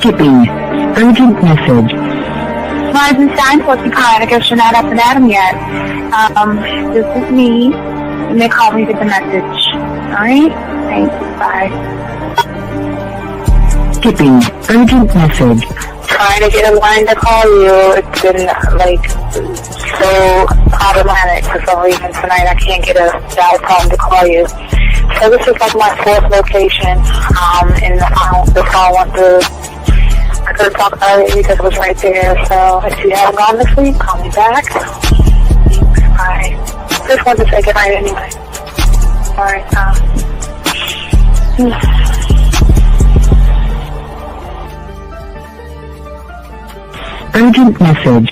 Skipping. Urgent message. Misunderstand, what's the kind? I guess you're not up and at 'em yet. This is me. You may call me with the message. Alright? Thanks. Bye. Skipping. Urgent message. Trying to get a line to call you. It's been, so problematic for some reason tonight. I can't get a dial phone to call you. So this is like my fourth location, and the phone went through. I could have talked about it because it was right there. So if you haven't gone this week, call me back. Thanks. Bye. Just wanted to say goodnight anyway. Alright, Urgent message.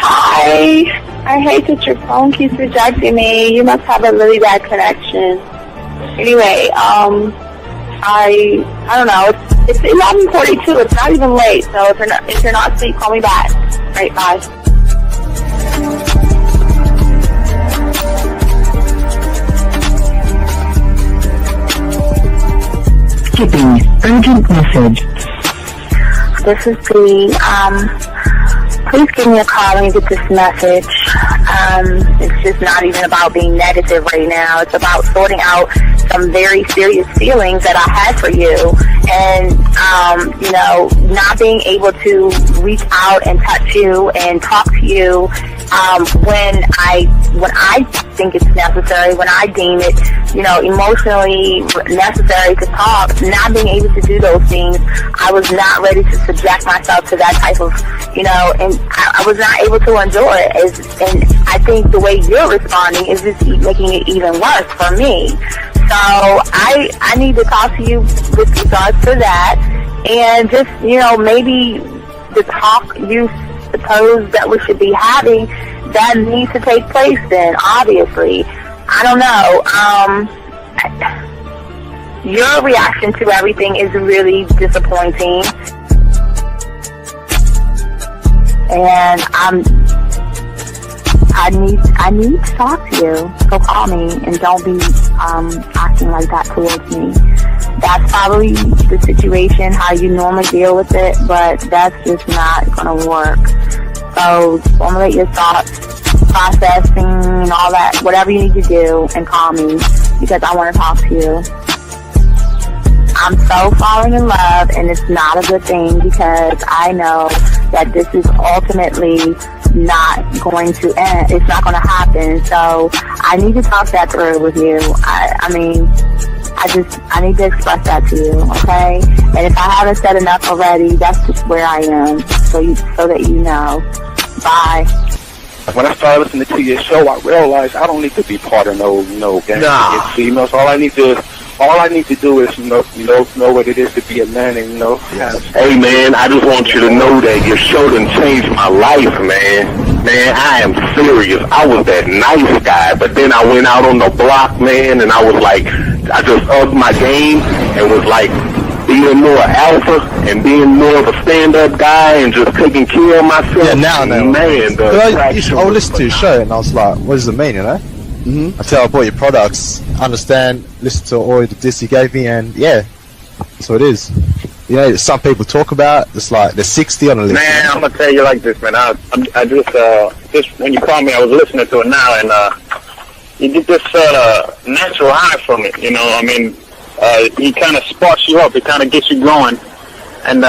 Hi. I hate that your phone keeps rejecting me. You must have a really bad connection. Anyway, I don't know. It's 11:42. It's not even late. So if you're not asleep, call me back. Right, bye. Skipping. Urgent message. This is Bree. Please give me a call when you get this message. It's just not even about being negative right now. It's about sorting out some very serious feelings that I had for you. And, not being able to reach out and touch you and talk to you when I think it's necessary, when I deem it, emotionally necessary to talk. Not being able to do those things, I was not ready to subject myself to that type of, and I was not able to endure it. And I think the way you're responding is just making it even worse for me. So I need to talk to you with regards to that, and just, maybe the talk you suppose that we should be having, that needs to take place then, obviously. I don't know. Your reaction to everything is really disappointing. And I need to talk to you. So call me and don't be acting like that towards me. That's probably the situation, how you normally deal with it, but that's just not going to work. So formulate your thoughts, processing and all that, whatever you need to do, and call me because I want to talk to you. I'm so falling in love, and it's not a good thing because I know that this is ultimately not going to end. It's not going to happen. So I need to talk that through with you. I need to express that to you, okay? And if I haven't said enough already, that's just where I am, so that you know. Bye. When I started listening to your show, I realized I don't need to be part of no gang against females. All I need to do is know what it is to be a man, and Hey man, I just want you to know that your show done changed my life, man. Man, I am serious. I was that nice guy, but then I went out on the block, man, and I was like, I just upped my game and was like being more alpha and being more of a stand-up guy and just taking care of myself. Yeah, now I know. Man, I listened to your show and I was like, what does it mean, Mm-hmm. Until I bought your products, understand, listen to all the diss you gave me, and yeah, that's what it is. Some people talk about it's like they're 60 on the list. Man, I'm gonna tell you like this, man. I just when you called me, I was listening to it now, and you get this natural high from it. He kind of sparks you up. It kind of gets you going, and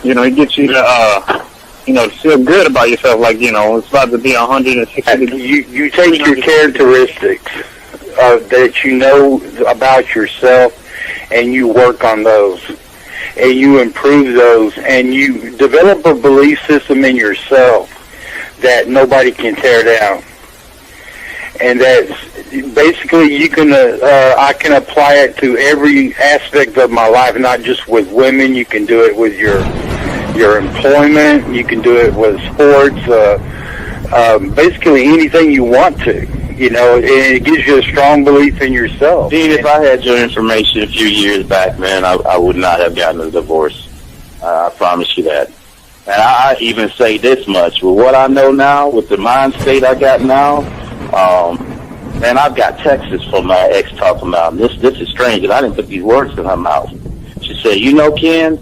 it gets you to feel good about yourself, like, it's about to be 160. You take your characteristics that you know about yourself, and you work on those, and you improve those, and you develop a belief system in yourself that nobody can tear down. And that's basically I can apply it to every aspect of my life, not just with women. You can do it with your employment. You can do it with sports. Basically anything you want to. And it gives you a strong belief in yourself. Dean, if I had your information a few years back, man, I would not have gotten a divorce. I promise you that. And I even say this much: with what I know now, with the mind state I got now, man, I've got texts from my ex talking about this is strange, and I didn't put these words in her mouth. She said, Ken,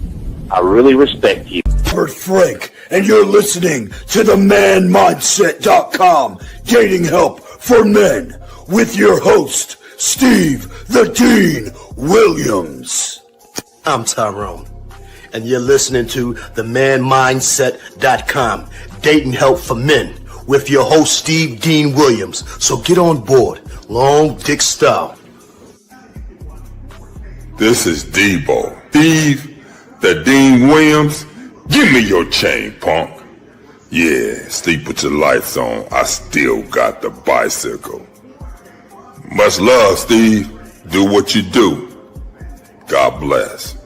I really respect you. Robert Frank, and you're listening to the ManMindset.com Dating Help for Men with your host, Steve the Dean Williams. I'm Tyrone, and you're listening to the ManMindset.com Dating Help for Men with your host, Steve Dean Williams. So get on board, long dick style. This is Debo. Steve the Dean Williams. Give me your chain, punk. Yeah, sleep with your lights on. I still got the bicycle. Much love, Steve. Do what you do. God bless.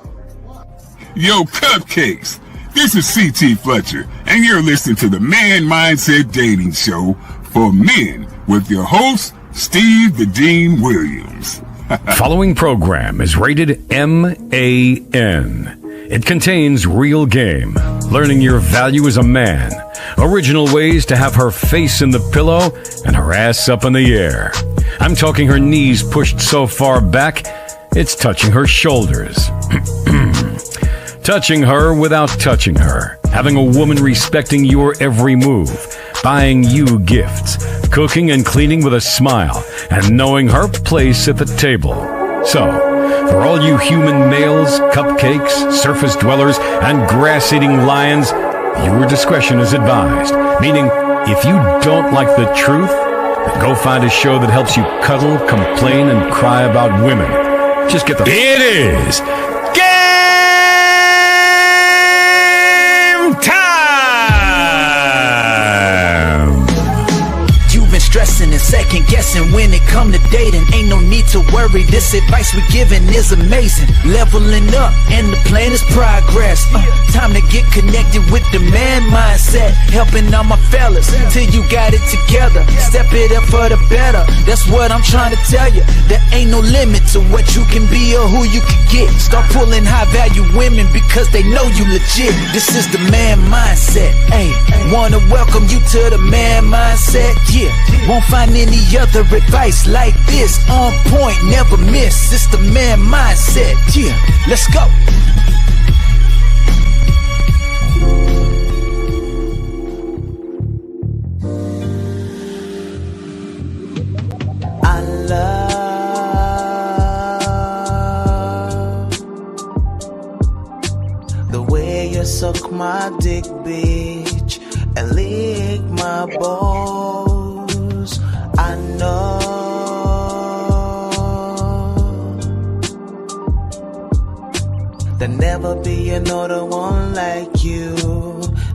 Yo, cupcakes. This is C.T. Fletcher, and you're listening to the Man Mindset Dating Show for men with your host, Steve the Dean Williams. Following program is rated MAN. It contains real game, learning your value as a man, original ways to have her face in the pillow and her ass up in the air. I'm talking her knees pushed so far back, it's touching her shoulders. Touching her without touching her. Having a woman respecting your every move. Buying you gifts. Cooking and cleaning with a smile. And knowing her place at the table. So, for all you human males, cupcakes, surface dwellers, and grass-eating lions, your discretion is advised. Meaning, if you don't like the truth, then go find a show that helps you cuddle, complain, and cry about women. Just get the... It is game time! You've been stressing and second guessing when it come to dating. Ain't no need to worry, this advice we giving is amazing. Leveling up and the plan is progress. Time to get connected with the man mindset. Helping all my fellas till you got it together. Step it up for the better, that's what I'm trying to tell you. There ain't no limit to what you can be or who you can get. Start pulling high value women because they know you legit. This is the man mindset. Hey, wanna welcome you to the man mindset. Yeah, won't find any other advice like this. On point, never miss. It's the man mindset. Yeah, let's go. I love the way you suck my dick, bitch, and lick my balls. I know there'll never be another one like you.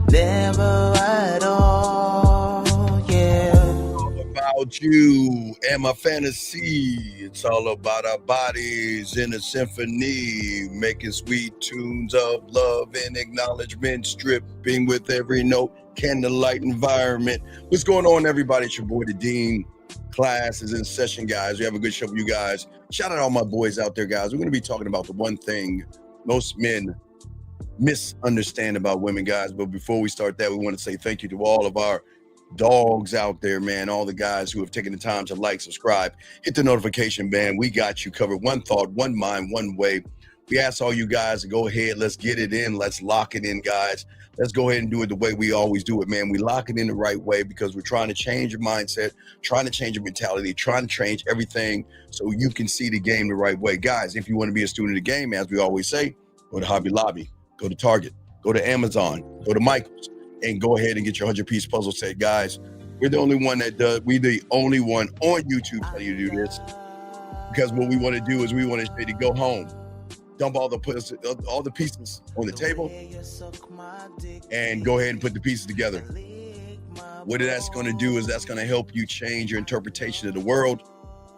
Never at all, yeah. All about you and my fantasy. It's all about our bodies in a symphony, making sweet tunes of love and acknowledgement, stripping with every note, candlelight environment. What's going on, everybody? It's your boy, the Dean. Class is in session, guys. We have a good show for you guys. Shout out all my boys out there, guys. We're going to be talking about the one thing most men misunderstand about women, guys. But before we start that, we want to say thank you to all of our dogs out there, man. All the guys who have taken the time to like, subscribe, hit the notification bell. We got you covered. One thought, one mind, one way. We ask all you guys to go ahead. Let's get it in. Let's lock it in, guys. Let's go ahead and do it the way we always do it, man. We lock it in the right way because we're trying to change your mindset, trying to change your mentality, trying to change everything so you can see the game the right way. Guys, if you want to be a student of the game, as we always say, go to Hobby Lobby, go to Target, go to Amazon, go to Michael's, and go ahead and get your 100-piece puzzle set. Guys, we're the only one that does. We're the only one on YouTube telling you to do this because what we want to do is we want to say to go home, dump all the pieces on the table, and go ahead and put the pieces together. What that's going to do is that's going to help you change your interpretation of the world,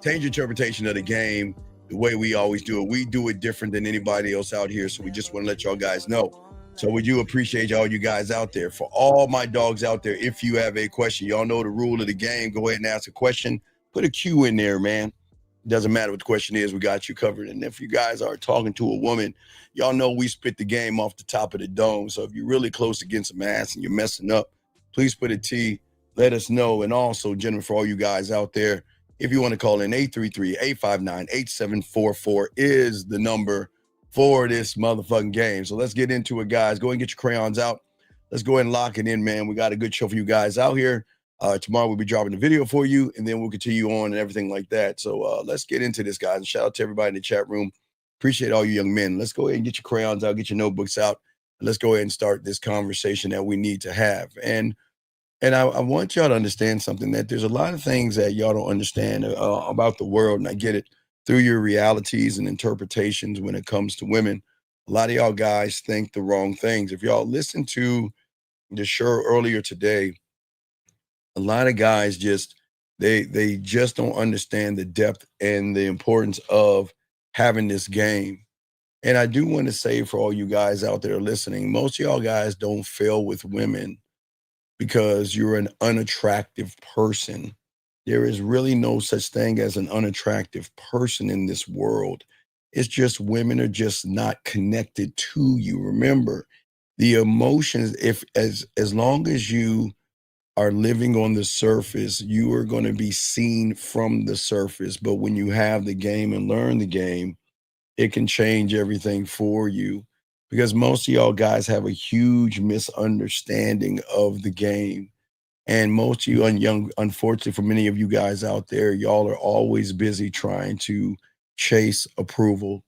change your interpretation of the game, the way we always do it. We do it different than anybody else out here, so we just want to let y'all guys know. So we do appreciate all you guys out there. For all my dogs out there, if you have a question, y'all know the rule of the game. Go ahead and ask a question. Put a Q in there, man. Doesn't matter what the question is, we got you covered. And if you guys are talking to a woman, y'all know we spit the game off the top of the dome. So if you're really close to getting some ass and you're messing up, please put a T, let us know. And also, gentlemen, for all you guys out there, if you want to call in, 833-859-8744 is the number for this motherfucking game. So let's get into it, guys. Go and get your crayons out. Let's go ahead and lock it in, man. We got a good show for you guys out here. Tomorrow we'll be dropping the video for you, and then we'll continue on and everything like that. So let's get into this, guys. And shout out to everybody in the chat room. Appreciate all you young men. Let's go ahead and get your crayons out, get your notebooks out, and let's go ahead and start this conversation that we need to have. And I want y'all to understand something, that there's a lot of things that y'all don't understand about the world, and I get it through your realities and interpretations when it comes to women. A lot of y'all guys think the wrong things. If y'all listen to the show earlier today, a lot of guys just they just don't understand the depth and the importance of having this game. And I do want to say, for all you guys out there listening, most of y'all guys don't fail with women because you're an unattractive person. There is really no such thing as an unattractive person in this world. It's just women are just not connected to you. Remember, the emotions, if as long as you are living on the surface, you are going to be seen from the surface. But when you have the game and learn the game, it can change everything for you, because most of y'all guys have a huge misunderstanding of the game. And most of you young, unfortunately, for many of you guys out there, y'all are always busy trying to chase approval.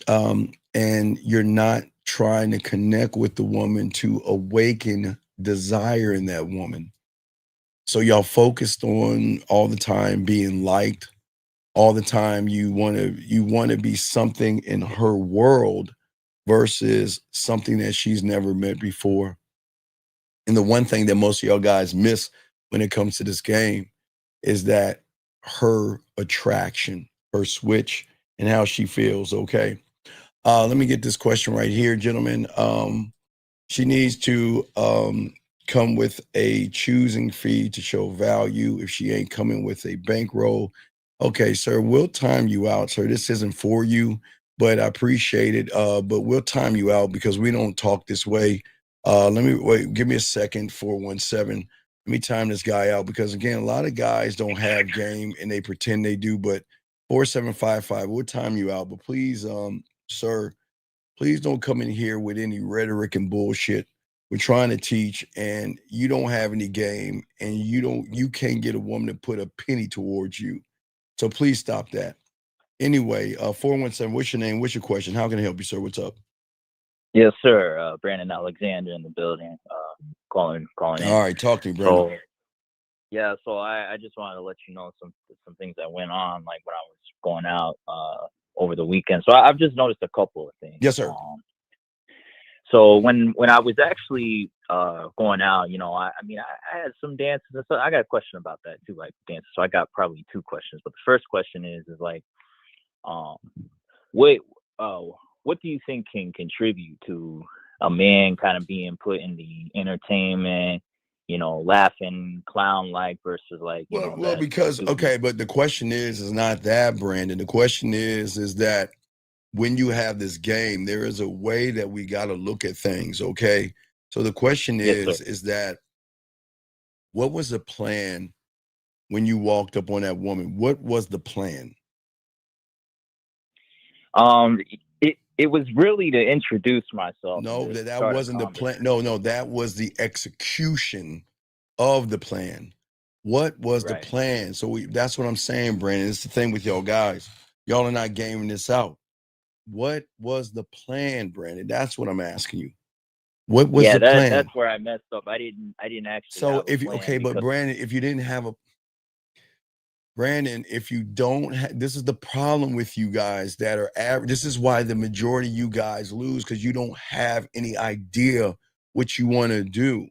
And you're not trying to connect with the woman to awaken desire in that woman. So y'all focused on all the time being liked. All the time you want to be something in her world versus something that she's never met before. And the one thing that most of y'all guys miss when it comes to this game is that her attraction, her switch, and how she feels. Okay. Let me get this question right here, gentlemen. She needs to come with a choosing fee to show value. If she ain't coming with a bankroll, okay, sir, we'll time you out, sir. This isn't for you, but I appreciate it. But we'll time you out because we don't talk this way. Let me wait. Give me a second. 417. Let me time this guy out, because again, a lot of guys don't have game and they pretend they do. But 4755, we'll time you out. But please, sir, please don't come in here with any rhetoric and bullshit. We're trying to teach, and you don't have any game, and you can't get a woman to put a penny towards you. So please stop that. Anyway, 417, what's your name? What's your question? How can I help you, sir? What's up? Yes, sir. Brandon Alexander in the building. Calling in. All right, talk to me, Brandon. So, yeah, so I just wanted to let you know some things that went on, like when I was going out over the weekend. So I've just noticed a couple of things. Yes, sir. So when I was actually going out, you know, I mean, I had some dances and stuff. I got a question about that too, like dances. So I got probably two questions. But the first question is like, what do you think can contribute to a man kind of being put in the entertainment, you know, laughing, clown-like versus like, you know, well, because okay, but the question is not that, Brandon. The question is that when you have this game, there is a way that we got to look at things. Okay, so the question is that what was the plan when you walked up on that woman? What was the plan? It was really to introduce myself. No, that wasn't the plan. No, that was the execution of the plan. What was the plan? So that's what I'm saying, Brandon. It's the thing with y'all guys. Y'all are not gaming this out. What was the plan, Brandon? That's what I'm asking you. What was the plan? That's where I messed up. I didn't actually. So but Brandon, if you didn't have a Brandon, if you don't have, this is the problem with you guys that are average. This is why the majority of you guys lose, because you don't have any idea what you want to do.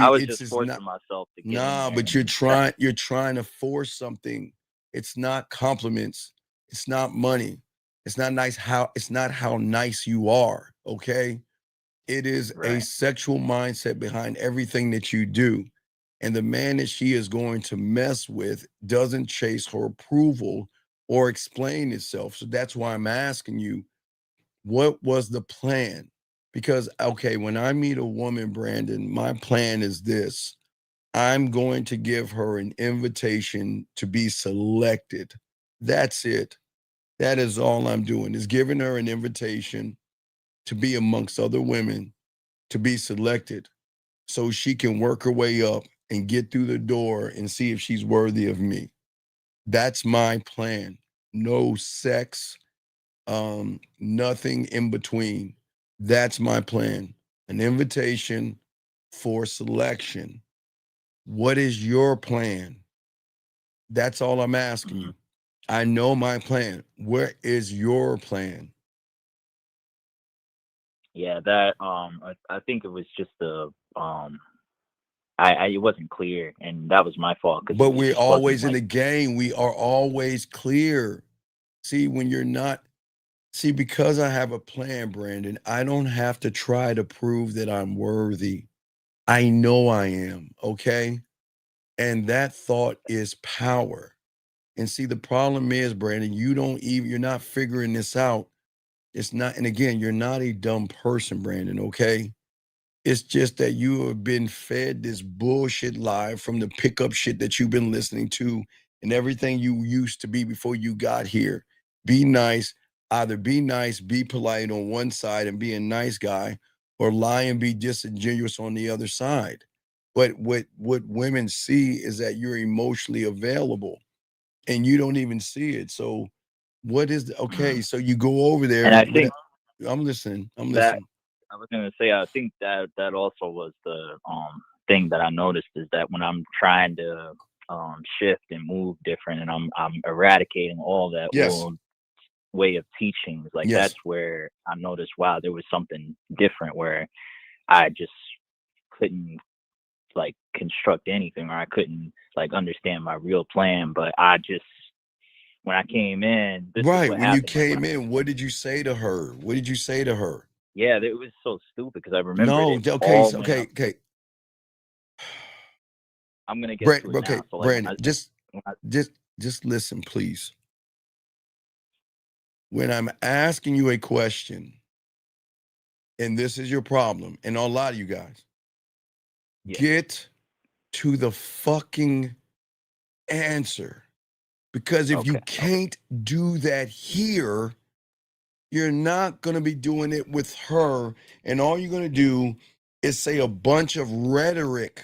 I was just forcing myself to get in there. But you're trying to force something. It's not compliments. It's not money. It's not how nice you are. Okay. It is a sexual mindset behind everything that you do. And the man that she is going to mess with doesn't chase her approval or explain itself. So that's why I'm asking you, what was the plan? Because, okay, when I meet a woman, Brandon, my plan is this. I'm going to give her an invitation to be selected. That's it. That is all I'm doing, is giving her an invitation to be amongst other women, to be selected so she can work her way up and get through the door and see if she's worthy of me. That's my plan. No sex, nothing in between. That's my plan. An invitation for selection. What is your plan? That's all I'm asking you. I know my plan. Where is your plan? Yeah, that I think it was just the I it wasn't clear, and that was my fault because But it we're just wasn't always in like. the game. We are always clear. See, when you're not, see, because I have a plan, Brandon, I don't have to try to prove that I'm worthy. I know I am, okay? And that thought is power. And see, the problem is, Brandon, you're not figuring this out. It's not, and again, you're not a dumb person, Brandon, okay? It's just that you have been fed this bullshit lie from the pickup shit that you've been listening to and everything you used to be before you got here. Be nice, either be nice, be polite on one side and be a nice guy, or lie and be disingenuous on the other side. But what women see is that you're emotionally available and you don't even see it. So what is okay? So you go over And there. I think I'm listening. I'm that listening. I was gonna say, I think that that also was the thing that I noticed, is that when I'm trying to shift and move different, and I'm eradicating all that Yes. old way of teachings, like Yes. that's where I noticed, wow, there was something different where I just couldn't like construct anything, or I couldn't like understand my real plan. But I just, when I came in, this is Right. what When you happened. Like when came in, what did you say to her? What did you say to her? yeah, it was so stupid because I remembered No, it okay, all went up. okay. I'm gonna get to it Okay, now. So like Brandon, when I just listen, please. When I'm asking you a question, and this is your problem, and a lot of you guys, yeah. get to the fucking answer. Because if you Okay. can't do that here, you're not going to be doing it with her. And all you're going to do is say a bunch of rhetoric.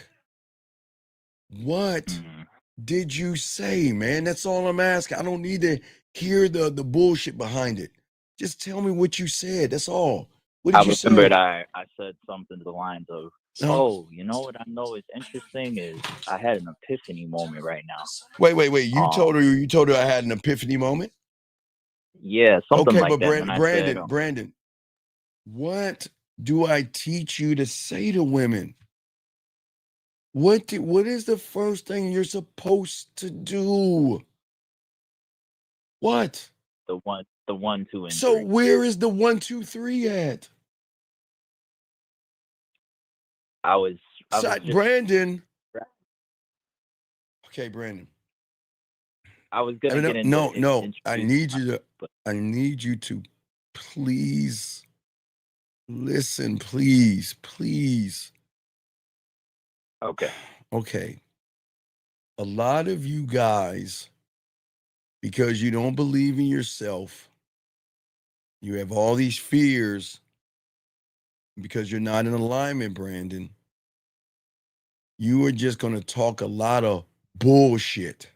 What Mhm. did you say, man? That's all I'm asking. I don't need to hear the bullshit behind it. Just tell me what you said. That's all. What I did you remembered say? I said something to the lines of, No. "Oh, you know what I know is interesting is I had an epiphany moment right now." Wait. Um, You told her I had an epiphany moment? yeah, something Okay, like but that. When I said, Brandon, what do I teach you to say to women? What is the first thing you're supposed to do? What? the one, two, and So three. where is the 1, 2, 3 at? I was I So, was just Brandon. Okay, Brandon. I was gonna get into No. introduce myself, but I need you to please listen, please. okay. Okay. A lot of you guys, because you don't believe in yourself, you have all these fears because you're not in alignment, Brandon. You are just going to talk a lot of bullshit.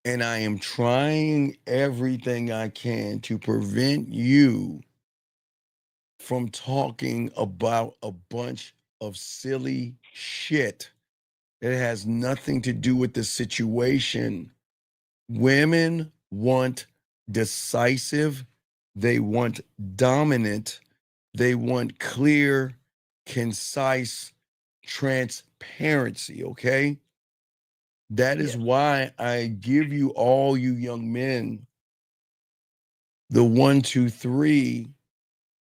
And I am trying everything I can to prevent you from talking about a bunch of silly shit that has nothing to do with the situation. Women want decisive, they want dominant, they want clear, concise transparency, okay? That is Yes. why I give you, all you young men, the 1, 2, 3,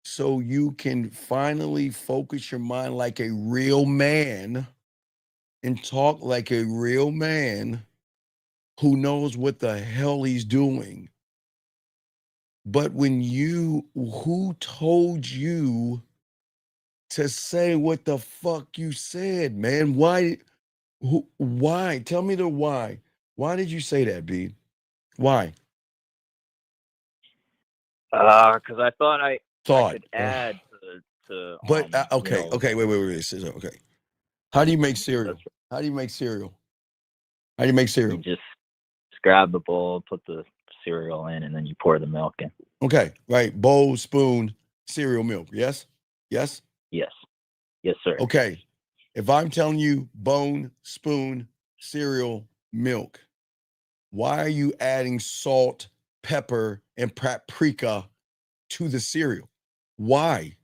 so you can finally focus your mind like a real man and talk like a real man who knows what the hell he's doing. But who told you to say what the fuck you said, man? Why? Tell me the why. Why did you say that, B? Why? Because I thought I could Ugh. add to But you know, okay, wait. Okay. How do you make cereal? that's How do you make cereal? How do you make you cereal? just grab the bowl, put the cereal in, and then you pour the milk in. Okay, right. Bowl, spoon, cereal, milk. Yes? Yes? Yes, yes, sir. Okay. If I'm telling you bone, spoon, cereal, milk, why are you adding salt, pepper, and paprika to the cereal? Why?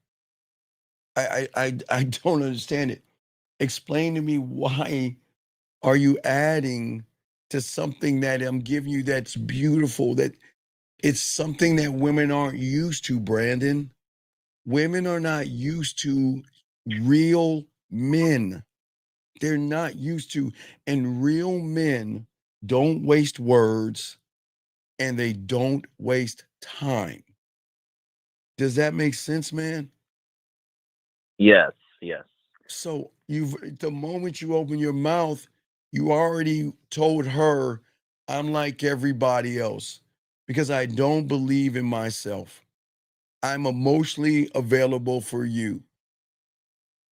I don't understand it. Explain to me, why are you adding to something that I'm giving you that's beautiful, that it's something that women aren't used to, Brandon. Women are not used to real men. They're not used to, and real men don't waste words and they don't waste time. Does that make sense, man? Yes, yes. So the moment you open your mouth, you already told her, I'm like everybody else because I don't believe in myself. I'm emotionally available for you.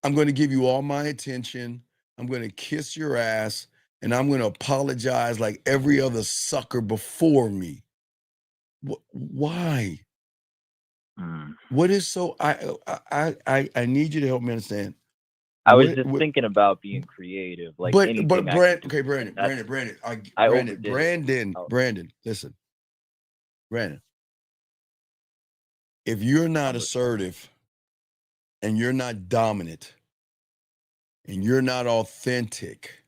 I'm going to give you all my attention. I'm going to kiss your ass and I'm going to apologize like every other sucker before me. Why? What is so I need you to help me understand. I was just thinking about being creative, like anything I could do. Okay, Brandon, listen. Brandon, if you're not assertive and you're not dominant and you're not authentic,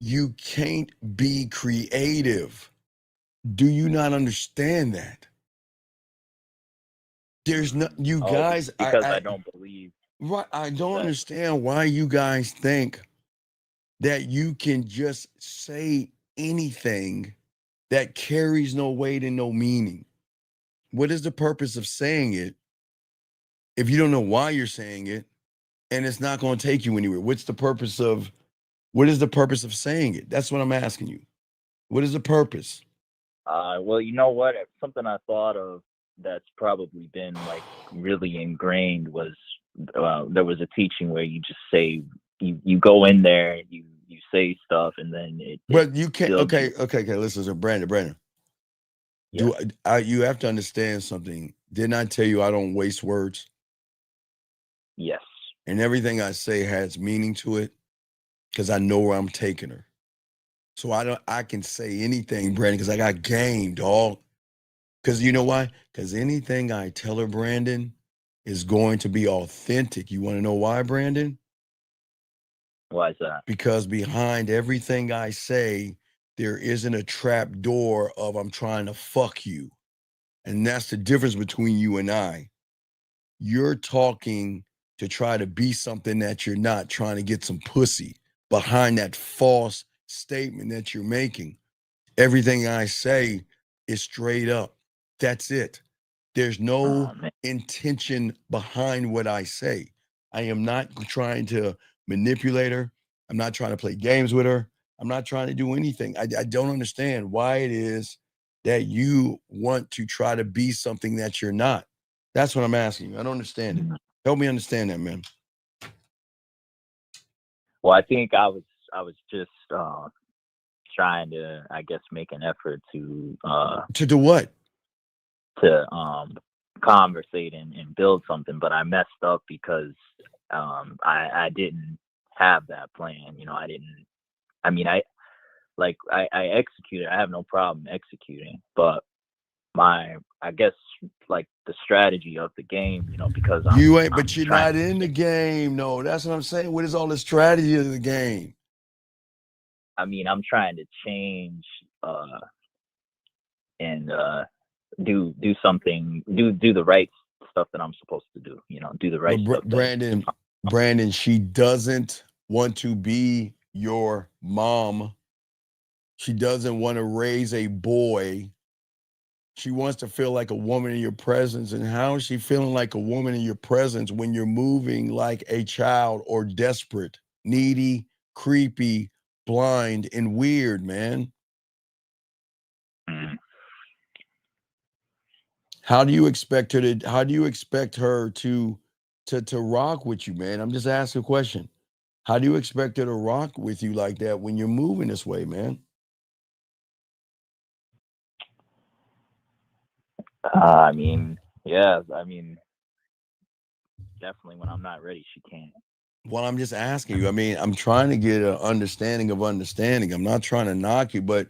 you can't be creative. Do you not understand that? There's no, you guys, because I don't believe. Right, I don't understand why you guys think that you can just say anything that carries no weight and no meaning. What is the purpose of saying it if you don't know why you're saying it and it's not going to take you anywhere? What is the purpose of saying it? That's what I'm asking you. What is the purpose? Well, you know what? Something I thought of that's probably been like really ingrained was there was a teaching where you just say you go in there, you say stuff, and then But you can't. Okay. Listen, Brandon. Yeah. You have to understand something? Didn't I tell you I don't waste words? Yes. And everything I say has meaning to it because I know where I'm taking her. So I can say anything, Brandon, because I got game, dog. Because you know why? Because anything I tell her, Brandon, is going to be authentic. You want to know why, Brandon? Why is that? Because behind everything I say, there isn't a trap door of I'm trying to fuck you. And that's the difference between you and I. You're talking to try to be something that you're not, trying to get some pussy behind that false statement that you're making. Everything I say is straight up. That's it. There's no intention behind what I say. I am not trying to manipulate her. I'm not trying to play games with her. I'm not trying to do anything. I don't understand why it is that you want to try to be something that you're not. That's what I'm asking you. I don't understand it. Help me understand that, man. Well, I think I was just trying to, I guess, make an effort to do what? To conversate and build something, but I messed up because I didn't have that plan. You know, I executed. I have no problem executing, but I guess like the strategy of the game, you know, because you're not in the game. No, that's what I'm saying. What is all the strategy of the game? I mean, I'm trying to change and do something, do the right stuff that I'm supposed to do. You know, do the right stuff. Brandon, she doesn't want to be your mom. She doesn't want to raise a boy. She wants to feel like a woman in your presence. And how is she feeling like a woman in your presence when you're moving like a child or desperate, needy, creepy, blind, and weird, man? How do you expect her to rock with you, man? I'm just asking a question. How do you expect her to rock with you like that when you're moving this way, man? I mean, yeah, I mean, definitely when I'm not ready, she can't. Well, I'm just asking you. I mean, I'm trying to get an understanding of understanding. I'm not trying to knock you, but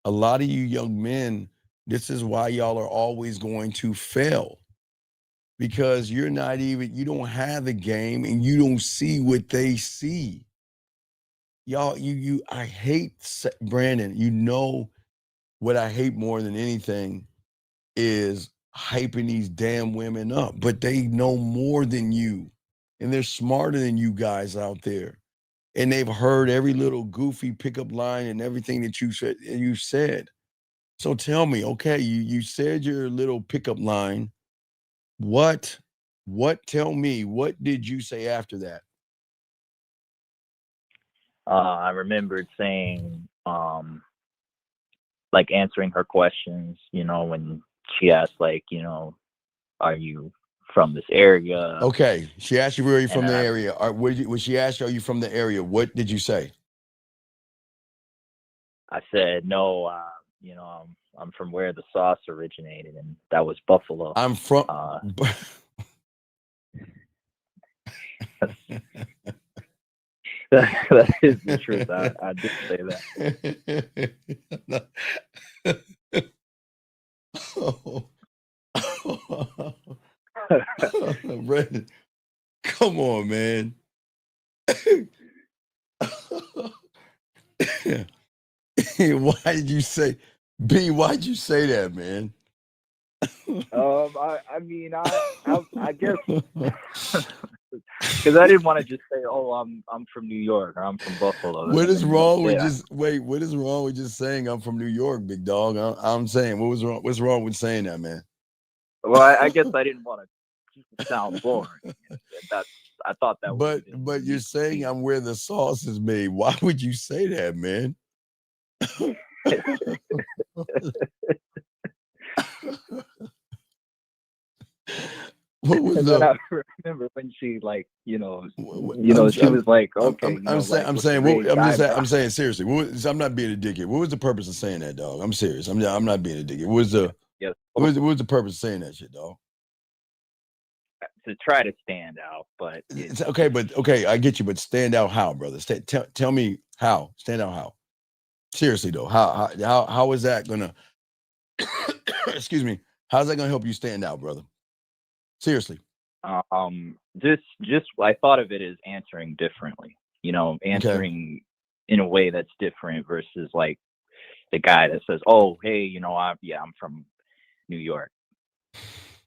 a lot of you young men, this is why y'all are always going to fail because you don't have the game and you don't see what they see. Y'all, I hate Brandon. You know what I hate more than anything is hyping these damn women up, but they know more than you and they're smarter than you guys out there. And they've heard every little goofy pickup line and everything that you said. So tell me, okay, you said your little pickup line. Tell me, what did you say after that? I remembered saying, like answering her questions, you know, when she asked, like, you know, are you from this area? Okay, she asked you, were you from And the then area? When she asked you, are you from the area? What did you say? I said, no, you know, I'm from where the sauce originated, and that was Buffalo. I'm from. That is the truth. I did say that. Brandon, come on, man. Why did you say, B? Why'd you say that, man? I mean, I guess because I didn't want to just say, "Oh, I'm from New York" or "I'm from Buffalo." What is wrong with What is wrong with just saying I'm from New York, big dog? I'm saying, what was wrong? What's wrong with saying that, man? Well, I guess I didn't want to sound boring. I thought that. But you're saying I'm where the sauce is made. Why would you say that, man? What was I remember when she, like, she was like, okay, I'm saying seriously. I'm not being a dickhead. What was the purpose of saying that, dog? I'm serious. I'm not being a dickhead. What was the purpose of saying that shit, dog? To try to stand out, but it's okay. I get you, but stand out how, brother? Tell me how. Stand out how? Seriously though, how is that gonna? Excuse me. How's that gonna help you stand out, brother? Seriously. Just I thought of it as answering differently. You know, answering in a way that's different versus like the guy that says, "Oh, hey, you know, I'm from New York."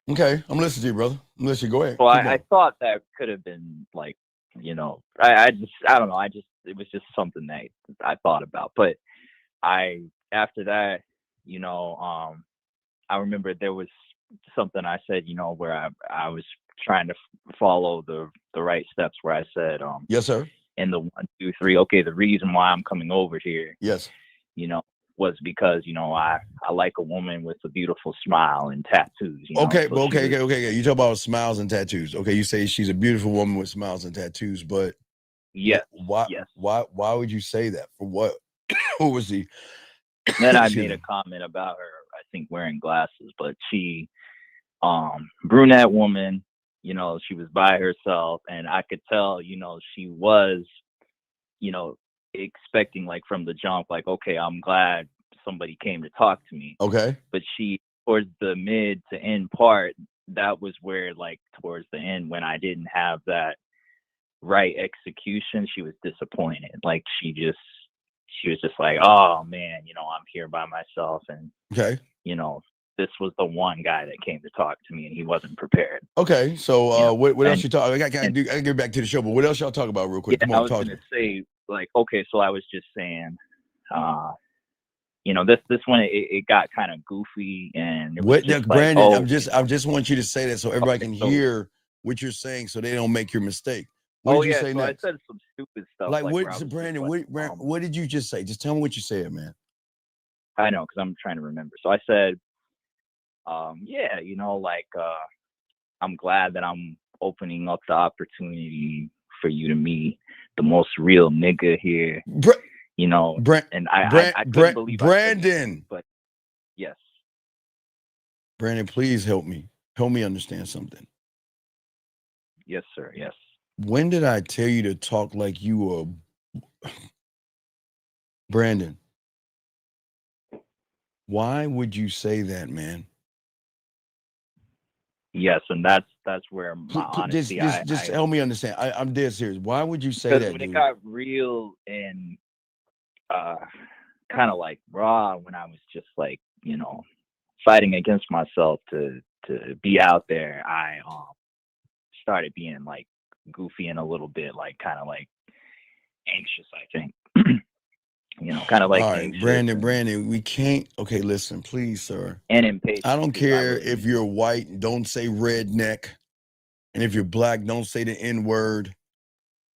Okay, I'm listening to you, brother. I'm listening. Go ahead. Well, I thought that could have been like, you know, I don't know. It was just something that I thought about. But after that, you know, I remember there was something I said, you know, where I was trying to follow the right steps where I said, yes, sir. In the 1, 2, 3, okay, the reason why I'm coming over here, yes, you know, was because, you know, I like a woman with a beautiful smile and tattoos. You know? Okay, so okay. You talk about smiles and tattoos. Okay, you say she's a beautiful woman with smiles and tattoos, but why would you say that? For what? What was he? Then I made a comment about her, I think, wearing glasses, but she, brunette woman, you know, she was by herself, and I could tell, you know, she was, you know, expecting, like, from the jump, like, okay, I'm glad somebody came to talk to me. Okay. But she, towards the mid to end part, that was where, like, towards the end, when I didn't have that right execution, she was disappointed. Like, she was just like, oh man, you know, I'm here by myself, and you know, this was the one guy that came to talk to me, and he wasn't prepared. Okay, so what else you talk? I gotta get back to the show, but what else y'all talk about real quick? Yeah, Come on, I was gonna say, like, okay, so I was just saying, you know, this one it got kind of goofy, and it was just Brandon, like, I just want you to say that so everybody can hear what you're saying, so they don't make your mistake. What did you say next? I said some stupid stuff. Like what, Brandon? What did you just say? Just tell me what you said, man. I know, because I'm trying to remember. So I said, yeah, I'm glad that I'm opening up the opportunity for you to meet the most real nigga here, and I couldn't believe I said that, Brandon. but yes. Brandon, please help me. Help me understand something. Yes, sir. Yes. When did I tell you to talk like you were Brandon? Why would you say that, man? Yes, and that's where my honesty. Just help me understand. I'm dead serious. Why would you say Because that, when dude? it got real and kind of like raw, when I was just like fighting against myself to be out there, I started being like goofy and a little bit like kind of like anxious. I think kind of like All right, anxious Brandon, we can't. Okay, listen, please, sir. and impatient. I don't because I care really if you're white, don't say redneck. And if you're black, don't say the N word.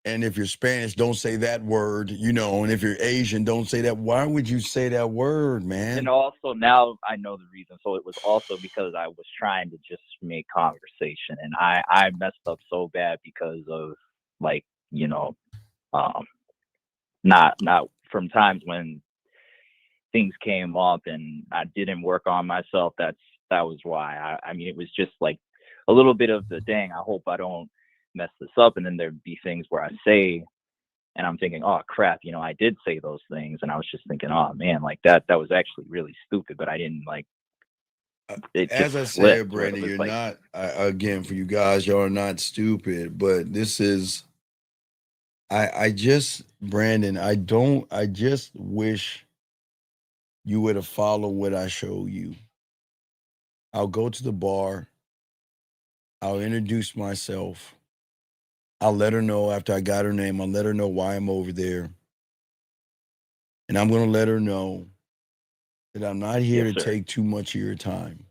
And if you're Spanish, don't say that word, and if you're Asian, don't say that. Why would you say that word, man? And also now I know the reason. So it was also because I was trying to just make conversation, and I messed up so bad because of like not from times when things came up and I didn't work on myself. That was why. I mean, it was just like a little bit of the dang. I hope I don't mess this up, and then there'd be things where I say. And I'm thinking, oh crap, I did say those things, and I was just thinking, oh man, like that was actually really stupid, but I didn't like. It As I just said, flipped where it Brandon, was you're like, not, again, for you guys, y'all are not stupid, but this is, Brandon, I just wish you would have followed what I showed you. I'll go to the bar. I'll introduce myself. I'll let her know after I got her name. I'll let her know why I'm over there. And I'm going to let her know that I'm not here yes, to sir. take too much of your time.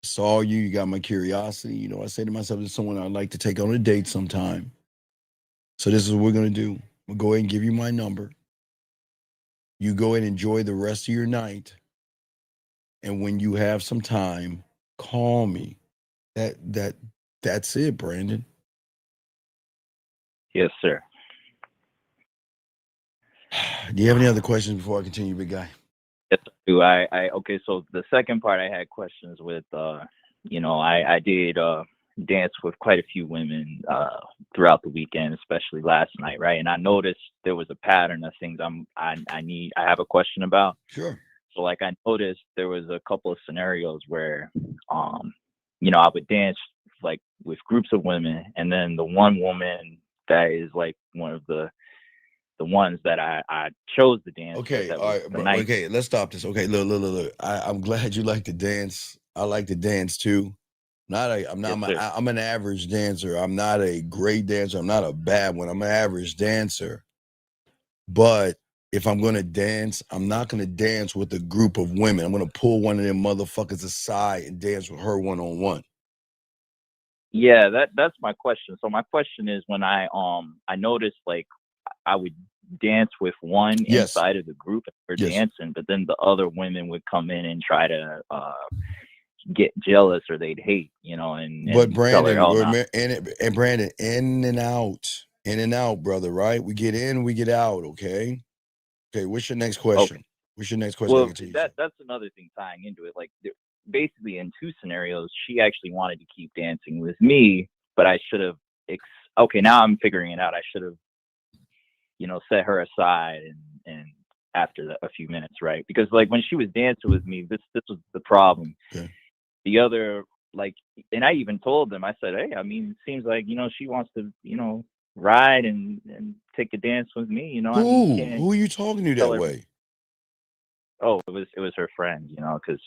I saw you. You got my curiosity. I say to myself, there's someone I'd like to take on a date sometime. So this is what we're going to do. We'll go ahead and give you my number. You go ahead and enjoy the rest of your night. And when you have some time, call me. That's it, Brandon. Yes, sir. Do you have any other questions before I continue, big guy? Yes, I do. Okay. So the second part, I had questions with. I did dance with quite a few women throughout the weekend, especially last night, right? And I noticed there was a pattern of things I have a question about. Sure. So like I noticed there was a couple of scenarios where, I would dance like with groups of women, and then the one woman that is like one of the ones that I chose to dance with. Okay, That all was right, the night. okay, let's stop this. Okay, look. I'm glad you like to dance. I like to dance too. I'm an average dancer. I'm not a great dancer. I'm not a bad one. I'm an average dancer. But if I'm gonna dance, I'm not gonna dance with a group of women. I'm gonna pull one of them motherfuckers aside and dance with her one-on-one. Yeah, that's my question. So my question is, when I noticed like I would dance with one Yes. inside of the group and we're Yes. dancing, but then the other women would come in and try to get jealous or they'd hate, and But tell her, Brandon, oh, no. and Brandon, in and out, brother. Right? We get in, we get out. Okay. Okay. What's your next question? Okay. What's your next question? I Well, can tell you. that's another thing tying into it. Like basically in two scenarios, she actually wanted to keep dancing with me, but I should have. Okay, now I'm figuring it out. I should have, set her aside and after a few minutes, right? Because like when she was dancing with me, this was the problem. Okay. The other, like, and I even told them, I said, hey, I mean, it seems like she wants to, ride and take a dance with me. Who? I mean, Who are you talking to that way? Oh, it was her friend, because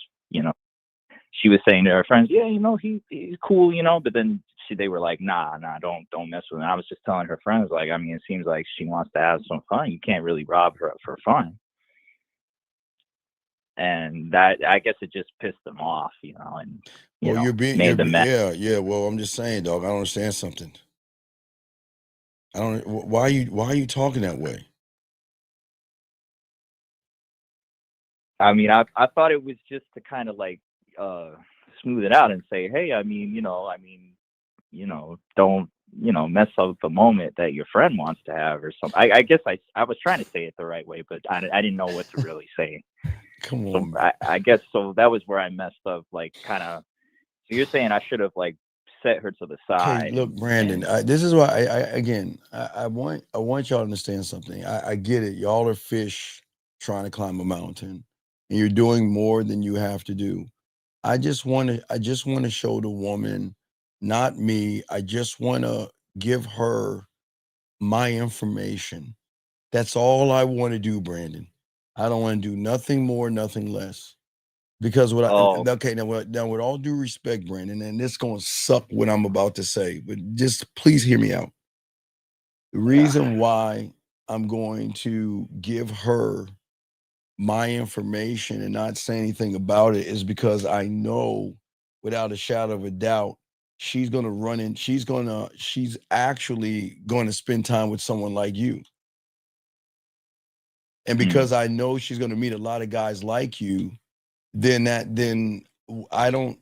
she was saying to her friends, yeah, he's cool, but then they were like, nah, don't mess with him. I was just telling her friends, like, I mean, it seems like she wants to have some fun. You can't really rob her for fun. And that, I guess it just pissed them off, and made them mad. Yeah. Well, I'm just saying, dog. I don't understand something. I don't. Why are you talking that way? I mean, I thought it was just to kind of like, smooth it out and say, hey, don't mess up the moment that your friend wants to have or something. I guess I was trying to say it the right way, but I didn't know what to really say. Come So on. I guess so that was where I messed up. Like, kind of. So you're saying I should have like set her to the side. Hey, look, Brandon. This is why I want y'all to understand something. I get it. Y'all are fish trying to climb a mountain, and you're doing more than you have to do. I just want to show the woman, not me. I just want to give her my information. That's all I want to do, Brandon. I don't want to do nothing more, nothing less. Because what okay, now with all due respect, Brandon, and this gonna suck what I'm about to say, but just please hear me out. The reason why I'm going to give her my information and not say anything about it is because I know without a shadow of a doubt she's going to run in she's actually going to spend time with someone like you. And because I know she's going to meet a lot of guys like you, then I don't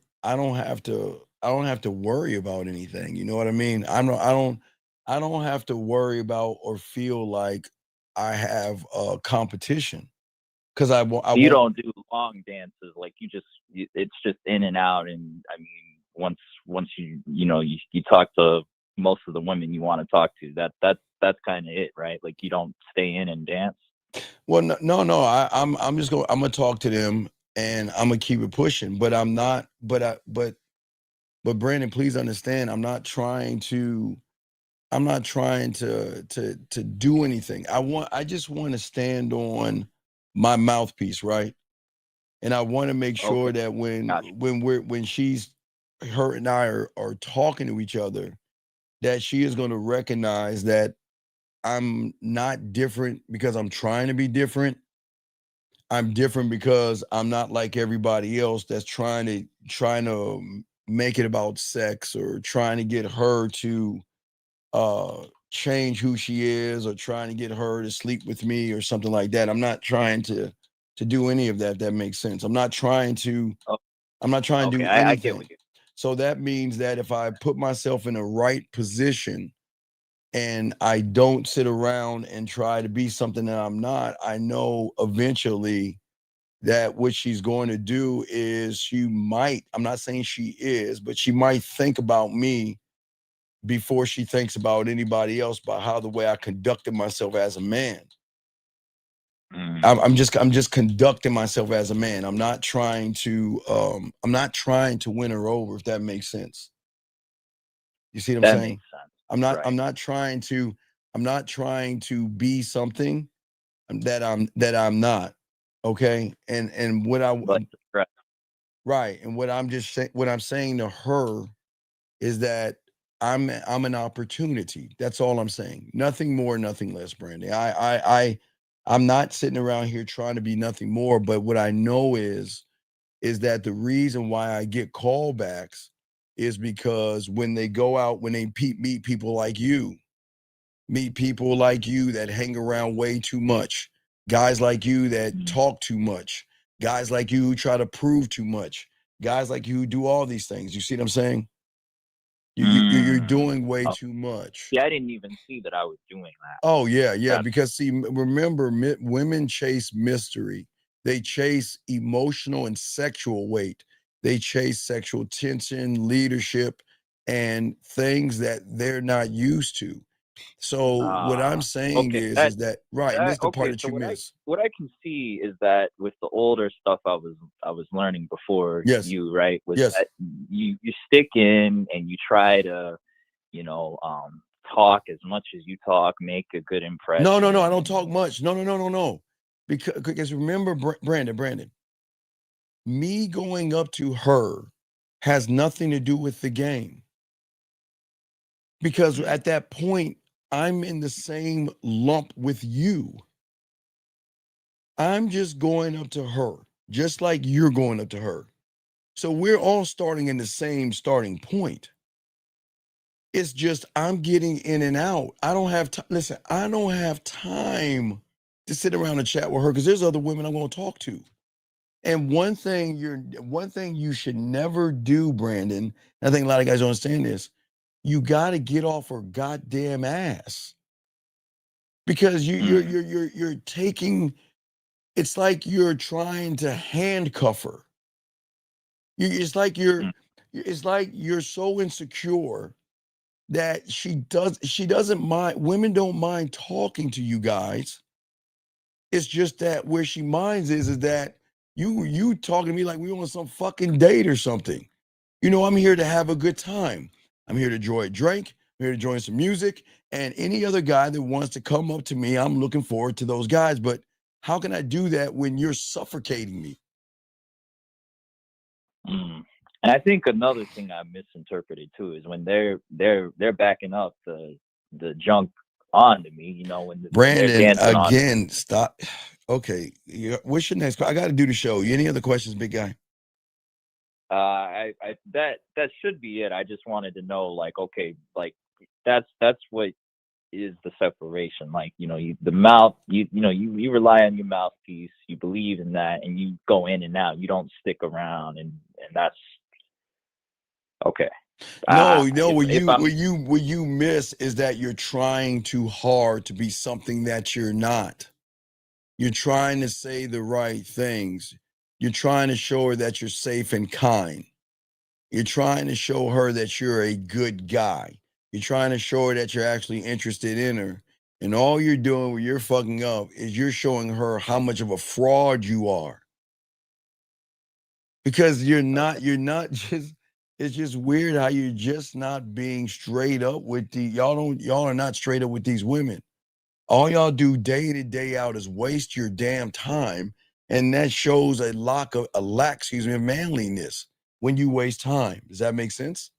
have to worry about anything. You know what I mean? I don't have to worry about or feel like I have a competition. Because So you don't do long dances, like it's just in and out. And I mean, once you talk to most of the women you want to talk to, that's kind of it, right? Like, you don't stay in and dance. Well, no. I'm gonna talk to them and I'm gonna keep it pushing. But I'm not. But Brandon, please understand, I'm not trying to do anything. I just want to stand on my mouthpiece, right? And I want to make sure that when her and I are talking to each other, that she is going to recognize that I'm not different because I'm trying to be different. I'm different because I'm not like everybody else that's trying to make it about sex or trying to get her to change who she is or trying to get her to sleep with me or something like that. I'm not trying to do any of that, if that makes sense. I'm not trying to do anything. I get what you. So that means that if I put myself in the right position and I don't sit around and try to be something that I'm not, I know eventually that what she's going to do is I'm not saying she is, but she might think about me before she thinks about anybody else, about how the way I conducted myself as a man. I'm just conducting myself as a man. I'm not trying to win her over, if that makes sense. You see what I'm saying? Makes sense. I'm not trying to be something that I'm not. Okay. And what right. And what I'm saying to her is that I'm an opportunity. That's all I'm saying. Nothing more, nothing less, Brandy. I'm not sitting around here trying to be nothing more, but what I know is that the reason why I get callbacks is because when they go out, when they meet people like you, that hang around way too much, guys like you that talk too much, guys like you who try to prove too much, guys like you who do all these things. You see what I'm saying? You're doing way too much. Yeah, I didn't even see that I was doing that. Oh yeah. Because see, remember, women chase mystery. They chase emotional and sexual weight. They chase sexual tension, leadership, and things that they're not used to. So what I'm saying is that right, and this is the part that you miss. What I can see is that with the older stuff I was learning before you, right? That you stick in and you try to, talk as much as you talk, make a good impression. No, I don't talk much. No. Because remember, Brandon, me going up to her has nothing to do with the game. Because at that point, I'm in the same lump with you. I'm just going up to her, just like you're going up to her. So we're all starting in the same starting point. It's just I'm getting in and out. I don't have time. Listen, I don't have time to sit around and chat with her because there's other women I'm going to talk to. And one thing you should never do, Brandon, I think a lot of guys don't understand this, you got to get off her goddamn ass. Because you're taking, it's like you're trying to handcuff her. It's like you're so insecure that she doesn't mind. Women don't mind talking to you guys. It's just that where she minds is that you talking to me like we on some fucking date or something. You know, I'm here to have a good time. I'm here to enjoy a drink. I'm here to join some music. And any other guy that wants to come up to me, I'm looking forward to those guys. But how can I do that when you're suffocating me? And I think another thing I misinterpreted too is when they're backing up the junk onto me, you know, when Brandon, they're dancing again, stop. Okay, what's your next? I got to do the show. Any other questions, big guy? That should be it. I just wanted to know, like, okay, like that's what is the separation. Like, you know, the mouth, you rely on your mouthpiece, you believe in that, and you go in and out. You don't stick around, and that's okay. No, what you miss is that you're trying too hard to be something that you're not. You're trying to say the right things. You're trying to show her that you're safe and kind. You're trying to show her that you're a good guy. You're trying to show her that you're actually interested in her. And all you're doing when you're fucking up is you're showing her how much of a fraud you are. Because you're not just, it's just weird how you're just not being straight up with y'all are not straight up with these women. All y'all do day in and day out is waste your damn time. And that shows a lack of manliness when you waste time. Does that make sense?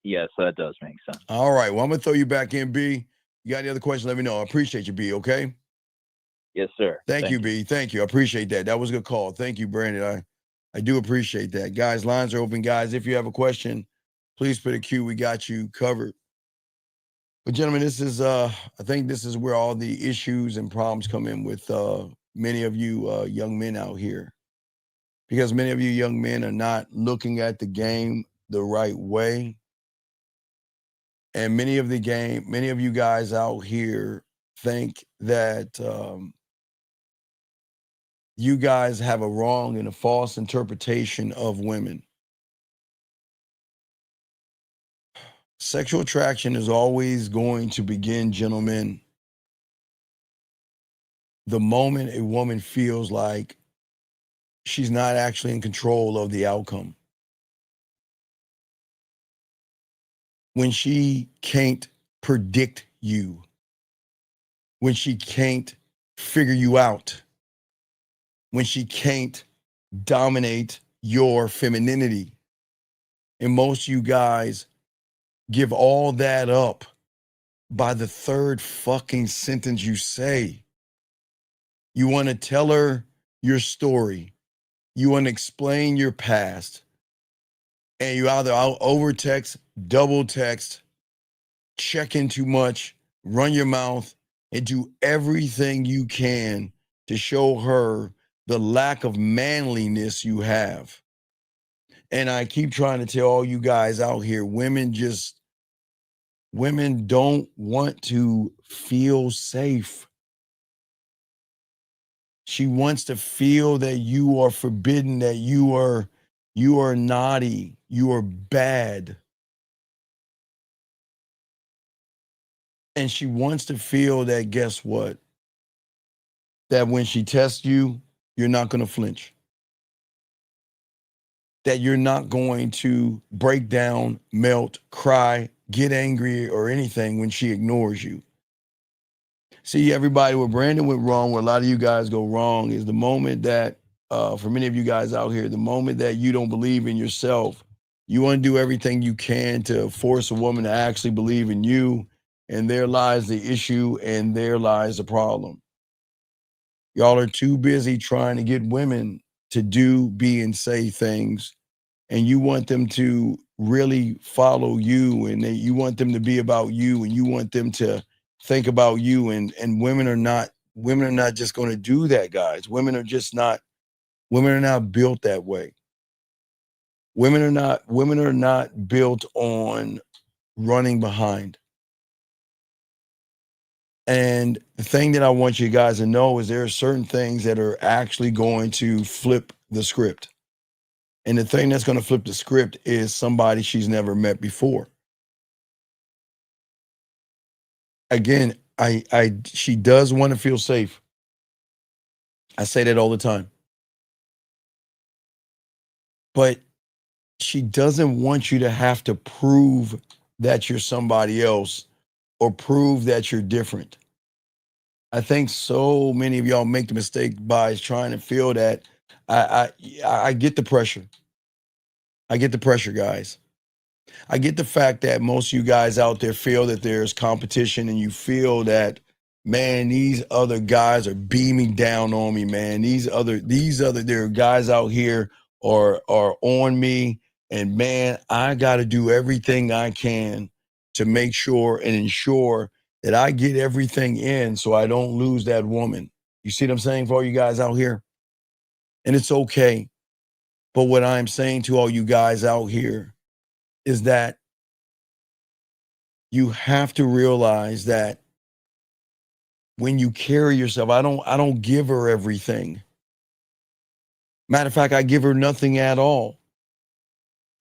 Yes, that does make sense. All right. Well, I'm going to throw you back in, B. You got any other questions? Let me know. I appreciate you, B. Okay? Yes, sir. Thank you, B. Thank you. I appreciate that. That was a good call. Thank you, Brandon. I do appreciate that. Guys, lines are open. Guys, if you have a question, please put a Q. We got you covered. But gentlemen, this is I think this is where all the issues and problems come in with many of you young men out here. Because many of you young men are not looking at the game the right way. And many of you guys out here think that you guys have a wrong and a false interpretation of women. Sexual attraction is always going to begin, gentlemen, the moment a woman feels like she's not actually in control of the outcome. When she can't predict you, when she can't figure you out, when she can't dominate your femininity. And most of you guys give all that up by the third fucking sentence you say. You want to tell her your story. You want to explain your past. And you either over text, double text, check in too much, run your mouth, and do everything you can to show her the lack of manliness you have. And I keep trying to tell all you guys out here, women don't want to feel safe. She wants to feel that you are forbidden, that you are naughty, you are bad. And she wants to feel that, guess what? That when she tests you, you're not going to flinch. That you're not going to break down, melt, cry, get angry, or anything when she ignores you. See, everybody, where Brandon went wrong, where a lot of you guys go wrong, is the moment that, for many of you guys out here, the moment that you don't believe in yourself, you want to do everything you can to force a woman to actually believe in you, and there lies the issue, and there lies the problem. Y'all are too busy trying to get women to do, be, and say things, and you want them to really follow you, and you want them to be about you, and you want them to think about you, and women are not just going to do that, guys. Women are just not Women are not built that way. Women are not built on running behind. And the thing that I want you guys to know is there are certain things that are actually going to flip the script. And the thing that's going to flip the script is somebody she's never met before. Again, she does want to feel safe. I say that all the time. But she doesn't want you to have to prove that you're somebody else or prove that you're different. I think so many of y'all make the mistake by trying to feel that. I get the pressure. I get the pressure, guys. I get the fact that most of you guys out there feel that there's competition and you feel that, man, these other guys are beaming down on me, man. There are guys out here are on me, and man, I got to do everything I can to make sure and ensure that I get everything in so I don't lose that woman. You see what I'm saying for all you guys out here? And it's okay. But what I'm saying to all you guys out here is that you have to realize that when you carry yourself, I don't give her everything. Matter of fact, I give her nothing at all.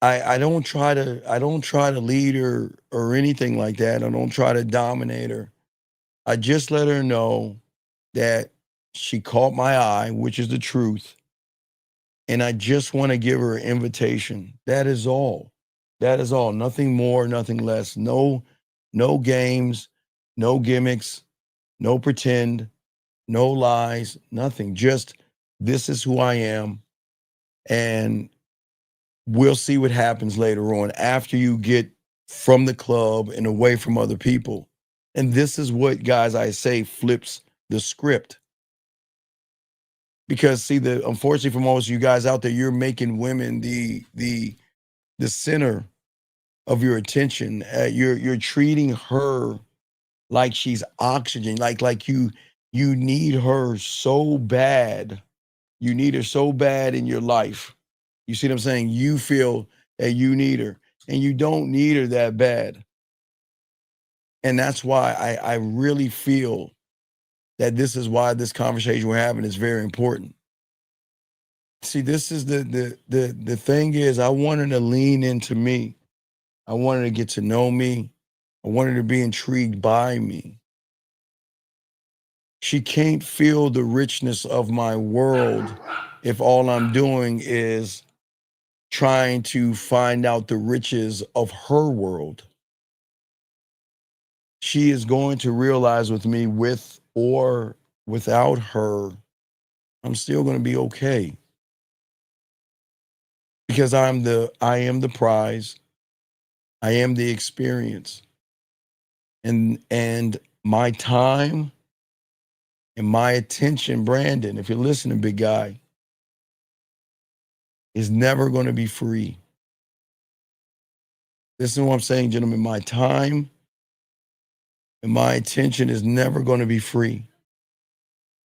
I don't try to lead her or anything like that. I don't try to dominate her. I just let her know that she caught my eye, which is the truth. And I just want to give her an invitation. That is all. That is all. Nothing more, nothing less. No games, no gimmicks, no pretend, no lies, nothing. Just this is who I am. And we'll see what happens later on after you get from the club and away from other people. And this is what, guys, I say flips the script. Because see, unfortunately for most of you guys out there, you're making women the center of your attention. You're treating her like she's oxygen, like you need her so bad. You need her so bad in your life. You see what I'm saying? You feel that you need her, and you don't need her that bad. And that's why I really feel that this is why this conversation we're having is very important. See, this is the thing is, I want her to lean into me. I want her to get to know me. I want her to be intrigued by me. She can't feel the richness of my world if all I'm doing is trying to find out the riches of her world. She is going to realize with me, with or without her, I'm still going to be okay. Because I am the prize. I am the experience. And my time and my attention, Brandon, if you're listening, big guy, is never going to be free. This is what I'm saying, gentlemen. My time and my attention is never going to be free.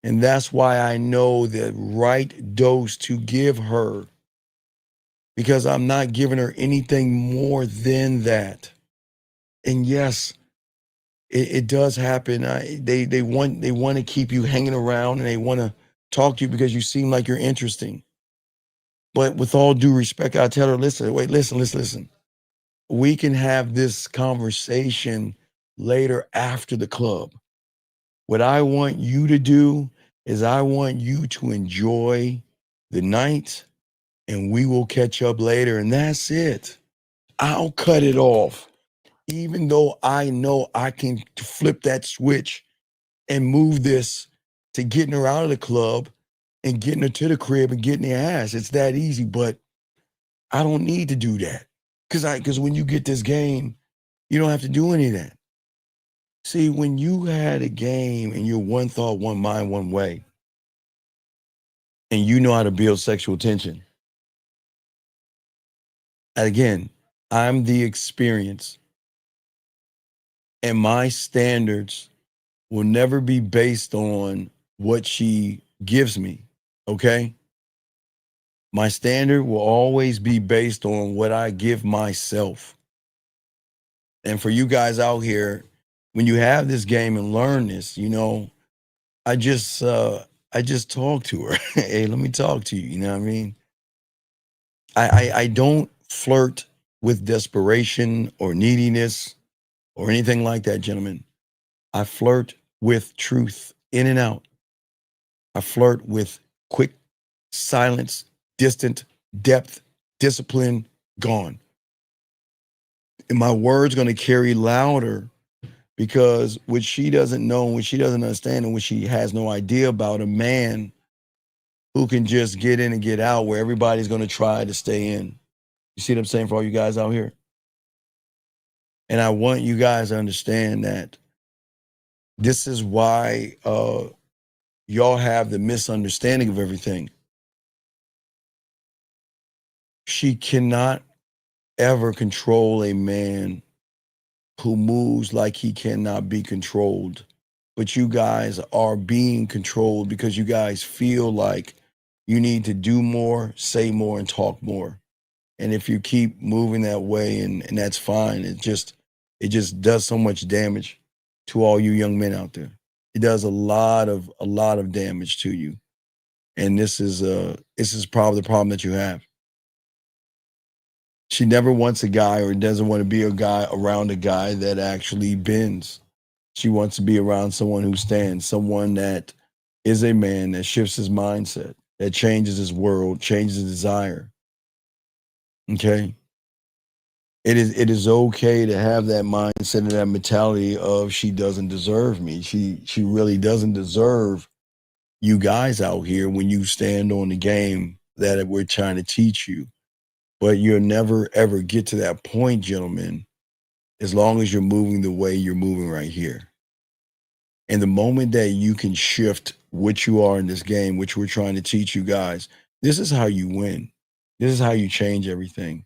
And that's why I know the right dose to give her, because I'm not giving her anything more than that. And yes, it does happen. They want to keep you hanging around, and they want to talk to you because you seem like you're interesting. But with all due respect, I tell her, listen. We can have this conversation later after the club. What I want you to do is I want you to enjoy the night, and we will catch up later. And that's it. I'll cut it off. Even though I know I can flip that switch and move this to getting her out of the club and getting her to the crib and getting her ass. It's that easy, but I don't need to do that. Because when you get this game, you don't have to do any of that. See, when you had a game and you're one thought, one mind, one way, and you know how to build sexual tension, and again, I'm the experience, and my standards will never be based on what she gives me, okay? My standard will always be based on what I give myself. And for you guys out here, when you have this game and learn this, I just talk to her. Hey, let me talk to you. You know what I mean? I don't flirt with desperation or neediness or anything like that, gentlemen. I flirt with truth in and out. I flirt with quick silence, distant, depth, discipline, gone. And my word's going to carry louder because what she doesn't know, what she doesn't understand, and what she has no idea about a man who can just get in and get out where everybody's going to try to stay in. You see what I'm saying for all you guys out here? And I want you guys to understand that this is why y'all have the misunderstanding of everything. She cannot ever control a man who moves like he cannot be controlled. But you guys are being controlled because you guys feel like you need to do more, say more, and talk more. And if you keep moving that way, and that's fine, it just does so much damage to all you young men out there. It does a lot of damage to you. And this is probably the problem that you have. She never wants a guy or doesn't want to be around a guy that actually bends. She wants to be around someone who stands, someone that is a man that shifts his mindset, that changes his world, changes his desire. Okay? It is okay to have that mindset and that mentality of she doesn't deserve me. She really doesn't deserve you guys out here when you stand on the game that we're trying to teach you. But you'll never, ever get to that point, gentlemen, as long as you're moving the way you're moving right here. And the moment that you can shift what you are in this game, which we're trying to teach you guys, this is how you win. This is how you change everything.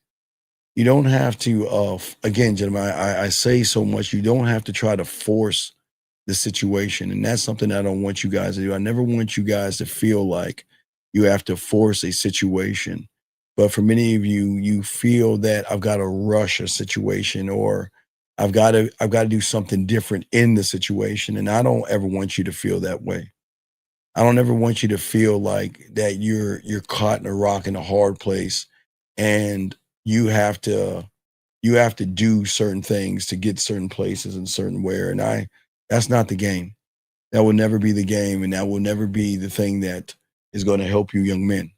You don't have to, again, gentlemen, I say so much, you don't have to try to force the situation. And that's something I don't want you guys to do. I never want you guys to feel like you have to force a situation. But for many of you, you feel that I've got to rush a situation or I've got to do something different in the situation. And I don't ever want you to feel that way. I don't ever want you to feel like that you're caught in a rock in a hard place and you have to do certain things to get certain places and certain where. And that's not the game. That will never be the game, and that will never be the thing that is going to help you young men.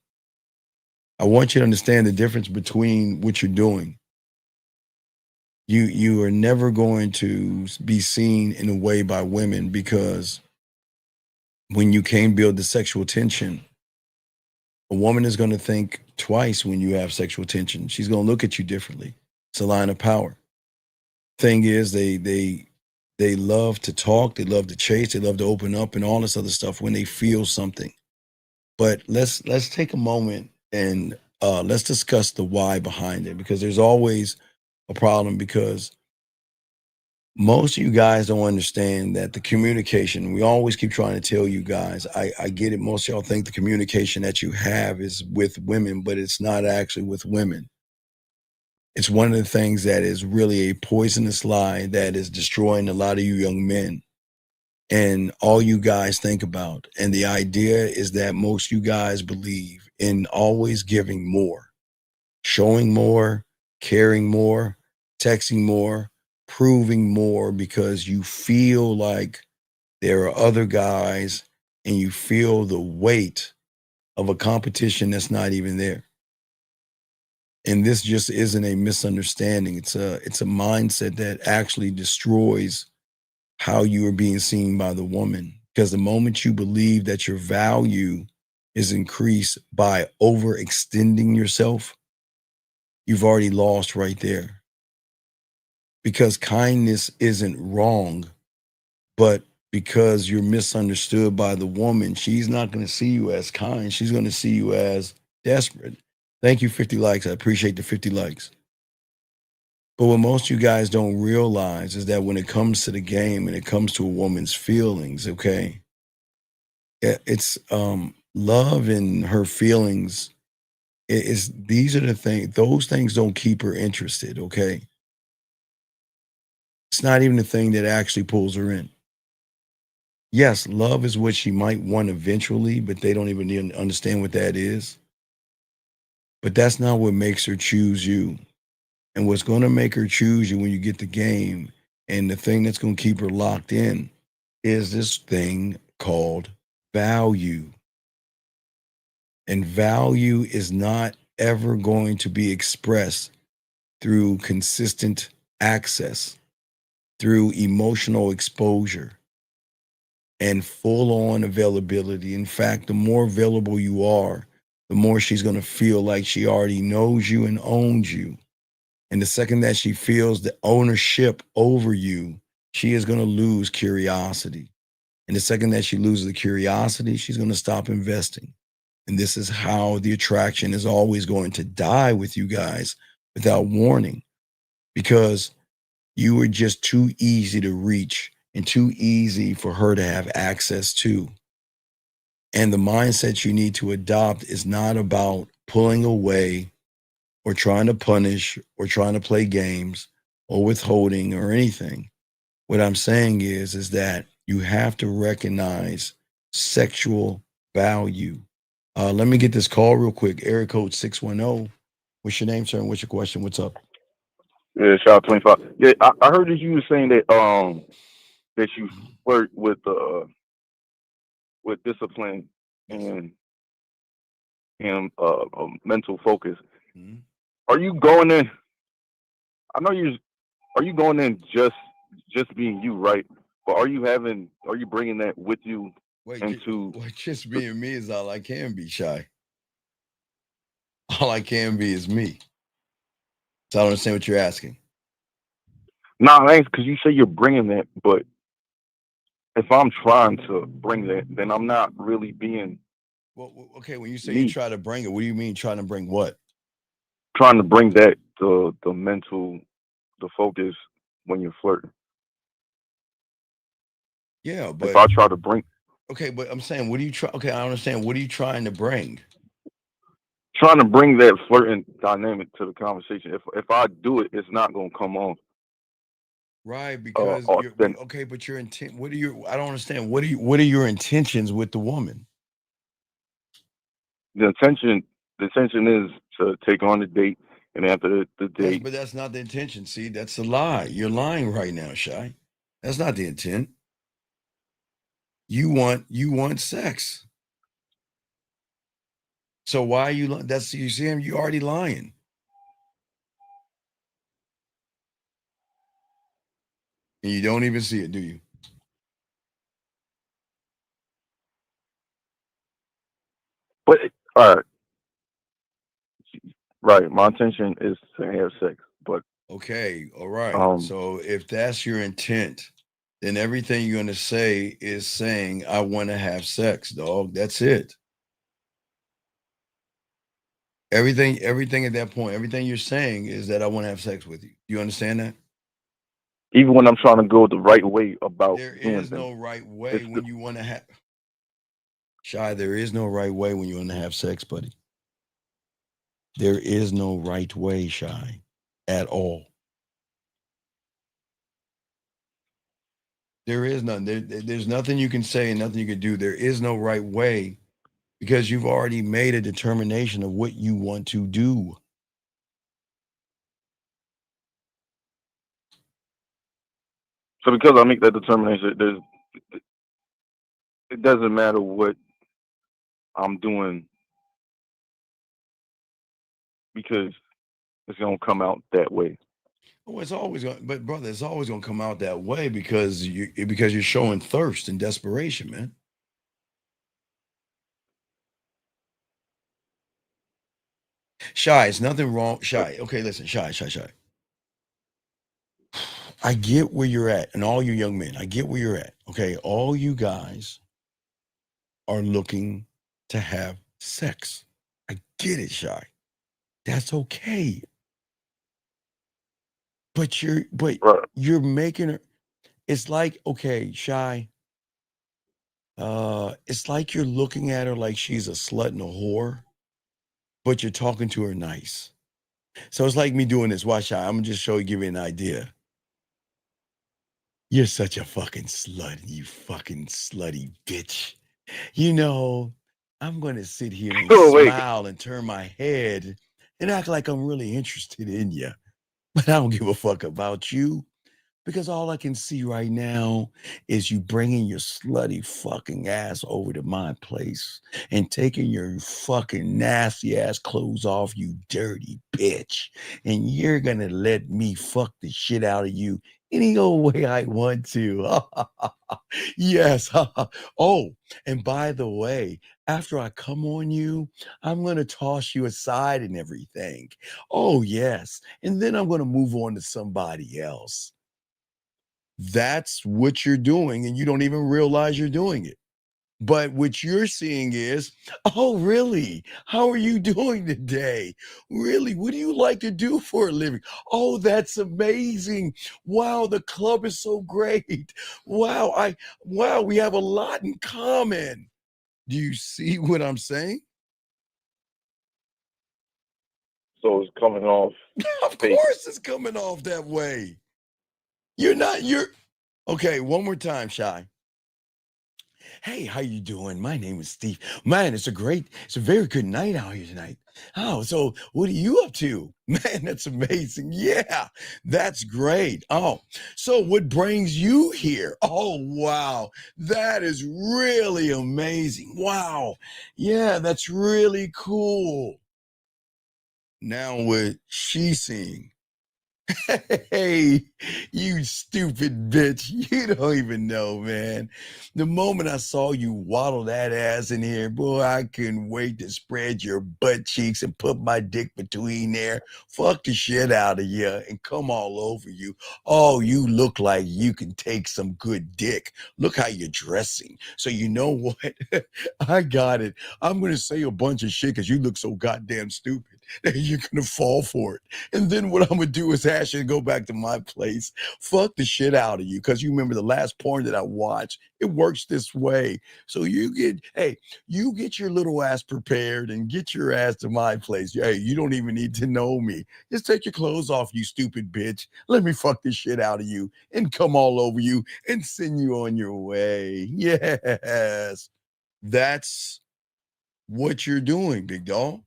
I want you to understand the difference between what you're doing. You are never going to be seen in a way by women because when you can't build the sexual tension, a woman is going to think twice when you have sexual tension. She's going to look at you differently. It's a line of power. Thing is, they love to talk, they love to chase, they love to open up and all this other stuff when they feel something. But let's take a moment and let's discuss the why behind it, because there's always a problem, because most of you guys don't understand that the communication, we always keep trying to tell you guys, I get it, most of y'all think the communication that you have is with women, but it's not actually with women. It's one of the things that is really a poisonous lie that is destroying a lot of you young men. And all you guys think about. And the idea is that most you guys believe in always giving more, showing more, caring more, texting more, proving more, because you feel like there are other guys and you feel the weight of a competition that's not even there. And this just isn't a misunderstanding. It's a mindset that actually destroys how you are being seen by the woman. Because the moment you believe that your value is increased by overextending yourself, you've already lost right there. Because kindness isn't wrong, but because you're misunderstood by the woman, she's not going to see you as kind. She's going to see you as desperate. Thank you, 50 likes. I appreciate the 50 likes. But what most of you guys don't realize is that when it comes to the game and it comes to a woman's feelings, okay, it's love and her feelings These are the things, those things don't keep her interested, okay? It's not even the thing that actually pulls her in. Yes, love is what she might want eventually, but they don't even understand what that is. But that's not what makes her choose you. And what's going to make her choose you when you get the game, and the thing that's going to keep her locked in, is this thing called value. And value is not ever going to be expressed through consistent access, through emotional exposure, and full on availability. In fact, the more available you are, the more she's going to feel like she already knows you and owns you. And the second that she feels the ownership over you, she is going to lose curiosity. And the second that she loses the curiosity, she's going to stop investing. And this is how the attraction is always going to die with you guys without warning, because you are just too easy to reach and too easy for her to have access to. And the mindset you need to adopt is not about pulling away or trying to punish or trying to play games or withholding or anything. What I'm saying is that you have to recognize sexual value. Let me get this call real quick. Area code 610. What's your name, sir? And what's your question? What's up? Yeah, shout out 25. Yeah, I heard that you were saying that you flirt with discipline and mental focus. Mhm. Are you going in? I know you. Are you going in just being you, right? But are you bringing that with you into? Just being me is all I can be, Shy. All I can be is me. So I don't understand what you're asking. Nah, because you say you're bringing that, but if I'm trying to bring that, then I'm not really being Well, okay, when you say you me. try to bring it, what do you mean trying to bring what? Trying to bring that the mental, the focus when you're flirting. Yeah, If but I try to bring okay, but I'm saying, what do you try? Okay, I understand. What are you trying to bring? trying to bring that flirting dynamic to the conversation. If I do it, it's not gonna come on Right, because authentic. okay, but your intent. What are your? I don't understand. What are your intentions with the woman? The intention is to take on the date, and after the date, But that's not the intention. See, that's a lie. You're lying right now, Shy. That's not the intent. You want sex. So why are you? That's you see him. You already lying, and you don't even see it, do you? but all right. My intention is to have sex, but Okay, all right. um, So if that's your intent, then everything you're gonna say is saying, "I want to have sex, dog." That's it. Everything at that point, everything you're saying is that I want to have sex with you. You understand that? even when I'm trying to go the right way about There doing is things, no right way it's the, when you want to have Shy. There is no right way when you want to have sex, buddy. There is no right way, Shy, at all. There is none. There's nothing you can say and nothing you can do. There is no right way because you've already made a determination of what you want to do. so because I make that determination, it doesn't matter what I'm doing because it's gonna come out that way. Oh, it's always going, but brother, it's always going to come out that way because you're showing thirst and desperation, man. Shy, it's nothing wrong. Shy, okay, listen, shy. I get where you're at, and all you young men, I get where you're at. Okay, all you guys are looking to have sex. I get it, Shy. That's okay. But Right. you're making her. It's like, okay, Shy. It's like you're looking at her like she's a slut and a whore, but you're talking to her nice. So it's like me doing this. Watch out. I'm gonna just give you an idea. You're such a fucking slut, you fucking slutty bitch. You know, I'm gonna sit here and Oh wait. smile and turn my head and act like I'm really interested in you. But I don't give a fuck about you. Because all I can see right now is you bringing your slutty fucking ass over to my place and taking your fucking nasty ass clothes off, you dirty bitch. And you're going to let me fuck the shit out of you any old way I want to. Yes. Oh, and by the way, after I come on you, I'm going to toss you aside and everything. Oh, yes. And then I'm going to move on to somebody else. That's what you're doing, and you don't even realize you're doing it. But what you're seeing is, oh, really? How are you doing today? Really? What do you like to do for a living? Oh, that's amazing. Wow, the club is so great. Wow, we have a lot in common. Do you see what I'm saying? So it's coming off. Of course it's coming off that way. You're okay, one more time, Shy. Hey, how you doing? My name is Steve. Man, it's a very good night out here tonight. Oh, so what are you up to? Man, that's amazing. Yeah, that's great. Oh, so what brings you here? Oh, wow. That is really amazing. Wow. Yeah, that's really cool. Now what she's seeing. Hey, you stupid bitch. You don't even know, man. The moment I saw you waddle that ass in here, boy, I couldn't wait to spread your butt cheeks and put my dick between there, fuck the shit out of you, and come all over you. Oh, you look like you can take some good dick. Look how you're dressing. So you know what? I got it. I'm going to say a bunch of shit because you look so goddamn stupid that you're going to fall for it. And then what I'm going to do is ask you to go back to my place, fuck the shit out of you. Because you remember the last porn that I watched, it works this way. So you get your little ass prepared and get your ass to my place. Hey, you don't even need to know me. Just take your clothes off, you stupid bitch. Let me fuck the shit out of you and come all over you and send you on your way. Yes. That's what you're doing, big dog.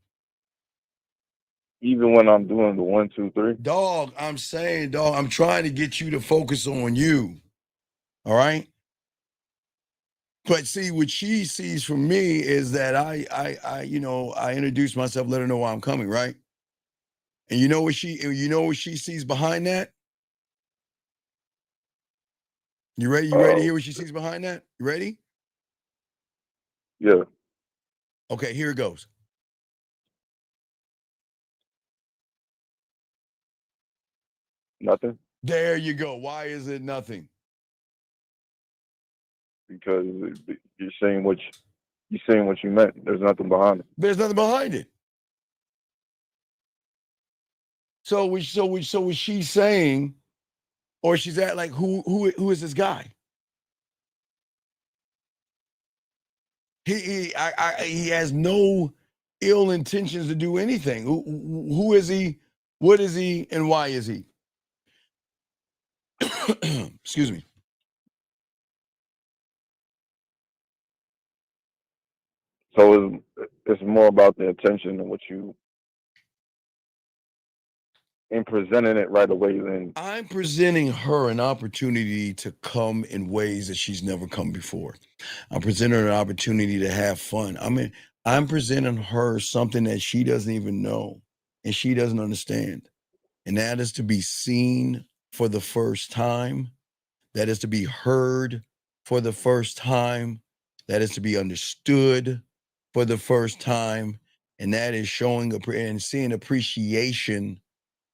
Even when I'm doing the 1, 2, 3. Dog, I'm saying, dog, I'm trying to get you to focus on you. All right. But see, what she sees from me is that I introduce myself, let her know why I'm coming, right? And you know what she sees behind that? You ready? You ready to hear what she sees behind that? You ready? Yeah. Okay, here it goes. Nothing. There you go. Why is it nothing? Because you're saying what you meant. There's nothing behind it. There's nothing behind it. So was she saying, or she's at like who is this guy? He has no ill intentions to do anything. Who is he? What is he? And why is he? Excuse me. So it's more about the attention and what you in presenting it right away. Then I'm presenting her an opportunity to come in ways that she's never come before. I'm presenting her an opportunity to have fun. I'm presenting her something that she doesn't even know and she doesn't understand. And that is to be seen for the first time. That is to be heard for the first time. That is to be understood for the first time. And that is showing and seeing appreciation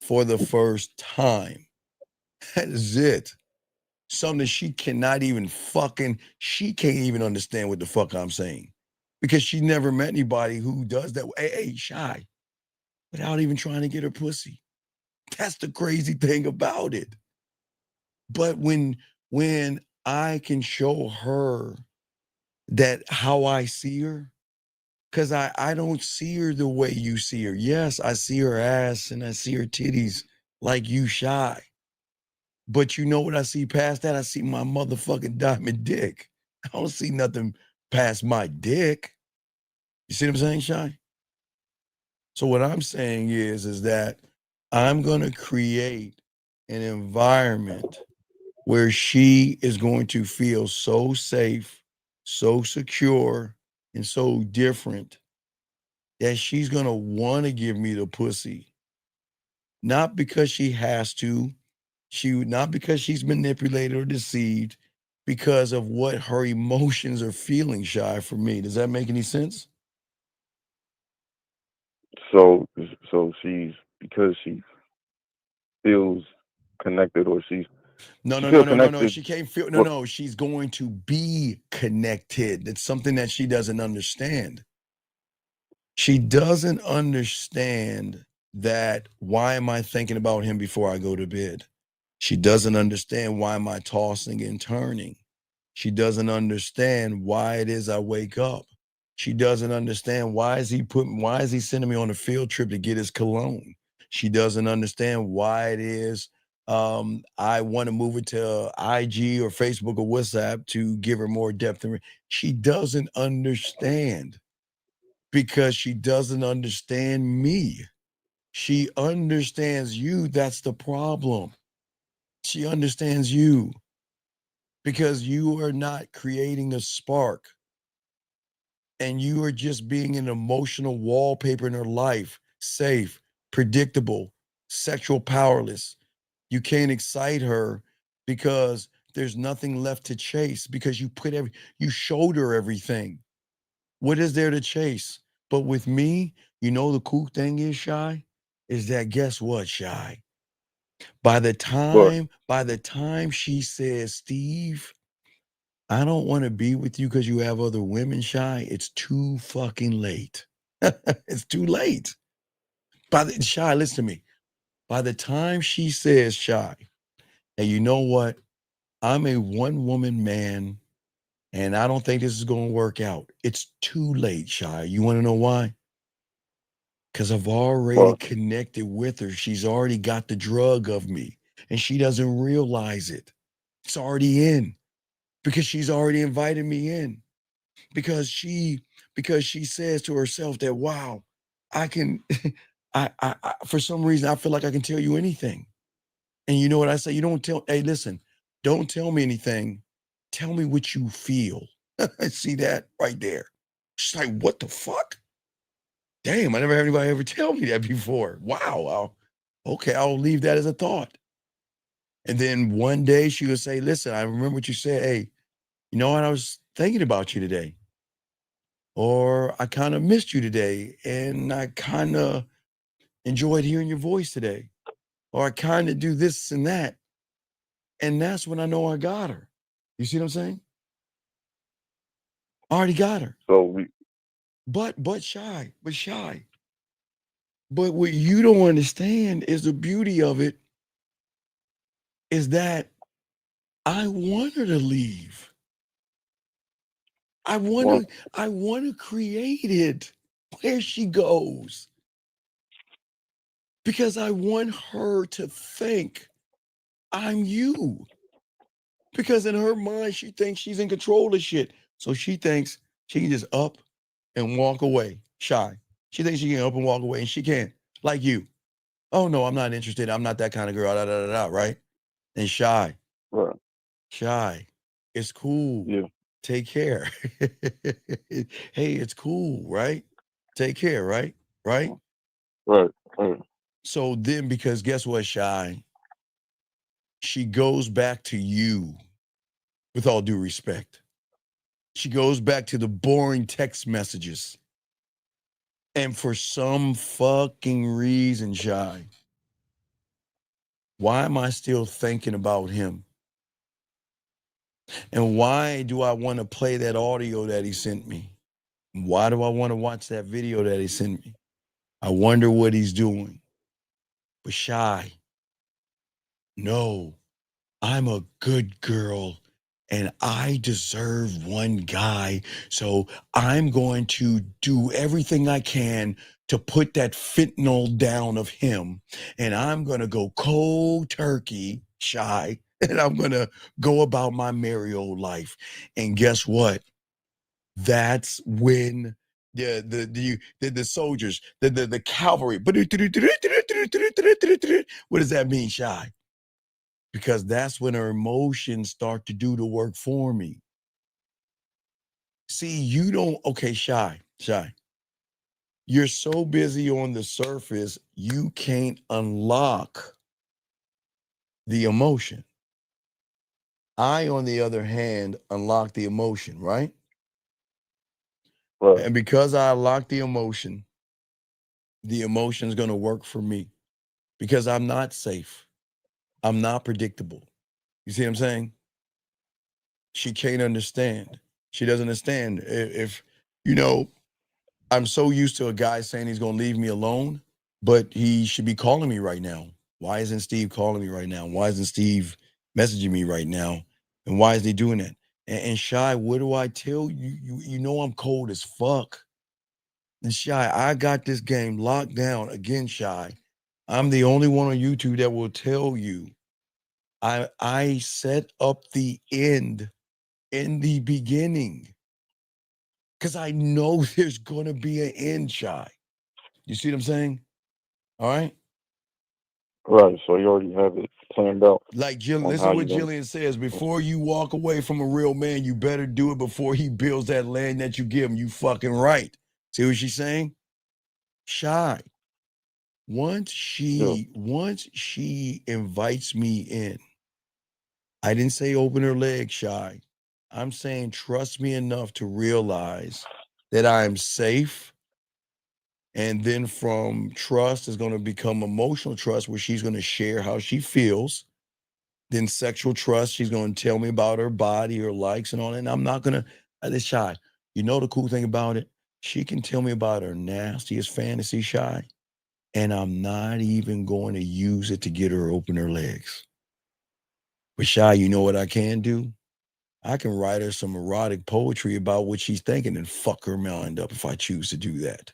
for the first time. That is it. Something she cannot even she can't even understand what the fuck I'm saying. Because she never met anybody who does that. Hey, Shy, without even trying to get her pussy. That's the crazy thing about it. But when I can show her that how I see her, Because I don't see her the way you see her. Yes, I see her ass and I see her titties like you shy. But you know what I see past that? I see my motherfucking diamond dick. I don't see nothing past my dick. You see what I'm saying, Shy? So what I'm saying is that I'm going to create an environment where she is going to feel so safe, so secure, and so different that she's going to want to give me the pussy. Not because she has to, not because she's manipulated or deceived, because of what her emotions are feeling, Shy, for me. Does that make any sense? So she's, because she feels connected, or she No. feels She connected. can't feel. Well, No. She's going to be connected. It's something that she doesn't understand. She doesn't understand that why am I thinking about him before I go to bed? She doesn't understand why am I tossing and turning. She doesn't understand why it is I wake up. She doesn't understand why is he sending me on a field trip to get his cologne. She doesn't understand why it is I want to move it to IG or Facebook or WhatsApp to give her more depth. She doesn't understand because she doesn't understand me. She understands you. That's the problem. She understands you because you are not creating a spark and you are just being an emotional wallpaper in her life, safe, predictable, sexual powerless. You can't excite her because there's nothing left to chase because you showed her everything. What is there to chase? But with me, you know the cool thing is, Shy, is that guess what, Shy? By the but time she says, Steve, I don't want to be with you because you have other women, Shy, it's too fucking late. It's too late. Shy, listen to me. By the time she says, Shy, and you know what? I'm a one-woman man, and I don't think this is going to work out. It's too late, Shy. You want to know why? Because I've already but connected with her. She's already got the drug of me, and she doesn't realize it. It's already in because she's already invited me in. Because she says to herself that, wow, I can, I for some reason I feel like I can tell you anything. And you know what I say? You don't tell. Hey, listen, don't tell me anything. Tell me what you feel. See that right there? She's like, what the fuck? Damn, I never had anybody ever tell me that before. Wow. Okay, I'll leave that as a thought. And then one day she would say, listen, I remember what you said. Hey, you know what? I was thinking about you today. Or I kind of missed you today. And I kind of enjoyed hearing your voice today. Or I kind of do this and that. And that's when I know I got her. You see what I'm saying? I already got her. so we But shy. But what you don't understand is the beauty of it is that I want her to leave. I want want to create it where she goes. Because I want her to think I'm you. Because in her mind, she thinks she's in control of shit. So she thinks she can just up and walk away. Shy. She thinks she can up and walk away, and she can't. Like you. Oh no, I'm not interested. I'm not that kind of girl. Right? And shy. right, Shy. It's cool. yeah, Take care. Hey, it's cool, right? Take care, right? Right? right, right. So then, because guess what, Shy? She goes back to you with all due respect. She goes back to the boring text messages. And for some fucking reason, Shy, why am I still thinking about him? And why do I want to play that audio that he sent me? Why do I want to watch that video that he sent me? I wonder what he's doing. But Shy, no, I'm a good girl and I deserve one guy. So I'm going to do everything I can to put that fentanyl down of him. And I'm going to go cold turkey, shy, and I'm going to go about my merry old life. And guess what? That's when the soldiers, the cavalry, what does that mean, shy? Because that's when her emotions start to do the work for me. See, you don't, okay, shy. You're so busy on the surface, you can't unlock the emotion. I, on the other hand, unlock the emotion, right? Right. And because I unlock the emotion's going to work for me because I'm not safe. I'm not predictable. You see what I'm saying? She can't understand. She doesn't understand. If you know, I'm so used to a guy saying he's going to leave me alone, but he should be calling me right now. Why isn't Steve calling me right now? Why isn't Steve messaging me right now? And why is he doing that? And Shy, what do I tell you? You know I'm cold as fuck. And Shy, I got this game locked down. Again, Shy, I'm the only one on YouTube that will tell you I set up the end in the beginning because I know there's going to be an end, Shy. You see what I'm saying? All right. Right. So you already have it planned out Like Jillian, on listen how to you're what gonna. Jillian says. Before you walk away from a real man, you better do it before he builds that land that you give him. You fucking right. See what she's saying? Shy. Once Yeah. she invites me in, I didn't say open her leg, Shy. I'm saying trust me enough to realize that I'm safe. And then from trust is going to become emotional trust, where she's going to share how she feels. Then sexual trust, she's going to tell me about her body, her likes, and all that. And I'm not going to, it's Shy. You know the cool thing about it? She can tell me about her nastiest fantasy, Shy, and I'm not even going to use it to get her open her legs. But Shy, you know what I can do? I can write her some erotic poetry about what she's thinking and fuck her mind up if I choose to do that.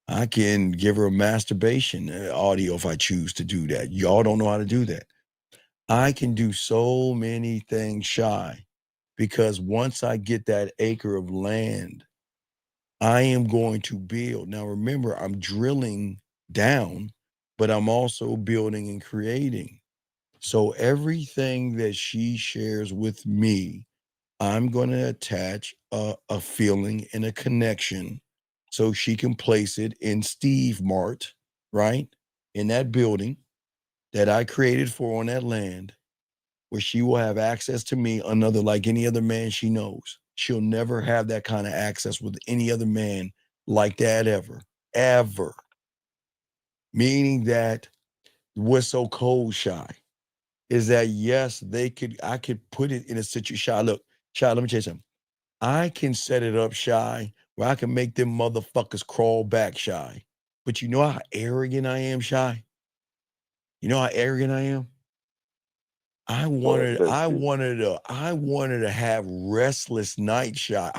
I can give her a masturbation audio if I choose to do that. Y'all don't know how to do that. I can do so many things, Shy, because once I get that acre of land, I am going to build. Now, remember, I'm drilling down, but I'm also building and creating. So everything that she shares with me, I'm going to attach a feeling and a connection so she can place it in Steve Mart, right? In that building that I created for on that land, where she will have access to me, another like any other man she knows. She'll never have that kind of access with any other man like that ever, ever. Meaning that what's so cold, Shy, is that yes, I could put it in a situation. Shy, look, Shy, let me tell you something. I can set it up, Shy, where I can make them motherfuckers crawl back, Shy. But you know how arrogant I am, Shy? You know how arrogant I am? I wanted, That's I it. wanted to, I wanted to have restless nights, Shy.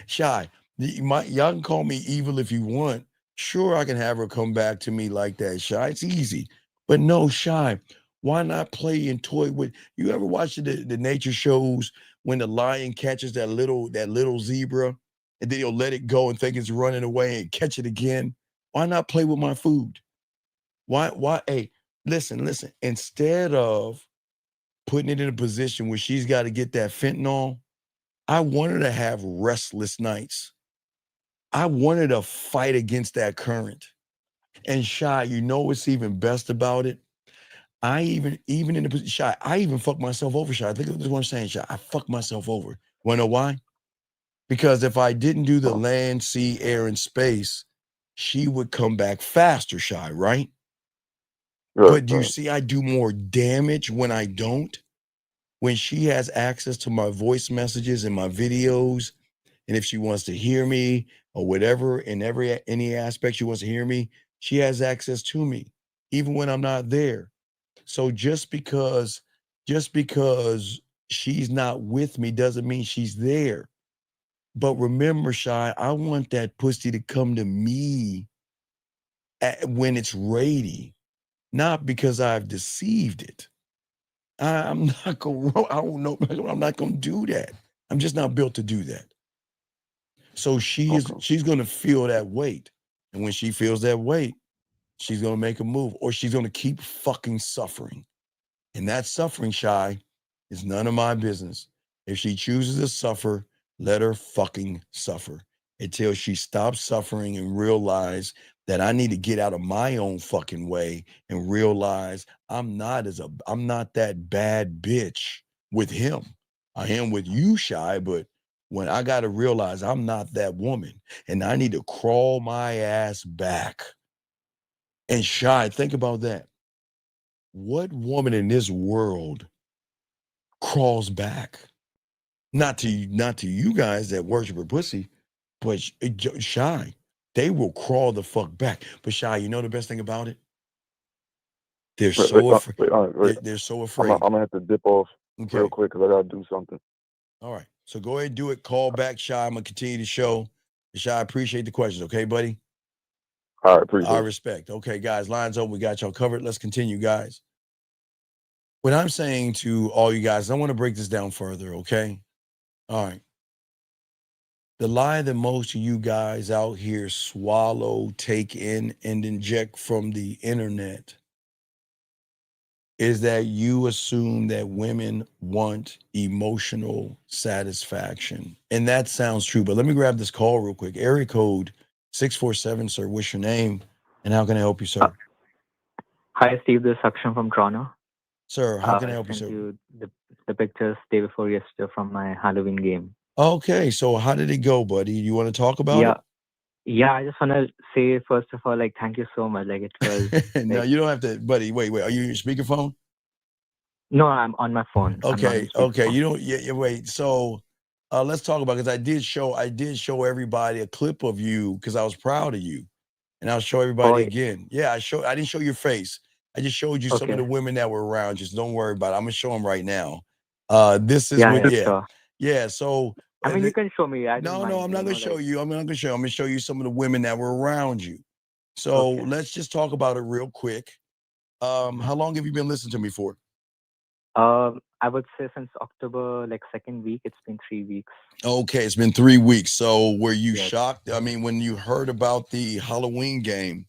Shy. Y'all can call me evil if you want. Sure, I can have her come back to me like that, Shy. It's easy. But no, Shy. Why not play and toy with? You ever watch the nature shows when the lion catches that little zebra, and then he'll let it go and think it's running away and catch it again? Why not play with my food? Why? Hey, listen. Instead of putting it in a position where she's got to get that fentanyl, I want her to have restless nights. I want her to fight against that current. And Shy, you know what's even best about it? I even in the position, Shy, I even fuck myself over, Shy. I think that's what I'm saying, Shy. I fuck myself over. Wanna know why? Because if I didn't do the land, sea, air, and space, she would come back faster, Shy, right? Right. But do you Right. see I do more damage when I don't? When she has access to my voice messages and my videos, and if she wants to hear me or whatever, in any aspect she wants to hear me, she has access to me, even when I'm not there. So just because she's not with me doesn't mean she's there. But remember, Shy, I want that pussy to come to me when it's ready, not because I've deceived it. I'm not gonna. I don't know. I'm not gonna do that. I'm just not built to do that. So she's gonna feel that weight, and when she feels that weight, she's gonna make a move, or she's gonna keep fucking suffering. And that suffering, Shy, is none of my business. If she chooses to suffer, let her fucking suffer until she stops suffering and realize that I need to get out of my own fucking way and realize I'm not that bad bitch with him. I am with you, Shy, but when I got to realize I'm not that woman and I need to crawl my ass back. And Shy, think about that. What woman in this world crawls back? Not to you guys that worship her pussy, but Shy, they will crawl the fuck back. But Shy, you know the best thing about it? They're so afraid. They're so afraid. I'm gonna have to dip off real quick because I gotta do something. All right, so go ahead and do it. Call back, Shy. I'm gonna continue the show. Shy, I appreciate the questions. Okay, buddy. All right, appreciate. I respect. Okay, guys, lines open. We got y'all covered. Let's continue, guys. What I'm saying to all you guys, I want to break this down further. Okay. All right. The lie that most of you guys out here swallow, take in, and inject from the internet is that you assume that women want emotional satisfaction. And that sounds true, but let me grab this call real quick. Area code 647, sir. What's your name? And how can I help you, sir? Hi, Steve. This is Akshan from Toronto. Sir, how can I help you, sir? I sent you the pictures day before yesterday from my Halloween game. Okay, so how did it go, buddy? You want to talk about it? Yeah, I just want to say, first of all, like, thank you so much. Like, it was... No, you don't have to, buddy. Wait. Are you on your speakerphone? No, I'm on my phone. Okay. You don't, wait. So let's talk about, because I did show everybody a clip of you because I was proud of you. And I'll show everybody again. Yeah, I didn't show your face. I just showed you some of the women that were around. Just don't worry about it. I'm going to show them right now. This is yeah. So I mean, you can show me. No, I'm not going to show you. I'm not going to show you. I'm going to show you some of the women that were around you. So let's just talk about it real quick. How long have you been listening to me for? I would say since October, like second week. It's been 3 weeks. Okay, it's been 3 weeks. So were you shocked? I mean, when you heard about the Halloween game,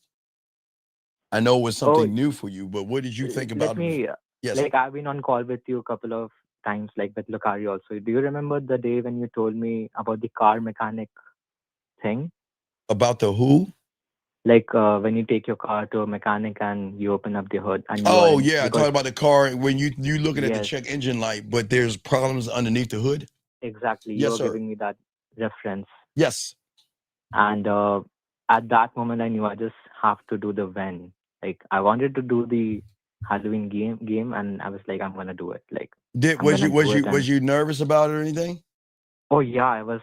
I know it was something new for you, but what did you think about it? Yes. Like, I've been on call with you a couple of times, like with Lucari also. Do you remember the day when you told me about the car mechanic thing? About the who? Like when you take your car to a mechanic and you open up the hood. And I talked about the car when you looking at the check engine light, but there's problems underneath the hood. Exactly. You're giving me that reference. Yes. And at that moment, I knew I just have to do the when. Like, I wanted to do the Halloween game, and I was like, I'm gonna do it. Like, was you nervous about it or anything? Oh yeah, I was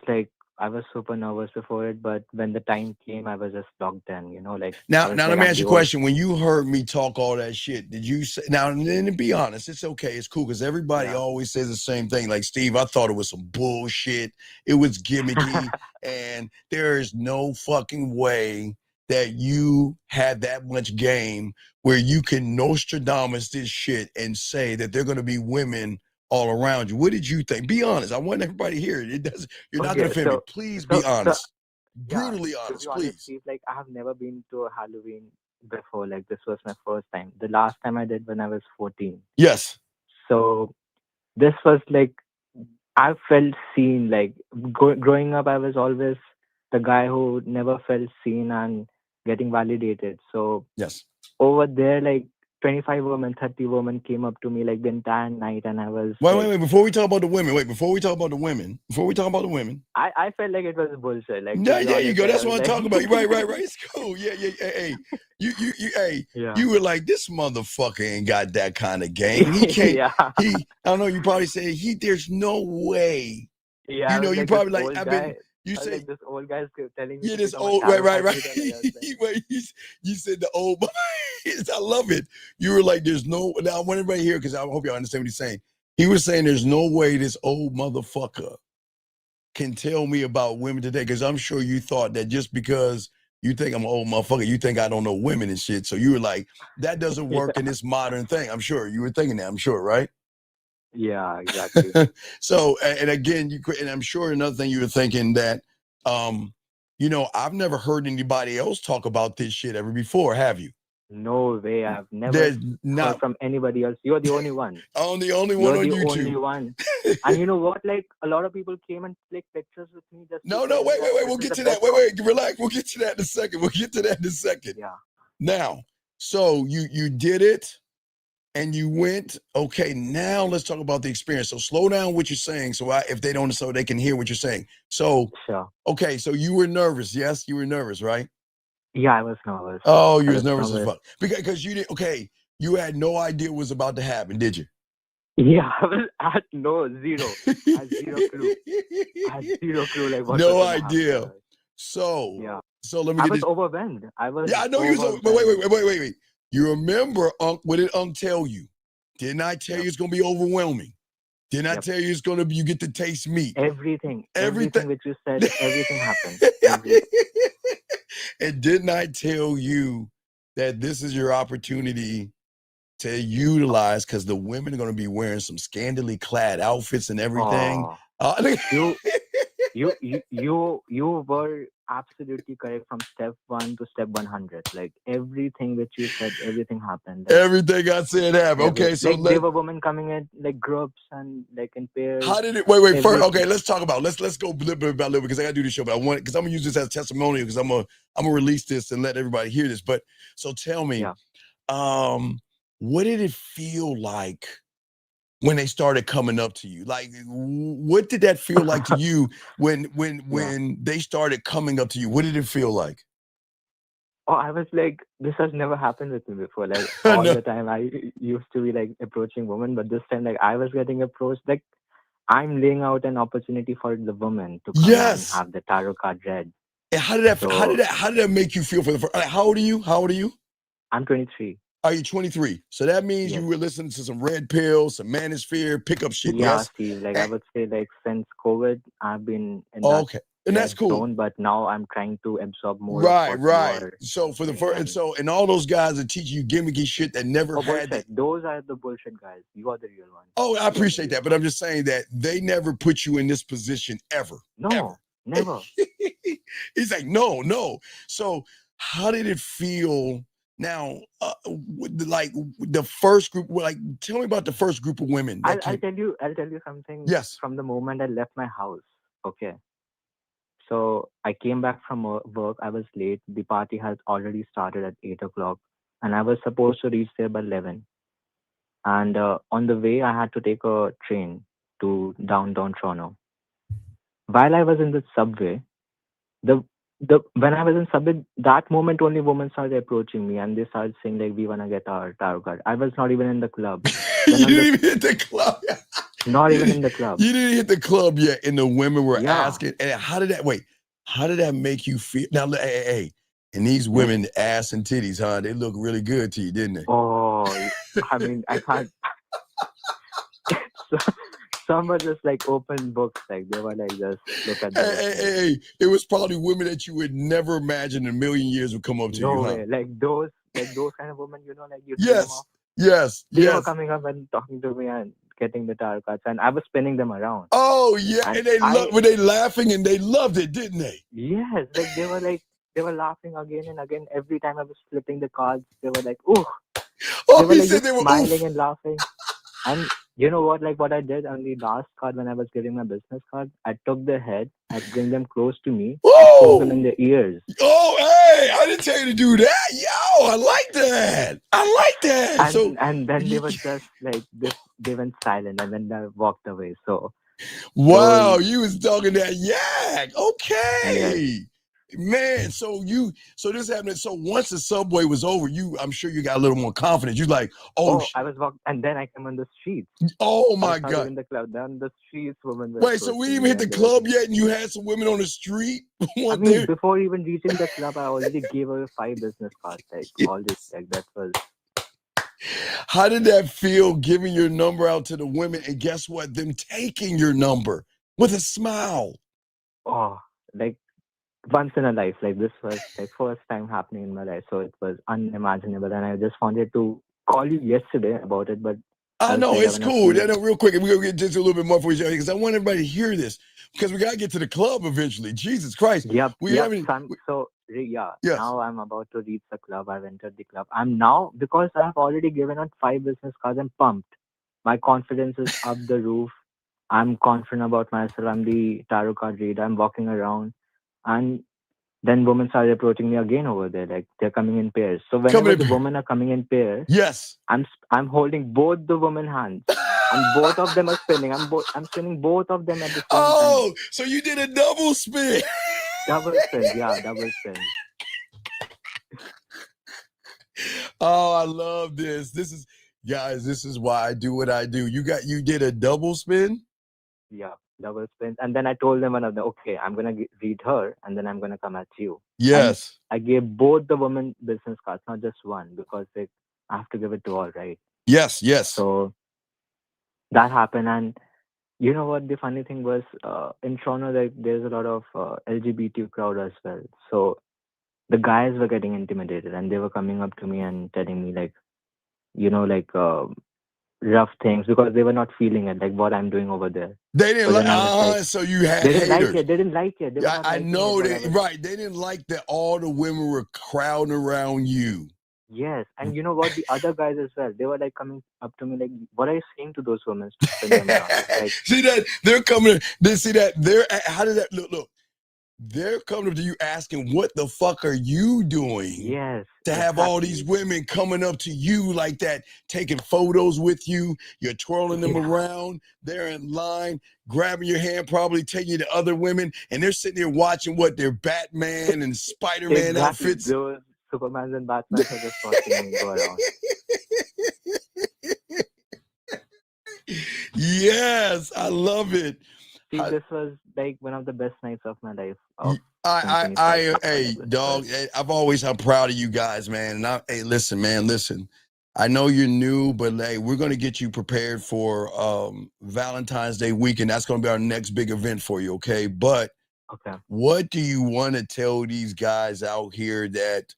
super nervous before it, but when the time came, I was just locked in. Like now let me ask you a question. When you heard me talk all that shit, did you say? Now, and to be honest, it's okay, it's cool, because everybody always says the same thing. Like, Steve, I thought it was some bullshit. It was gimmicky, and there is no fucking way that you had that much game where you can Nostradamus this shit and say that they're going to be women all around you. What did you think? Be honest. I want everybody to hear it. It does. You're not going to offend me. Please be honest. Brutally honest, please. Steve, like, I have never been to a Halloween before. Like, this was my first time. The last time I did when I was 14. Yes. So this was like, I felt seen. Like, growing up, I was always the guy who never felt seen and getting validated. So yes, over there, like 25 women, 30 women came up to me like the entire night, and I was wait. Before we talk about the women, I felt like it was bullshit. Like, yeah, you go. That's what I'm talking about. Right. It's cool. Yeah. Hey, you were like, this motherfucker ain't got that kind of game. He can't. I don't know. You probably say there's no way. Yeah, you probably like. I've been. You say like, this old guy's telling me. Yeah, this old right. Wait, you said the old. I love it. You were like, there's no. Now I want everybody here because I hope y'all understand what he's saying. He was saying there's no way this old motherfucker can tell me about women today, because I'm sure you thought that just because you think I'm an old motherfucker, you think I don't know women and shit. So you were like, that doesn't work in this modern thing. I'm sure you were thinking that. I'm sure, right? Yeah, exactly. So, and again, and I'm sure another thing you were thinking that, I've never heard anybody else talk about this shit ever before. Have you? No way. I've never There's heard not. from anybody else. You're the only one. I'm the only You're one on the YouTube. only one. And you know what? Like, a lot of people came and clicked pictures with me. Just No, to say wait. that We'll this is get the to that. best Wait, relax. We'll get to that in a second. Yeah. Now, so you did it and you went. Okay, now let's talk about the experience. So slow down what you're saying, so if they don't, so they can hear what you're saying. So, Sure. okay, so you were nervous. Yes, you were nervous, right? Yeah, I was nervous. Oh, you was nervous as fuck because you didn't. Okay, you had no idea what was about to happen, did you? Yeah, I had zero. I had zero clue. Like what No was gonna idea. happen. So Yeah. So let me I get was this. overwhelmed. I know you was. But wait. You remember, Unc? What did Unc tell you? Didn't I tell you it's gonna be overwhelming? Didn't I tell you it's gonna be? You get to taste meat. Everything which you said, everything happened. And didn't I tell you that this is your opportunity to utilize, because the women are going to be wearing some scantily clad outfits and everything. You were absolutely correct from step 1 to step 100. Like everything which you said, everything happened. Like, everything I said happened. Okay, so there were women coming in like groups and like in pairs. How did it? Wait. First, okay, let's talk about. Let's go a little bit because I got to do this show. But I want, because I'm gonna use this as testimonial, because I'm gonna release this and let everybody hear this. But so tell me, what did it feel like when they started coming up to you? Like, what did that feel like to you when they started coming up to you? What did it feel like? Oh, I was like, this has never happened with me before. Like all the time, I used to be like approaching women, but this time, like I was getting approached. Like I'm laying out an opportunity for the woman to come and have the tarot card read. And how did that make you feel for the first? Like, how old are you? I'm 23. Are you 23? So that means you were listening to some red pills, some manosphere, pickup shit. Yeah, yes? Steve. Like I would say, like since COVID, I've been in that. And that's cool. Zone, but now I'm trying to absorb more. Right. So for the first, and all those guys that teach you gimmicky shit that never had. Those are the bullshit guys. You are the real one. Oh, I appreciate that, but I'm just saying that they never put you in this position ever. No, never. He's like, no. So how did it feel? Now, like the first group, like, tell me about the first group of women. I'll tell you something. Yes. From the moment I left my house. Okay. So I came back from work. I was late. The party had already started at 8 o'clock, and I was supposed to reach there by 11. And on the way, I had to take a train to downtown Toronto. While I was in the subway, when I was in subway, that moment only women started approaching me and they started saying like, we want to get our tarot card. I was not even in the club. You didn't even hit the club. Not even in the club. You didn't hit the club yet, and the women were asking. And how did that make you feel? Now, hey, and these women, ass and titties, huh? They look really good to you, didn't they? Oh, I mean, I can't. Some were just like open books, like they were like just look at. Hey, it was probably women that you would never imagine in a million years would come up to you. No huh? way, like those kind of women, you know, like you. Yes. They were coming up and talking to me and getting the tarot cards, and I was spinning them around. Oh yeah, and were they laughing and they loved it, didn't they? Yes, like they were laughing again and again every time I was flipping the cards. They were like, "Ooh!" Oh, they were like smiling and laughing. And you know what? Like what I did on the last card when I was giving my business card, I took their head, I bring them close to me, and spoke them in their ears. Oh, hey! I didn't tell you to do that. Yo, I like that. And then they were just like this. They went silent and then they walked away. So. Wow, you was talking that yak. Okay. Man, so this happened. So once the subway was over, I'm sure you got a little more confidence. You like, I was walking, and then I came on the streets. Oh my God! In the club, down the streets, women. Wait, so we didn't even hit the club yet, and you had some women on the street? I mean, before even reaching the club, I already gave away 5 business cards. Like all this, like that was. How did that feel, giving your number out to the women, and guess what? Them taking your number with a smile. Oh, like once in a life. Like this was like first time happening in my life, so it was unimaginable. And I just wanted to call you yesterday about it, but I I was know, like, I it's wanna cool. see. No, real quick, we're gonna get just a little bit more for each other because I want everybody to hear this because we gotta get to the club eventually. Jesus Christ. Yep, We yep. haven't Yeah. yes. Now I'm about to reach the club. I've entered the club. I'm now because I've already given out 5 business cards. I'm pumped. My confidence is up the roof. I'm confident about myself. I'm the tarot card reader. I'm walking around, and then women started approaching me again over there. Like they're coming in pairs. So whenever the women are coming in pairs, yes, I'm holding both the women hands, and both of them are spinning. I'm spinning both of them at the same time. Oh, so you did a double spin. Double spin, yeah, double spin. Oh, I love this. This is guys, this is why I do what I do. You did a double spin? Yeah, double spins. And then I told them another, okay, I'm going to read her and then I'm going to come at you. Yes. And I gave both the women business cards, not just one, because I have to give it to all, right? Yes, yes. So that happened. And you know what? The funny thing was in Toronto, there's a lot of LGBT crowd as well. So the guys were getting intimidated and they were coming up to me and telling me like, rough things because they were not feeling it, like what I'm doing over there. They didn't like, so you had they didn't haters. like it. They didn't like it. They were not I liking know it, right. They didn't like that all the women were crowding around you. Yes, and you know what? The other guys as well. They were like coming up to me like, "What are you saying to those women to spin them around?" Like, see that they're coming. They see that they're. How did that look? Look, they're coming up to you asking, "What the fuck are you doing?" Yes. To have all these women coming up to you like that, taking photos with you, you're twirling them around, they're in line, grabbing your hand, probably taking you to other women, and they're sitting there watching what their Batman and Spider-Man outfits. Those Supermans and Batman are just watching me go around. Yes, I love it. See, this was like one of the best nights of my life. Hey, dog, I'm proud of you guys, man. And hey, listen, man, listen. I know you're new, but hey, we're going to get you prepared for Valentine's Day weekend. That's going to be our next big event for you, okay? But what do you want to tell these guys out here that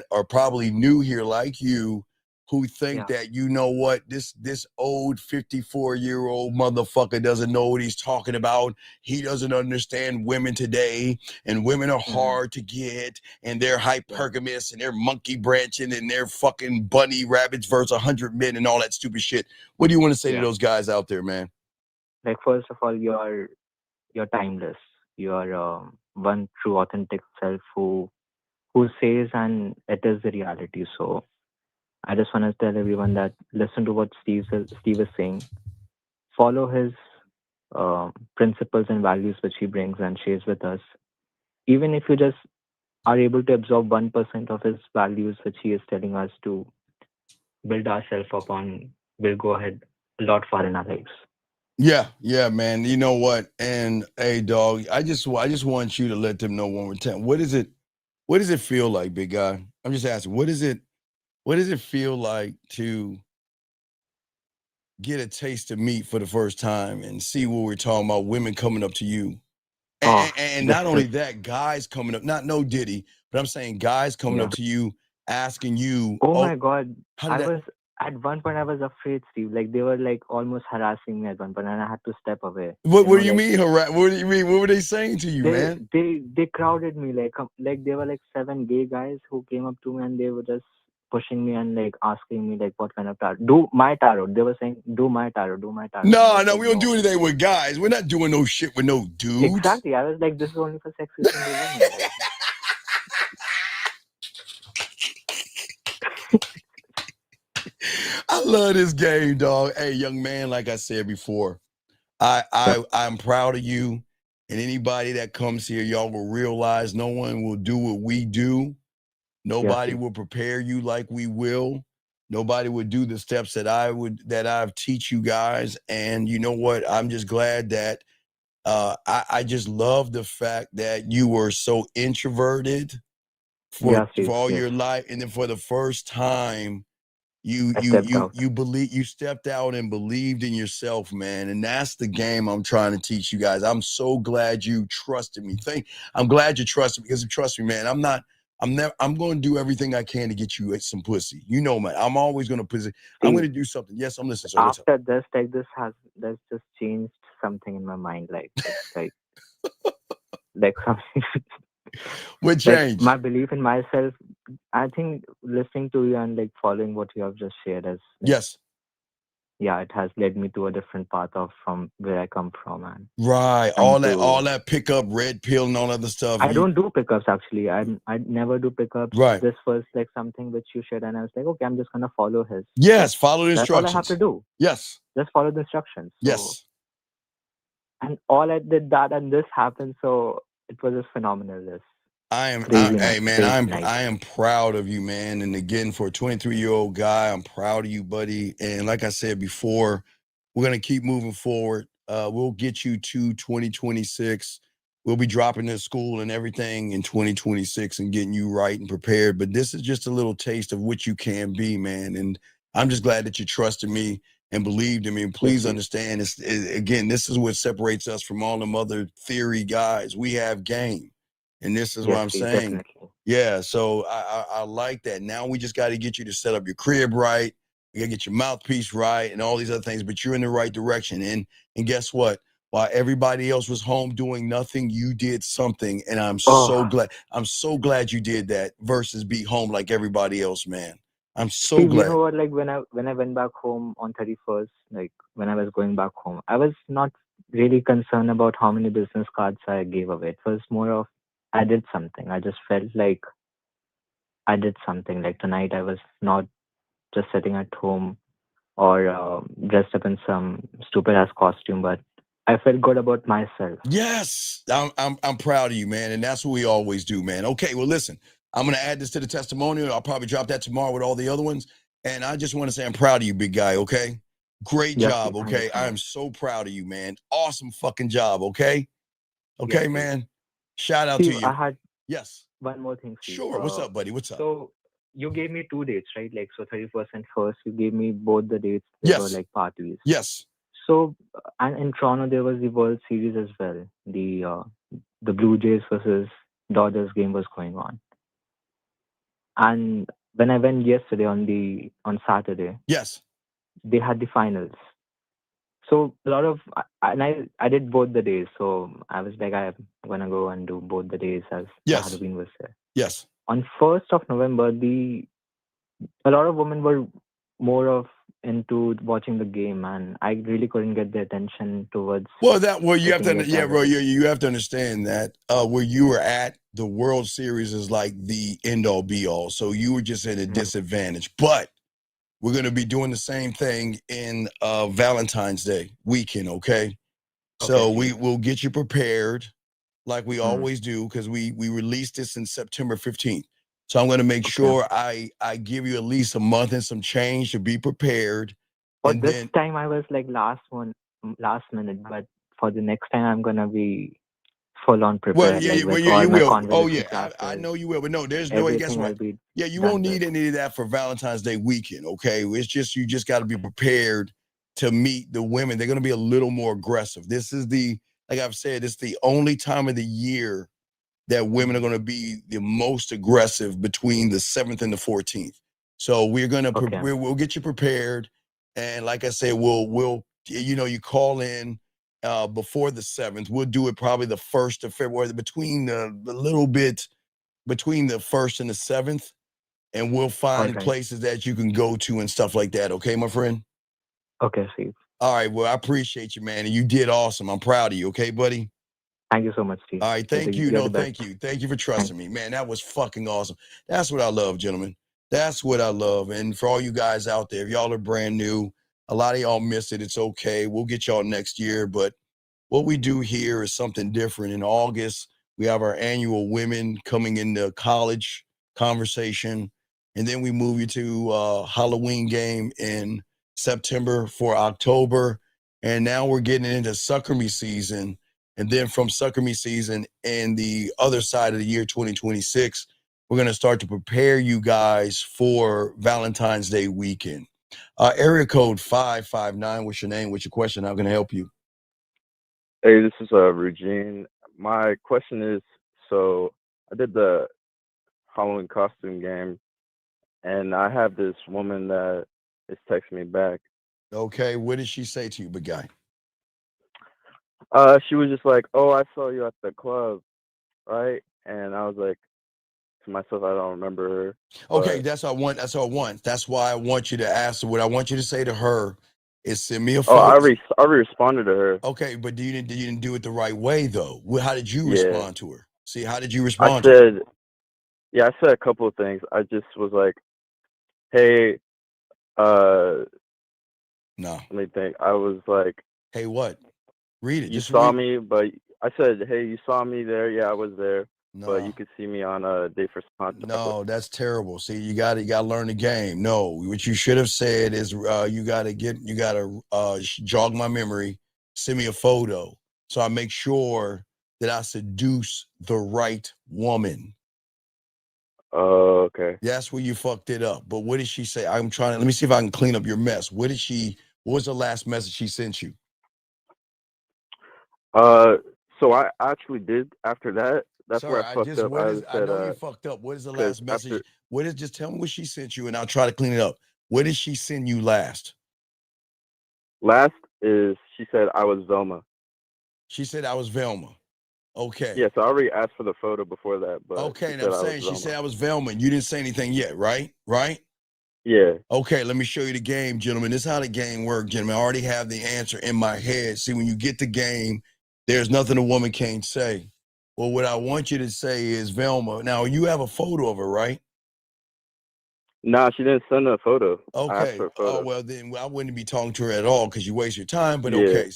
are probably new here like you, who think that, you know what, this old 54-year-old motherfucker doesn't know what he's talking about. He doesn't understand women today, and women are hard to get, and they're hypergamous, and they're monkey branching, and they're fucking bunny rabbits versus 100 men and all that stupid shit. What do you want to say to those guys out there, man? Like, first of all, you're timeless. You're one true authentic self who says, and it is the reality. So I just want to tell everyone that listen to what Steve is saying. Follow his principles and values which he brings and shares with us. Even if you just are able to absorb 1% of his values which he is telling us to build ourselves upon, we'll go ahead a lot far in our lives. Yeah, man. You know what? And hey, dog, I just want you to let them know one more time. What does it feel like, big guy? I'm just asking, what does it feel like to get a taste of meat for the first time and see what we're talking about, women coming up to you? And not only that, guys coming up, not no Diddy, but I'm saying guys coming up to you, asking you. Oh my God. At one point I was afraid, Steve. Like they were like almost harassing me at one point and I had to step away. What do you mean harass? What do you mean? What were they saying to you, man? They crowded me like they were like 7 gay guys who came up to me and they were just pushing me and like asking me like what kind of tarot. Do my tarot. They were saying, do my tarot. No, we don't do anything with guys. We're not doing no shit with no dudes. Exactly. I was like, this is only for sexy single women. I love this game, dog. Hey, young man, like I said before, I'm proud of you. And anybody that comes here, y'all will realize no one will do what we do. Nobody will prepare you like we will. Nobody would do the steps that I've teach you guys. And you know what? I'm just glad that I just love the fact that you were so introverted for all your life. And then for the first time, You I stepped out. you stepped out and believed in yourself, man. And that's the game I'm trying to teach you guys. I'm so glad you trusted me. I'm glad you trusted me because trust me, man, I'm going to do everything I can to get you some pussy. You know, man, I'm always going to I'm going to do something. Yes, I'm listening. So what's up? After this, like that's just changed something in my mind. Like it's like something. What changed? My belief in myself. I think listening to you and like following what you have just shared has. Yes. Yeah, it has led me to a different path from where I come from, and right, all that pickup, red pill, and all other stuff. I don't do pickups actually. I never do pickups. Right. This was like something which you shared, and I was like, okay, I'm just gonna follow his. Yes, follow the instructions. That's all I have to do. Yes. Just follow the instructions. So, yes. And all I did that, and this happened. So it was just phenomenal. This. Hey man, I am proud of you, man. And again, for a 23-year-old guy, I'm proud of you, buddy. And like I said before, we're gonna keep moving forward. We'll get you to 2026. We'll be dropping this school and everything in 2026 and getting you right and prepared. But this is just a little taste of what you can be, man. And I'm just glad that you trusted me and believed in me. And please understand, again, this is what separates us from all them other theory guys. We have game. And this is what I'm saying. Definitely. Yeah, so I like that. Now we just got to get you to set up your crib right. We got to get your mouthpiece right and all these other things, but you're in the right direction. And guess what? While everybody else was home doing nothing, you did something. And I'm so glad. I'm so glad you did that versus be home like everybody else, man. I'm so glad. You know what? Like when I went back home on 31st, like when I was going back home, I was not really concerned about how many business cards I gave away. It was more of I did something. I just felt like I did something. Like tonight, I was not just sitting at home or dressed up in some stupid ass costume, but I felt good about myself. Yes, I'm proud of you, man, and that's what we always do, man. Okay, well, listen, I'm gonna add this to the testimonial. I'll probably drop that tomorrow with all the other ones, and I just want to say I'm proud of you, big guy. Okay, great job. Okay, I am so proud of you, man. Awesome fucking job. Okay, man. Shout out to you. I had yes. One more thing, Steve. Sure. What's up, buddy? What's up? So you gave me 2 dates, right? Like so 31st and 1st, you gave me both the dates. They were like parties. Yes. So and in Toronto there was the World Series as well. The Blue Jays versus Dodgers game was going on. And when I went yesterday on Saturday, yes, they had the finals. So a lot of I did both the days. So I was like, I'm gonna go and do both the days as Halloween was there. Yes. On 1st of November, a lot of women were more of into watching the game, and I really couldn't get their attention towards. You have to bro. You have to understand that where you were at, the World Series is like the end all be all. So you were just at a disadvantage, but. We're going to be doing the same thing in Valentine's Day weekend, okay? So we'll get you prepared like we always do because we released this in September 15th. So I'm going to make sure I give you at least a month and some change to be prepared. But this time I was like last minute, but for the next time I'm going to be full on prepared. You will. Oh yeah, I know you will. But no, there's no way. Guess what? Yeah, you won't need any of that for Valentine's Day weekend. Okay, it's just you just got to be prepared to meet the women. They're going to be a little more aggressive. This is like I've said, it's the only time of the year that women are going to be the most aggressive between the 7th and the 14th. So we're gonna we'll get you prepared, and like I said, we'll you call in. Before the 7th, we'll do it probably the 1st of February, between the little bit between the 1st and the 7th, and we'll find places that you can go to and stuff like that. Okay, my friend? Okay, Steve. All right, well, I appreciate you, man, and you did awesome. I'm proud of you, okay, buddy? Thank you so much, Steve. All right, thank you. No, thank you. Thank you for trusting me, man. That was fucking awesome. That's what I love, gentlemen. That's what I love. And for all you guys out there, if y'all are brand new, a lot of y'all missed it. It's okay. We'll get y'all next year. But what we do here is something different. In August, we have our annual Women Coming into College conversation. And then we move you to Halloween game in September for October. And now we're getting into Sucker Me season. And then from Sucker Me season and the other side of the year, 2026, We're going to start to prepare you guys for Valentine's Day weekend. Area code 559. What's your name? What's your question? How can I help you? Hey, this is Regine. My question is, so I did the Halloween costume game, and I have this woman that is texting me back. Okay, what did she say to you, big guy? She was just like, "Oh, I saw you at the club, right?" And I was like to myself, "I don't remember her." Okay, But that's what I want. That's what I want. That's why I want you to ask her. What I want you to say to her is send me a oh, I photo. already responded to her. Okay, but you didn't do it the right way though. How did you Yeah, respond to her? See, how did you I respond to her? said, yeah, I said a couple of things. I just was like, "Hey, uh, No. let me think." I was like, Hey, what? Read it. "You Just saw read. me," but I said, "Hey, you saw me there." Yeah, I was there, but you No. could see me on a Date for Smart chocolate. No, that's terrible. See, you got to learn the game. No, what you should have said is you got to jog my memory, send me a photo so I make sure that I seduce the right woman. Oh, okay. That's where you fucked it up. But what did she say? Let me see if I can clean up your mess. What was the last message she sent you? So I actually did after that. That's Sir, where I fucked up. I I said, know you fucked up. What is the because last after message? Just tell me what she sent you and I'll try to clean it up. What did she send you last? last is she said I was Velma. She said I was Velma. Okay. Yeah, so I already asked for the photo before that, but Okay, she and said I'm I was saying she Velma. said I was Velma. You didn't say anything yet, right? Right? Yeah. Okay, let me show you the game, gentlemen. This is how the game works, gentlemen. I already have the answer in my head. See, when you get the game, there's nothing a woman can't say. Well, what I want you to say is Velma. Now, you have a photo of her, right? Nah, she didn't send a photo. I asked Okay. for a Oh, photo. well, then I wouldn't be talking to her at all because you waste your time. But Yeah. okay,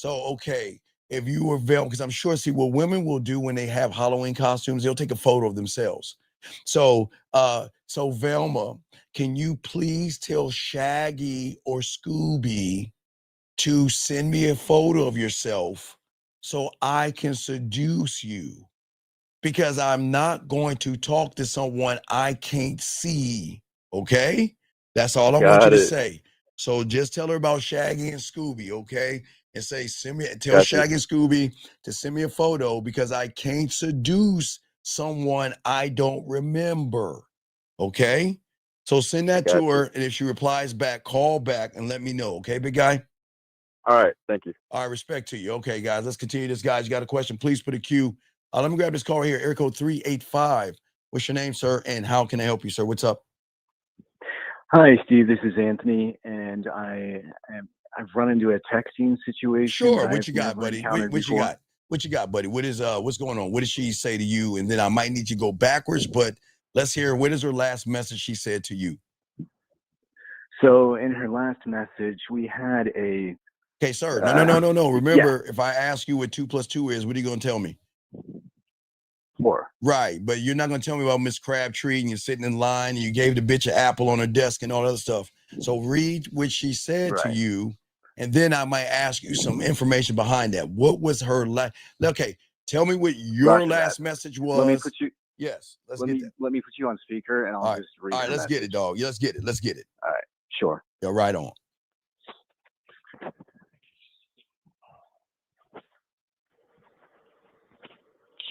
okay. If you were Velma, because I'm sure, see, what women will do when they have Halloween costumes, they'll take a photo of themselves. So Velma, can you please tell Shaggy or Scooby to send me a photo of yourself so I can seduce you? Because I'm not going to talk to someone I can't see. Okay? That's all I want you Got to it. say. So just tell her about Shaggy and Scooby, okay? And say, tell Got you. Shaggy and Scooby to send me a photo because I can't seduce someone I don't remember. Okay? So send that Got to you. her. And if she replies back, call back and let me know. Okay, big guy? All right. Thank you. All right, respect to you. Okay, guys, let's continue this. Guys, you got a question? Please put a Q. Let me grab this call right here. Area code 385. What's your name, sir? And how can I help you, sir? What's up? Hi, Steve. This is Anthony, and I've run into a texting situation Sure. that What I've you got, never buddy? encountered What you before. got? What you got, buddy? What's going on? What did she say to you? And then I might need you to go backwards, but let's hear what is her last message she said to you. So in her last message, we had a. Okay, sir. No. Remember, if I ask you what 2 + 2 is, what are you going to tell me? 4. Right, but you're not going to tell me about Miss Crabtree and you're sitting in line and you gave the bitch an apple on her desk and all that other stuff. So read what she said to you, and then I might ask you some information behind that. What was her okay, tell me what your last message was. Let me put you. Yes, let me put you on speaker, and I'll just read. All right, her let's get it, dog. Yeah, let's get it. All right, sure. Yeah, right on.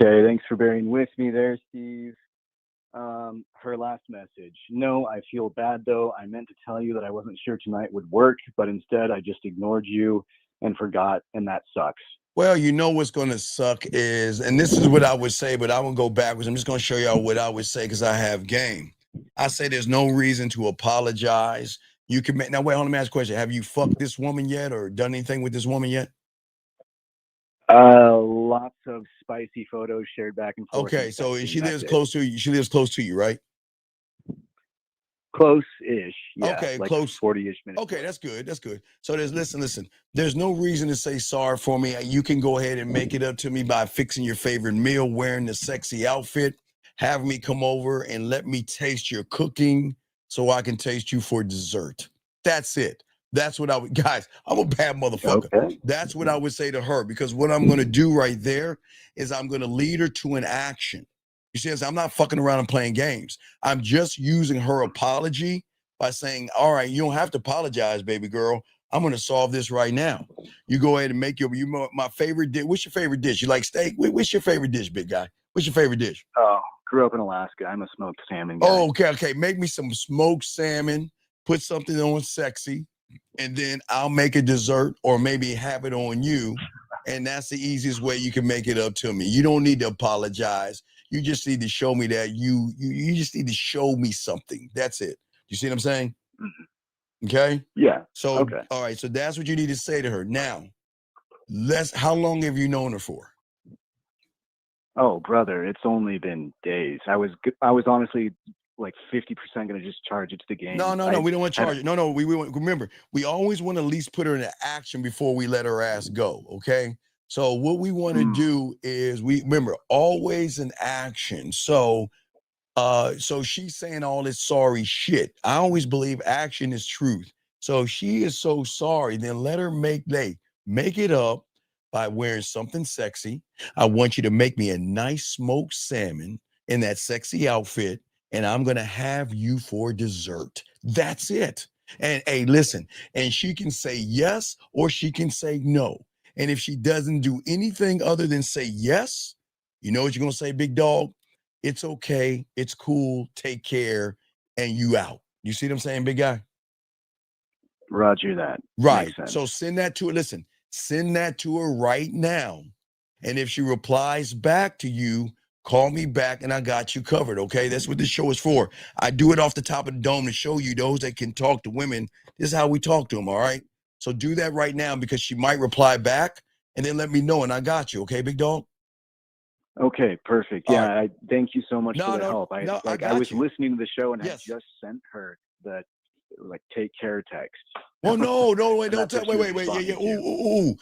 Okay, thanks for bearing with me there, Steve. Her last message. No, I feel bad though. I meant to tell you that I wasn't sure tonight would work, but instead I just ignored you and forgot, and that sucks. Well, you know what's going to suck is, and this is what I would say, but I won't go backwards. I'm just going to show y'all what I would say because I have game. I say there's no reason to apologize. You can make, now wait, hold on, let me ask a question. Have you fucked this woman yet or done anything with this woman yet? Lots of spicy photos shared back and forth. Okay, so she lives close to you. She lives close to you, right? Close-ish, yeah. Okay, like close. 40-ish minutes. Okay, that's good. That's good. So listen. There's no reason to say sorry for me. You can go ahead and make it up to me by fixing your favorite meal, wearing the sexy outfit, have me come over and let me taste your cooking so I can taste you for dessert. That's it. That's what I would, guys, I'm a bad motherfucker. Okay. That's what I would say to her because what I'm going to do right there is I'm going to lead her to an action. You see what I'm saying? I'm not fucking around and playing games. I'm just using her apology by saying, all right, you don't have to apologize, baby girl. I'm going to solve this right now. You go ahead and make my favorite dish. What's your favorite dish? You like steak? What's your favorite dish, big guy? What's your favorite dish? Oh, grew up in Alaska. I'm a smoked salmon guy. Oh, okay. Make me some smoked salmon. Put something on sexy, and then I'll make a dessert or maybe have it on you. And that's the easiest way you can make it up to me. You don't need to apologize. You just need to show me that you just need to show me something. That's it. You see what I'm saying? Mm-hmm. Okay? Yeah. So, okay. All right. So that's what you need to say to her. Now, how long have you known her for? Oh, brother, it's only been days. I was honestly like 50% going to just charge it to the game. No, we don't want to charge it. No, we remember, we always want to at least put her into action before we let her ass go, okay? So what we want to do is remember, always in action. So she's saying all this sorry shit. I always believe action is truth. So if she is so sorry, then let her make it up by wearing something sexy. I want you to make me a nice smoked salmon in that sexy outfit, and I'm going to have you for dessert. That's it. And hey, listen, and she can say yes or she can say no. And if she doesn't do anything other than say yes, you know what you're going to say, big dog? It's okay. It's cool. Take care. And you out. You see what I'm saying, big guy? Roger that. Right. Makes sense. So send that to her. Listen, send that to her right now. And if she replies back to you, call me back and I got you covered. Okay. That's what this show is for. I do it off the top of the dome to show you those that can talk to women. This is how we talk to them. All right. So do that right now because she might reply back and then let me know. And I got you. Okay, big dog? Okay, perfect. Yeah, right. I thank you so much for the help. I was listening to the show and had just sent her the take care text. Oh no, wait, don't tell. Wait. Yeah. Ooh.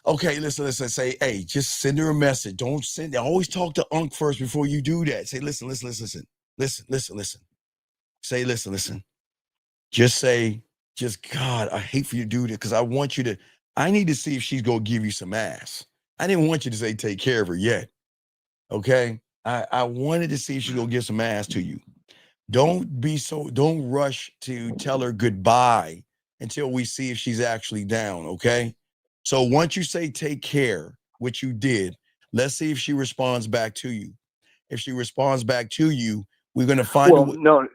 Okay, listen. Say, hey, just send her a message. Don't send. Always talk to Unc first before you do that. Say, listen. Say, listen. Just say, God, I hate for you to do this because I need to see if she's gonna give you some ass. I didn't want you to say take care of her yet. Okay. I wanted to see if she's gonna give some ass to you. Don't rush to tell her goodbye until we see if she's actually down. Okay. So once you say take care, which you did, let's see if she responds back to you. If she responds back to you, we're gonna find no,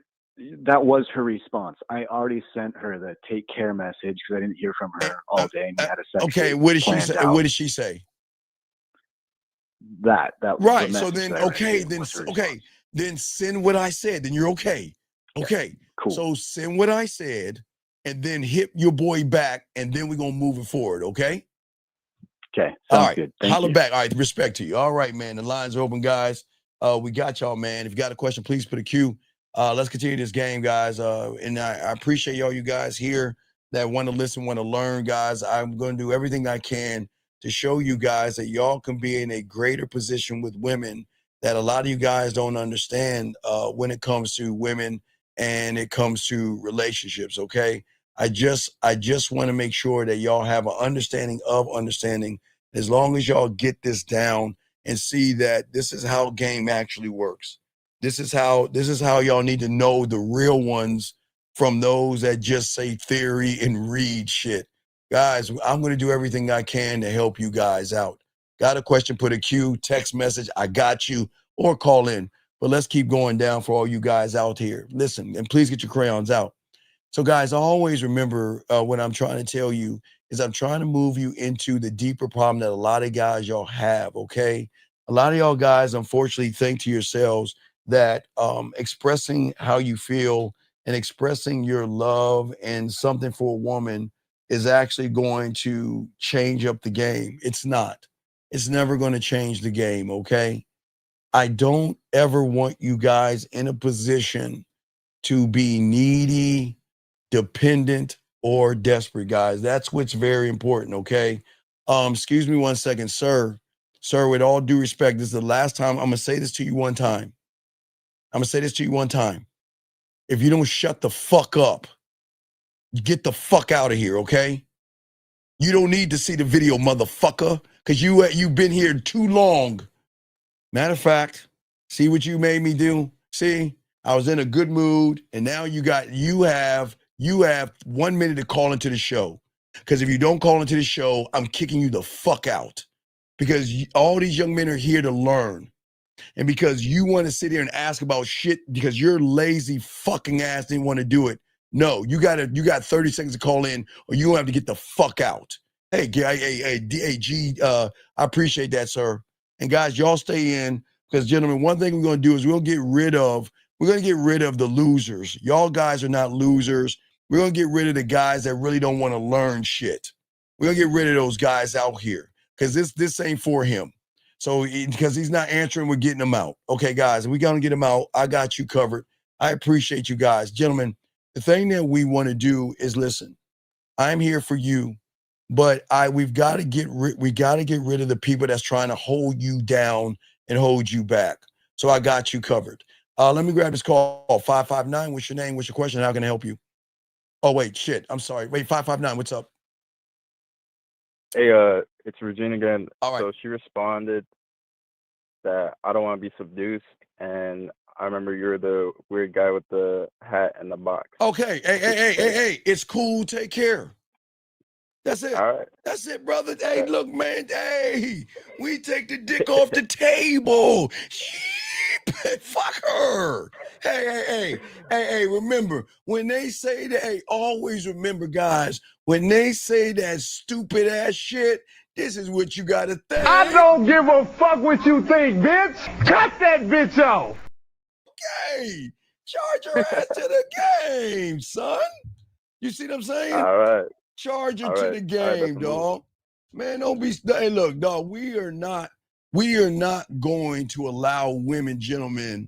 that was her response. I already sent her the take care message because I didn't hear from her all day and we had a section. Okay, what did she say? Out. What did she say? That right. So then then send what I said. Then you're okay. Okay. Cool. So send what I said and then hit your boy back and then we're gonna move it forward. Okay. Okay. All right. Good. Holla back. All right. Respect to you. All right, man. The lines are open, guys. We got y'all, man. If you got a question, please put a Q. Let's continue this game, guys. And I appreciate all you guys here that want to listen, want to learn, guys. I'm going to do everything I can to show you guys that y'all can be in a greater position with women that a lot of you guys don't understand when it comes to women and it comes to relationships. Okay. I just want to make sure that y'all have an understanding. As long as y'all get this down and see that this is how game actually works. This is how y'all need to know the real ones from those that just say theory and read shit. Guys, I'm going to do everything I can to help you guys out. Got a question, put a Q, text message, I got you, or call in. But let's keep going down for all you guys out here. Listen, and please get your crayons out. So guys, always remember what I'm trying to tell you is I'm trying to move you into the deeper problem that a lot of guys y'all have, okay? A lot of y'all guys, unfortunately, think to yourselves that expressing how you feel and expressing your love and something for a woman is actually going to change up the game. It's not. It's never going to change the game, okay? I don't ever want you guys in a position to be needy, dependent, or desperate, guys. That's what's very important, okay? Excuse me 1 second, sir. Sir, with all due respect, this is the last time. I'm going to say this to you one time. If you don't shut the fuck up, get the fuck out of here, okay? You don't need to see the video, motherfucker, because you've been here too long. Matter of fact, See what you made me do? See, I was in a good mood, and now you have 1 minute to call into the show. Because if you don't call into the show, I'm kicking you the fuck out. Because all these young men are here to learn. And because you want to sit here and ask about shit because your lazy fucking ass didn't want to do it. No, you got 30 seconds to call in, or you have to get the fuck out. Hey, G, I appreciate that, sir. And guys, y'all stay in, because gentlemen, one thing we're gonna do is we're gonna get rid of the losers. Y'all guys are not losers. We're gonna get rid of the guys that really don't want to learn shit. We're gonna get rid of those guys out here, because this ain't for him. So because he's not answering, we're getting him out. Okay, guys, we got to get him out. I got you covered. I appreciate you guys. Gentlemen, the thing that we want to do is listen. I'm here for you, but we've got to get rid of the people that's trying to hold you down and hold you back. So I got you covered. Let me grab this call. 559. What's your name? What's your question? How can I help you? Oh, wait, shit. I'm sorry. Wait, 559. What's up? Hey, it's Regina again. All right. So she responded that I don't want to be seduced, and I remember you're the weird guy with the hat and the box. Okay. Hey. It's cool. Take care. That's it. All right. That's it, brother. Hey, look, man. Hey, we take the dick off the table. Fuck her. Hey. Remember, when they say that, hey, always remember, guys, when they say that stupid ass shit, this is what you gotta think. I don't give a fuck what you think, bitch. Cut that bitch off. Okay. Charge your ass to the game, son. You see what I'm saying? All right. Charge it to the game, dog. Man, don't be. Hey, look, dog. We are not going to allow women, gentlemen,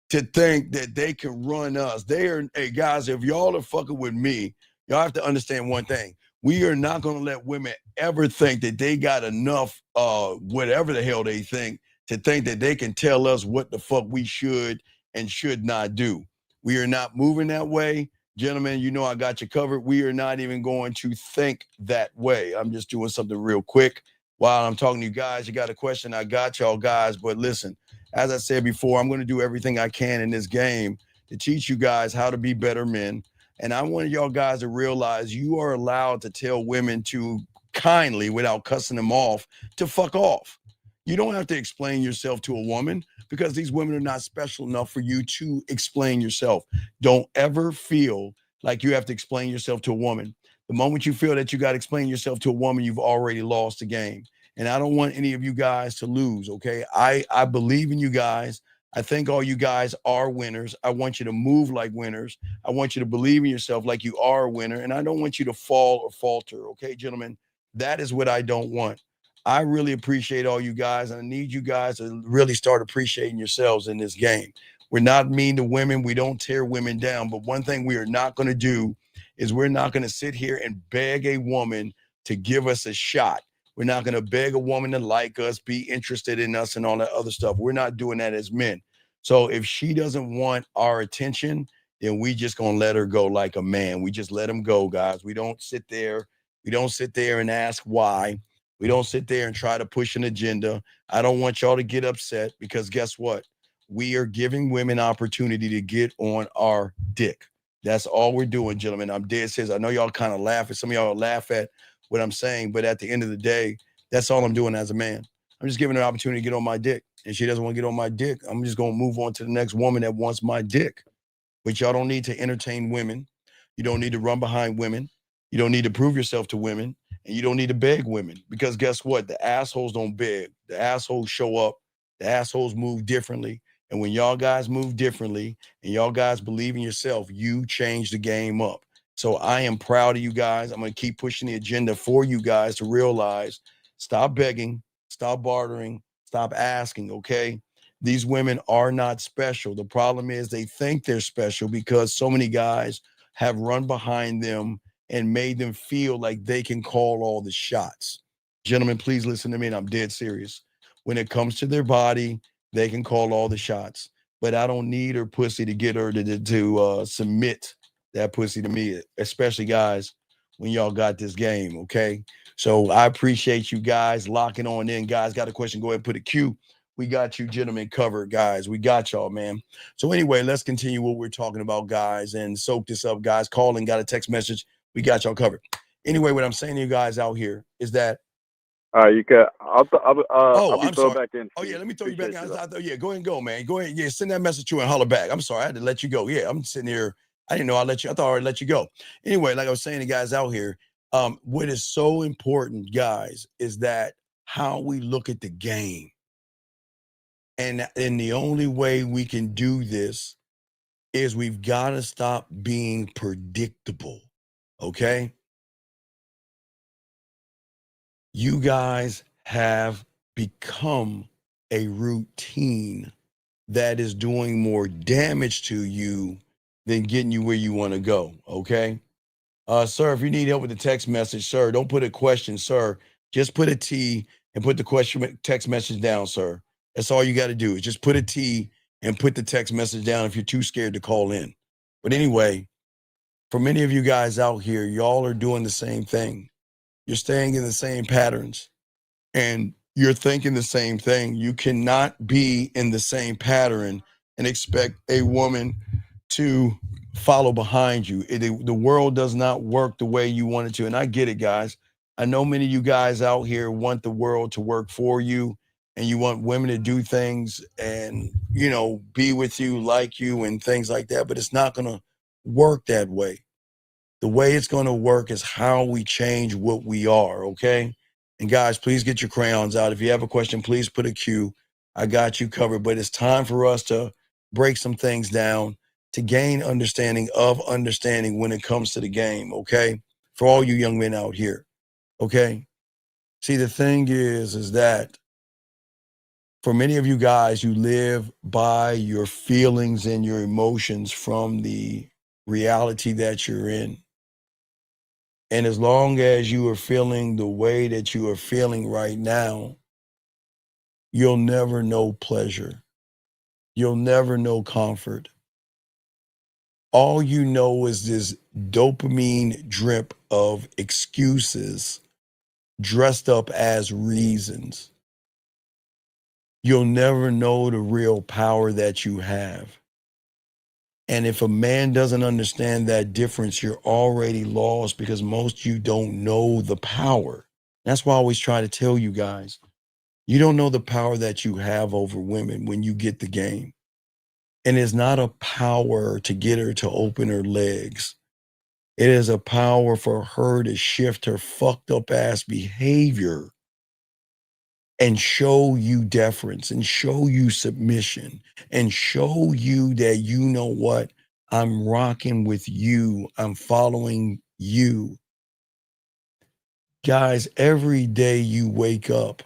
to think that they can run us. Hey, guys, if y'all are fucking with me, y'all have to understand one thing. We are not going to let women ever think that they got enough, whatever the hell they think, to think that they can tell us what the fuck we should and should not do. We are not moving that way. Gentlemen, you know I got you covered. We are not even going to think that way. I'm just doing something real quick while I'm talking to you guys. You got a question, I got y'all guys. But listen, as I said before, I'm going to do everything I can in this game to teach you guys how to be better men. And I want y'all guys to realize you are allowed to tell women to kindly, without cussing them off, to fuck off. You don't have to explain yourself to a woman, because these women are not special enough for you to explain yourself. Don't ever feel like you have to explain yourself to a woman. The moment you feel that you got to explain yourself to a woman, you've already lost the game. And I don't want any of you guys to lose, okay? I believe in you guys. I think all you guys are winners. I want you to move like winners. I want you to believe in yourself like you are a winner. And I don't want you to fall or falter, okay, gentlemen? That is what I don't want. I really appreciate all you guys, and I need you guys to really start appreciating yourselves in this game. We're not mean to women. We don't tear women down. But one thing we are not going to do is we're not going to sit here and beg a woman to give us a shot. We're not going to beg a woman to like us, be interested in us, and all that other stuff. We're not doing that as men. So if she doesn't want our attention, then we just going to let her go like a man. We just let them go, guys. We don't sit there. We don't sit there and ask why. We don't sit there and try to push an agenda. I don't want y'all to get upset, because guess what? We are giving women opportunity to get on our dick. That's all we're doing, gentlemen. I'm dead serious. I know y'all kind of laugh at some of y'all laugh at what I'm saying, but at the end of the day, that's all I'm doing as a man. I'm just giving her an opportunity to get on my dick. And she doesn't want to get on my dick, I'm just going to move on to the next woman that wants my dick. But y'all don't need to entertain women. You don't need to run behind women. You don't need to prove yourself to women. And you don't need to beg women, because guess what? The assholes don't beg. The assholes show up. The assholes move differently. And when y'all guys move differently and y'all guys believe in yourself, you change the game up. So I am proud of you guys. I'm going to keep pushing the agenda for you guys to realize, stop begging, stop bartering, stop asking, okay? These women are not special. The problem is they think they're special because so many guys have run behind them and made them feel like they can call all the shots. Gentlemen, please listen to me, and I'm dead serious. When it comes to their body, they can call all the shots. But I don't need her pussy to get her to submit that pussy to me, especially guys, when y'all got this game, okay? So I appreciate you guys locking on in. Guys, got a question, go ahead and put a Q. we got you gentlemen covered, guys. We got y'all, man. So anyway, let's continue what we're talking about, guys, and soak this up, guys. Call and got a text message. We got y'all covered. Anyway, what I'm saying to you guys out here is that You can. I'll oh, be I'm thrown sorry. back in. Oh yeah, Steve. let me throw you back Appreciate in. you, though. Yeah, go ahead and go, man. Go ahead. Yeah, send that message to you and holler back. I'm sorry, I had to let you go. Yeah, I'm sitting here. I didn't know I let you. I thought I already let you go. Anyway, like I was saying to guys out here, what is so important, guys, is that how we look at the game. And the only way we can do this is we've got to stop being predictable. Okay? You guys have become a routine that is doing more damage to you than getting you where you want to go. Okay? Sir, if you need help with the text message, sir, don't put a question, sir. Just put a T and put the question text message down, sir. That's all you got to do is just put a T and put the text message down if you're too scared to call in. But anyway, for many of you guys out here, y'all are doing the same thing. You're staying in the same patterns and you're thinking the same thing. You cannot be in the same pattern and expect a woman to follow behind you. The world does not work the way you want it to. And I get it, guys. I know many of you guys out here want the world to work for you and you want women to do things and, you know, be with you, like you and things like that. But it's not going to work that way. The way it's going to work is how we change what we are, okay? And guys, please get your crayons out. If you have a question, please put a Q. I got you covered. But it's time for us to break some things down to gain understanding of understanding when it comes to the game, okay? For all you young men out here, okay? See, the thing is that for many of you guys, you live by your feelings and your emotions from the reality that you're in. And as long as you are feeling the way that you are feeling right now, you'll never know pleasure. You'll never know comfort. All you know is this dopamine drip of excuses dressed up as reasons. You'll never know the real power that you have. And if a man doesn't understand that difference, you're already lost because most you don't know the power. That's why I always try to tell you guys, you don't know the power that you have over women when you get the game. And it's not a power to get her to open her legs. It is a power for her to shift her fucked up ass behavior and show you deference and show you submission and show you that, you know what, I'm rocking with you. I'm following you. Guys, every day you wake up,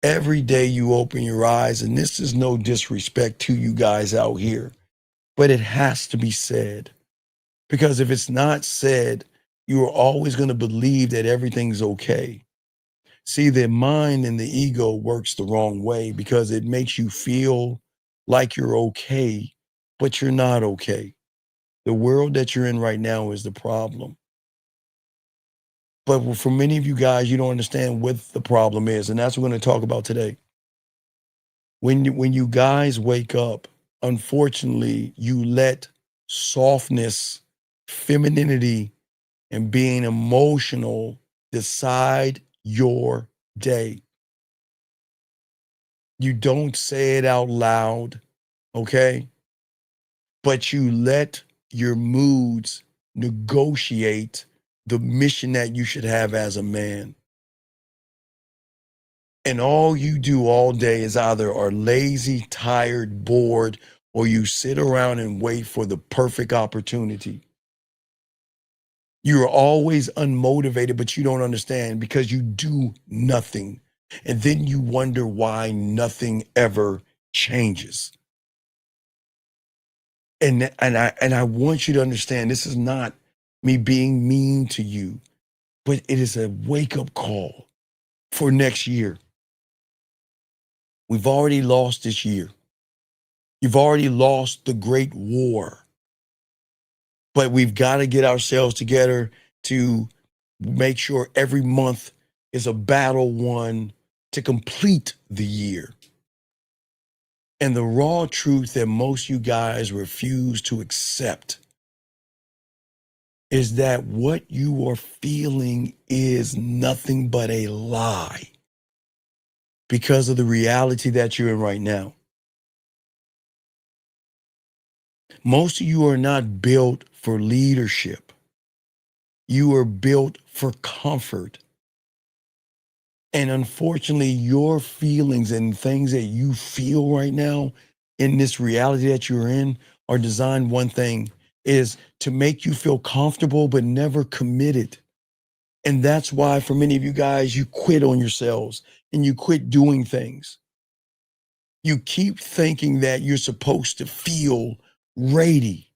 every day you open your eyes, and this is no disrespect to you guys out here, but it has to be said. Because if it's not said, you are always going to believe that everything's okay. See, the mind and the ego works the wrong way because it makes you feel like you're okay, but you're not okay. The world that you're in right now is the problem. But for many of you guys, you don't understand what the problem is, and that's what we're going to talk about today. When you guys wake up, unfortunately, you let softness, femininity, and being emotional decide your day. You don't say it out loud, okay? But you let your moods negotiate the mission that you should have as a man. And all you do all day is either are lazy, tired, bored, or you sit around and wait for the perfect opportunity. You're always unmotivated, but you don't understand because you do nothing. And then you wonder why nothing ever changes. And I want you to understand, this is not me being mean to you, but it is a wake-up call for next year. We've already lost this year. You've already lost the Great War. But we've got to get ourselves together to make sure every month is a battle won to complete the year. And the raw truth that most of you guys refuse to accept is that what you are feeling is nothing but a lie because of the reality that you're in right now. Most of you are not built for leadership. You are built for comfort. And unfortunately, your feelings and things that you feel right now in this reality that you're in are designed one thing, is to make you feel comfortable but never committed. And that's why for many of you guys, you quit on yourselves and you quit doing things. You keep thinking that you're supposed to feel ready.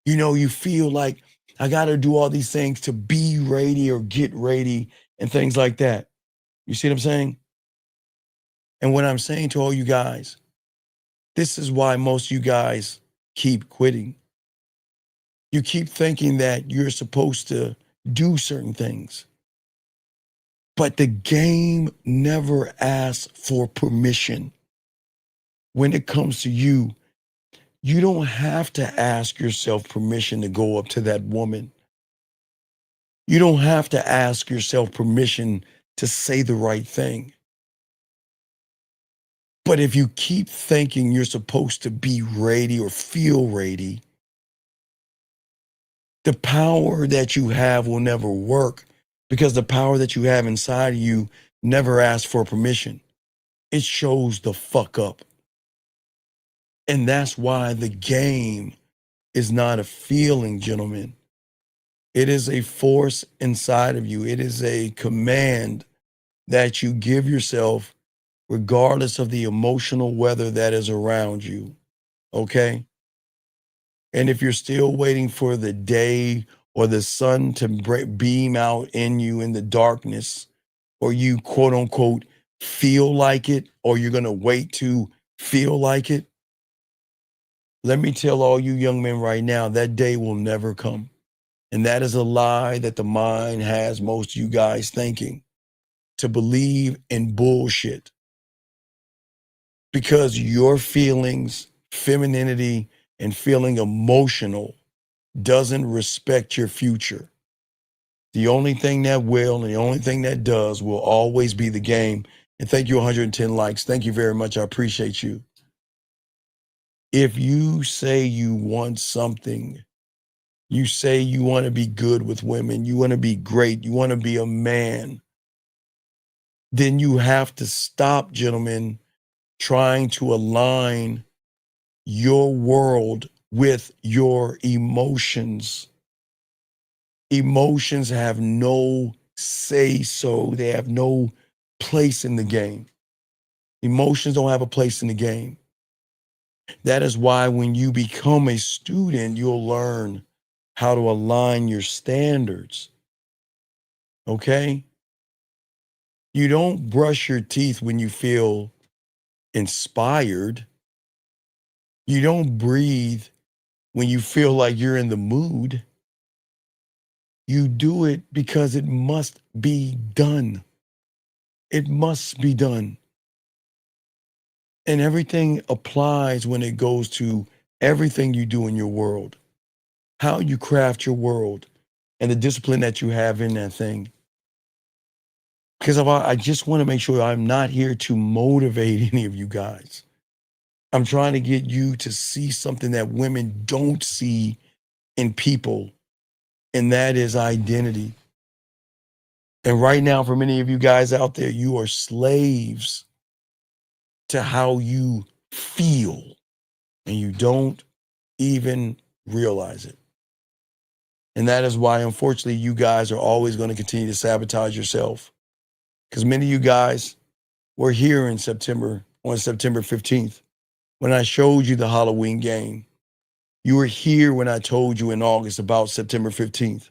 You know, you feel like I got to do all these things to be ready or get ready and things like that. You see what I'm saying? And what I'm saying to all you guys, this is why most of you guys keep quitting. You keep thinking that you're supposed to do certain things. But the game never asks for permission. When it comes to you, you don't have to ask yourself permission to go up to that woman. You don't have to ask yourself permission to say the right thing. But if you keep thinking you're supposed to be ready or feel ready, the power that you have will never work because the power that you have inside of you never asks for permission. It shows the fuck up. And that's why the game is not a feeling, gentlemen. It is a force inside of you. It is a command that you give yourself regardless of the emotional weather that is around you. Okay? And if you're still waiting for the day or the sun to beam out in you in the darkness, or you quote unquote feel like it, or you're going to wait to feel like it, let me tell all you young men right now, that day will never come. And that is a lie that the mind has most of you guys thinking, to believe in bullshit. Because your feelings, femininity, and feeling emotional doesn't respect your future. The only thing that will and the only thing that does will always be the game. And thank you, 110 likes. Thank you very much. I appreciate you. If you say you want something, you say you want to be good with women, you want to be great, you want to be a man, then you have to stop, gentlemen, trying to align your world with your emotions. Emotions have no say so. They have no place in the game. Emotions don't have a place in the game. That is why when you become a student, you'll learn how to align your standards. Okay? You don't brush your teeth when you feel inspired. You don't breathe when you feel like you're in the mood. You do it because it must be done. It must be done. And everything applies when it goes to everything you do in your world, how you craft your world, and the discipline that you have in that thing. Because I just want to make sure I'm not here to motivate any of you guys. I'm trying to get you to see something that women don't see in people, and that is identity. And right now, for many of you guys out there, you are slaves to how you feel, and you don't even realize it. And that is why, unfortunately, you guys are always going to continue to sabotage yourself. Because many of you guys were here in September, on September 15th, when I showed you the Halloween game. You were here when I told you in August about September 15th.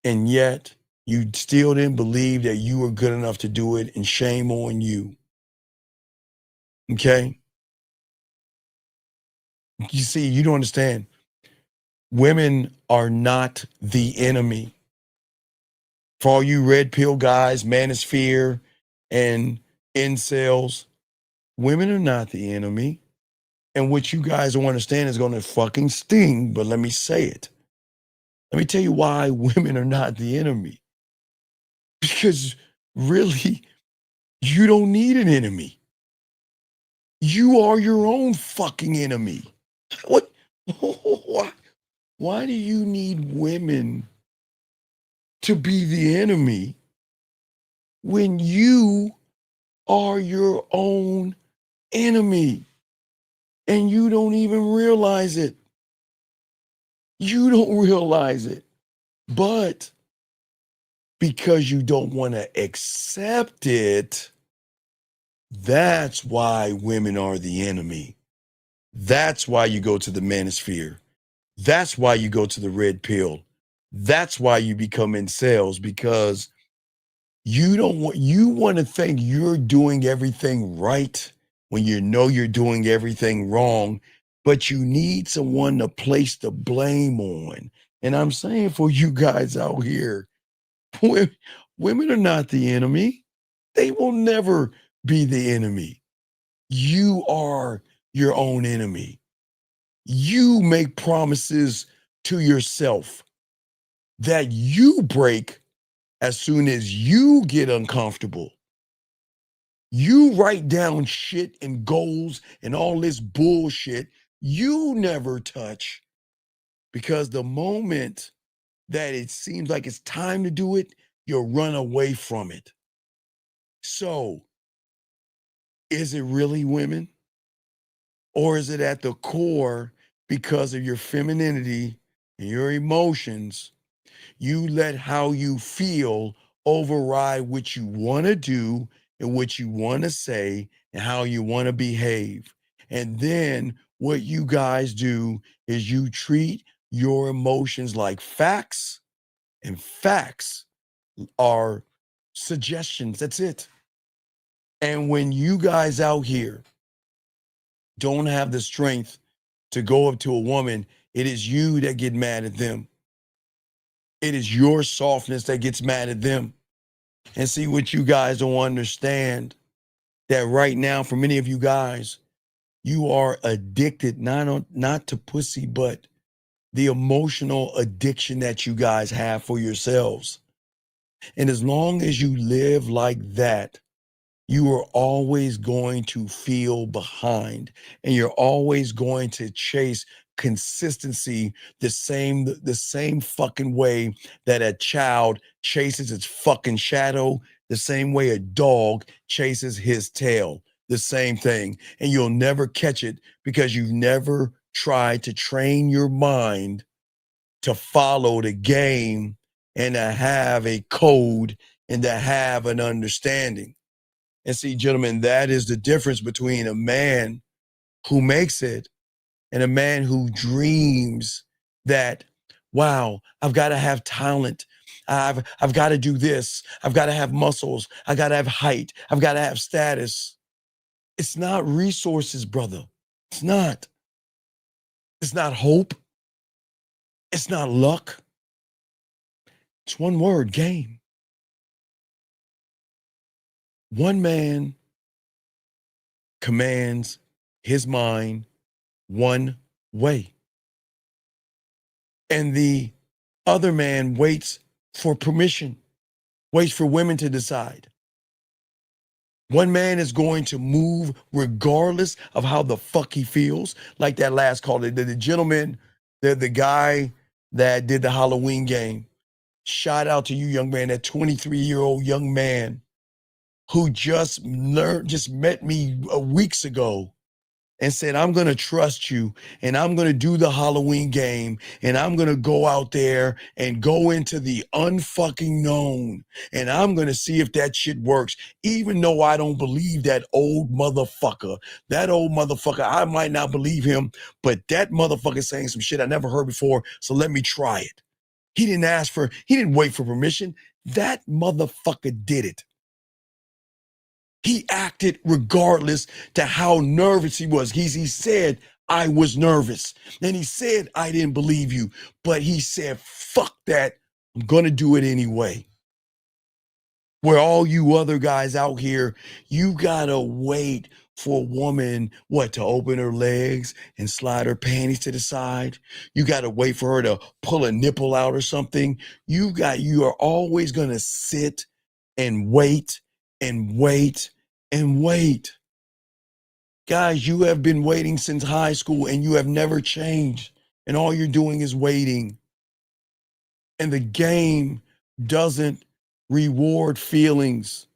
And yet, you still didn't believe that you were good enough to do it, and shame on you. Okay? You see, you don't understand. Women are not the enemy. For all you red pill guys, manosphere, and incels, women are not the enemy. And what you guys don't understand is going to fucking sting, but let me say it. Let me tell you why women are not the enemy. Because really, you don't need an enemy. You are your own fucking enemy. What? Why do you need women to be the enemy when you are your own enemy and you don't even realize it? You don't realize it. But because you don't want to accept it, that's why women are the enemy. That's why you go to the manosphere. That's why you go to the red pill. That's why you become incels, because you want to think you're doing everything right when you know you're doing everything wrong, but you need someone to place the blame on. And I'm saying for you guys out here, women are not the enemy. They will never be the enemy. You are your own enemy. You make promises to yourself that you break as soon as you get uncomfortable. You write down shit and goals and all this bullshit you never touch, because the moment that it seems like it's time to do it, you'll run away from it. So, is it really women? Or is it at the core because of your femininity and your emotions? You let how you feel override what you want to do and what you want to say and how you want to behave. And then what you guys do is you treat your emotions like facts, and facts are suggestions. That's it. And when you guys out here don't have the strength to go up to a woman, it is you that get mad at them. It is your softness that gets mad at them. And see, what you guys don't understand, that right now, for many of you guys, you are addicted not to pussy, but the emotional addiction that you guys have for yourselves. And as long as you live like that, you are always going to feel behind, and you're always going to chase consistency the same fucking way that a child chases its fucking shadow, the same way a dog chases his tail, the same thing. And you'll never catch it because you've never tried to train your mind to follow the game and to have a code and to have an understanding. And see, gentlemen, that is the difference between a man who makes it and a man who dreams that, wow, I've got to have talent. I've got to do this. I've got to have muscles. I got to have height. I've got to have status. It's not resources, brother. It's not. It's not hope. It's not luck. It's one word: game. One man commands his mind one way, and the other man waits for permission, waits for women to decide. One man is going to move regardless of how the fuck he feels. Like that last call, the gentleman, the guy that did the Halloween game. Shout out to you, young man, that 23-year-old young man who just met me weeks ago and said, I'm going to trust you, and I'm going to do the Halloween game, and I'm going to go out there and go into the unfucking known, and I'm going to see if that shit works, even though I don't believe that old motherfucker. That old motherfucker, I might not believe him, but that motherfucker is saying some shit I never heard before, so let me try it. He didn't wait for permission. That motherfucker did it. He acted regardless to how nervous he was. He said, I was nervous. And he said, I didn't believe you. But he said, fuck that. I'm going to do it anyway. Where all you other guys out here, you gotta wait for a woman, to open her legs and slide her panties to the side. You gotta wait for her to pull a nipple out or something. You are always gonna sit and wait and wait and wait. Guys, you have been waiting since high school and you have never changed. And all you're doing is waiting. And the game doesn't reward feelings.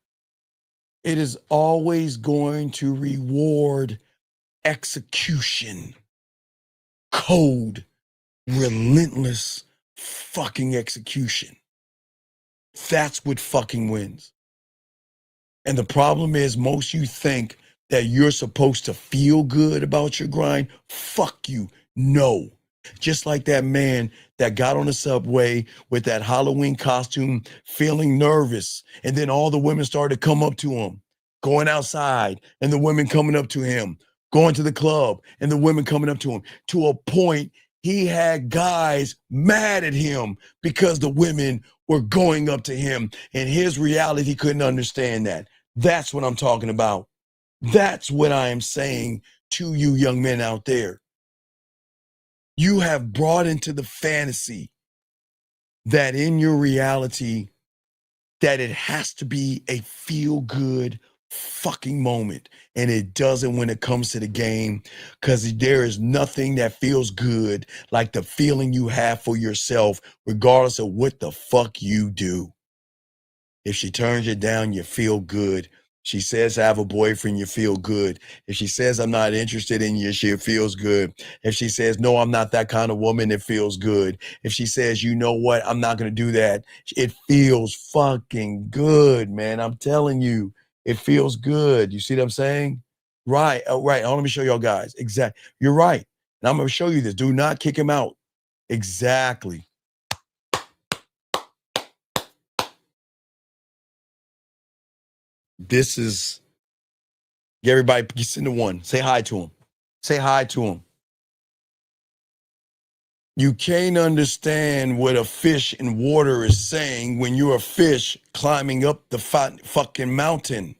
It is always going to reward execution. Cold, relentless fucking execution. That's what fucking wins. And the problem is, most you think that you're supposed to feel good about your grind. Fuck you. No. Just like that man that got on the subway with that Halloween costume, feeling nervous. And then all the women started to come up to him, going outside, and the women coming up to him, going to the club, and the women coming up to him, to a point he had guys mad at him because the women were going up to him. And his reality, he couldn't understand that. That's what I'm talking about. That's what I am saying to you young men out there. You have brought into the fantasy that in your reality, that it has to be a feel-good fucking moment. And it doesn't when it comes to the game, because there is nothing that feels good like the feeling you have for yourself, regardless of what the fuck you do. If she turns you down, you feel good. She says, I have a boyfriend, you feel good. If she says, I'm not interested in you, she feels good. If she says, no, I'm not that kind of woman, it feels good. If she says, you know what, I'm not going to do that, it feels fucking good, man. I'm telling you, it feels good. You see what I'm saying? Right. Oh, right. Let me show y'all guys. Exactly. You're right. And I'm going to show you this. Do not kick him out. Exactly. This is, get everybody, send to one. Say hi to him. Say hi to him. You can't understand what a fish in water is saying when you're a fish climbing up the fucking mountain.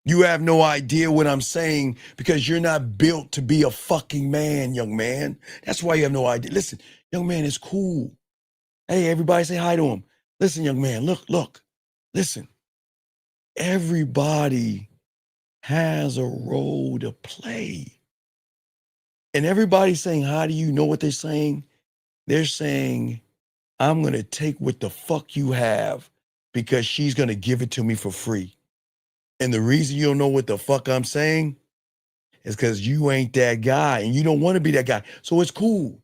You have no idea what I'm saying because you're not built to be a fucking man, young man. That's why you have no idea. Listen, young man, it's cool. Hey, everybody say hi to him. Listen, young man, look. Listen. Everybody has a role to play. And everybody's saying, how do you know what they're saying? They're saying, I'm going to take what the fuck you have because she's going to give it to me for free. And the reason you don't know what the fuck I'm saying is because you ain't that guy and you don't want to be that guy. So it's cool.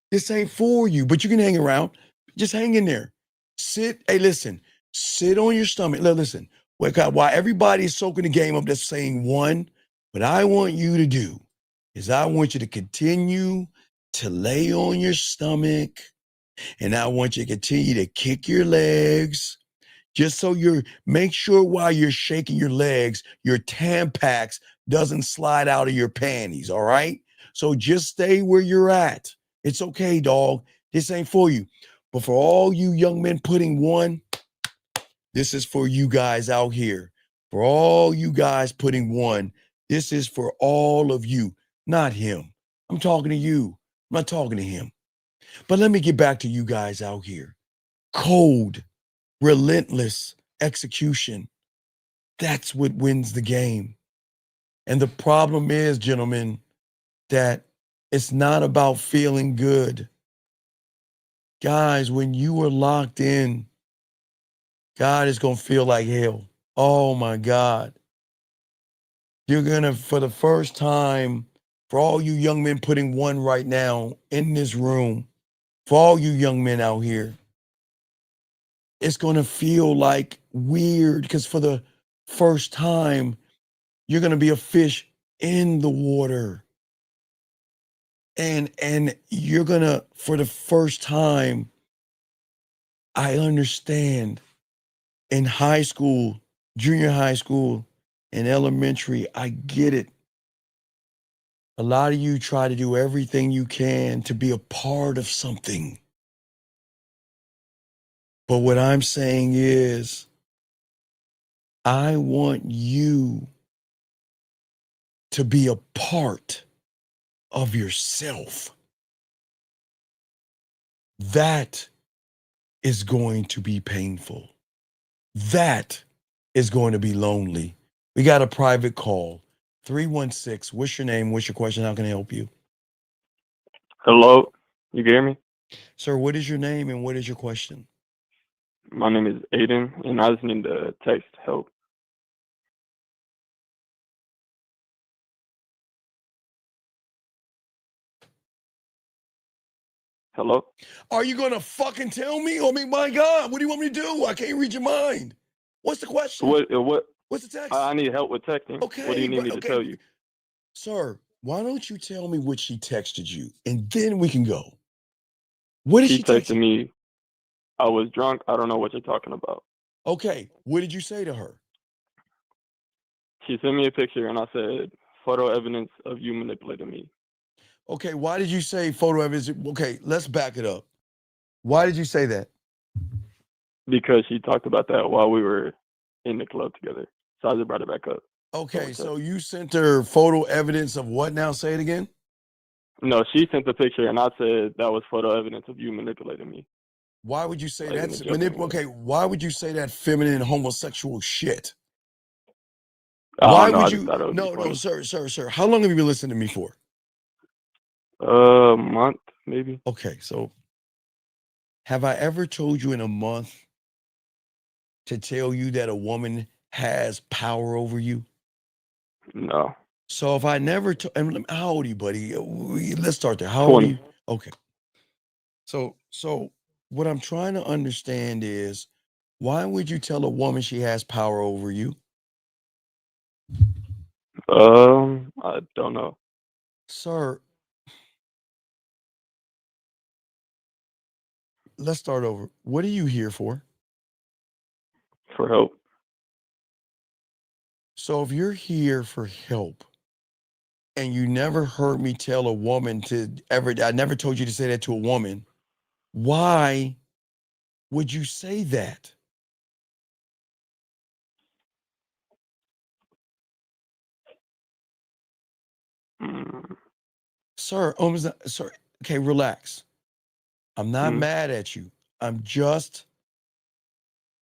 This ain't for you, but you can hang around. Just hang in there. Sit. Hey, listen, sit on your stomach. Listen, while everybody's soaking the game up that's saying one, what I want you to do is I want you to continue to lay on your stomach, and I want you to continue to kick your legs, just so make sure while you're shaking your legs, your Tampax doesn't slide out of your panties, all right? So just stay where you're at. It's okay, dog. This ain't for you. But for all you young men putting one, this is for you guys out here. For all you guys putting one, this is for all of you, not him. I'm talking to you. I'm not talking to him. But let me get back to you guys out here. Cold, relentless execution. That's what wins the game. And the problem is, gentlemen, that it's not about feeling good. Guys, when you are locked in, God is going to feel like hell. Oh my God. You're going to, for the first time, for all you young men putting one right now in this room, for all you young men out here, it's going to feel like weird because for the first time, you're going to be a fish in the water. And you're going to, for the first time, I understand in high school, junior high school, and elementary, I get it. A lot of you try to do everything you can to be a part of something. But what I'm saying is, I want you to be a part of yourself. That is going to be painful. That is going to be lonely. We got a private call. 316. What's your name? What's your question? How can I help you? Hello, you can hear me? Sir, what is your name and what is your question? My name is Aiden, and I just need to text help. Hello? Are you going to fucking tell me? I mean, my God, what do you want me to do? I can't read your mind. What's the question? What? What's the text? I need help with texting. Okay, What do you need me to tell you? Sir, why don't you tell me what she texted you, and then we can go. What did she text texted me, I was drunk. I don't know what you're talking about. Okay, what did you say to her? She sent me a picture, and I said, photo evidence of you manipulating me. Okay, why did you say photo evidence? Okay, let's back it up. Why did you say that? Because she talked about that while we were in the club together. So I just brought it back up. Okay, so you sent her photo evidence of what now? Say it again. No, she sent the picture, and I said that was photo evidence of you manipulating me. Why would you say Like, that's okay? Why would you say that feminine homosexual shit? Why would you? No, sir. How long have you been listening to me for? A month, maybe. Okay, so have I ever told you in a month to tell you that a woman has power over you? No. So if I never, how old are you, buddy? Let's start there. How old are you? Okay. So what I'm trying to understand is, why would you tell a woman she has power over you? I don't know. Sir, let's start over. What are you here for? For help. So if you're here for help and you never heard me tell a woman I never told you to say that to a woman, why would you say that? Sir, sir, okay, relax. I'm not mad at you. I'm just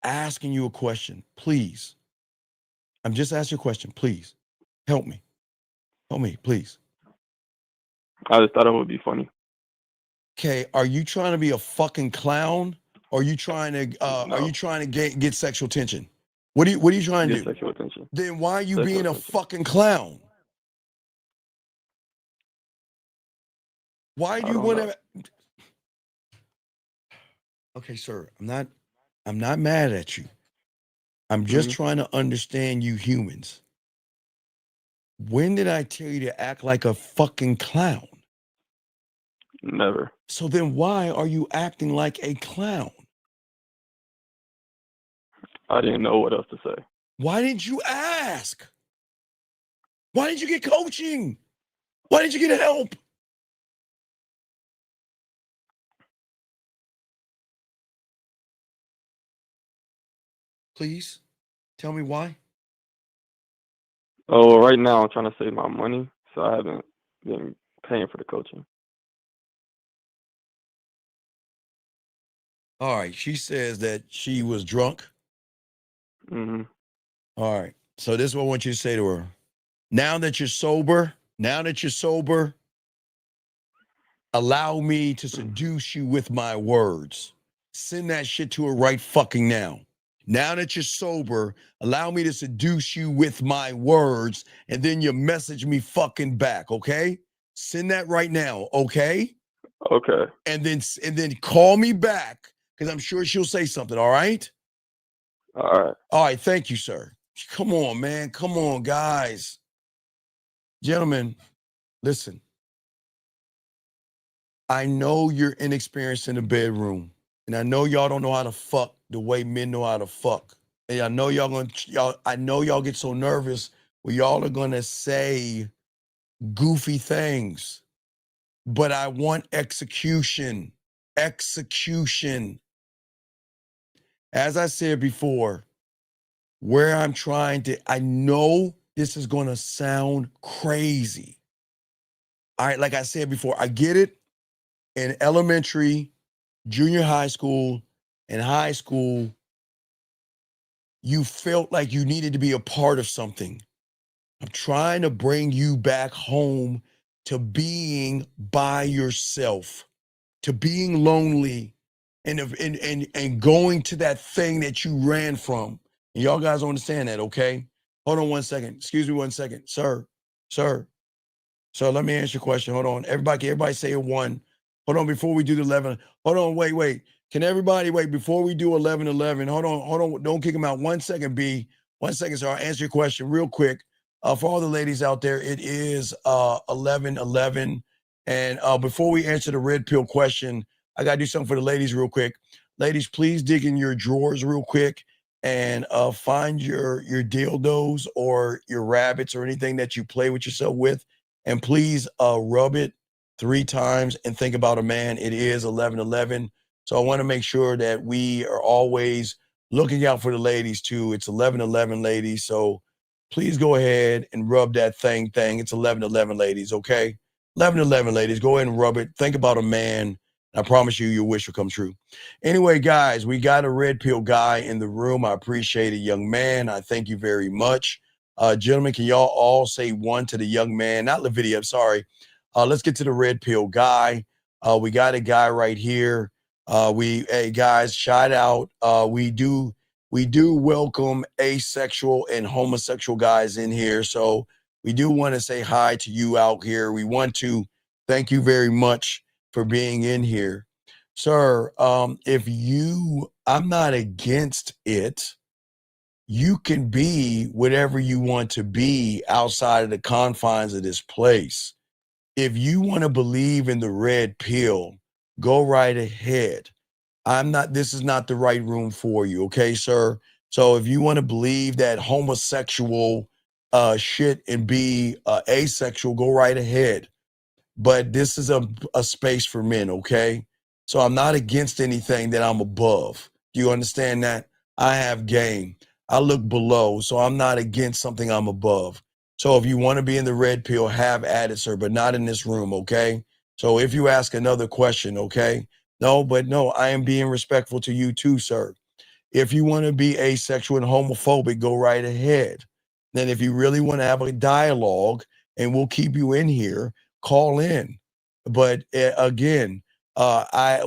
asking you a question. Please. I'm just asking you a question. Please. Help me. Help me, please. I just thought it would be funny. Okay, are you trying to be a fucking clown? Or are you trying to No. are you trying to get sexual attention? What are you trying to do? Sexual attention. Then why are you Sexual being a attention. fucking clown? Why do you want to? Okay, sir, I'm not mad at you. I'm just trying to understand you humans. When did I tell you to act like a fucking clown? Never. So then why are you acting like a clown? I didn't know what else to say. Why didn't you ask? Why didn't you get coaching? Why didn't you get help? Please tell me why. Oh, well, right now I'm trying to save my money, so I haven't been paying for the coaching. All right. She says that she was drunk. Mm-hmm. All right. So this is what I want you to say to her. Now that you're sober, allow me to seduce you with my words. Send that shit to her right fucking now. Now that you're sober, allow me to seduce you with my words, and then you message me fucking back, okay? Send that right now, okay? Okay. And then call me back, because I'm sure she'll say something, all right? All right. All right, thank you, sir. Come on, man. Come on, guys. Gentlemen, listen. I know you're inexperienced in the bedroom, and I know y'all don't know how to fuck the way men know how to fuck. And I know I know y'all get so nervous when y'all are gonna say goofy things. But I want execution. Execution. As I said before, where I'm trying to, I know this is going to sound crazy. All right, like I said before, I get it. In elementary, junior high school, and high school, you felt like you needed to be a part of something. I'm trying to bring you back home to being by yourself, to being lonely, and going to that thing that you ran from. And y'all guys understand that, okay? Hold on 1 second. Excuse me 1 second. Sir, let me answer your question. Hold on. Everybody say a one. Hold on before we do the 11. Hold on, wait. Can everybody wait before we do 11? Hold on. Don't kick them out. 1 second, B. 1 second, sir. I'll answer your question real quick. For all the ladies out there, it is 11. And before we answer the red pill question, I got to do something for the ladies real quick. Ladies, please dig in your drawers real quick and find your dildos or your rabbits or anything that you play with yourself with. And please rub it 3 times and think about a man. It is 11:11. So I want to make sure that we are always looking out for the ladies too. It's 11:11, ladies. So please go ahead and rub that thing. It's 11:11, ladies, okay? 11:11, ladies. Go ahead and rub it. Think about a man. I promise you, your wish will come true. Anyway, guys, we got a red pill guy in the room. I appreciate it, young man. I thank you very much. Gentlemen, can y'all all say one to the young man? Not Lavidia, I'm sorry. Let's get to the red pill guy. We got a guy right here. Hey guys, shout out. We do welcome asexual and homosexual guys in here. So we do want to say hi to you out here. We want to thank you very much for being in here. Sir, I'm not against it. You can be whatever you want to be outside of the confines of this place. If you want to believe in the red pill, go right ahead. This is not the right room for you, okay, sir? So if you want to believe that homosexual shit and be asexual, go right ahead. But this is a space for men, okay? So I'm not against anything that I'm above. Do you understand that? I have game. I look below, so I'm not against something I'm above. So if you want to be in the red pill, have at it, sir, but not in this room, okay? So if you ask another question, okay? No, I am being respectful to you too, sir. If you want to be asexual and homophobic, go right ahead. Then if you really want to have a dialogue, and we'll keep you in here, call in. But again, I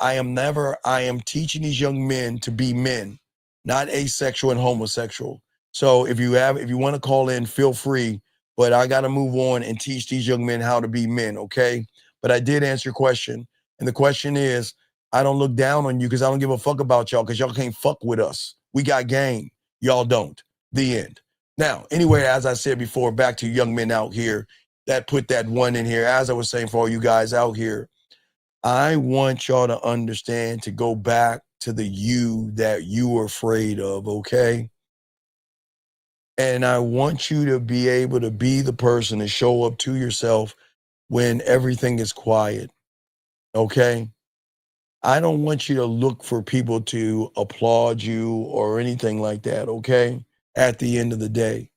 am teaching these young men to be men, not asexual and homosexual. So if you want to call in, feel free. But I got to move on and teach these young men how to be men, okay? But I did answer your question. And the question is, I don't look down on you because I don't give a fuck about y'all because y'all can't fuck with us. We got game. Y'all don't. The end. Now, anyway, as I said before, back to young men out here that put that one in here. As I was saying for all you guys out here, I want y'all to understand to go back to the you that you were afraid of, okay? And I want you to be able to be the person to show up to yourself when everything is quiet, okay? I don't want you to look for people to applaud you or anything like that, okay? At the end of the day,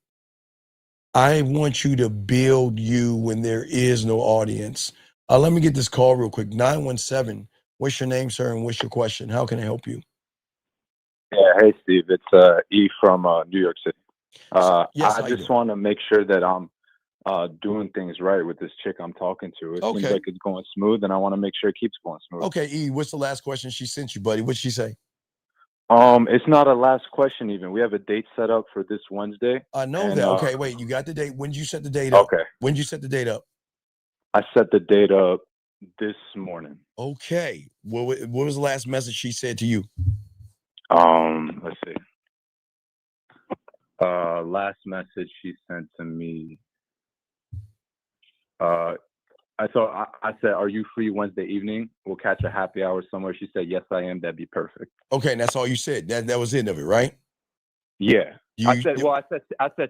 I want you to build you when there is no audience. Let me get this call real quick. 917. What's your name, sir, and what's your question? How can I help you? Yeah, hey Steve, it's E from New York City. Yes, I just want to make sure that I'm doing things right with this chick I'm talking to. It seems like it's going smooth, and I want to make sure it keeps going smooth. Okay, E, what's the last question she sent you, buddy? What'd she say? It's not a last question even. We have a date set up for this Wednesday. I know that. Okay, wait, you got the date. When did you set the date up? Okay. When did you set the date up? I set the date up this morning. Okay. What was the last message she said to you? Let's see. Last message she sent to me. I said, "Are you free Wednesday evening? We'll catch a happy hour somewhere." She said, "Yes, I am. That'd be perfect." Okay, and that's all you said. That was the end of it, right? Yeah. I said,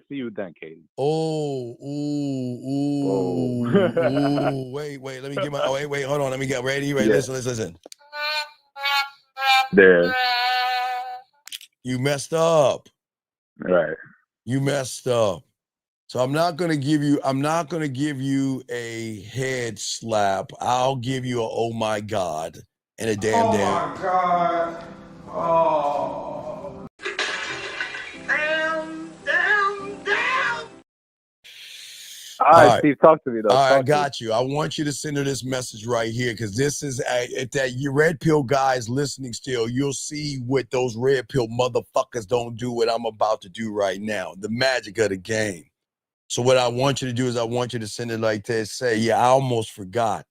"See you then, Katie." Ooh. Wait, let me get my. Oh, wait, hold on. Let me get ready. Right, yeah. Listen. There. You messed up. Right. You messed up. So I'm not gonna give you a head slap. I'll give you a oh my God and a damn. my God. Oh. All All right, right. Steve, talk to me though. All right, I Talk to me. got you. I want you to send her this message right here because this is if that you red pill guys listening still, you'll see what those red pill motherfuckers don't do what I'm about to do right now. The magic of the game. So what I want you to do is I want you to send it like this. Say, yeah, I almost forgot.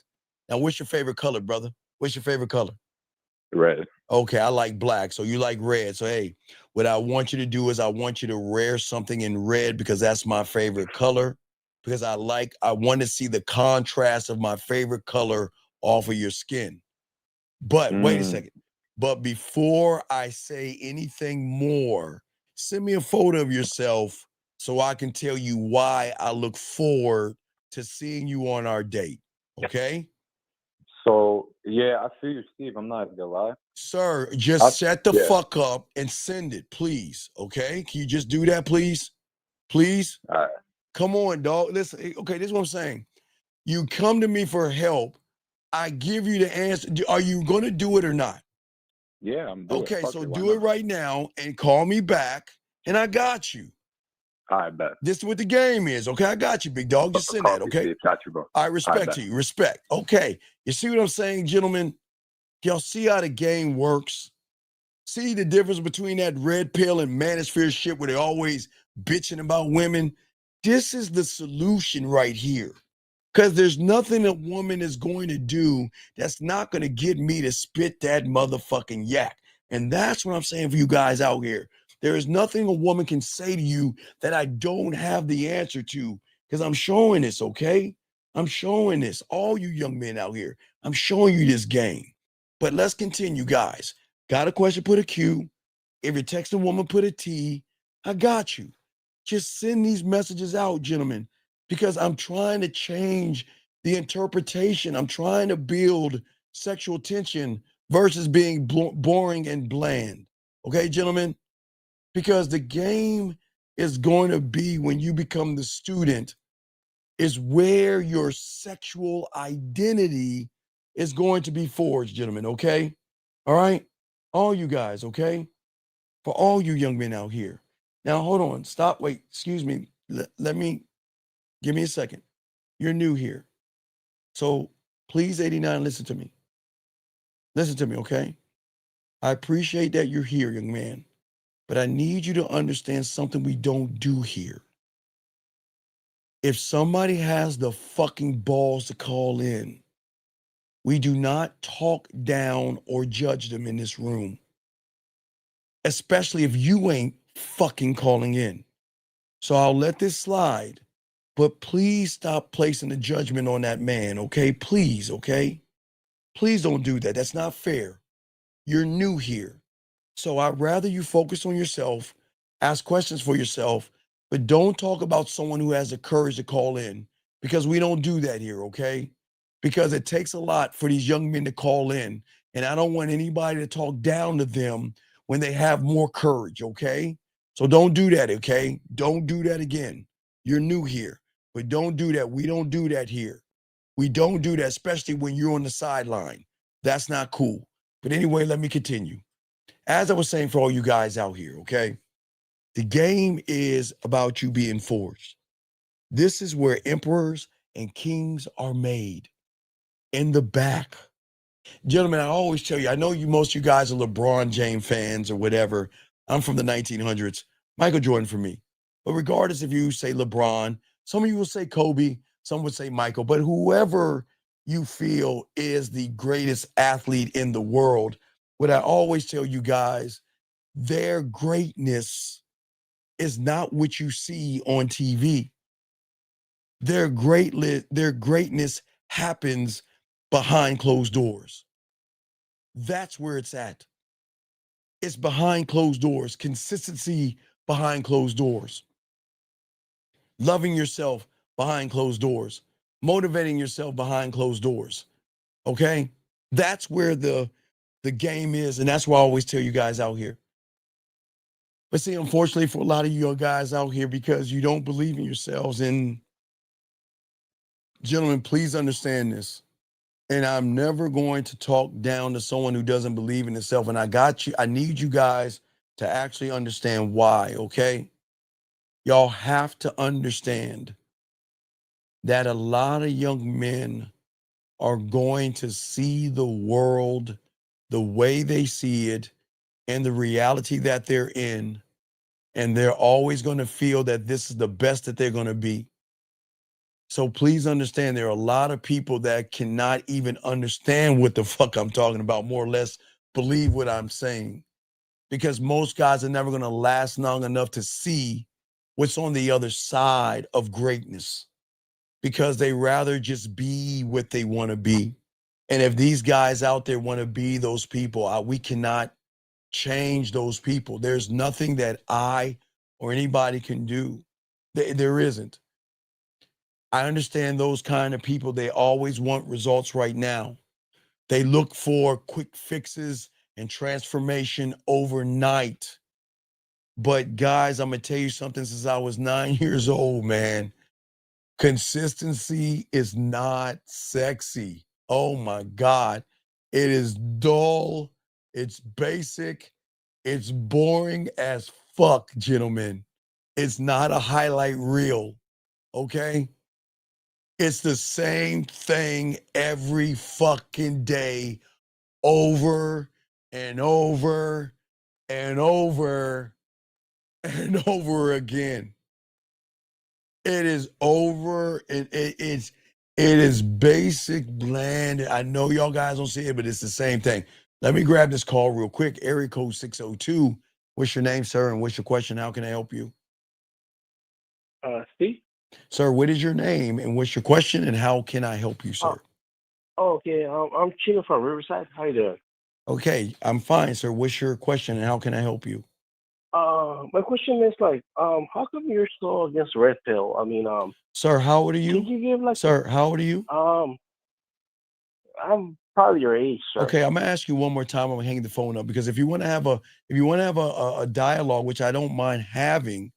Now, what's your favorite color, brother? What's your favorite color? Red. Okay, I like black. So you like red. So hey, what I want you to do is I want you to wear something in red because that's my favorite color. Because I want to see the contrast of my favorite color off of your skin. But wait a second. But before I say anything more, send me a photo of yourself so I can tell you why I look forward to seeing you on our date. Okay? So yeah, I see you, Steve. I'm not gonna lie. Sir, just shut the fuck up and send it, please. Okay? Can you just do that, please? Please? All right. Come on, dog. Listen, okay, this is what I'm saying. You come to me for help. I give you the answer. Are you going to do it or not? Yeah, I'm doing it. Okay, Fuck so it, why do it not? right now and call me back, and I got you. I bet. This is what the game is, okay? I got you, big dog. Just send that, okay? Steve. Got you, bro. I respect to you. Respect. Okay. You see what I'm saying, gentlemen? Y'all see how the game works? See the difference between that red pill and manosphere shit where they're always bitching about women? This is the solution right here. Because there's nothing a woman is going to do that's not going to get me to spit that motherfucking yak. And that's what I'm saying for you guys out here. There is nothing a woman can say to you that I don't have the answer to because I'm showing this, okay? I'm showing this. All you young men out here, I'm showing you this game. But let's continue, guys. Got a question, put a Q. If you're texting a woman, put a T. I got you. Just send these messages out, gentlemen, because I'm trying to change the interpretation. I'm trying to build sexual tension versus being boring and bland. Okay, gentlemen? Because the game is going to be when you become the student, is where your sexual identity is going to be forged, gentlemen. Okay? All right? All you guys, okay? For all you young men out here. Now, hold on. Stop. Wait. Excuse me. Let me. Give me a second. You're new here. So please, 89, listen to me. Listen to me, okay? I appreciate that you're here, young man. But I need you to understand something we don't do here. If somebody has the fucking balls to call in, we do not talk down or judge them in this room. Especially if you ain't fucking calling in. So I'll let this slide. But please stop placing the judgment on that man, okay? Please, okay? Please don't do that. That's not fair. You're new here. So I'd rather you focus on yourself, ask questions for yourself, but don't talk about someone who has the courage to call in because we don't do that here, okay? Because it takes a lot for these young men to call in, and I don't want anybody to talk down to them when they have more courage, okay? So don't do that, okay? Don't do that again. You're new here, but don't do that. We don't do that here. We don't do that, especially when you're on the sideline. That's not cool. But anyway, let me continue. As I was saying for all you guys out here, okay? The game is about you being forged. This is where emperors and kings are made in the back. Gentlemen, I always tell you, I know most of you guys are LeBron James fans or whatever. I'm from the 1900s. Michael Jordan for me. But regardless if you say LeBron, some of you will say Kobe, some would say Michael, but whoever you feel is the greatest athlete in the world, what I always tell you guys, their greatness is not what you see on TV. Their greatness happens behind closed doors. That's where it's at. It's behind closed doors, consistency behind closed doors, loving yourself behind closed doors, motivating yourself behind closed doors. Okay? That's where the game is. And that's why I always tell you guys out here. But see, unfortunately for a lot of you guys out here, because you don't believe in yourselves, and gentlemen, please understand this. And I'm never going to talk down to someone who doesn't believe in himself. And I got you. I need you guys to actually understand why, okay? Y'all have to understand that a lot of young men are going to see the world the way they see it and the reality that they're in. And they're always going to feel that this is the best that they're going to be. So please understand, there are a lot of people that cannot even understand what the fuck I'm talking about, more or less believe what I'm saying. Because most guys are never going to last long enough to see what's on the other side of greatness, because they rather just be what they want to be. And if these guys out there want to be those people, we cannot change those people. There's nothing that I or anybody can do. There isn't. I understand those kind of people, they always want results right now. They look for quick fixes and transformation overnight. But guys, I'm gonna tell you something, since I was 9 years old, man. Consistency is not sexy. Oh my God. It is dull. It's basic. It's boring as fuck, gentlemen. It's not a highlight reel, okay? It's the same thing every fucking day, over and over and over and over again. It is over. It is basic, bland. I know y'all guys don't see it, but it's the same thing. Let me grab this call real quick. Area code 602. What's your name, sir? And what's your question? How can I help you? Steve? Sir, what is your name and what's your question and how can I help you, sir? Okay. I'm Chino from Riverside. How you doing? Okay, I'm fine, sir. What's your question and how can I help you? My question is like, how come you're so against red pill? I mean, Sir, how old are you? can you give like, Sir, how old are you? I'm probably your age, sir. Okay, I'm gonna ask you one more time. I'm gonna hang the phone up, because if you want to have a dialogue, which I don't mind having,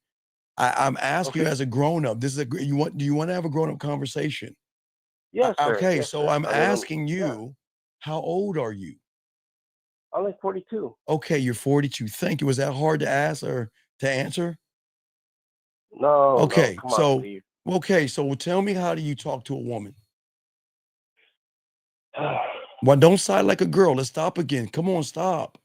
I'm asking you Okay. as a grown up. This is do you want to have a grown up conversation? Yes, sir. Okay, Yes, so sir. I'm I mean, asking yeah, you, how old are you? I'm like 42. Okay, you're 42. Thank you. Was that hard to ask or to answer? No, Okay, come on, so Steve. tell me, how do you talk to a woman? Well, don't sigh like a girl. Let's stop again. Come on, stop.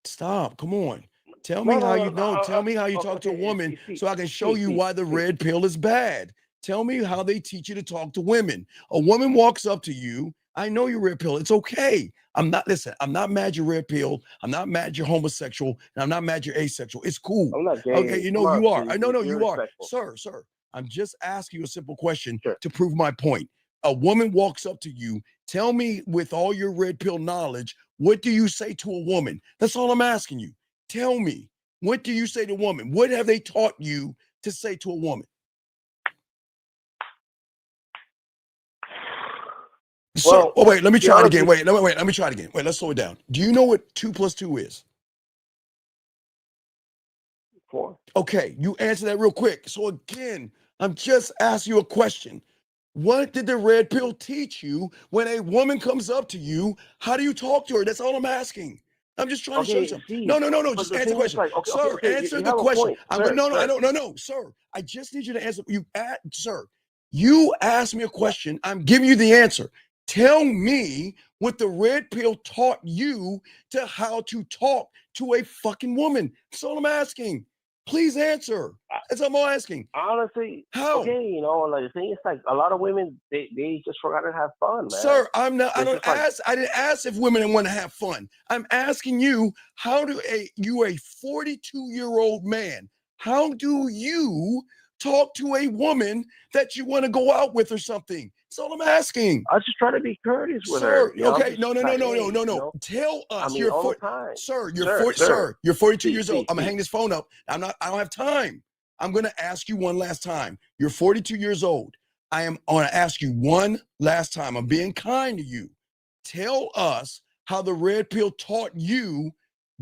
Stop. Come on. Tell me how you know. Tell me how you talk to a Okay, woman see, so I can show see, you see, why the see. red pill is bad. Tell me how they teach you to talk to women. A woman walks up to you. I know you're red pill. It's okay. I'm not mad you're red pill. I'm not mad you're homosexual. And I'm not mad you're asexual. It's cool. I'm not Okay, gay. you Come know on, you are. Steve. I know Be you are. respectful. Sir. I'm just asking you a simple question Sure. to prove my point. A woman walks up to you. Tell me, with all your red pill knowledge, what do you say to a woman? That's all I'm asking you. Tell me, what do you say to a woman? What have they taught you to say to a woman? So, Well, wait, let me to be try it honest again. with Wait, let me try it again. Wait, let's slow it down. Do you know what 2 + 2 is? 4. Okay, you answer that real quick. So again, I'm just asking you a question. What did the red pill teach you when a woman comes up to you? How do you talk to her? That's all I'm asking. I'm just trying to show you Okay, something. Steve. No. But Just the answer the thing is, question. like, Sir, answer you the have a question. point, I'm going, sir. no, sir. I just need you to answer. Sir, you asked me a question. I'm giving you the answer. Tell me what the red pill taught you to how to talk to a fucking woman. That's all I'm asking. Please answer. That's all I'm asking. Honestly, How? okay, like the thing is, like a lot of women, they just forgot to have fun, man. Sir, I It's just like, didn't ask if women want to have fun. I'm asking you, how do you, a 42-year-old man, how do you talk to a woman that you want to go out with or something? That's all I'm asking. I just try to be courteous with Sir, her. I'm okay, just no. like, hey, Tell I us. mean, all the time. Sir, Sir. you're 42 See, years see, old. I'm gonna see. hang this phone up. I don't have time. I'm gonna ask you one last time. You're 42 years old. I am gonna ask you one last time. I'm being kind to you. Tell us how the red pill taught you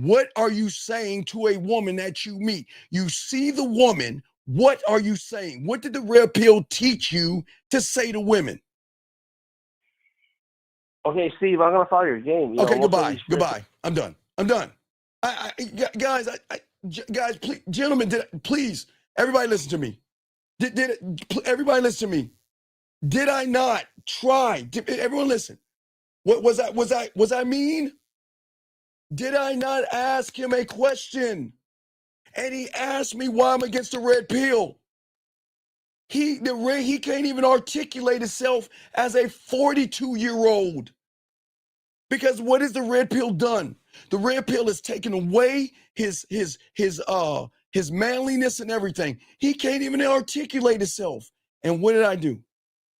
What are you saying to a woman that you meet? You see the woman. What are you saying? What did the red pill teach you to say to women? Okay, Steve, I'm gonna follow your game. Okay, goodbye. I'm done. Guys, please, gentlemen, please, everybody listen to me. Everybody listen to me? Did I not try? Everyone listen. What was I mean? Did I not ask him a question? And he asked me why I'm against the red pill. He can't even articulate himself as a 42-year-old. Because what has the red pill done? The red pill has taken away his manliness and everything. He can't even articulate himself. And what did I do?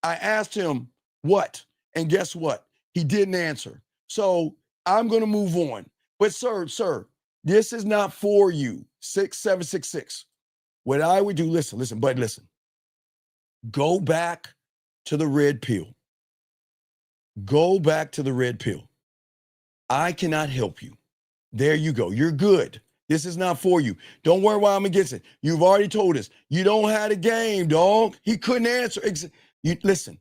I asked him what, and guess what? He didn't answer. So I'm going to move on. But sir, this is not for you. 6766. What I would do, listen. Go back to the red pill. Go back to the red pill. I cannot help you. There you go. You're good. This is not for you. Don't worry why I'm against it. You've already told us. You don't have a game, dog. He couldn't answer. Listen,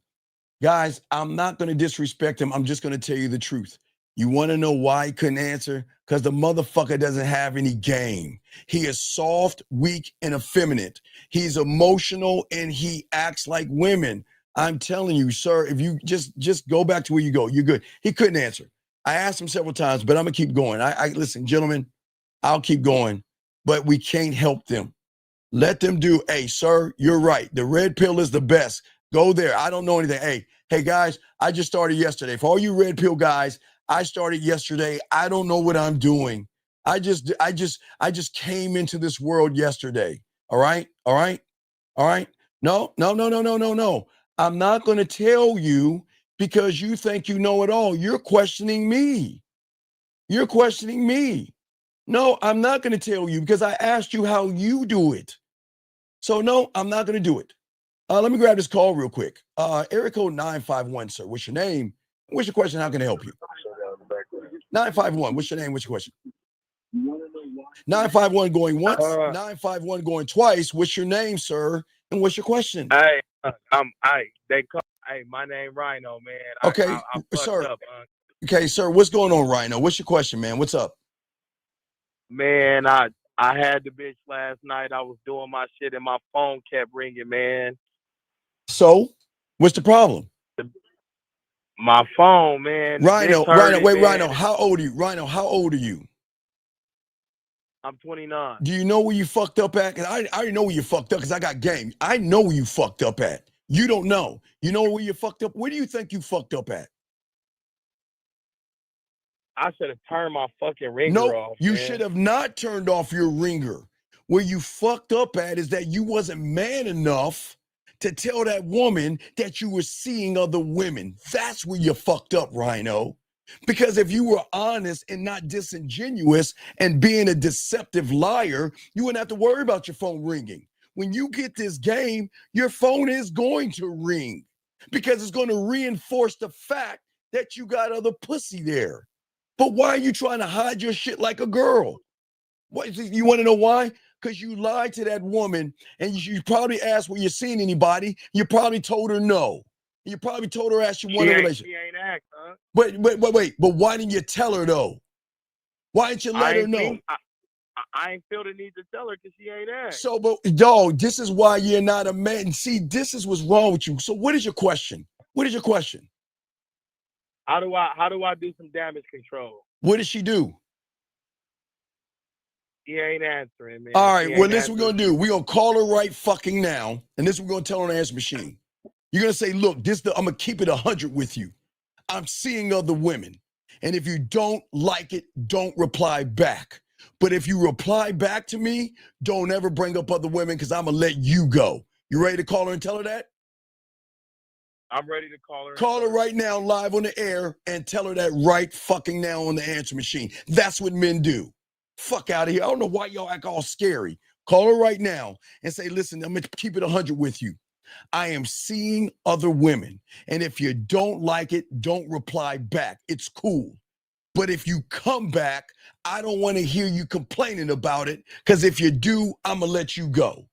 guys, I'm not going to disrespect him. I'm just going to tell you the truth. You want to know why he couldn't answer? Because the motherfucker doesn't have any game. He is soft, weak, and effeminate. He's emotional, and he acts like women. I'm telling you, sir, if you just go back to where you go, you're good. He couldn't answer. I asked him several times, but I'm going to keep going. Listen, gentlemen, I'll keep going, but we can't help them. Let them do, hey, sir, you're right. The red pill is the best. Go there. I don't know anything. Hey, guys, I just started yesterday. For all you red pill guys, I started yesterday. I don't know what I'm doing. I just came into this world yesterday. All right. No. I'm not going to tell you because you think you know it all. You're questioning me. No, I'm not going to tell you because I asked you how you do it. So no, I'm not going to do it. Let me grab this call real quick. Area code 951, sir. What's your name? What's your question? How can I help you? 951. What's your name? What's your question? 951 going once, 951 going twice. What's your name, sir? And what's your question? Hey, my name Rhino, man. Okay, I sir. up, okay, sir. What's going on, Rhino? What's your question, man? What's up? Man, I had the bitch last night. I was doing my shit and my phone kept ringing, man. So, what's the problem? My phone, man. Rhino, man. Rhino, how old are you? Rhino, how old are you? I'm 29. Do you know where you fucked up at? Because I already know where you fucked up because I got game. I know where you fucked up at. You don't know. You know where you fucked up? Where do you think you fucked up at? I should have turned my fucking ringer off. You should have not turned off your ringer. Where you fucked up at is that you wasn't man enough to tell that woman that you were seeing other women. That's where you fucked up, Rhino. Because if you were honest and not disingenuous and being a deceptive liar, you wouldn't have to worry about your phone ringing. When you get this game, your phone is going to ring because it's going to reinforce the fact that you got other pussy there. But why are you trying to hide your shit like a girl? What, you want to know why? Because you lied to that woman and you probably asked, well, you seen anybody? You probably told her no. You probably told her asked you wanted a relationship. She ain't act, huh? Wait. But why didn't you tell her though? Why didn't you let her know? I ain't feel the need to tell her because she ain't act. So, but dog, this is why you're not a man. See, this is what's wrong with you. So what is your question? What is your question? How do I do some damage control? What did she do? He ain't answering, man. All right, well, this is what we're going to do. We're going to call her right fucking now, and this is what we're going to tell her on the answer machine. You're going to say, look, I'm going to keep it 100 with you. I'm seeing other women, and if you don't like it, don't reply back. But if you reply back to me, don't ever bring up other women because I'm going to let you go. You ready to call her and tell her that? I'm ready to call her. Call her right now live on the air and tell her that right fucking now on the answer machine. That's what men do. Fuck out of here. I don't know why y'all act all scary. Call her right now and say, listen, I'm going to keep it 100 with you. I am seeing other women. And if you don't like it, don't reply back. It's cool. But if you come back, I don't want to hear you complaining about it, because if you do, I'm going to let you go.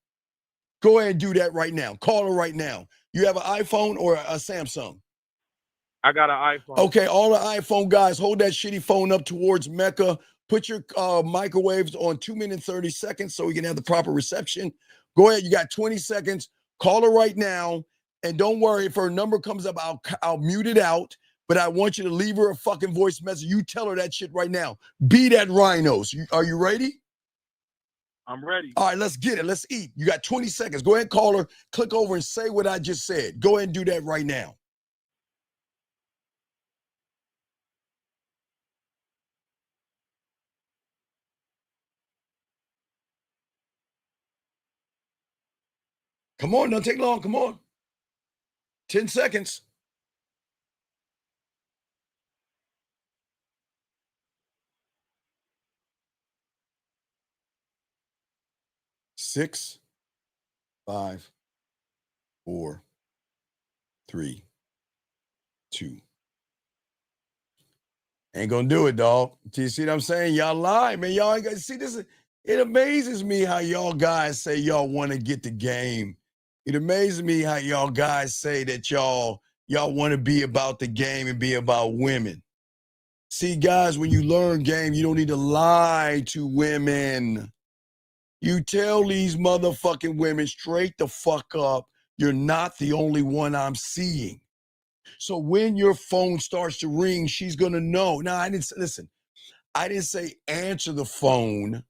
Go ahead and do that right now. Call her right now. You have an iPhone or a Samsung? I got an iPhone. Okay, all the iPhone guys, hold that shitty phone up towards Mecca. Put your microwaves on 2 minutes, 30 seconds so we can have the proper reception. Go ahead, you got 20 seconds. Call her right now. And don't worry, if her number comes up, I'll mute it out. But I want you to leave her a fucking voice message. You tell her that shit right now. Be that rhinos. Are you ready? I'm ready. All right, let's get it. Let's eat. You got 20 seconds. Go ahead and call her. Click over and say what I just said. Go ahead and do that right now. Come on, don't take long. Come on. 10 seconds. 6, 5, 4, 3, 2. Ain't gonna do it, dog. Do you see what I'm saying? Y'all lie, man. Y'all ain't gonna see this. It amazes me how y'all guys say y'all want to get the game. It amazes me how y'all guys say that y'all want to be about the game and be about women. See, guys, when you learn game, you don't need to lie to women. You tell these motherfucking women straight the fuck up, you're not the only one I'm seeing. So when your phone starts to ring, she's gonna know. Now, I didn't say answer the phone.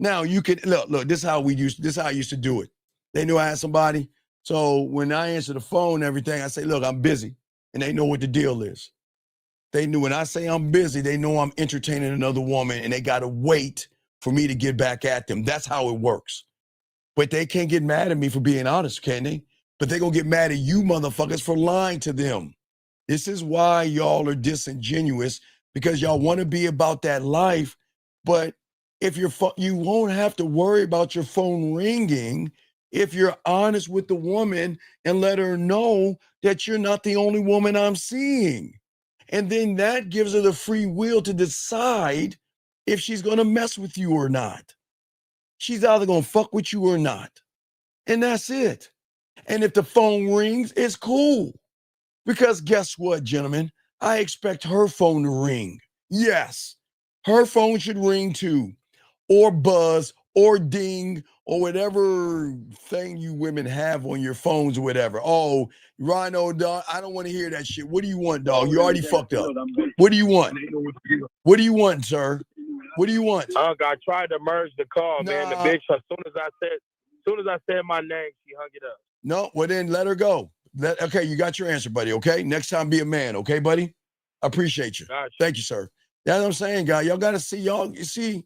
Now you can look. This is how I used to do it. They knew I had somebody. So when I answer the phone and everything, I say, look, I'm busy. And they know what the deal is. They knew when I say I'm busy, they know I'm entertaining another woman and they gotta wait for me to get back at them. That's how it works. But they can't get mad at me for being honest, can they? But they gonna get mad at you motherfuckers for lying to them. This is why y'all are disingenuous, because y'all want to be about that life. But if you won't have to worry about your phone ringing if you're honest with the woman and let her know that you're not the only woman I'm seeing. And then that gives her the free will to decide if she's going to mess with you or not. She's either going to fuck with you or not. And that's it. And if the phone rings, it's cool. Because guess what, gentlemen? I expect her phone to ring. Yes, her phone should ring too. Or buzz, or ding, or whatever thing you women have on your phones or whatever. Oh, Rhino, dog, I don't want to hear that shit. What do you want, dog? You already fucked up. What do you want? What do you want, sir? What do you want? I tried to merge the call, man. The bitch, as soon as I said my name, she hung it up. No, well then let her go. Okay, you got your answer, buddy, okay? Next time be a man, okay, buddy? I appreciate you. Gotcha. Thank you, sir. That's what I'm saying, guy. Y'all got to see, you see,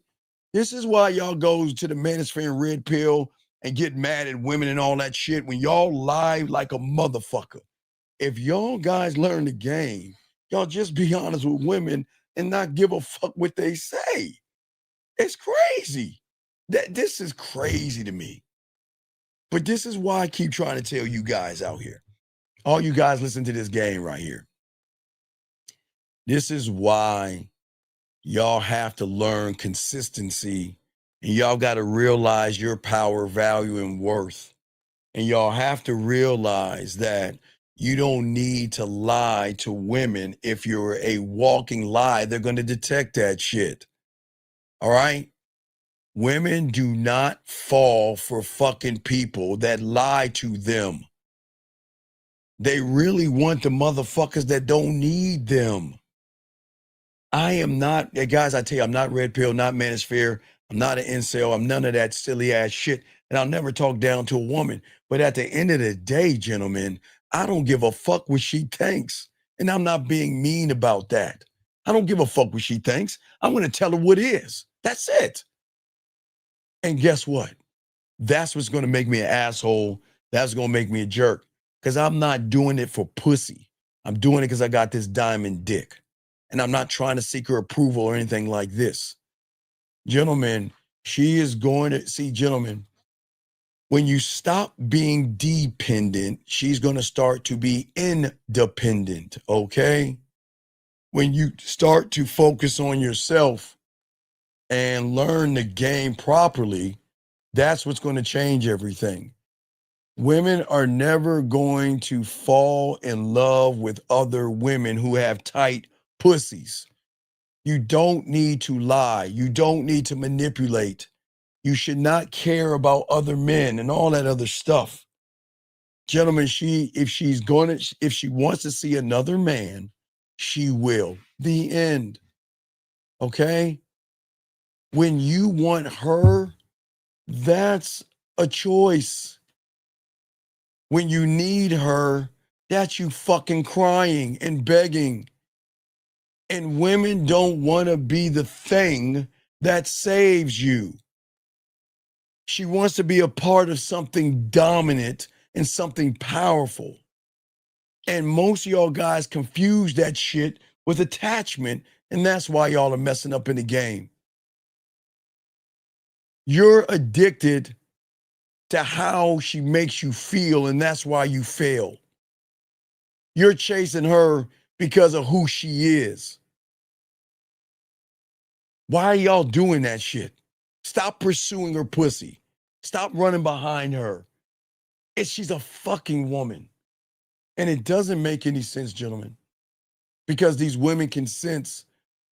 this is why y'all go to the manosphere and red pill and get mad at women and all that shit when y'all lie like a motherfucker. If y'all guys learn the game, y'all just be honest with women and not give a fuck what they say. It's crazy. This is crazy to me. But this is why I keep trying to tell you guys out here. All you guys listen to this game right here. This is why y'all have to learn consistency, and y'all got to realize your power, value, and worth. And y'all have to realize that you don't need to lie to women. If you're a walking lie, they're going to detect that shit. All right? Women do not fall for fucking people that lie to them. They really want the motherfuckers that don't need them. I am not, guys, I tell you, I'm not red pill, not manosphere. I'm not an incel. I'm none of that silly ass shit. And I'll never talk down to a woman. But at the end of the day, gentlemen, I don't give a fuck what she thinks. And I'm not being mean about that. I don't give a fuck what she thinks. I'm going to tell her what is. That's it. And guess what? That's what's going to make me an asshole. That's going to make me a jerk. Because I'm not doing it for pussy. I'm doing it because I got this diamond dick. And I'm not trying to seek her approval or anything like this. Gentlemen, she is going to, see, gentlemen, when you stop being dependent, she's going to start to be independent, okay? when you start to focus on yourself and learn the game properly, that's what's going to change everything. Women are never going to fall in love with other women who have tight pussies. You don't need to lie. You don't need to manipulate. You should not care about other men and all that other stuff. Gentlemen, if she wants to see another man, she will. The end. Okay? When you want her, that's a choice. When you need her, that's you fucking crying and begging. And women don't want to be the thing that saves you. She wants to be a part of something dominant and something powerful. And most of y'all guys confuse that shit with attachment, and that's why y'all are messing up in the game. You're addicted to how she makes you feel, and that's why you fail. You're chasing her because of who she is. Why are y'all doing that shit? Stop pursuing her pussy. Stop running behind her. She's a fucking woman. And it doesn't make any sense, gentlemen, because these women can sense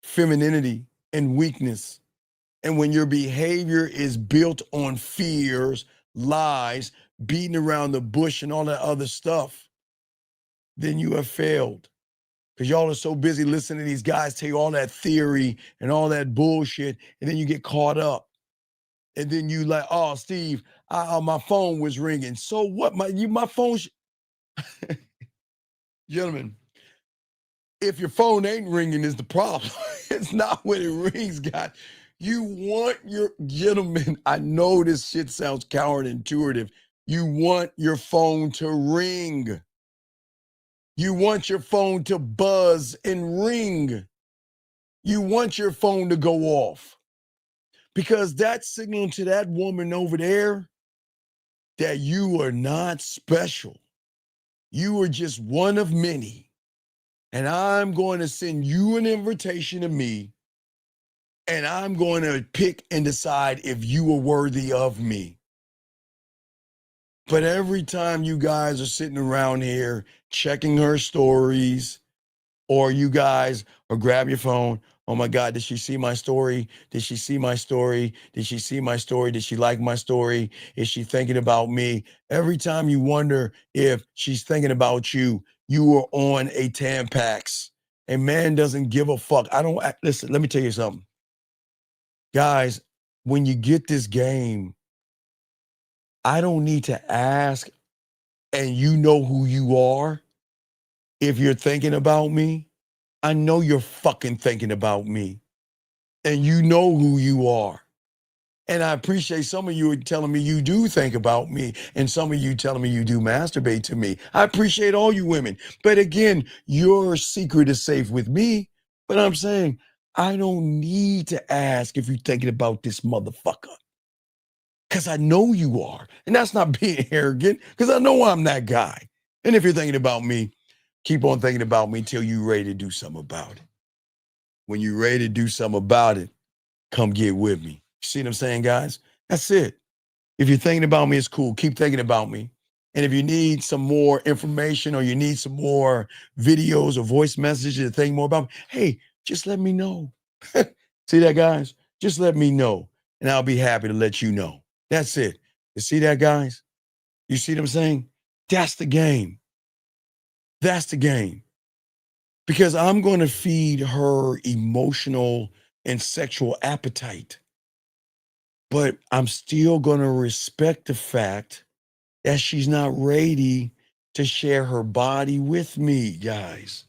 femininity and weakness. And when your behavior is built on fears, lies, beating around the bush, and all that other stuff, then you have failed. Because y'all are so busy listening to these guys tell you all that theory and all that bullshit, and then you get caught up. And then you like, oh, Steve, my phone was ringing. So what? My phone. Gentlemen, if your phone ain't ringing is the problem. It's not when it rings, God. You want your, gentlemen, I know this shit sounds counterintuitive. You want your phone to ring. You want your phone to buzz and ring. You want your phone to go off. Because that's signaling to that woman over there that you are not special. You are just one of many. And I'm going to send you an invitation to me, and I'm going to pick and decide if you are worthy of me. But every time you guys are sitting around here checking her stories, or you guys are grab your phone, oh my God, did she see my story? Did she see my story? Did she see my story? Did she like my story? Is she thinking about me? Every time you wonder if she's thinking about you, you are on a Tampax. A man doesn't give a fuck. Listen, let me tell you something. Guys, when you get this game, I don't need to ask, and you know who you are. If you're thinking about me, I know you're fucking thinking about me, and you know who you are. And I appreciate some of you are telling me you do think about me, and some of you telling me you do masturbate to me. I appreciate all you women. But again, your secret is safe with me. But I'm saying, I don't need to ask if you're thinking about this motherfucker. Because I know you are. And that's not being arrogant, because I know I'm that guy. And if you're thinking about me, keep on thinking about me till you're ready to do something about it. When you're ready to do something about it, come get with me. See what I'm saying, guys? That's it. If you're thinking about me, it's cool. Keep thinking about me. And if you need some more information, or you need some more videos or voice messages to think more about me, hey, just let me know. See that, guys? Just let me know, and I'll be happy to let you know. That's it. You see that, guys? You see what I'm saying? That's the game. That's the game. Because I'm going to feed her emotional and sexual appetite. But I'm still going to respect the fact that she's not ready to share her body with me, guys.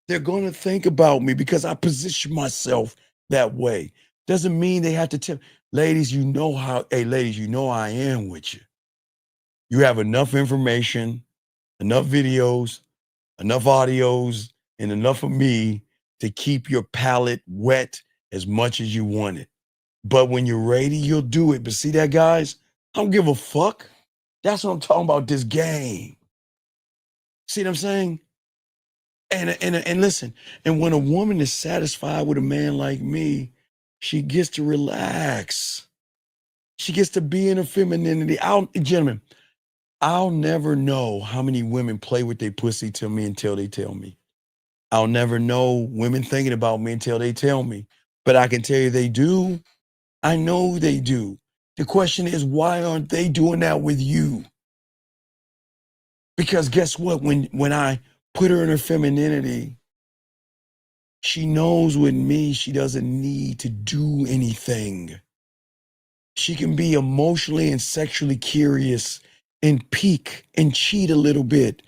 They're going to think about me because I position myself that way. Doesn't mean they have to tell. Ladies, you know I am with you. You have enough information, enough videos, enough audios, and enough of me to keep your palate wet as much as you want it. But when you're ready, you'll do it. But see that, guys? I don't give a fuck. That's what I'm talking about, this game. See what I'm saying? And listen, and when a woman is satisfied with a man like me, she gets to relax. She gets to be in her femininity. Gentlemen, I'll never know how many women play with their pussy to me until they tell me. I'll never know women thinking about me until they tell me. But I can tell you they do. I know they do. The question is, why aren't they doing that with you? Because guess what? When I put her in her femininity, she knows with me she doesn't need to do anything. She can be emotionally and sexually curious and peek and cheat a little bit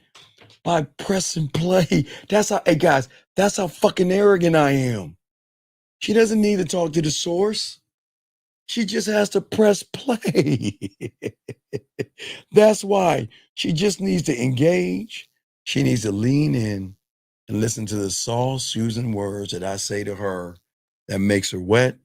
by pressing play. That's how, hey guys, that's how fucking arrogant I am. She doesn't need to talk to the source. She just has to press play. That's why she just needs to engage. She needs to lean in and listen to the soft, soothing words that I say to her that makes her wet,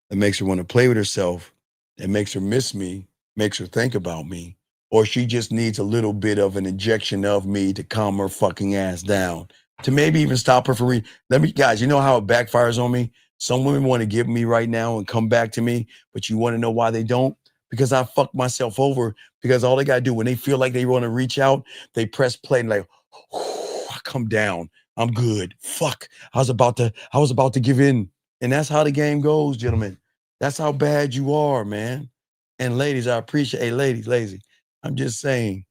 that makes her want to play with herself, that makes her miss me, makes her think about me. Or she just needs a little bit of an injection of me to calm her fucking ass down, to maybe even stop her from reading. Guys, you know how it backfires on me? Some women want to give me right now and come back to me, but you want to know why they don't? Because I fucked myself over, because all they got to do when they feel like they want to reach out, they press play and like, I come down. I'm good. Fuck. I was about to give in. And that's how the game goes, gentlemen. That's how bad you are, man. And ladies, I appreciate, hey, ladies, lazy. I'm just saying,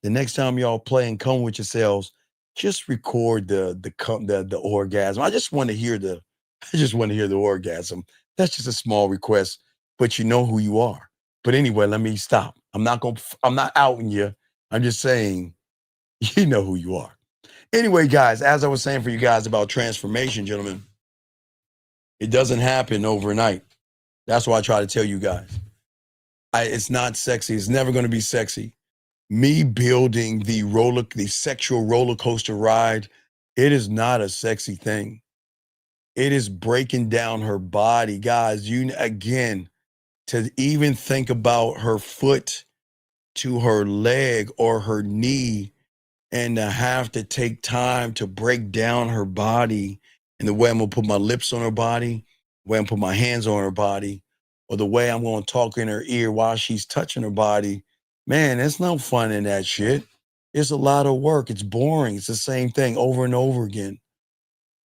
the next time y'all play and come with yourselves, just record the orgasm. I just want to hear the orgasm. That's just a small request, but you know who you are. But anyway, let me stop. I'm not outing you. I'm just saying, you know who you are. Anyway, guys, as I was saying for you guys about transformation, gentlemen, it doesn't happen overnight. That's why I try to tell you guys. It's not sexy. It's never going to be sexy. Me building the sexual roller coaster ride, it is not a sexy thing. It is breaking down her body. Guys, again, to even think about her foot to her leg or her knee, and to have to take time to break down her body, and the way I'm gonna put my lips on her body, the way I'm put my hands on her body, or the way I'm gonna talk in her ear while she's touching her body. Man, there's no fun in that shit. It's a lot of work. It's boring. It's the same thing over and over again.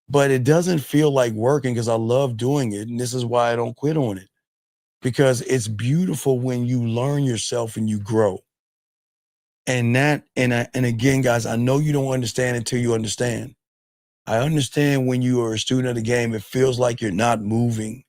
But it doesn't feel like working because I love doing it. And this is why I don't quit on it. Because it's beautiful when you learn yourself and you grow. And again, guys, I know you don't understand until you understand. I understand when you are a student of the game, it feels like you're not moving.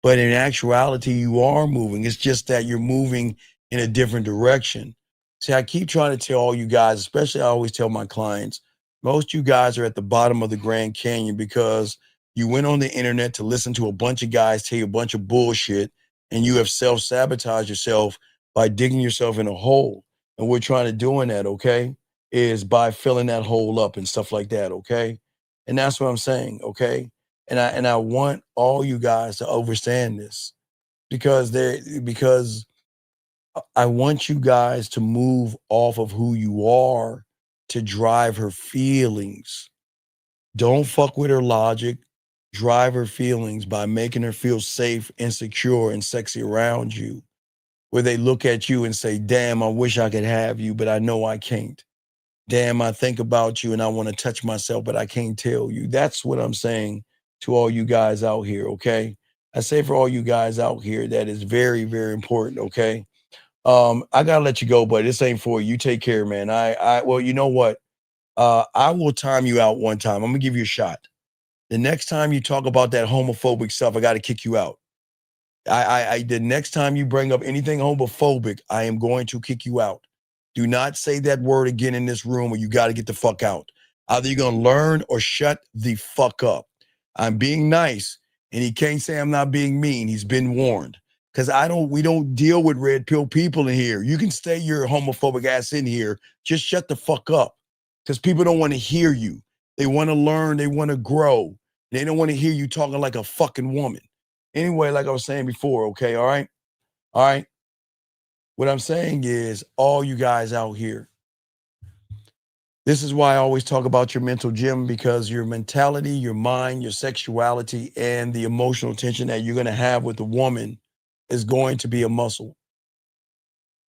But in actuality, you are moving. It's just that you're moving in a different direction. See, I keep trying to tell all you guys, especially I always tell my clients, most you guys are at the bottom of the Grand Canyon because you went on the internet to listen to a bunch of guys tell you a bunch of bullshit, and you have self-sabotaged yourself by digging yourself in a hole. And we're trying to do that, okay, is by filling that hole up and stuff like that, okay? And that's what I'm saying, okay? And I want all you guys to understand this, because I want you guys to move off of who you are to drive her feelings. Don't fuck with her logic. Drive her feelings by making her feel safe and secure and sexy around you, where they look at you and say, damn, I wish I could have you, but I know I can't. Damn, I think about you and I want to touch myself, but I can't tell you. That's what I'm saying to all you guys out here, okay? I say for all you guys out here, that is very, very important, okay? I gotta let you go, but this ain't for you. You take care, man. Well, you know what? I will time you out one time. I'm gonna give you a shot. The next time you talk about that homophobic stuff, I gotta kick you out. The next time you bring up anything homophobic, I am going to kick you out. Do not say that word again in this room, or you got to get the fuck out. Either you're going to learn or shut the fuck up. I'm being nice, and he can't say I'm not being mean. He's been warned. Because we don't deal with red pill people in here. You can stay your homophobic ass in here. Just shut the fuck up. Because people don't want to hear you. They want to learn. They want to grow. They don't want to hear you talking like a fucking woman. Anyway, like I was saying before, okay, all right? All right. What I'm saying is, all you guys out here, This is why I always talk about your mental gym, because your mentality, your mind, your sexuality, and the emotional tension that you're going to have with the woman is going to be a muscle.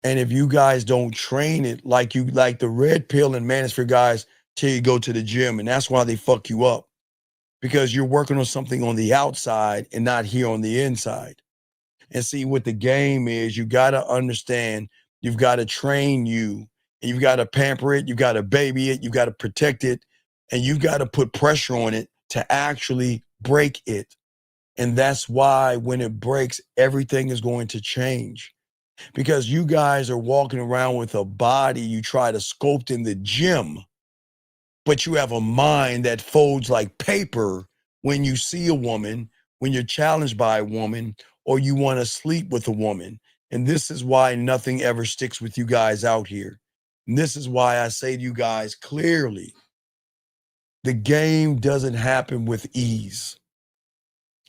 And if you guys don't train it like the red pill and manosphere guys till you go to the gym, and that's why they fuck you up, because you're working on something on the outside and not here on the inside. And see, what the game is, you got to understand, you've got to train you, and you've got to pamper it, you've got to baby it, you've got to protect it, and you've got to put pressure on it to actually break it. And that's why when it breaks, everything is going to change. Because you guys are walking around with a body you try to sculpt in the gym, but you have a mind that folds like paper when you see a woman, when you're challenged by a woman, or you want to sleep with a woman. And this is why nothing ever sticks with you guys out here. And this is why I say to you guys clearly, the game doesn't happen with ease.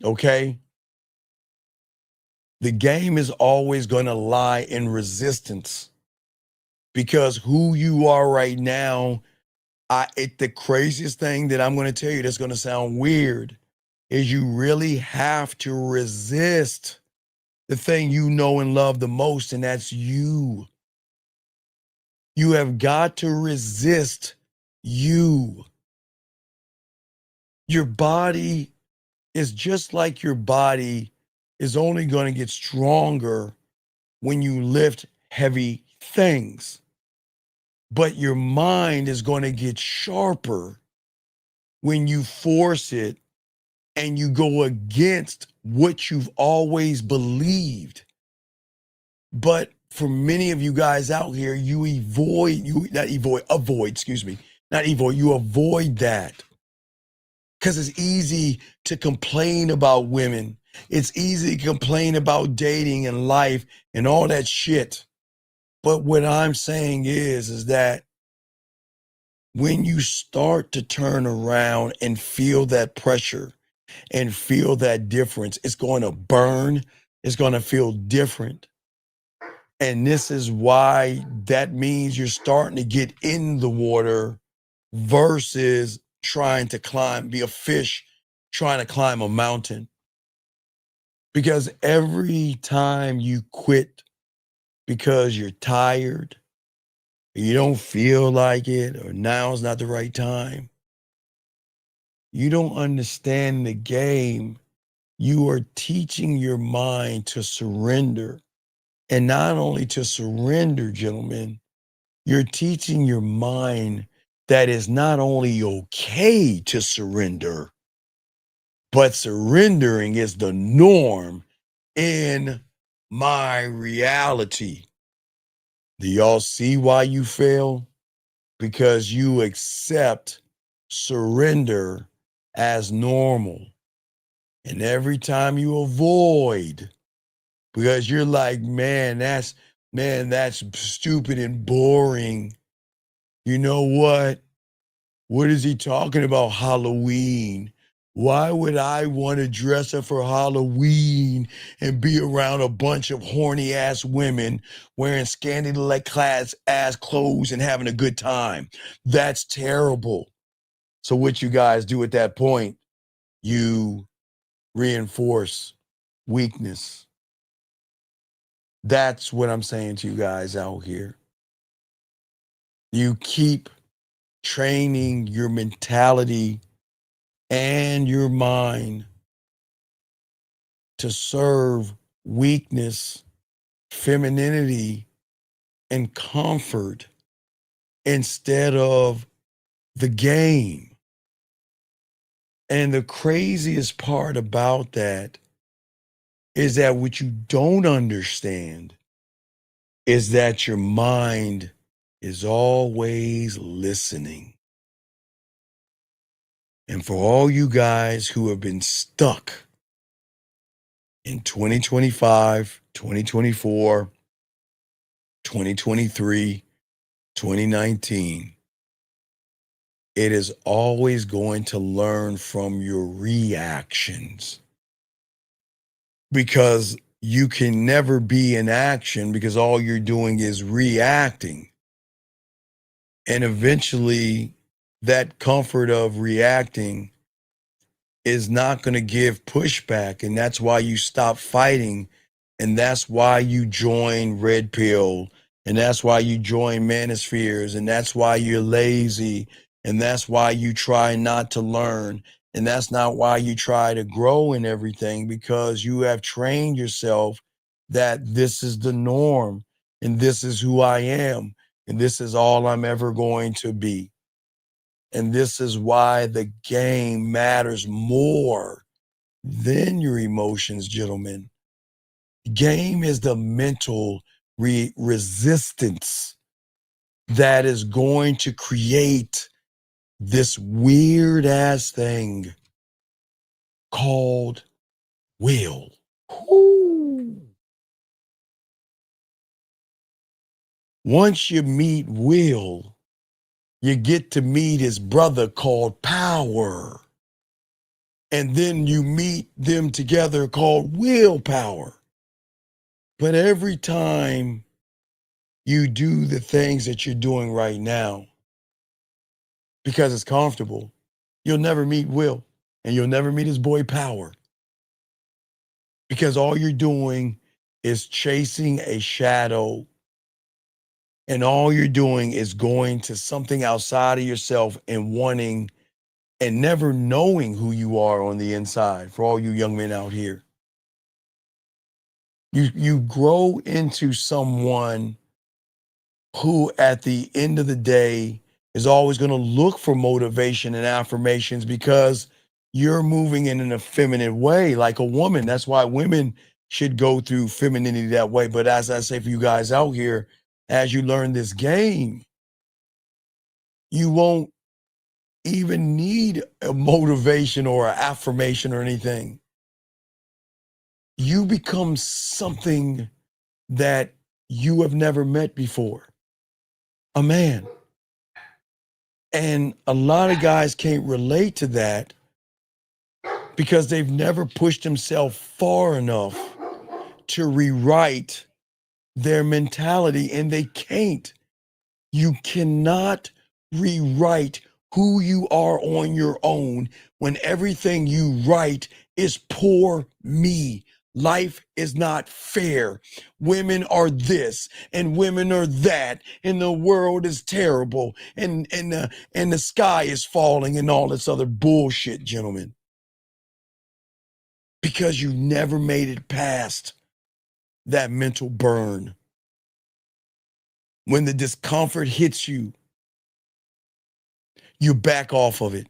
Okay? The game is always going to lie in resistance, because who you are right now, the craziest thing that I'm going to tell you that's going to sound weird is you really have to resist the thing you know and love the most, and that's you. You have got to resist you. Your body is just like your body is only going to get stronger when you lift heavy things. But your mind is going to get sharper when you force it and you go against what you've always believed. But for many of you guys out here, you avoid that. Because it's easy to complain about women. It's easy to complain about dating and life and all that shit. But what I'm saying is that when you start to turn around and feel that pressure and feel that difference, it's going to burn. It's going to feel different. And this is why that means you're starting to get in the water versus trying to be a fish trying to climb a mountain. Because every time you quit because you're tired, you don't feel like it, or now's not the right time, you don't understand the game. You are teaching your mind to surrender. And not only to surrender, gentlemen, you're teaching your mind that it's not only okay to surrender, but surrendering is the norm in my reality. Do y'all see why you fail? Because you accept surrender as normal. And every time you avoid, because you're like, man, that's stupid and boring. You know what? What is he talking about, Halloween? Why would I want to dress up for Halloween and be around a bunch of horny ass women wearing scantily clad ass clothes and having a good time? That's terrible. So what you guys do at that point, you reinforce weakness. That's what I'm saying to you guys out here. You keep training your mentality and your mind to serve weakness, femininity, and comfort instead of the game. And the craziest part about that is that what you don't understand is that your mind is always listening. And for all you guys who have been stuck in 2025, 2024, 2023, 2019, it is always going to learn from your reactions. Because you can never be in action because all you're doing is reacting. And eventually, that comfort of reacting is not going to give pushback. And that's why you stop fighting. And that's why you join Red Pill. And that's why you join Manospheres. And that's why you're lazy. And that's why you try not to learn. And that's not why you try to grow in everything, because you have trained yourself that this is the norm and this is who I am and this is all I'm ever going to be. And this is why the game matters more than your emotions, gentlemen. Game is the mental resistance that is going to create this weird ass thing called will. Ooh. Once you meet Will, you get to meet his brother called Power. And then you meet them together called Willpower. But every time you do the things that you're doing right now, because it's comfortable, you'll never meet Will and you'll never meet his boy Power. Because all you're doing is chasing a shadow, and all you're doing is going to something outside of yourself and wanting and never knowing who you are on the inside. For all you young men out here, you grow into someone who at the end of the day is always going to look for motivation and affirmations, because you're moving in an effeminate way like a woman. That's why women should go through femininity that way. But as I say, for you guys out here, as you learn this game, you won't even need a motivation or an affirmation or anything. You become something that you have never met before. A man. And a lot of guys can't relate to that because they've never pushed themselves far enough to rewrite their mentality, and they can't. You cannot rewrite who you are on your own when everything you write is poor me. Life is not fair. Women are this and women are that, and the world is terrible, and the sky is falling, and all this other bullshit, gentlemen. Because you never made it past that mental burn. When the discomfort hits you, you back off of it.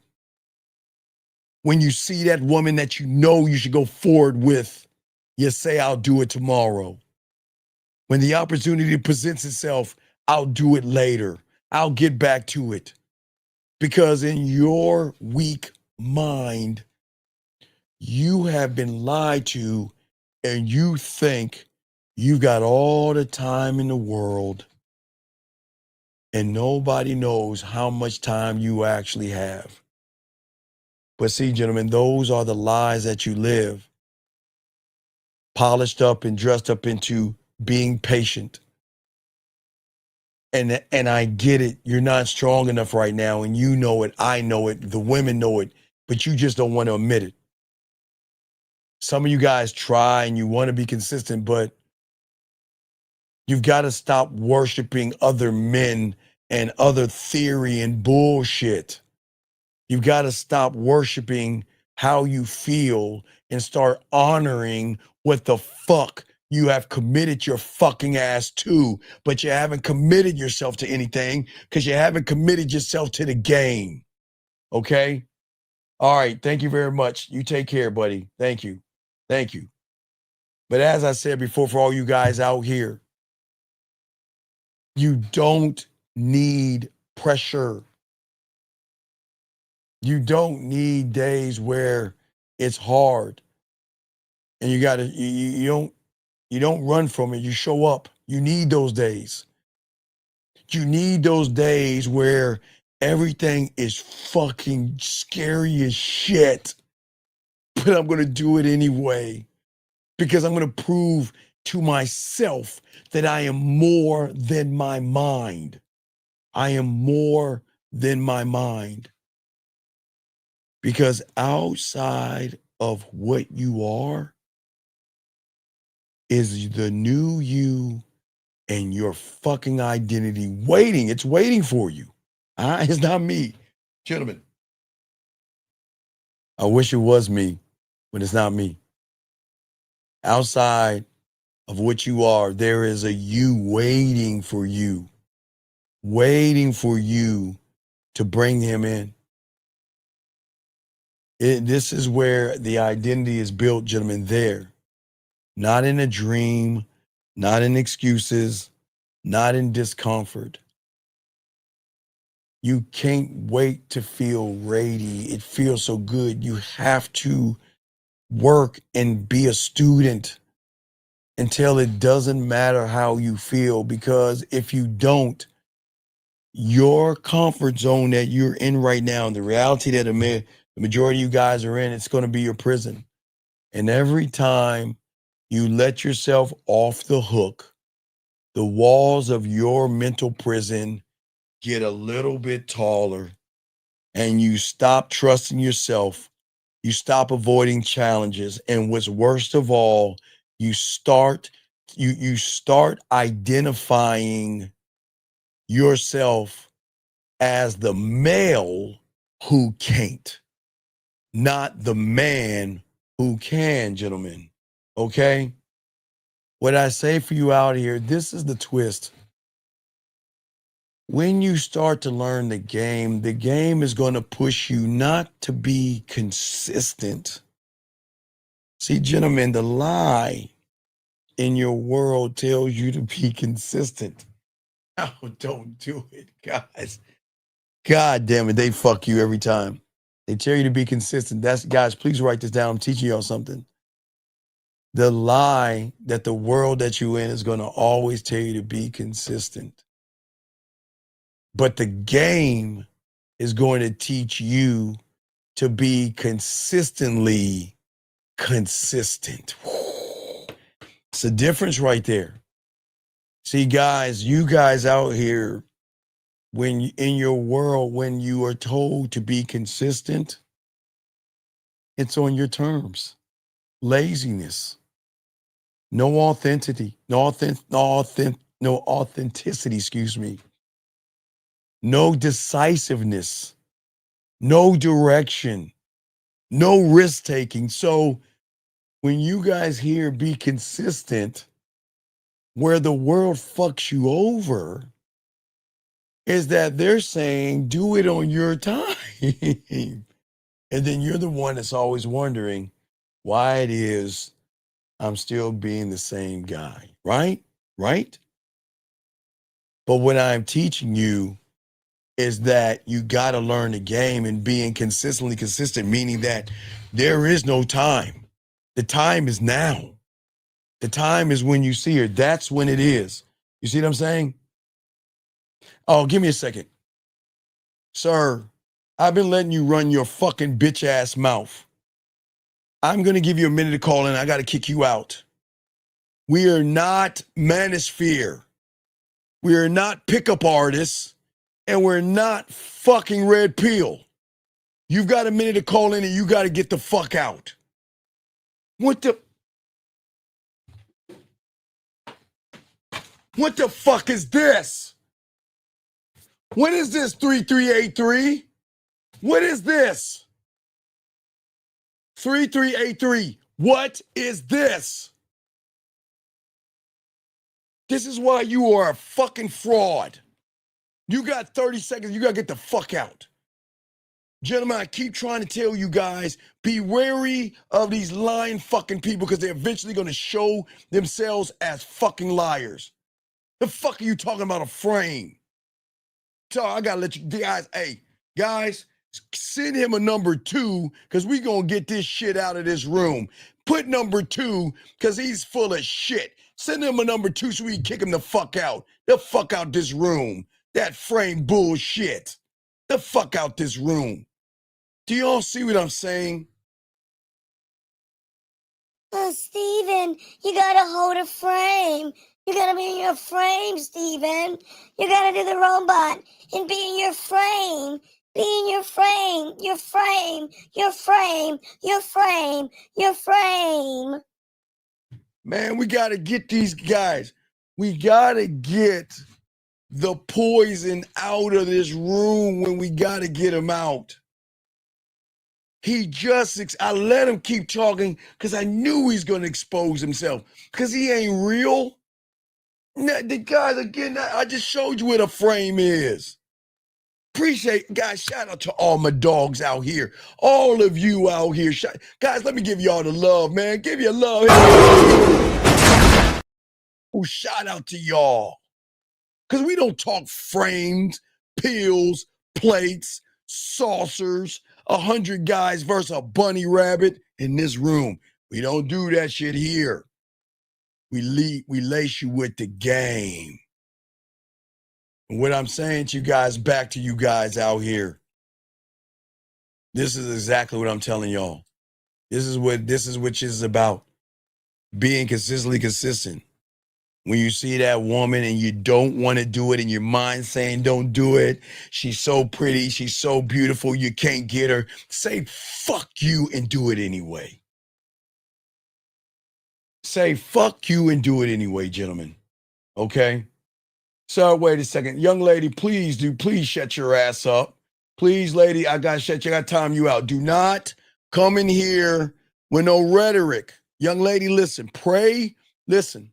When you see that woman that you know you should go forward with, you say, I'll do it tomorrow. When the opportunity presents itself, I'll do it later. I'll get back to it. Because in your weak mind, you have been lied to, and you think you've got all the time in the world, and nobody knows how much time you actually have. But see, gentlemen, those are the lies that you live, polished up and dressed up into being patient. And I get it. You're not strong enough right now, and you know it. I know it. The women know it, but you just don't want to admit it. Some of you guys try and you want to be consistent, but you've got to stop worshiping other men and other theory and bullshit. You've got to stop worshiping how you feel and start honoring what the fuck you have committed your fucking ass to, but you haven't committed yourself to anything because you haven't committed yourself to the game. Okay? All right. Thank you very much. You take care, buddy. Thank you. Thank you. But as I said before, for all you guys out here, you don't need pressure. You don't need days where it's hard and you don't run from it. You show up. You need those days. You need those days where everything is fucking scary as shit, but I'm going to do it anyway because I'm going to prove to myself that I am more than my mind. I am more than my mind. Because outside of what you are is the new you and your fucking identity waiting. It's waiting for you. It's not me. Gentlemen, I wish it was me, but it's not me. Outside of what you are, there is a you waiting for you to bring him in. This is where the identity is built, gentlemen, there. Not in a dream, not in excuses, not in discomfort. You can't wait to feel ready. It feels so good. You have to work and be a student until it doesn't matter how you feel, because if you don't, your comfort zone that you're in right now, the reality that the majority of you guys are in, it's going to be your prison. And every time you let yourself off the hook, the walls of your mental prison get a little bit taller, and you stop trusting yourself. You stop avoiding challenges. And what's worst of all, you start identifying yourself as the male who can't, not the man who can, gentlemen. Okay? What I say for you out here, this is the twist. When you start to learn the game is going to push you not to be consistent. See, gentlemen, the lie in your world tells you to be consistent. Oh, don't do it, guys. God damn it, they fuck you every time. They tell you to be consistent. Guys, please write this down. I'm teaching y'all something. The lie that the world that you're in is going to always tell you to be consistent. But the game is going to teach you to be consistently consistent. It's a difference right there. See, guys, you guys out here, when in your world, when you are told to be consistent, it's on your terms. Laziness, no authenticity, no authenticity, excuse me. No decisiveness, no direction, no risk taking. So when you guys hear be consistent, where the world fucks you over is that they're saying do it on your time. And then you're the one that's always wondering why it is I'm still being the same guy, right? Right? But what I'm teaching you is that you got to learn the game, and being consistently consistent, meaning that there is no time. The time is now. The time is when you see her. That's when it is. You see what I'm saying? Oh, give me a second. Sir, I've been letting you run your fucking bitch ass mouth. I'm going to give you a minute to call in. I got to kick you out. We are not Manosphere. We are not pickup artists. And we're not fucking Red Pill. You've got a minute to call in and you got to get the fuck out. What the fuck is this? What is this, 3383? What is this? 3383. What is this? This is why you are a fucking fraud. You got 30 seconds. You got to get the fuck out. Gentlemen, I keep trying to tell you guys, be wary of these lying fucking people, because they're eventually going to show themselves as fucking liars. The fuck are you talking about a frame? So I got to let you guys, hey, guys, send him a number 2, because we going to get this shit out of this room. Put number 2, because he's full of shit. Send him a number 2 so we can kick him the fuck out. The fuck out this room. That frame bullshit. The fuck out this room. Do y'all see what I'm saying? Steven, you gotta hold a frame. You gotta be in your frame, Steven. You gotta do the robot and be in your frame. Be in your frame, your frame, your frame, your frame, your frame. Man, we got to get these guys. We got to get the poison out of this room when we got to get him out. I let him keep talking because I knew he's going to expose himself because he ain't real. The guys, again, I just showed you where the frame is. Appreciate, guys, shout out to all my dogs out here. All of you out here. Guys, let me give y'all the love, man. Give you love. Oh, shout out to y'all. Because we don't talk frames, pills, plates, saucers, 100 guys versus a bunny rabbit in this room. We don't do that shit here. We lace you with the game. And what I'm saying to you guys, back to you guys out here, this is exactly what I'm telling y'all. This is what is about. Being consistently consistent. When you see that woman and you don't want to do it and your mind saying don't do it, she's so pretty, she's so beautiful, you can't get her, say fuck you and do it anyway. Say fuck you and do it anyway, gentlemen. Okay? So wait a second. Young lady, please shut your ass up. Please, lady, I got to time you out. Do not come in here with no rhetoric. Young lady, listen, pray, listen.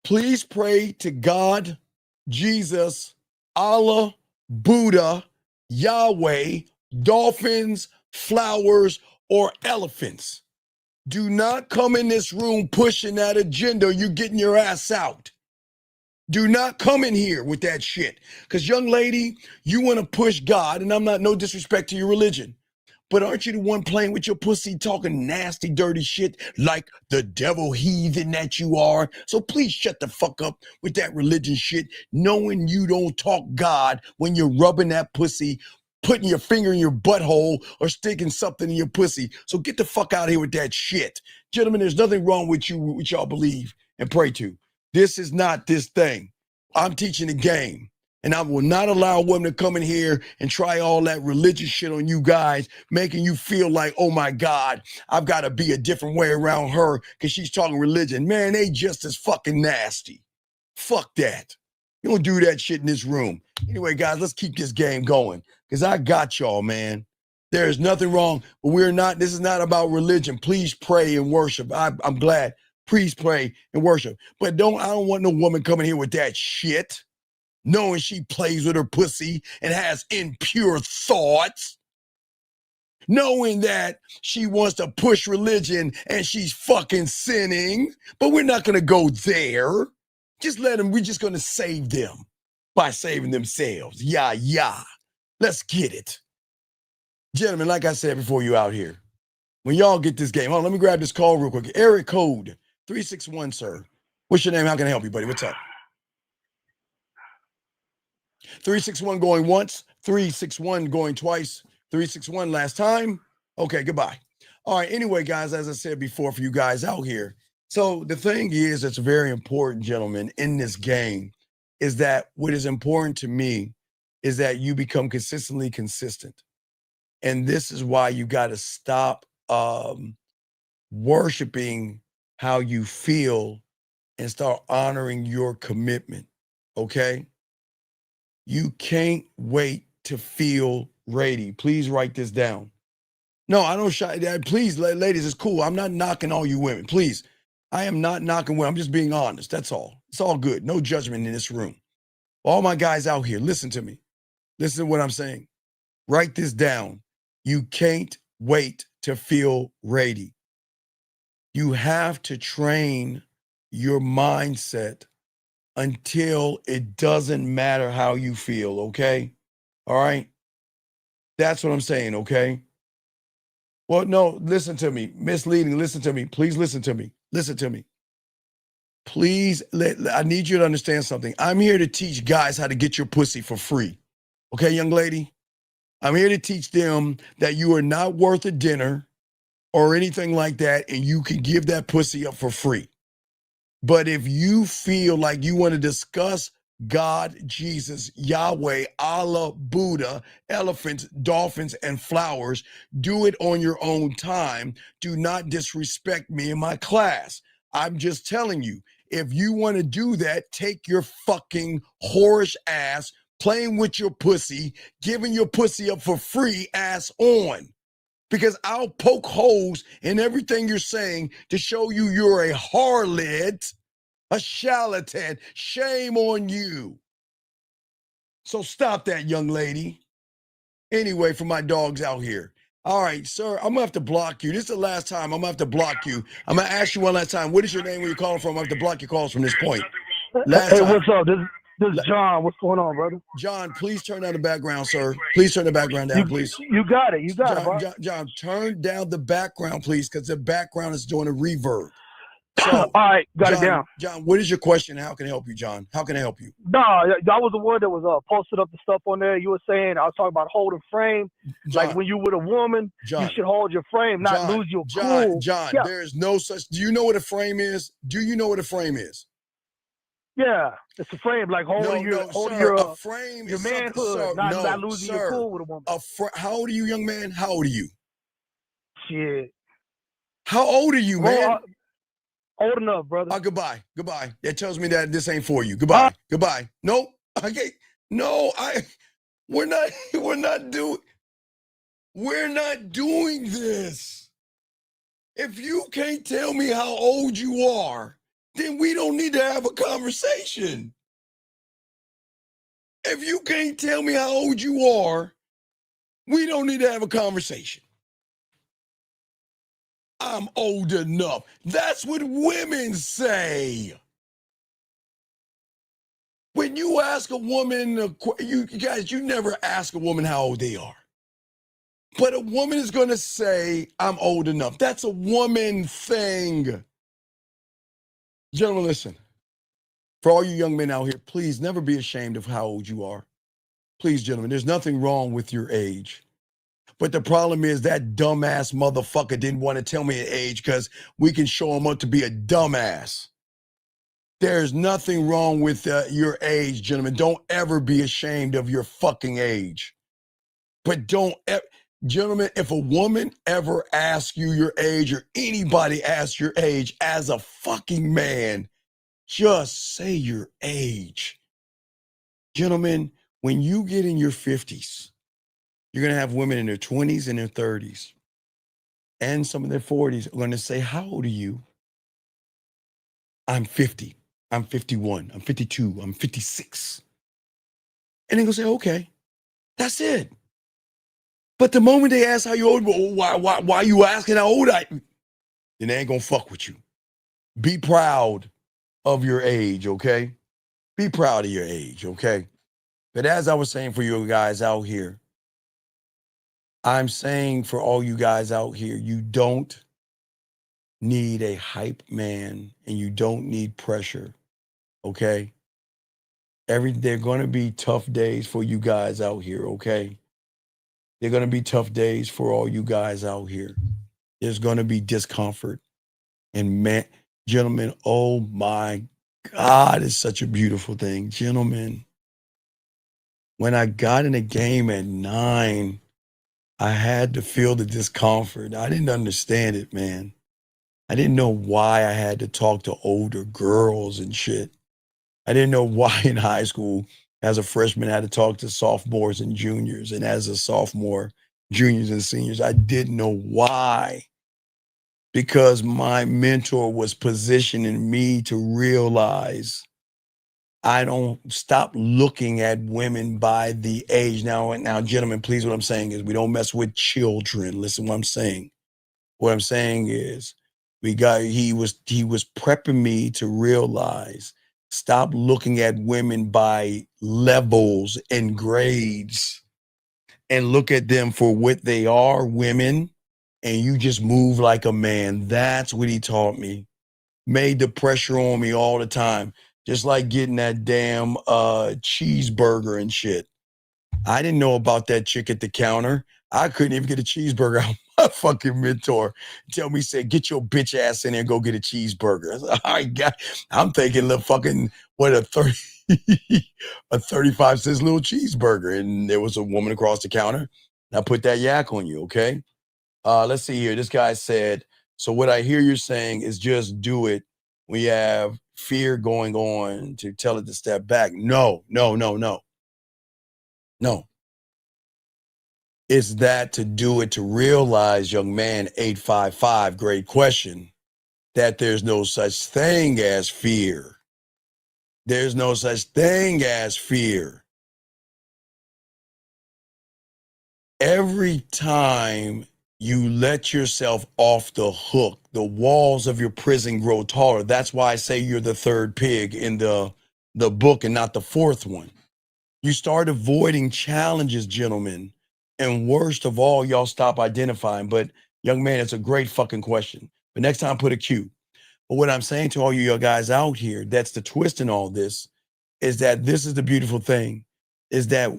Please pray to God, Jesus, Allah, Buddha, Yahweh, dolphins, flowers, or elephants. Do not come in this room pushing that agenda. You're getting your ass out. Do not come in here with that shit. Because, young lady, you want to push God, and I'm not, no disrespect to your religion, but aren't you the one playing with your pussy, talking nasty, dirty shit like the devil heathen that you are? So please shut the fuck up with that religion shit, knowing you don't talk God when you're rubbing that pussy, putting your finger in your butthole, or sticking something in your pussy. So get the fuck out of here with that shit. Gentlemen, there's nothing wrong with you, what y'all believe and pray to. This is not this thing. I'm teaching the game. And I will not allow women to come in here and try all that religious shit on you guys, making you feel like, oh my God, I've got to be a different way around her because she's talking religion. Man, they just as fucking nasty. Fuck that. You don't do that shit in this room. Anyway, guys, let's keep this game going because I got y'all, man. There is nothing wrong, but this is not about religion. Please pray and worship. I'm glad. Please pray and worship. But I don't want no woman coming here with that shit, knowing she plays with her pussy and has impure thoughts, knowing that she wants to push religion and she's fucking sinning, but we're not going to go there. Just let them, we're just going to save them by saving themselves. Yeah. Let's get it. Gentlemen, like I said before you out here, when y'all get this game, hold on, let me grab this call real quick. Eric Code 361, sir. What's your name? How can I help you, buddy? What's up? 361 going once, 361 going twice, 361 last time. Okay, goodbye. All right, anyway, guys, as I said before for you guys out here, so the thing is that's very important, gentlemen, in this game is that what is important to me is that you become consistently consistent. And this is why you got to stop worshiping how you feel and start honoring your commitment, okay? You can't wait to feel ready. Please write this down. No, I don't shy. Please, ladies, it's cool. I'm not knocking all you women. Please, I am not knocking women. I'm just being honest. That's all. It's all good. No judgment in this room. All my guys out here, listen to me. Listen to what I'm saying. Write this down. You can't wait to feel ready. You have to train your mindset until it doesn't matter how you feel, okay? All right? That's what I'm saying, okay? Well, no, listen to me. Misleading, listen to me. Please listen to me. Listen to me. Please, I need you to understand something. I'm here to teach guys how to get your pussy for free. Okay, young lady? I'm here to teach them that you are not worth a dinner or anything like that, and you can give that pussy up for free. But if you feel like you want to discuss God, Jesus, Yahweh, Allah, Buddha, elephants, dolphins, and flowers, do it on your own time. Do not disrespect me in my class. I'm just telling you, if you want to do that, take your fucking whorish ass, playing with your pussy, giving your pussy up for free ass on. Because I'll poke holes in everything you're saying to show you you're a harlot, a charlatan. Shame on you. So stop that, young lady. Anyway, for my dogs out here. All right, sir, I'm gonna have to block you. This is the last time I'm gonna have to block you. I'm gonna ask you one last time. What is your name? Where you calling from? I have to block your calls from this point. Last time. What's up? This is John. What's going on, brother? John, please turn down the background, sir. Please turn the background down, please. You got it. You got it, bro. John, turn down the background, please, because the background is doing a reverb. So, all right, got John, it down. John, what is your question? How can I help you, John? How can I help you? Nah, that was the one that was posted up the stuff on there. You were saying, I was talking about holding frame. John, like when you with a woman, you should hold your frame, not lose your cool. John, there is no such. Do you know what a frame is? Do you know what a frame is? Yeah, it's a frame, like holding your a frame your is manhood, not losing your cool with a woman. How old are you, young man? How old are you? Shit. How old are you, man? Old enough, brother. Goodbye. That tells me that this ain't for you. Goodbye. Goodbye. Nope. Okay. No, we're not doing this. If you can't tell me how old you are, then we don't need to have a conversation. If you can't tell me how old you are, we don't need to have a conversation. I'm old enough. That's what women say. When you ask a woman, you guys, you never ask a woman how old they are. But a woman is going to say, I'm old enough. That's a woman thing. Gentlemen, listen. For all you young men out here, please never be ashamed of how old you are. Please, gentlemen, there's nothing wrong with your age. But the problem is that dumbass motherfucker didn't want to tell me an age because we can show him up to be a dumbass. There's nothing wrong with your age, gentlemen. Don't ever be ashamed of your fucking age. But gentlemen, if a woman ever asks you your age or anybody asks your age as a fucking man, just say your age. Gentlemen, when you get in your 50s, you're going to have women in their 20s and their 30s and some of their 40s are going to say, how old are you? I'm 50. I'm 51. I'm 52. I'm 56. And they're going to say, okay, that's it. But the moment they ask how you old, why are you asking how old I am? Then they ain't going to fuck with you. Be proud of your age, okay? Be proud of your age, okay? But as I was saying for you guys out here, I'm saying for all you guys out here, you don't need a hype man and you don't need pressure, okay? They're going to be tough days for you guys out here, okay? They're going to be tough days for all you guys out here. There's going to be discomfort. And gentlemen, oh my God, it's such a beautiful thing. Gentlemen, when I got in the game at 9, I had to feel the discomfort. I didn't understand it, man. I didn't know why I had to talk to older girls and shit. I didn't know why in high school, as a freshman, I had to talk to sophomores and juniors. And as a sophomore, juniors and seniors, I didn't know why. Because my mentor was positioning me to realize I don't stop looking at women by the age. Now, gentlemen, please, what I'm saying is we don't mess with children. Listen what I'm saying. What I'm saying is he was prepping me to realize, stop looking at women by levels and grades and look at them for what they are, women, and you just move like a man. That's what he taught me. Made the pressure on me all the time. Just like getting that damn cheeseburger and shit. I didn't know about that chick at the counter. I couldn't even get a cheeseburger out fucking mentor tell me, say, get your bitch ass in there and go get a cheeseburger. I said, all right, God. I'm thinking the fucking, what, a 35 cents little cheeseburger. And there was a woman across the counter. And I put that yak on you, okay? Let's see here. This guy said, so what I hear you're saying is just do it. We have fear going on to tell it to step back. No. It's that to do it, to realize, young man, 855, great question, that there's no such thing as fear. There's no such thing as fear. Every time you let yourself off the hook, the walls of your prison grow taller. That's why I say you're the third pig in the book and not the fourth one. You start avoiding challenges, gentlemen. And worst of all, y'all stop identifying. But young man, it's a great fucking question. But next time, put a Q. But what I'm saying to all you guys out here, that's the twist in all this, is that this is the beautiful thing, is that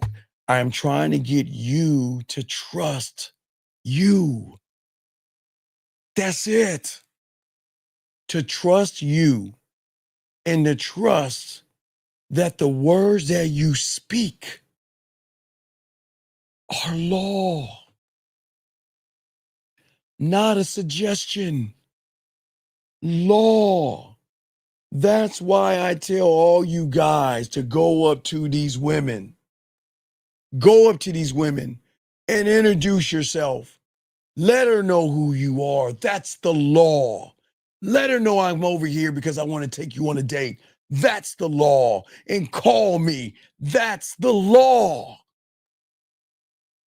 I'm trying to get you to trust you. That's it. To trust you and to trust that the words that you speak are law, not a suggestion. Law. That's why I tell all you guys to go up to these women. Go up to these women and introduce yourself. Let her know who you are. That's the law. Let her know I'm over here because I want to take you on a date. That's the law. And call me. That's the law.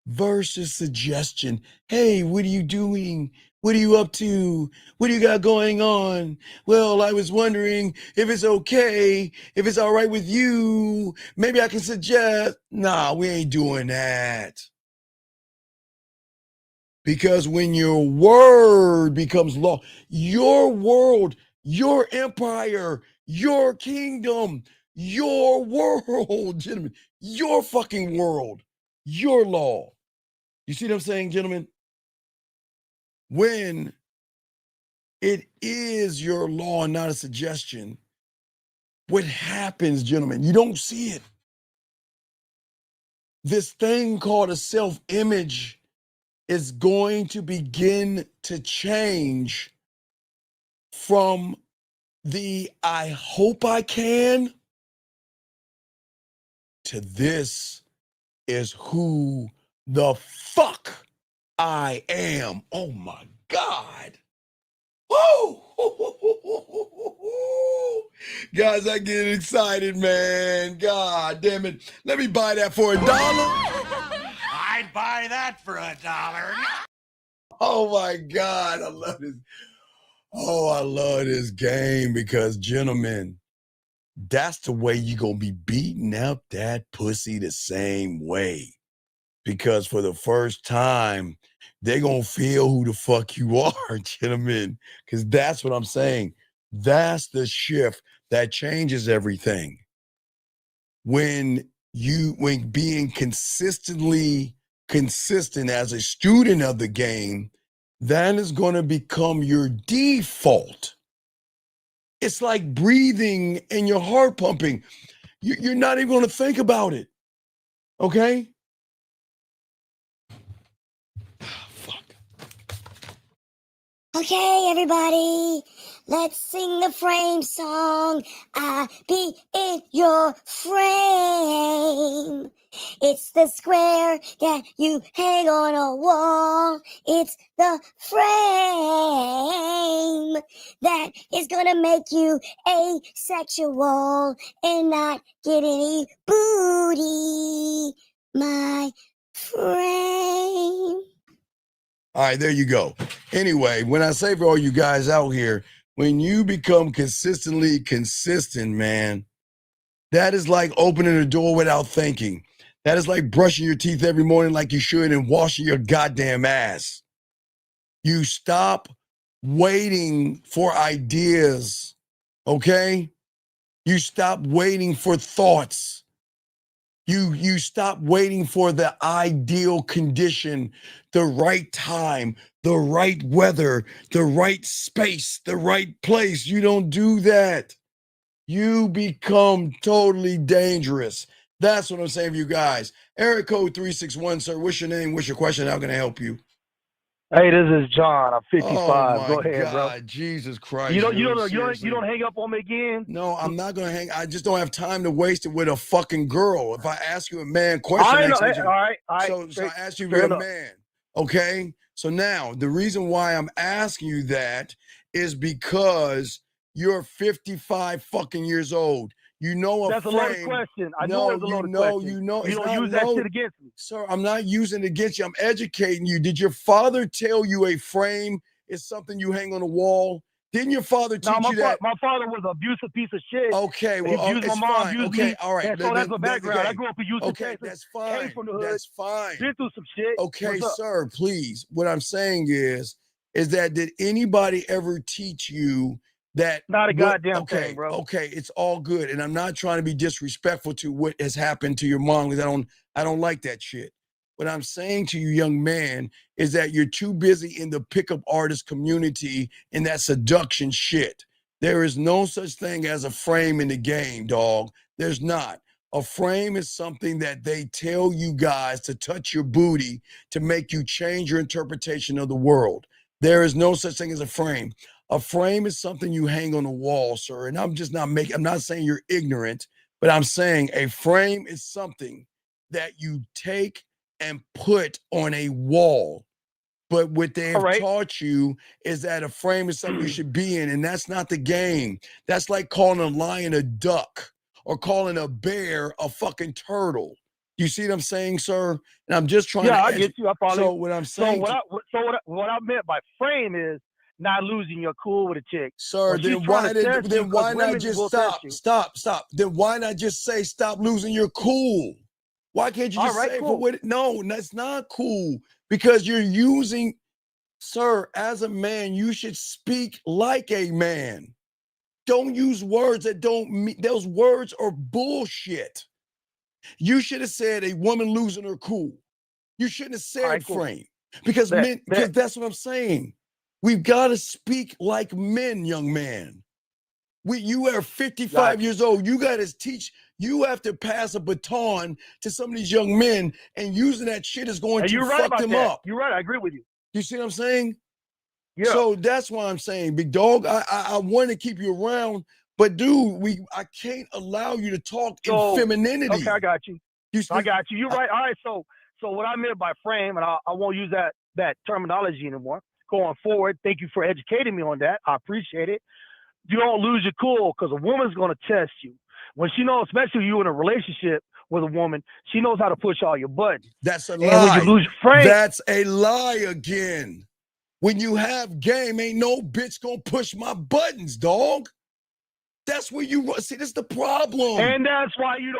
Versus suggestion. Hey, what are you doing? What are you up to? What do you got going on? Well, I was wondering if it's okay, if it's all right with you. Maybe I can suggest. Nah, we ain't doing that. Because when your word becomes law, your world, your empire, your kingdom, your world, gentlemen, your fucking world, your law. You see what I'm saying, gentlemen? When it is your law and not a suggestion, what happens, gentlemen? You don't see it. This thing called a self-image is going to begin to change from the I hope I can to this is who the fuck I am. Oh my God. Woo! Guys, I get excited, man. God damn it. Let me buy that for $1. I'd buy that for $1. Oh my God. I love this. Oh, I love this game because, gentlemen, that's the way you gonna be beating up that pussy the same way. Because for the first time, they're gonna feel who the fuck you are, gentlemen. Because that's what I'm saying. That's the shift that changes everything. When being consistently consistent as a student of the game, that is gonna become your default. It's like breathing and your heart pumping. You're not even going to think about it. Okay? Okay, everybody, let's sing the frame song. I be in your frame. It's the square that you hang on a wall. It's the frame that is gonna make you asexual and not get any booty. My frame. All right, there you go. Anyway, when I say for all you guys out here, when you become consistently consistent, man, that is like opening a door without thinking. That is like brushing your teeth every morning like you should and washing your goddamn ass. You stop waiting for ideas, okay? You stop waiting for thoughts. You stop waiting for the ideal condition, the right time, the right weather, the right space, the right place. You don't do that. You become totally dangerous. That's what I'm saying for you guys. Area code 361, sir. What's your name? What's your question? How can I help you? Hey, this is John. I'm Oh 55. my Go ahead, God, bro. Jesus Christ! You Seriously. don't hang up on me again. No, I'm not gonna hang. I just don't have time to waste it with a fucking girl. If I ask you a man question, I know. next All right. so I asked you if Fair you're a enough. man. Okay. So now the reason why I'm asking you that is because you're 55 fucking years old. You know a That's a frame. loaded question. I knew No, it was a loaded question. you know You it's don't not use that loaded. shit against me. Sir, I'm not using it against you. I'm educating you. Did your father tell you a frame is something you hang on a wall? Didn't your father teach you that? My father was an abusive piece of shit. Okay, He well, abused my it's mom, fine. abused Okay, me. all right. And so that's the background. Okay. I grew up in Houston, Okay, Texas. that's Came fine. from the hood. That's fine. Been through some shit. Okay, What's up? sir, please. What I'm saying is that did anybody ever teach you that? Not a goddamn okay, thing, bro. Okay, it's all good, and I'm not trying to be disrespectful to what has happened to your mom because I don't like that shit. What I'm saying to you, young man, is that you're too busy in the pickup artist community and that seduction shit. There is no such thing as a frame in the game, dog. There's not. A frame is something that they tell you guys to touch your booty to make you change your interpretation of the world. There is no such thing as a frame. A frame is something you hang on a wall, sir. And I'm not saying you're ignorant, but I'm saying a frame is something that you take and put on a wall. But what they have taught you is that a frame is something you should be in, and that's not the game. That's like calling a lion a duck or calling a bear a fucking turtle. You see what I'm saying, sir? And I'm just trying to. Yeah, I get you. I follow So you. what I'm saying, What I meant by frame is not losing your cool with a chick. sir, When she's then trying why to test you, 'cause why not women just will test you. stop? Then why not just say stop losing your cool? Why can't you just All right, say cool. for what? No, that's not cool because you're using. Sir, as a man, you should speak like a man. Don't use words that don't mean, those words are bullshit. You should have said a woman losing her cool. You shouldn't have said frame because because that's what I'm saying. We've got to speak like men, young man. You are 55 years old. You got to teach, you have to pass a baton to some of these young men, and using that shit is going And to you're right fuck about them that. up. You're right. I agree with you. You see what I'm saying? Yeah. So that's why I'm saying, big dog, I want to keep you around, but dude, I can't allow you to talk in femininity. Okay, I got you. I got you. You're right. All right. So what I meant by frame, and I won't use that terminology anymore going forward. Thank you for educating me on that. I appreciate it. You don't lose your cool because a woman's going to test you. When she knows, especially you in a relationship with a woman, she knows how to push all your buttons. That's a And lie. when you lose your frame, That's a lie again. When you have game, ain't no bitch gonna push my buttons, dog. That's where you see. This is the problem. and that's why you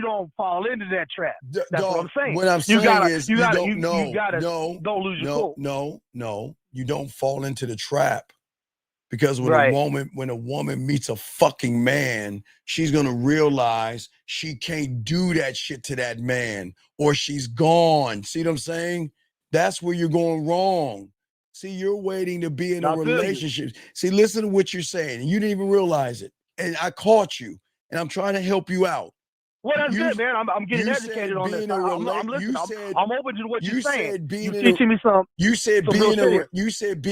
don't fall into that trap. That's dog, what I'm saying. What I'm saying is you gotta no, don't lose your cool. No, you don't fall into the trap. Because when a woman meets a fucking man, she's gonna realize she can't do that shit to that man, or she's gone. See what I'm saying? That's where you're going wrong. See, you're waiting to be in a relationship. See, listen to what you're saying. You didn't even realize it. And I caught you, and I'm trying to help you out. Well, that's good, man. I'm getting educated on this. I'm listening. I'm open to what you're saying. You're teaching me something. You said be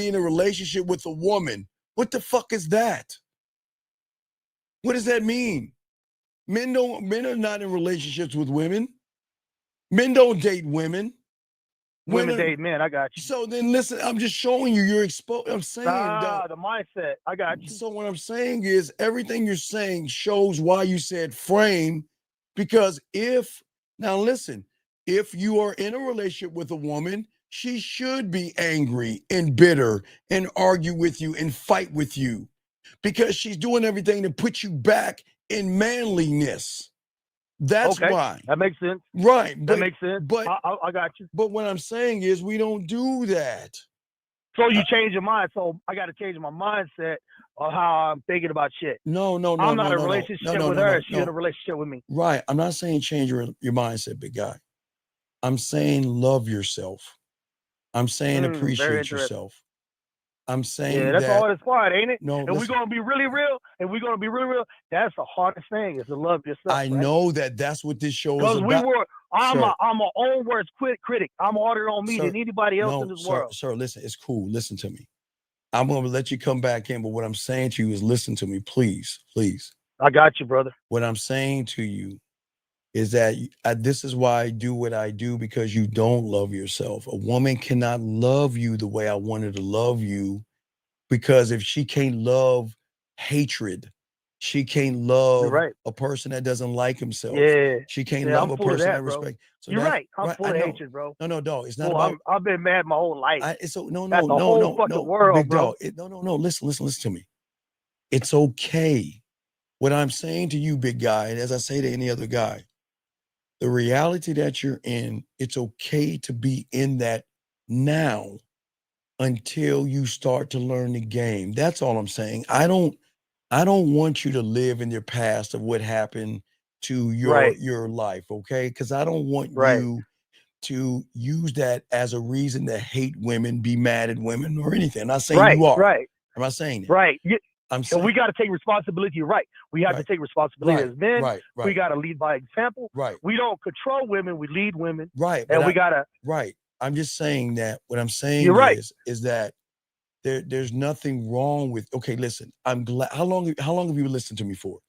in a relationship with a woman. What the fuck is that? What does that mean? Men are not in relationships with women. Men don't date women. Women date men. I got you. So then listen, I'm just showing you you're exposed. I'm saying the mindset. I got you. So what I'm saying is everything you're saying shows why you said frame, because if you are in a relationship with a woman, she should be angry and bitter and argue with you and fight with you because she's doing everything to put you back in manliness. That's why. That makes sense. Right. That makes sense. But I got you. But what I'm saying is we don't do that. So you change your mind. So I got to change my mindset of how I'm thinking about shit. No, no, no, I'm no, not in a no, no, relationship no, no, with no, her. no, She's in no. a relationship with me. Right. I'm not saying change your mindset, big guy. I'm saying love yourself. I'm saying Very appreciate interesting. yourself. I'm Yeah, saying that's all that. it's for, ain't it? No, And we're listen. gonna be really real. That's the hardest thing is to love yourself. I right? know that's what this show is Because about. I'm Sir, a own worst critic. I'm harder on me sir, than anybody else in no, this sir, world. sir, listen, it's cool. Listen to me. I'm going to let you come back in, but what I'm saying to you is listen to me, please, please. I got you, brother. What I'm saying to you is that this is why I do what I do, because you don't love yourself. A woman cannot love you the way I wanted to love you, because if she can't love hatred, she can't You're love right. a person that doesn't like himself. Yeah. She can't Yeah, love I'm a full of person that, that bro. respects. So You're that's right. I'm right. full I of know. hatred, bro. No, dog. It's not Well, about. I've been mad my whole life. No, At the whole fucking world, big bro. dog. No. Listen to me. It's okay. What I'm saying to you, big guy, and as I say to any other guy, the reality that you're in, it's okay to be in that now until you start to learn the game. That's all I'm saying. I don't want you to live in your past of what happened to your life, okay? Because I don't want you to use that as a reason to hate women, be mad at women, or anything. I'm not saying you are. I'm not saying that. Right. I'm And saying we got to take responsibility. Right. We have to take responsibility as men. We got to lead by example. Right. We don't control women. We lead women. Right. And we got to. Right. I'm just saying that what I'm saying You're right. is that there's nothing wrong with, okay, listen, I'm glad. How long have you listened to me for?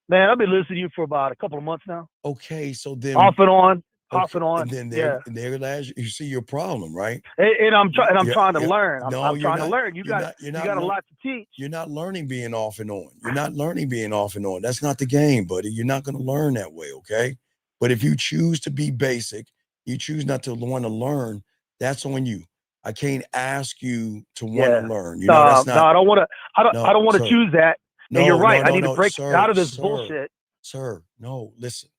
Man, I've been listening to you for about a couple of months now. Okay. So then. Off and on. And then there you see your problem, right? And I'm trying to learn. I'm trying to learn. You got a lot to teach. You're not learning being off and on. You're not learning being off and on. That's not the game, buddy. You're not going to learn that way, okay? But if you choose to be basic, you choose not to want to learn, that's on you. I can't ask you to want to learn. You know, that's not. No, I don't want to. I don't want to choose that. And you're right. I need to break out of this bullshit. Sir, no, listen.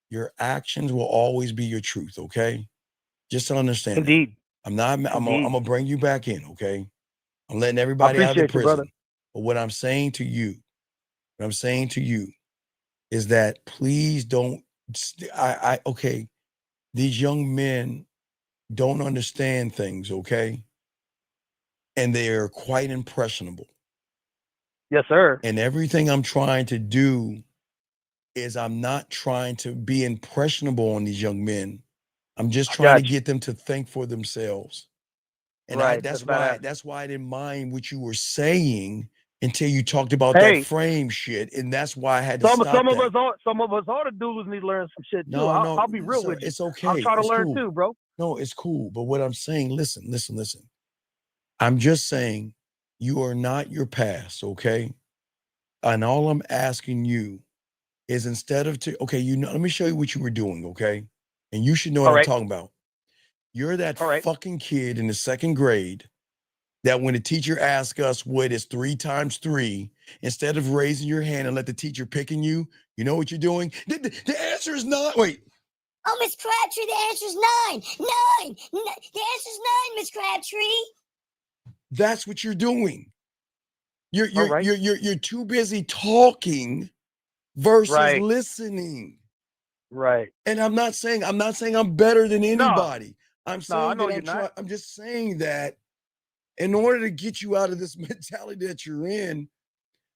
Your actions will always be your truth, okay? Just to understand. Indeed. I'm gonna bring you back in, okay? I'm letting everybody out of the prison. But what I'm saying to you is that please don't. Okay. These young men don't understand things, okay? And they're quite impressionable. Yes, sir. And everything I'm trying to do is I'm not trying to be impressionable on these young men. I'm just trying to get them to think for themselves. And that's why I didn't mind what you were saying until you talked about that frame shit. And that's why I had to stop some that. Some of us all the dudes need to learn some shit too. No, I'll be real with you. It's okay. I'm trying to learn cool. too, bro. No, it's cool. But what I'm saying, listen. I'm just saying you are not your past, okay? And all I'm asking you is instead of let me show you what you were doing, okay? And you should know what I'm talking about. You're that fucking kid in the second grade that when the teacher asks us what is 3 times 3, instead of raising your hand and let the teacher picking you, you know what you're doing? The answer is 9. Wait. Oh, Miss Crabtree, the answer's 9. 9. The answer's 9, Miss Crabtree. That's what you're doing. You're too busy talking versus listening. Right. And I'm not saying I'm better than anybody. I'm saying I'm just saying that in order to get you out of this mentality that you're in,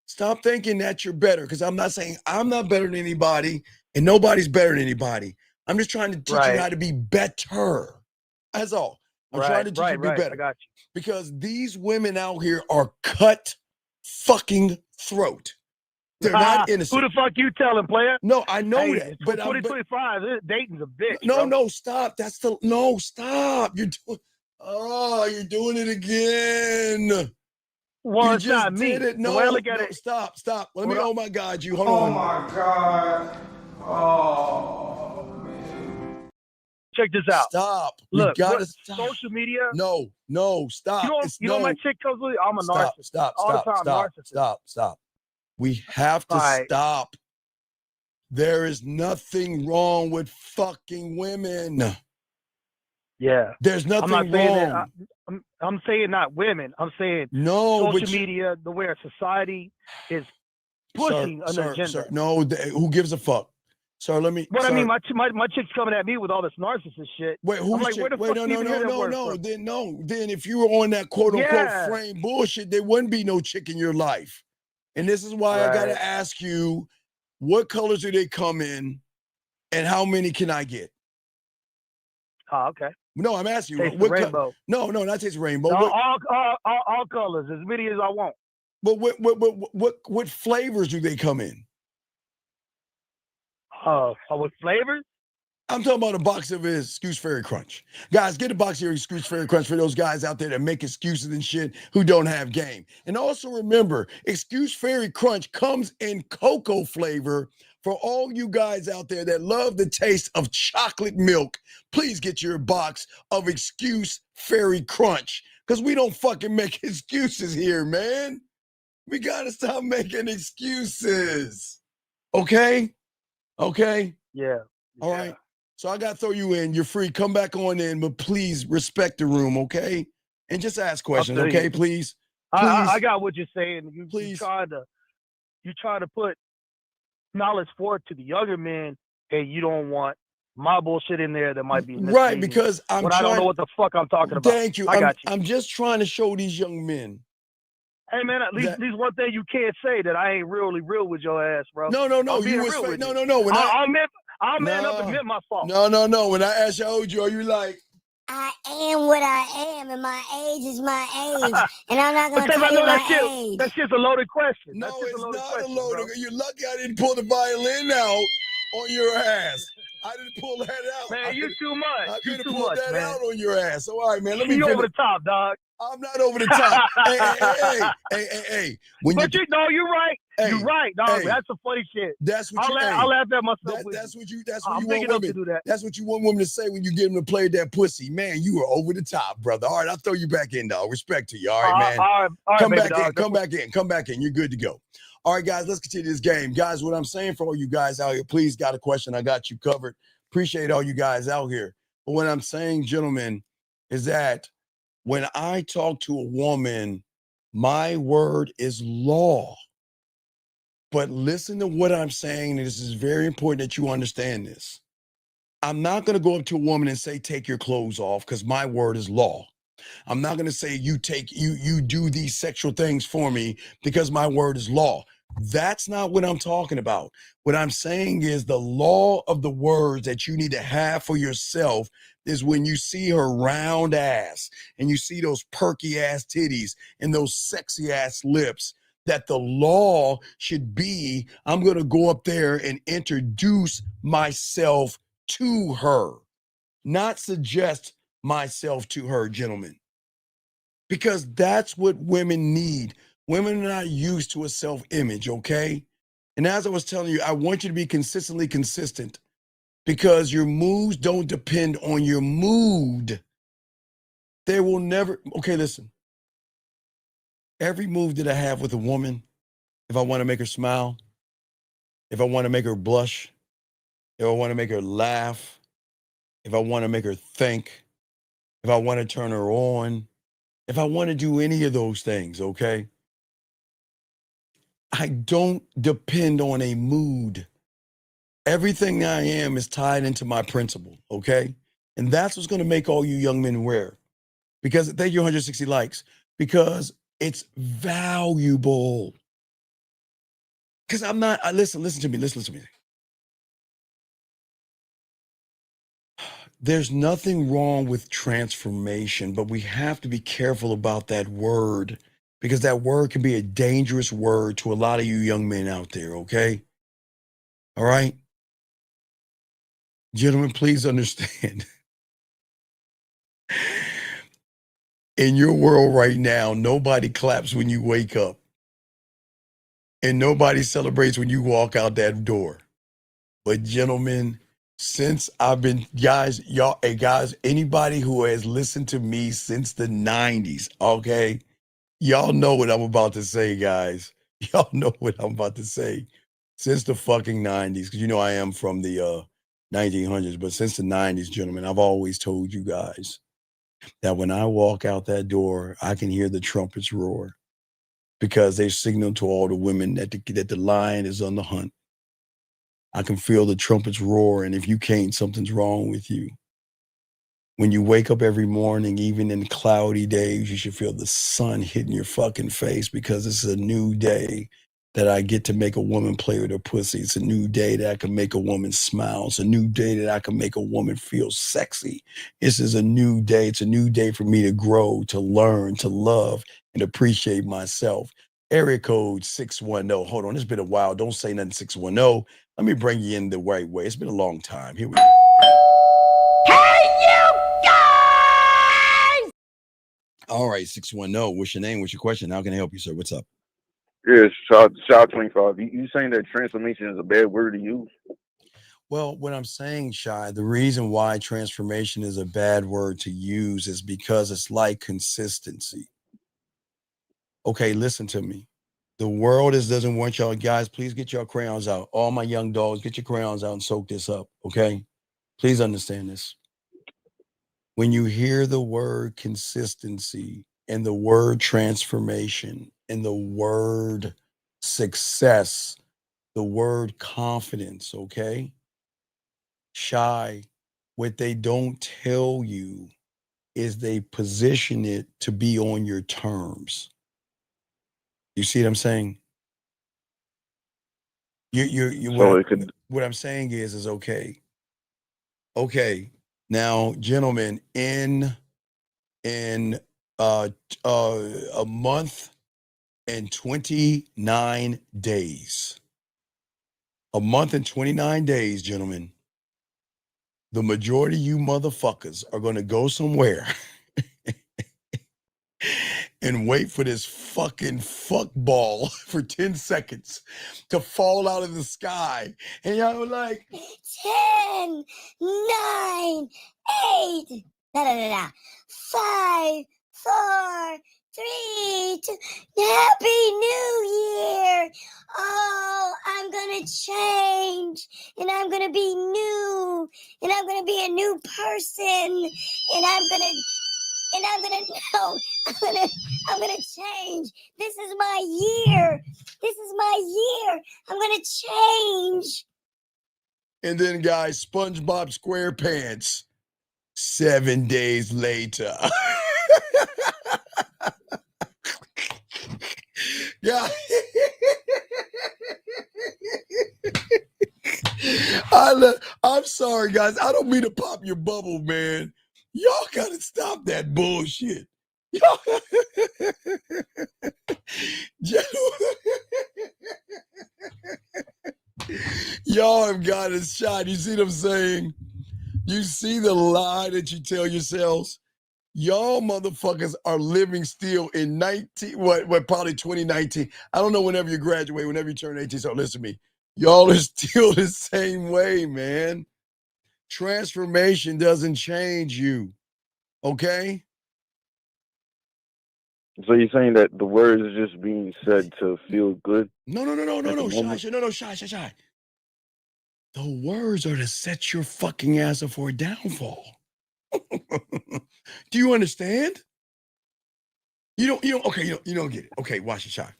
stop thinking that you're better. Because I'm not saying I'm not better than anybody and nobody's better than anybody. I'm just trying to teach you how to be better. That's all. I'm trying to teach you to be better. I got you. Because these women out here are cut fucking throat. They're not innocent. Who the fuck you telling, player? No, I know that. But 2025, dating's a bitch. No, stop. Stop. You're doing it again. Well, you it's just not me. did it. No, stop. Let me. Oh my God, you hold on. Oh my God. Oh man. Check this out. Stop. Look, we gotta stop. Social media. No, stop. You know my chick comes with. I'm a narcissist. Stop. We have to stop. There is nothing wrong with fucking women. Yeah. There's I'm not nothing saying that. wrong. I'm saying not women. I'm saying No, social but media, the way our society is sir, pushing an agenda. sir, no, who gives a fuck? Sir, let me. What I sir, mean, my chick's coming at me with all this narcissist shit. Wait, I'm who's like, where chick? the Wait, fuck do you even hear that word from? Then if you were on that quote unquote Yeah. frame bullshit, there wouldn't be no chick in your life. And this is why I gotta Right. ask you, what colors do they come in, and how many can I get? Oh, okay. No, I'm asking you. Taste the rainbow. No, not taste the rainbow. No, all colors, as many as I want. But what flavors do they come in? With flavors? I'm talking about a box of Excuse Fairy Crunch. Guys, get a box of Excuse Fairy Crunch for those guys out there that make excuses and shit who don't have game. And also remember, Excuse Fairy Crunch comes in cocoa flavor. For all you guys out there that love the taste of chocolate milk, please get your box of Excuse Fairy Crunch. Because we don't fucking make excuses here, man. We gotta stop making excuses. Okay? Okay? Yeah. All right. So I got to throw you in. You're free. Come back on in, but please respect the room, okay? And just ask questions, okay? You. Please. I got what you're saying. You Please. You try to put knowledge forward to the younger men, and you don't want my bullshit in there that might be misleading. Right, because I don't know what the fuck I'm talking about. Thank you. I got you. I'm just trying to show these young men. Hey man, at least one thing you can't say that I ain't really real with your ass, bro. No. You was fake. No. I'll man up and admit my fault. No. When I asked you how old you are, you like, I am what I am, and my age is my age, and I'm not gonna tell you my age. That's just a loaded question. No, it's not a loaded. You're lucky I didn't pull the violin out on your ass. I didn't pull that out. Man, you too much. I could have too pulled much, that man. out on your ass. So, all right, man. Let me. You over the top, dog. I'm not over the top. Hey. You're right. Hey, you're right, dog. hey. That's some funny shit. That's what I'll laugh at myself. That's what you I'm want big enough to women. do that. That's what you want women to say when you get them to play that pussy. Man, you are over the top, brother. All right, I'll throw you back in, dog. Respect to you. All right, man. All right, come baby, back dog. in. Come back in. You're good to go. All right, guys, let's continue this game. Guys, what I'm saying for all you guys out here, please got a question. I got you covered. Appreciate all you guys out here. But what I'm saying, gentlemen, is that when I talk to a woman, my word is law. But listen to what I'm saying. This is very important that you understand this. I'm not going to go up to a woman and say, take your clothes off, because my word is law. I'm not going to say you do these sexual things for me, because my word is law. That's not what I'm talking about. What I'm saying is the law of the words that you need to have for yourself is when you see her round ass and you see those perky ass titties and those sexy ass lips, that the law should be, I'm going to go up there and introduce myself to her, not suggest myself to her, gentlemen. Because that's what women need. Women are not used to a self-image, okay? And as I was telling you, I want you to be consistently consistent, because your moves don't depend on your mood. They will never, okay, listen. Every move that I have with a woman, if I want to make her smile, if I want to make her blush, if I want to make her laugh, if I want to make her think, if I want to turn her on, if I want to do any of those things, okay? I don't depend on a mood. Everything I am is tied into my principle, okay? And that's what's going to make all you young men aware. Because, thank you, 160 likes, because it's valuable. Because I'm not, listen to me. There's nothing wrong with transformation, but we have to be careful about that word, because that word can be a dangerous word to a lot of you young men out there, okay? All right? Gentlemen, please understand. In your world right now, nobody claps when you wake up. And nobody celebrates when you walk out that door. But gentlemen, since I've been, guys, anybody who has listened to me since the 90s, okay? Y'all know what I'm about to say, guys. Y'all know what I'm about to say. Since the fucking 90s, because you know I am from the 1900s, but since the 90s, gentlemen, I've always told you guys that when I walk out that door, I can hear the trumpets roar because they signal to all the women that the lion is on the hunt. I can feel the trumpets roar, and if you can't, something's wrong with you. When you wake up every morning, even in cloudy days, you should feel the sun hitting your fucking face because this is a new day that I get to make a woman play with her pussy. It's a new day that I can make a woman smile. It's a new day that I can make a woman feel sexy. This is a new day. It's a new day for me to grow, to learn, to love, and appreciate myself. Area code 610. Hold on, it's been a while. Don't say nothing 610. Let me bring you in the right way. It's been a long time. Here we go. All right, 610. What's your name? What's your question? How can I help you, sir? What's up? Yeah, Shot 25. You saying that transformation is a bad word to use? Well, what I'm saying, Shy, the reason why transformation is a bad word to use is because it's like consistency. Okay, listen to me. The world doesn't want y'all guys. Please get your crayons out. All my young dogs, get your crayons out and soak this up. Okay, please understand this. When you hear the word consistency and the word transformation and the word success, the word confidence, okay? Shy, what they don't tell you is they position it to be on your terms. You see what I'm saying? So it could. What I'm saying is okay. Okay. Now, gentlemen, in uh a month and 29 days. A month and 29 days, gentlemen. The majority of you motherfuckers are going to go somewhere and wait for this fucking fuck ball for 10 seconds to fall out of the sky. And y'all were like, 10, 9, 8, 5, 4, 3, 2. Happy New Year! Oh, I'm gonna change, and I'm gonna be new, and I'm gonna be a new person, and I'm gonna no, I'm gonna change. This is my year. This is my year. I'm gonna change. and then guys, SpongeBob SquarePants, 7 days later. Yeah. I'm sorry, guys. I don't mean to pop your bubble, man. Y'all gotta stop that bullshit. Y'all, y'all have got a shot. You see what I'm saying? You see the lie that you tell yourselves? Y'all motherfuckers are living still in probably 2019. I don't know whenever you graduate, whenever you turn 18. So listen to me. Y'all are still the same way, man. Transformation doesn't change you. Okay? So you're saying that the words are just being said to feel good? No, shy. The words are to set your fucking ass up for a downfall. Do you understand? You don't get it. Okay, watch the shot.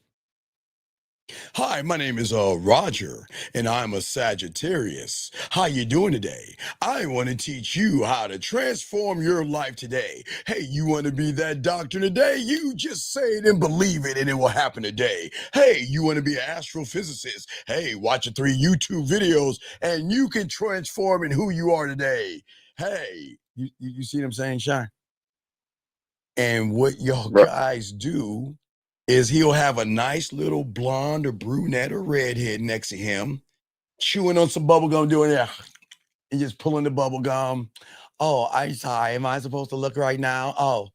Hi, my name is Roger, and I'm a Sagittarius. How you doing today? I want to teach you how to transform your life today. Hey, you want to be that doctor today? You just say it and believe it, and it will happen today. Hey, you want to be an astrophysicist? Hey, watch the 3 YouTube videos, and you can transform in who you are today. Hey, you see what I'm saying, Sean? And what y'all guys do is he'll have a nice little blonde or brunette or redhead next to him, chewing on some bubble gum, doing that, and just pulling the bubble gum. Oh, I'm sorry. Am I supposed to look right now? Oh,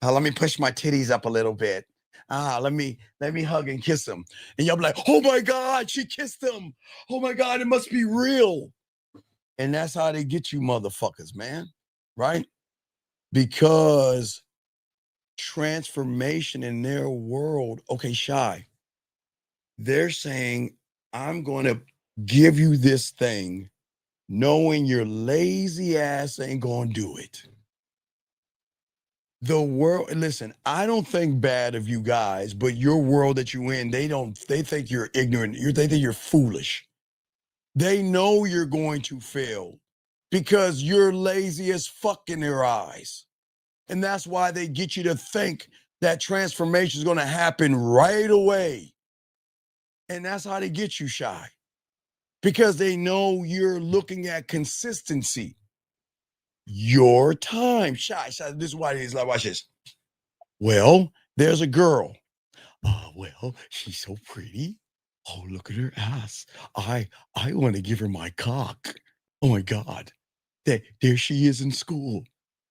let me push my titties up a little bit. Let me hug and kiss him. And y'all be like, oh my God, she kissed him. Oh my God, it must be real. And that's how they get you motherfuckers, man. Right? Because transformation in their world, okay, Shy, they're saying, I'm going to give you this thing knowing your lazy ass ain't gonna do it. The world, listen, I don't think bad of you guys, but your world that you in, they think you're ignorant. They think you're foolish. They know you're going to fail because you're lazy as fuck in their eyes. And that's why they get you to think that transformation is going to happen right away. And that's how they get you shy. Because they know you're looking at consistency. Your time. Shy. This is why it is like, watch this. Well, there's a girl. Well, she's so pretty. Oh, look at her ass. I want to give her my cock. Oh my God. There she is in school.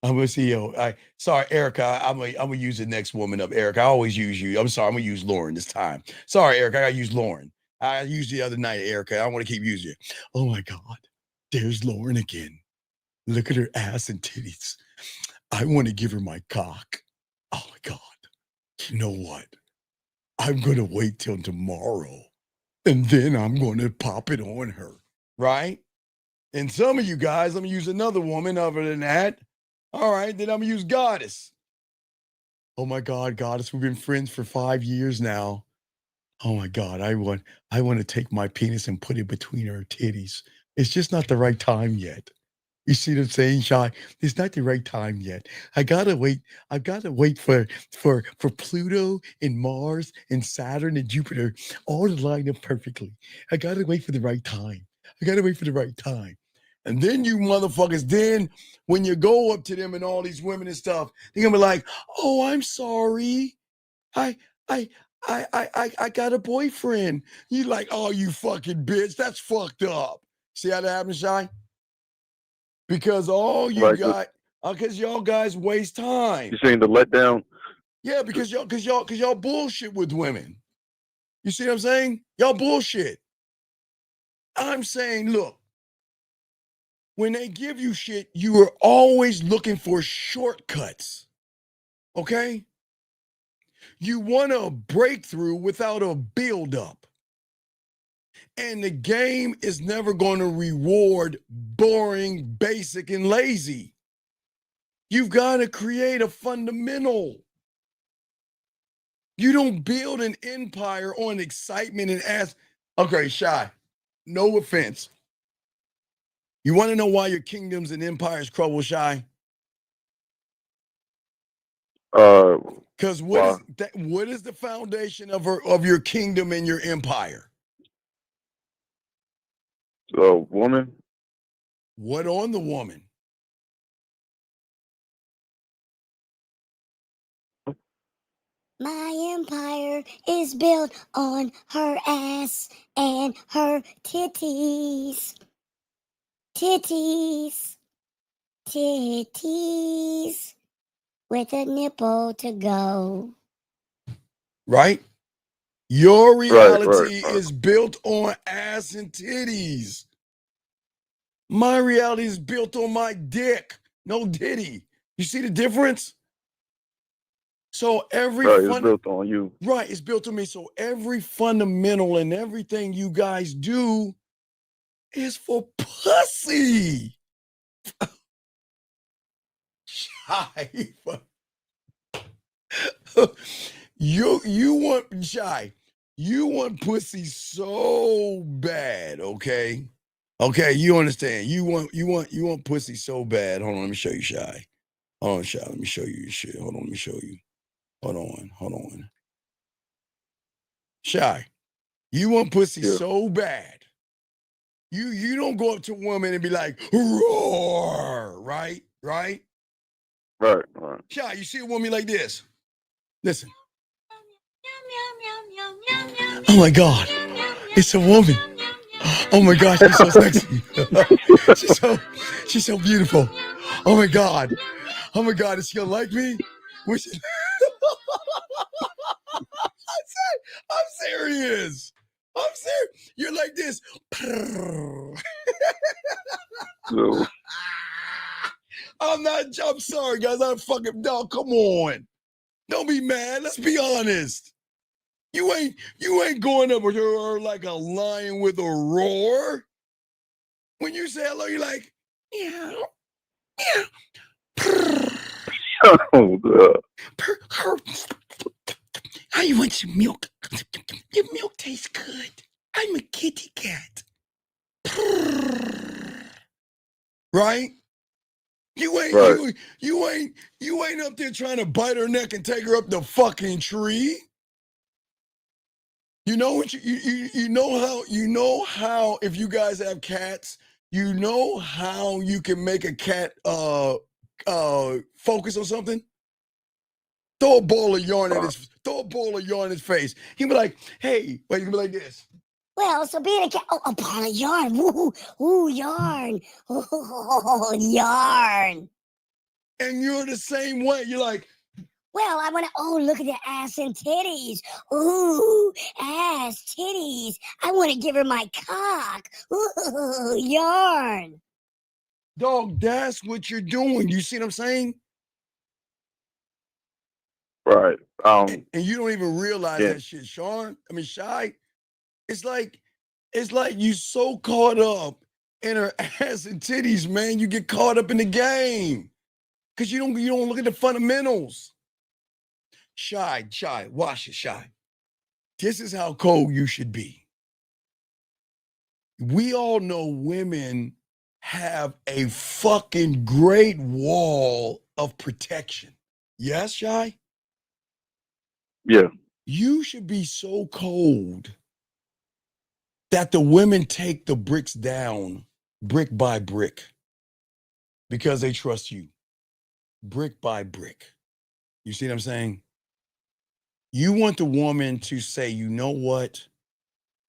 I'm gonna see you. Sorry, Erica. I'm gonna use the next woman up. Erica, I always use you. I'm sorry, I'm gonna use Lauren this time. Sorry, Erica, I gotta use Lauren. I used the other night, Erica. I want to keep using you. Oh my God. There's Lauren again. Look at her ass and titties. I want to give her my cock. Oh my God. You know what? I'm going to wait till tomorrow and then I'm going to pop it on her. Right? And some of you guys, I'm going to use another woman other than that. All right, then I'm going to use Goddess. Oh my God, Goddess, we've been friends for 5 years now. Oh my God, I want to take my penis and put it between her titties. It's just not the right time yet. You see what I'm saying, Shy? It's not the right time yet. I gotta wait. I've got to wait for Pluto and Mars and Saturn and Jupiter all to line up perfectly. I gotta wait for the right time. I gotta wait for the right time. And then you motherfuckers, then when you go up to them and all these women and stuff, they're gonna be like, "Oh, I'm sorry. I got a boyfriend." You like, "Oh, you fucking bitch. That's fucked up." See how that happens, Shy? Because all you got, because y'all guys waste time. You're saying the letdown? Yeah, because y'all bullshit with women. You see what I'm saying? Y'all bullshit. I'm saying, look, when they give you shit, you are always looking for shortcuts. Okay? You want a breakthrough without a buildup. And the game is never going to reward boring, basic, and lazy. You've got to create a fundamental. You don't build an empire on excitement and ask, okay, Shy, no offense. You want to know why your kingdoms and empires crumble, Shy? Because what is the foundation of your kingdom and your empire? Woman. What on the woman? My empire is built on her ass and her titties. Titties. Titties. With a nipple to go. Right? Your reality is built on ass and titties. My reality is built on my dick. No ditty. You see the difference? So it's built on you. Right, it's built on me. So every fundamental and everything you guys do is for pussy. You want Shy. You want pussy so bad, okay? Okay, you understand. You want pussy so bad. Hold on, let me show you, Shy. Hold on, Shy. Let me show you your shit. Hold on, let me show you. Hold on. Shy, you want pussy so bad. You don't go up to a woman and be like, roar, right? Right. Shy, you see a woman like this. Listen. Oh my God, it's a woman. Oh my God, she's so sexy. she's so beautiful. Oh my God, is she gonna like me? I'm serious. You're like this. I'm sorry, guys. I'm fucking dog. Come on. Don't be mad. Let's be honest. You ain't going up with her like a lion with a roar. When you say hello, you're like, yeah, yeah. Oh, I want some milk. Your milk tastes good. I'm a kitty cat. Right? You ain't Right. you ain't up there trying to bite her neck and take her up the fucking tree. You know what you know how if you guys have cats, you know how you can make a cat focus on something? Throw a ball of yarn at his face. He'd be like, hey, wait, he'd be like this. Well, so being a cat, a ball of yarn. Ooh, yarn. Ooh, yarn. And you're the same way. You're like, well, I want to, look at the ass and titties. Ooh, ass, titties. I want to give her my cock. Ooh, yarn. Dog, that's what you're doing. You see what I'm saying? Right. And you don't even realize yeah. that shit, Shy. It's like you so caught up in her ass and titties, man. You get caught up in the game. Cause you don't look at the fundamentals. Shy, watch it, Shy. This is how cold you should be. We all know women have a fucking great wall of protection. Yes, Shy? Yeah. You should be so cold that the women take the bricks down brick by brick because they trust you. Brick by brick. You see what I'm saying? You want the woman to say, you know what?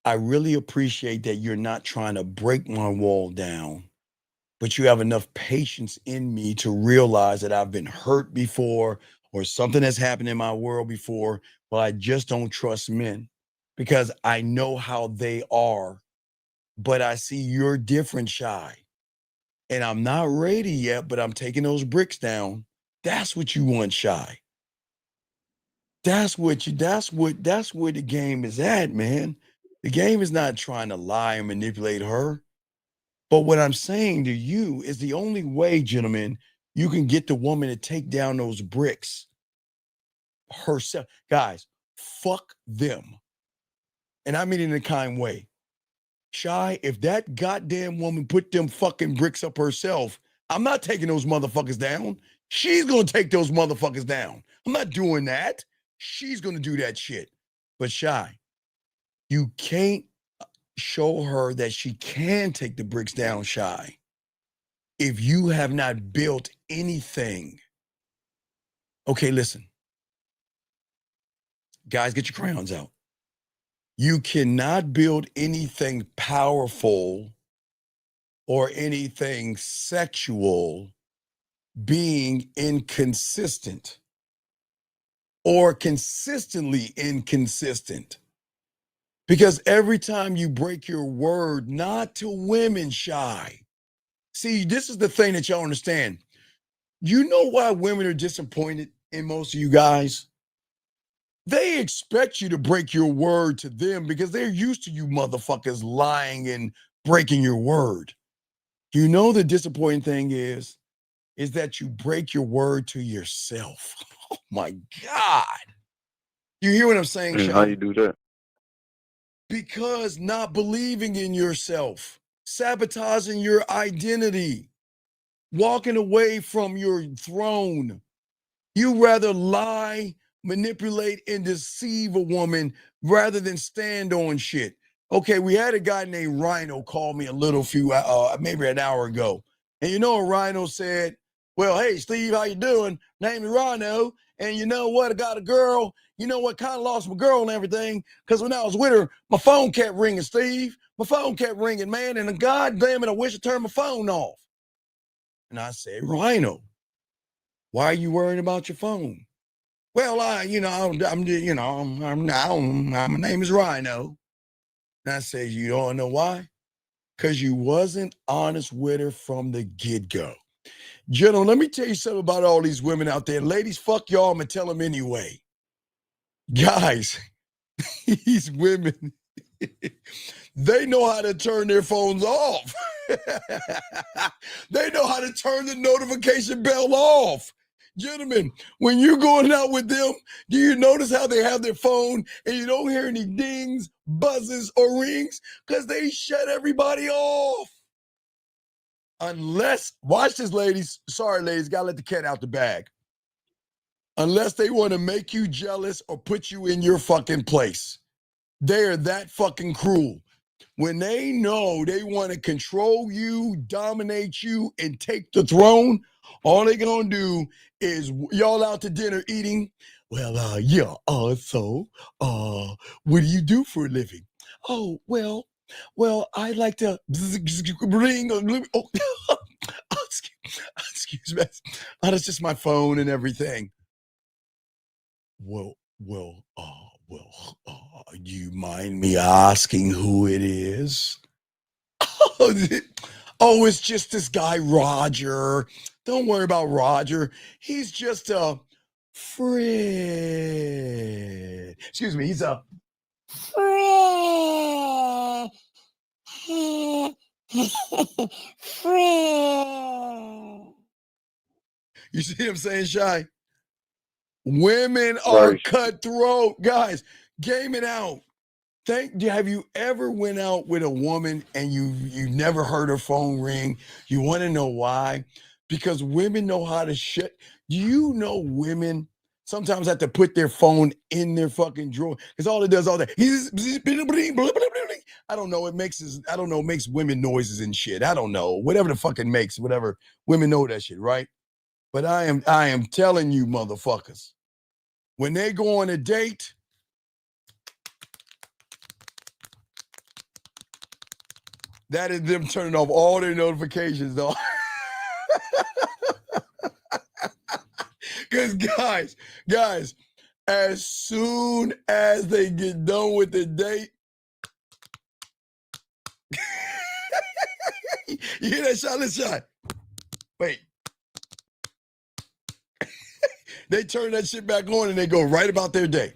I really appreciate that you're not trying to break my wall down, but you have enough patience in me to realize that I've been hurt before or something has happened in my world before, but I just don't trust men because I know how they are, but I see you're different, Shy. And I'm not ready yet, but I'm taking those bricks down. That's what you want, Shy. That's where the game is at, man. The game is not trying to lie and manipulate her. But what I'm saying to you is the only way, gentlemen, you can get the woman to take down those bricks herself. Guys, fuck them. And I mean it in a kind way. Shy, if that goddamn woman put them fucking bricks up herself, I'm not taking those motherfuckers down. She's gonna take those motherfuckers down. I'm not doing that. She's gonna do that shit. But Shy, you can't show her that she can take the bricks down, Shy, if you have not built anything. Okay, listen. Guys, get your crayons out. You cannot build anything powerful or anything sexual being inconsistent or consistently inconsistent. Because every time you break your word, not to women, Shy. See, this is the thing that y'all understand. You know why women are disappointed in most of you guys? They expect you to break your word to them because they're used to you motherfuckers lying and breaking your word. You know the disappointing thing is that you break your word to yourself. Oh my God. You hear what I'm saying, And Shy? how you do that? Because not believing in yourself, sabotaging your identity, walking away from your throne. You rather lie, manipulate, and deceive a woman rather than stand on shit. Okay, we had a guy named Rhino call me maybe an hour ago. And you know what Rhino said? Well, hey, Steve, how you doing? Name is Rhino. And you know what? I got a girl. You know what? Kind of lost my girl and everything. Because when I was with her, my phone kept ringing, Steve. My phone kept ringing, man. And God damn it, I wish I turned my phone off. And I said, Rhino, why are you worried about your phone? Well, my name is Rhino. And I said, you don't know why? Because you wasn't honest with her from the get-go. Gentlemen, let me tell you something about all these women out there. Ladies, fuck y'all, I'm going to tell them anyway. Guys, these women, they know how to turn their phones off. They know how to turn the notification bell off. Gentlemen, when you're going out with them, do you notice how they have their phone and you don't hear any dings, buzzes, or rings? Because they shut everybody off. Unless, watch this, ladies. Sorry, ladies, gotta let the cat out the bag. Unless they want to make you jealous or put you in your fucking place. They are that fucking cruel. When they know they want to control you, dominate you, and take the throne, all they gonna do is y'all out to dinner eating. Well, yeah, so, what do you do for a living? Oh, well, I like to bring a little, excuse me. Oh, that's just my phone and everything. Well, do you mind me asking who it is? Oh, it's just this guy, Roger. Don't worry about Roger. He's just a friend. Excuse me, he's a Friend. Friend. You see what I'm saying, Shy? Women are cutthroat. Guys, game it out. Have you ever went out with a woman and you never heard her phone ring? You want to know why? Because women know how to shut. Do you know women sometimes have to put their phone in their fucking drawer? Because all it does all day. I don't know. It makes women noises and shit. I don't know. Whatever the fuck it makes, whatever. Women know that shit, right? But I am telling you, motherfuckers, when they go on a date, that is them turning off all their notifications, though. Because guys, as soon as they get done with the date, you hear that shot? Let's shot. Wait. They turn that shit back on and they go right about their day.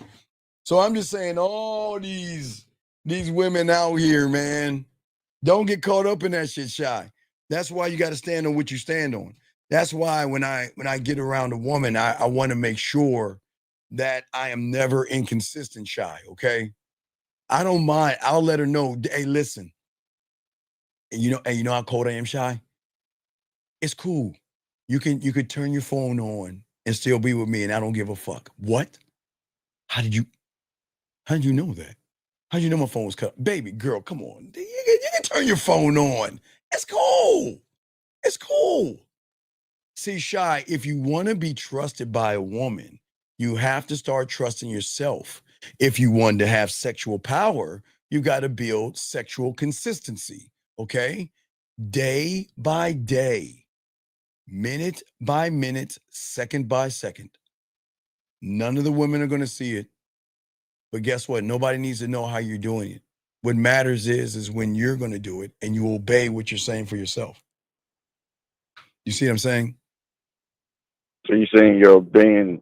So I'm just saying, all these women out here, man, don't get caught up in that shit, Shy. That's why you got to stand on what you stand on. That's why when I get around a woman, I want to make sure that I am never inconsistent, Shy, okay? I don't mind. I'll let her know, hey, listen. And you know how cold I am, Shy? It's cool. You could turn your phone on and still be with me, and I don't give a fuck. What? How did you know that? How did you know my phone was cut? Baby girl, come on. You can turn your phone on. It's cool. It's cool. See, Shy, if you want to be trusted by a woman, you have to start trusting yourself. If you want to have sexual power, you got to build sexual consistency, okay? Day by day, minute by minute, second by second. None of the women are going to see it. But guess what? Nobody needs to know how you're doing it. What matters is when you're going to do it and you obey what you're saying for yourself. You see what I'm saying? So you're saying you're obeying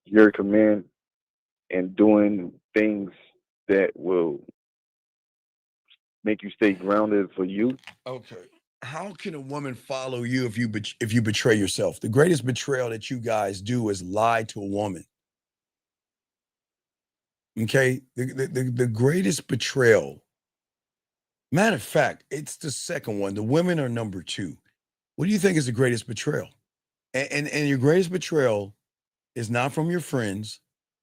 your command and doing things that will make you stay grounded for you? Okay. How can a woman follow you if you betray yourself? The greatest betrayal that you guys do is lie to a woman. Okay? The greatest betrayal. Matter of fact, it's the second one. The women are number 2. What do you think is the greatest betrayal? And your greatest betrayal is not from your friends,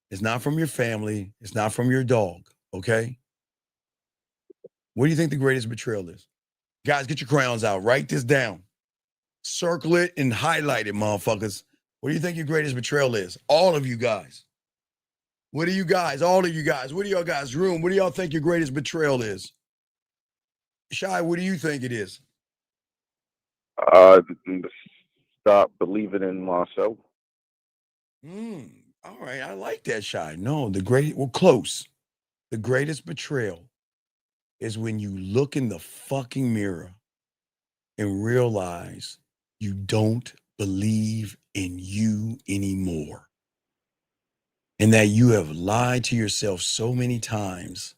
it's not from your family, it's not from your dog, okay? What do you think the greatest betrayal is? Guys, get your crayons out. Write this down. Circle it and highlight it, motherfuckers. What do you think your greatest betrayal is? All of you guys. What do you guys, all of you guys, what do y'all guys room? What do y'all think your greatest betrayal is? Shy, what do you think it is? Stop believing in myself. All right, I like that, Shy. No, close. The greatest betrayal is when you look in the fucking mirror and realize you don't believe in you anymore. And that you have lied to yourself so many times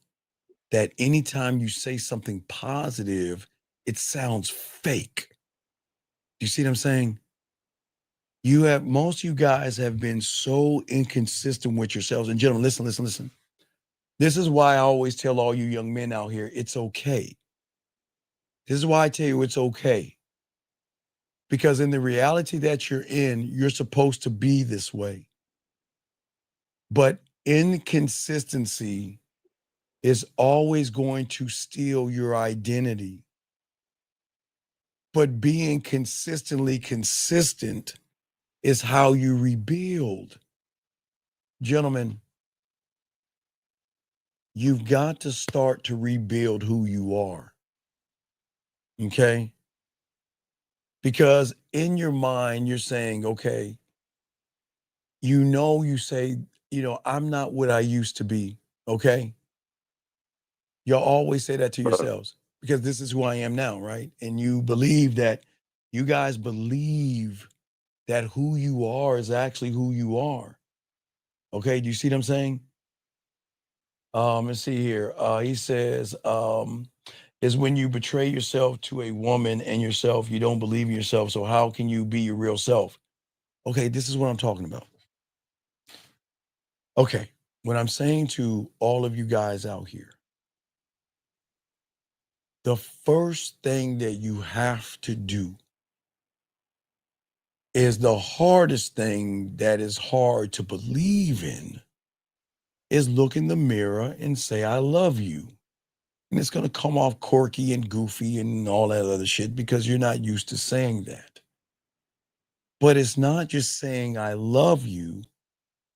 that anytime you say something positive, it sounds fake. You see what I'm saying? Most of you guys have been so inconsistent with yourselves. And gentlemen, listen. This is why I always tell all you young men out here, it's okay. This is why I tell you it's okay. Because in the reality that you're in, you're supposed to be this way. But inconsistency is always going to steal your identity. But being consistently consistent is how you rebuild. Gentlemen, you've got to start to rebuild who you are. Okay? Because in your mind, you're saying, okay, you say, I'm not what I used to be. Okay? You'll always say that to yourselves because this is who I am now, right? And you guys believe that who you are is actually who you are. Okay, do you see what I'm saying? Let's see here. He says, is when you betray yourself to a woman and yourself, you don't believe in yourself. So how can you be your real self? Okay, this is what I'm talking about. Okay, what I'm saying to all of you guys out here, the first thing that you have to do is the hardest thing that is hard to believe in is look in the mirror and say, I love you. And it's going to come off quirky and goofy and all that other shit because you're not used to saying that. But it's not just saying, I love you.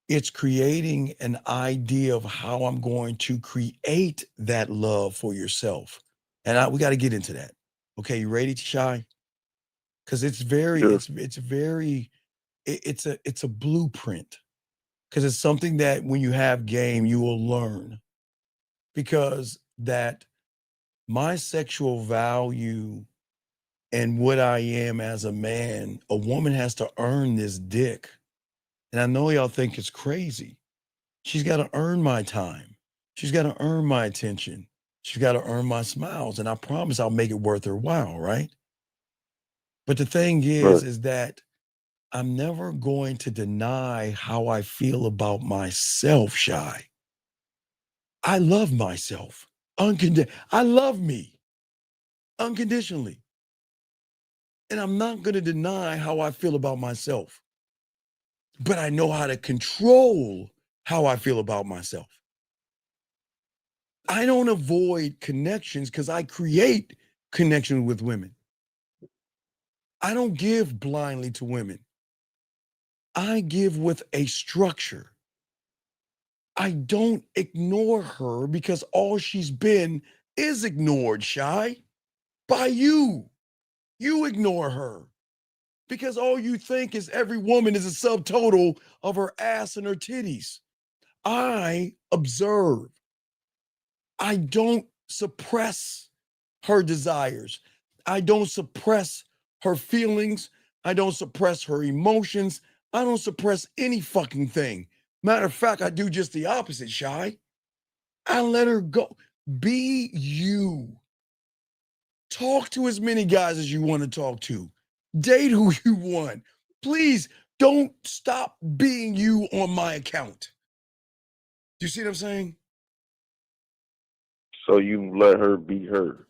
It's creating an idea of how I'm going to create that love for yourself. And we got to get into that. Okay, you ready, Shy? Because it's a blueprint. Because it's something that when you have game, you will learn. Because that my sexual value and what I am as a man, a woman has to earn this dick. And I know y'all think it's crazy. She's got to earn my time. She's got to earn my attention. She's got to earn my smiles. And I promise I'll make it worth her while, right? But the thing is that I'm never going to deny how I feel about myself, Shy. I love myself. I love me unconditionally. And I'm not going to deny how I feel about myself. But I know how to control how I feel about myself. I don't avoid connections because I create connections with women. I don't give blindly to women. I give with a structure. I don't ignore her because all she's been is ignored, Shy, by you. You ignore her because all you think is every woman is a subtotal of her ass and her titties. I observe. I don't suppress her desires. I don't suppress her feelings. I don't suppress her emotions. I don't suppress any fucking thing. Matter of fact, I do just the opposite, Shy. I let her go. Be you. Talk to as many guys as you want to talk to. Date who you want. Please don't stop being you on my account. Do you see what I'm saying? So you let her be her.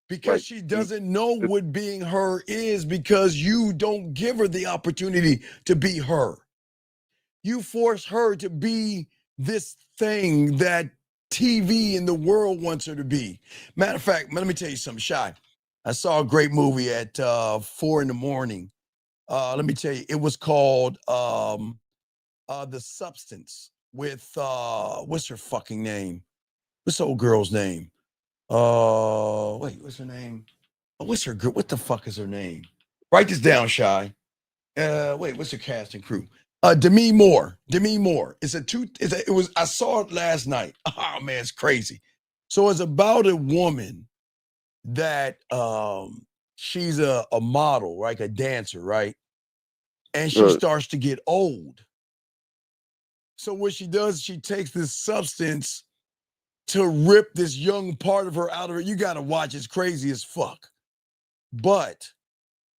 Because she doesn't know what being her is because you don't give her the opportunity to be her. You force her to be this thing that TV and the world wants her to be. Matter of fact, let me tell you something, Shy. I saw a great movie at 4 a.m. Let me tell you, it was called The Substance with what's her fucking name? What's the old girl's name? Wait, what's her name? What the fuck is her name? Write this down, Shy. Wait, what's her cast and crew? Demi Moore. I saw it last night. Oh man, it's crazy. So it's about a woman that she's a model, right? A dancer, right? And she starts to get old. So what she does, she takes this substance to rip this young part of her out of her. You got to watch. It's crazy as fuck. But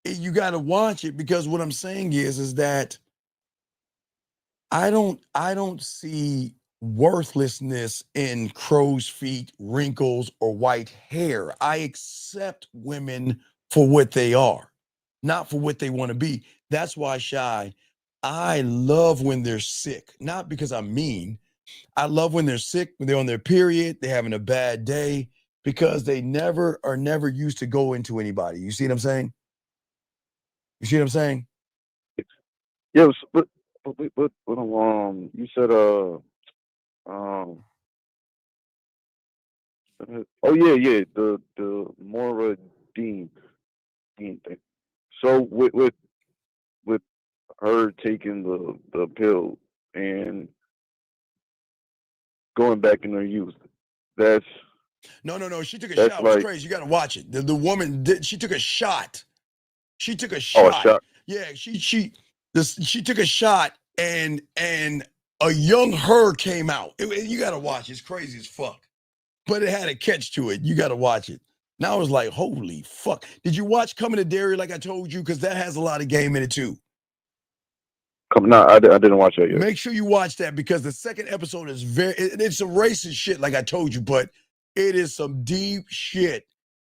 you got to watch it because what I'm saying is that I don't see worthlessness in crow's feet, wrinkles, or white hair. I accept women for what they are, not for what they want to be. That's why, Shy, I love when they're sick, not because I'm mean. I love when they're sick, when they're on their period, they're having a bad day, because they are never used to go into anybody. You see what I'm saying? You see what I'm saying? Yes, but you said oh yeah, the Mora Dean thing. So with her taking the pill and going back in her youth, that's No. She took a shot. It was like, crazy. You got to watch it. The woman did. She took a shot. She took a oh, a shot. shot. Yeah, she took a shot, and a young her came out. You got to watch. It's crazy as fuck. But it had a catch to it. You got to watch it. Now I was like, holy fuck. Did you watch Coming to Dairy like I told you? Because that has a lot of game in it too. No, I didn't watch that yet. Make sure you watch that because the second episode is it's some racist shit like I told you, but it is some deep shit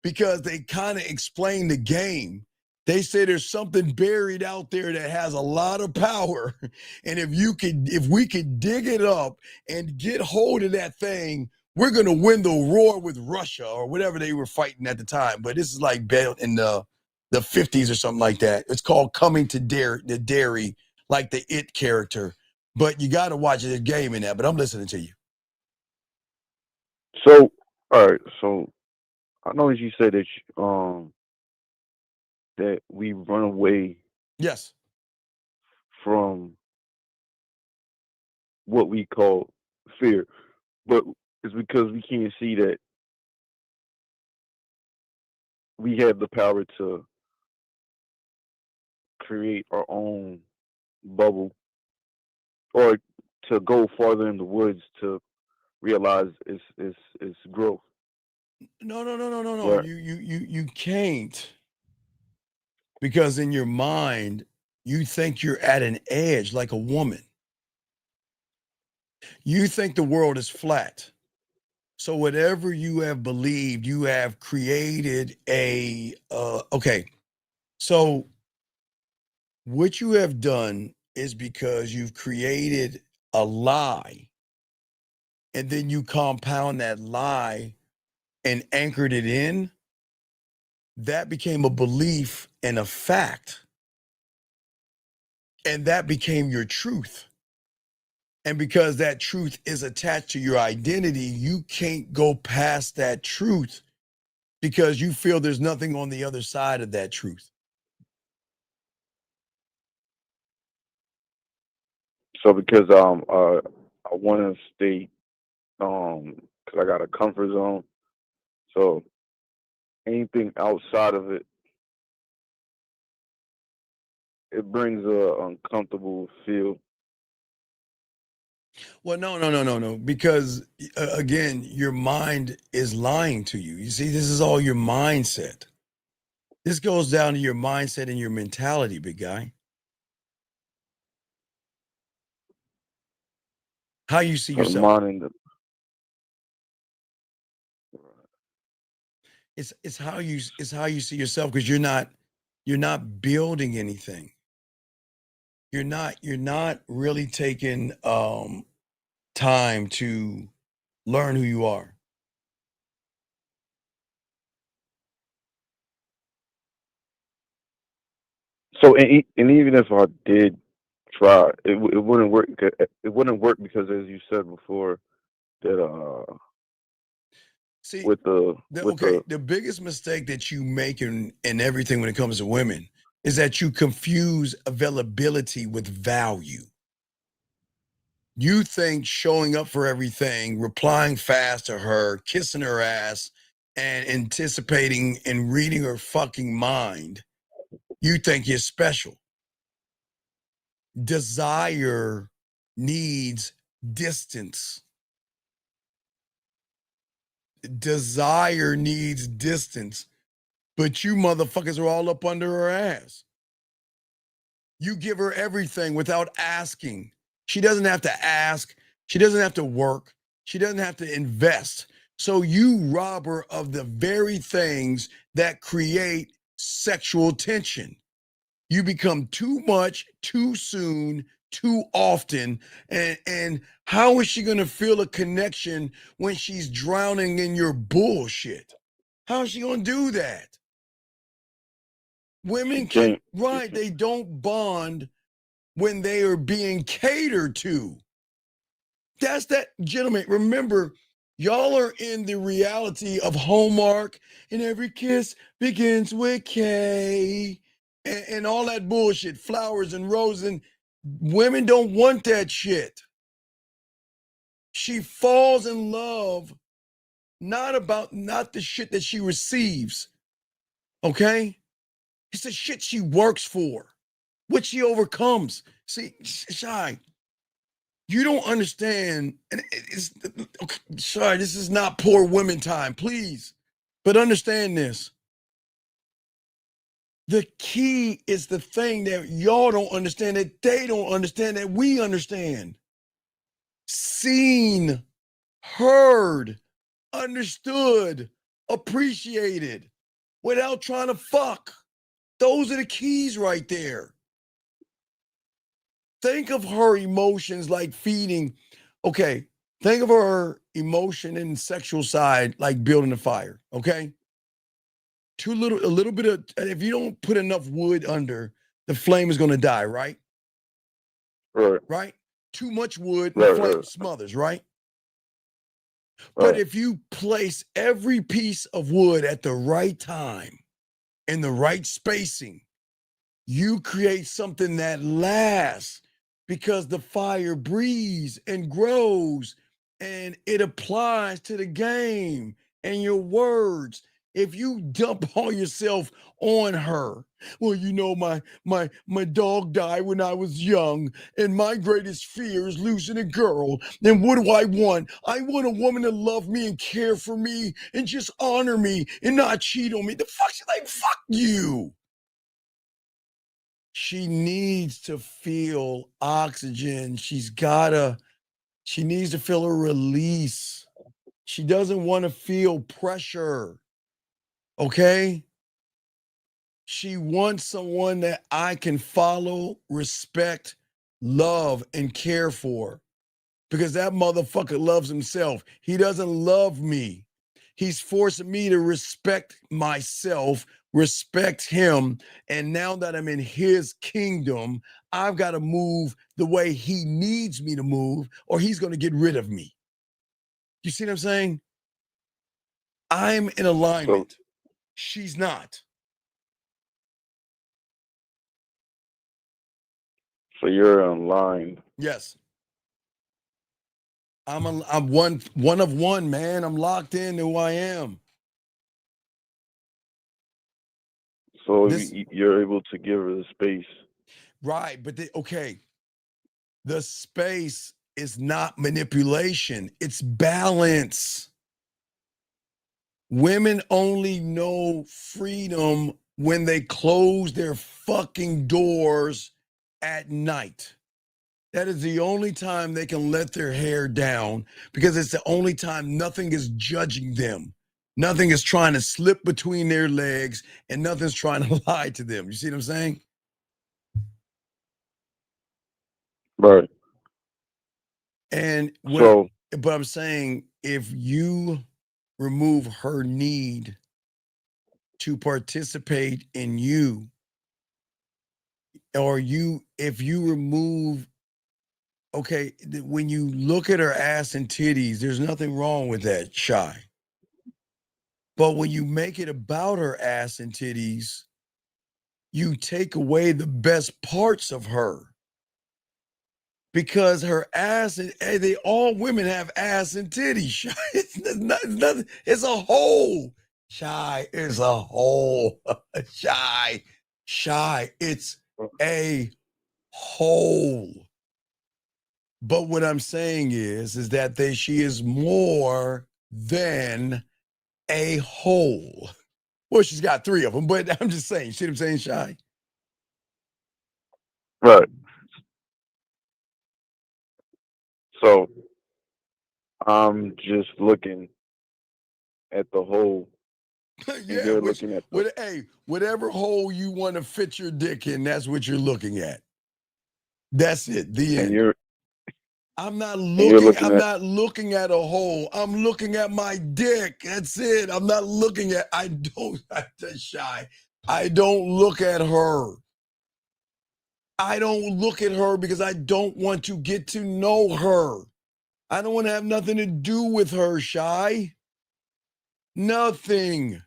because they kind of explain the game. They say there's something buried out there that has a lot of power. And if we could dig it up and get hold of that thing, we're going to win the war with Russia or whatever they were fighting at the time. But this is like in the 50s or something like that. It's called Coming to Dairy, like the It character. But you got to watch the game in that. But I'm listening to you. So, all right. So, I know you said that that we run away. Yes. From what we call fear, but it's because we can't see that we have the power to create our own bubble or to go farther in the woods to realize it's growth. No. Right. You can't, because in your mind you think you're at an edge like a woman. You think the world is flat. So whatever you have believed, you have created okay. So what you have done is because you've created a lie, and then you compound that lie and anchored it in. That became a belief and a fact. And that became your truth. And because that truth is attached to your identity, you can't go past that truth because you feel there's nothing on the other side of that truth. So because I want to stay because I got a comfort zone. So anything outside of it, it brings a uncomfortable feel. Well, no. Because again, your mind is lying to you. You see, this is all your mindset. This goes down to your mindset and your mentality, big guy. How you see So the yourself. mind and the It's how you see yourself, because you're not building anything. You're not really taking time to learn who you are. So and even if I did try, it wouldn't work. It wouldn't work because, as you said before, that See, with the the biggest mistake that you make in everything when it comes to women is that you confuse availability with value. You think showing up for everything, replying fast to her, kissing her ass, and anticipating and reading her fucking mind, you think you're special. Desire needs distance. Desire needs distance, but you motherfuckers are all up under her ass. You give her everything without asking. She doesn't have to ask. She doesn't have to work. She doesn't have to invest. So you rob her of the very things that create sexual tension. You become too much, too soon, too often. And how is she going to feel a connection when she's drowning in your bullshit? How is she going to do that? Women can't, right, they don't bond when they are being catered to. That's that, gentlemen. Remember, y'all are in the reality of Hallmark and every kiss begins with K and all that bullshit, flowers and roses. And women don't want that shit. She falls in love not the shit that she receives, okay? It's the shit she works for, what she overcomes. See, Shy, you don't understand, and it's okay, sorry, this is not poor women time, please. But understand this. The key is the thing that y'all don't understand, that they don't understand, that we understand. Seen, heard, understood, appreciated, without trying to fuck. Those are the keys right there. Think of her emotions like feeding. Okay, think of her emotion and sexual side like building a fire, okay? A little bit of, if you don't put enough wood under, the flame is going to die, right? Right. Right? Too much wood, the flame smothers, right? But if you place every piece of wood at the right time, in the right spacing, you create something that lasts because the fire breathes and grows and it applies to the game and your words. If you dump all yourself on her, well, you know, my dog died when I was young, and my greatest fear is losing a girl. Then what do I want? I want a woman to love me and care for me and just honor me and not cheat on me. The fuck, she's like, fuck you. She needs to feel oxygen. She needs to feel a release. She doesn't want to feel pressure. Okay? She wants someone that I can follow, respect, love, and care for. Because that motherfucker loves himself. He doesn't love me. He's forcing me to respect myself, respect him. And now that I'm in his kingdom, I've got to move the way he needs me to move, or he's going to get rid of me. You see what I'm saying? I'm in alignment. She's not. So you're online. Yes. I'm one of one, man. I'm locked in to who I am. So you're able to give her the space. Right, but okay. The space is not manipulation, it's balance. Women only know freedom when they close their fucking doors at night. That is the only time they can let their hair down, because it's the only time nothing is judging them. Nothing is trying to slip between their legs, and nothing's trying to lie to them. You see what I'm saying? Right. And but I'm saying, if you remove her need to participate in you, or if you remove, okay, when you look at her ass and titties, there's nothing wrong with that, Shy. But when you make it about her ass and titties, you take away the best parts of her. Because her ass and all women have ass and titties. Shy. It's nothing. It's a hole. Shy is a hole. Shy. It's a hole. But what I'm saying is that she is more than a hole. Well, she's got 3 of them, but I'm just saying, see what I'm saying, Shy? Right. So I'm just looking at the hole, and Yeah, you're looking at the. whatever hole you want to fit your dick in, that's what you're looking at. That's it. The And end. you're I'm not looking at. looking at a hole. I'm looking at my dick. That's it. I'm not looking at. I'm Shy. I don't look at her. I don't look at her because I don't want to get to know her. I don't want to have nothing to do with her, Shy. Nothing.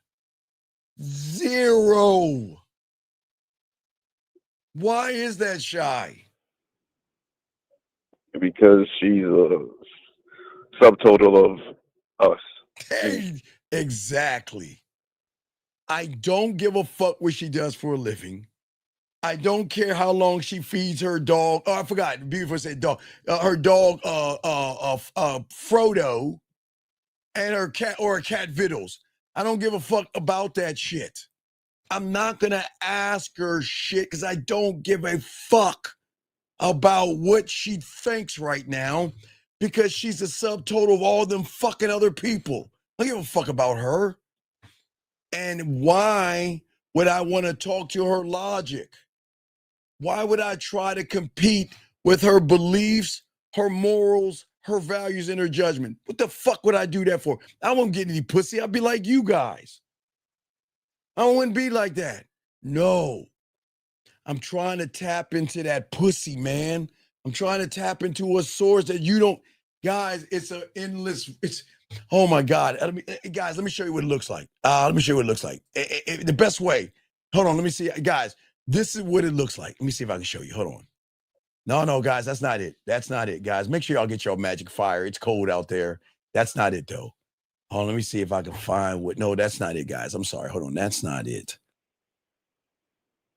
0. Why is that, Shy? Because she's a subtotal of us. Hey, exactly. I don't give a fuck what she does for a living. I don't care how long she feeds her dog. Oh, I forgot. Before I said dog, her dog, Frodo, and her cat or her cat Vittles. I don't give a fuck about that shit. I'm not gonna ask her shit because I don't give a fuck about what she thinks right now because she's a subtotal of all them fucking other people. I don't give a fuck about her. And why would I want to talk to her logic? Why would I try to compete with her beliefs, her morals, her values, and her judgment? What the fuck would I do that for? I won't get any pussy. I'd be like you guys. I wouldn't be like that. No. I'm trying to tap into that pussy, man. I'm trying to tap into a source that you don't. Guys, it's an endless. Oh my God. Guys, let me show you what it looks like. Let me show you what it looks like. The best way. Hold on, let me see. Guys, this is what it looks like. Let me see if I can show you. Hold on. No, guys, that's not it. That's not it, guys. Make sure y'all get your magic fire. It's cold out there. That's not it, though. Hold on, let me see if I can find what. No, that's not it, guys. I'm sorry. Hold on. That's not it.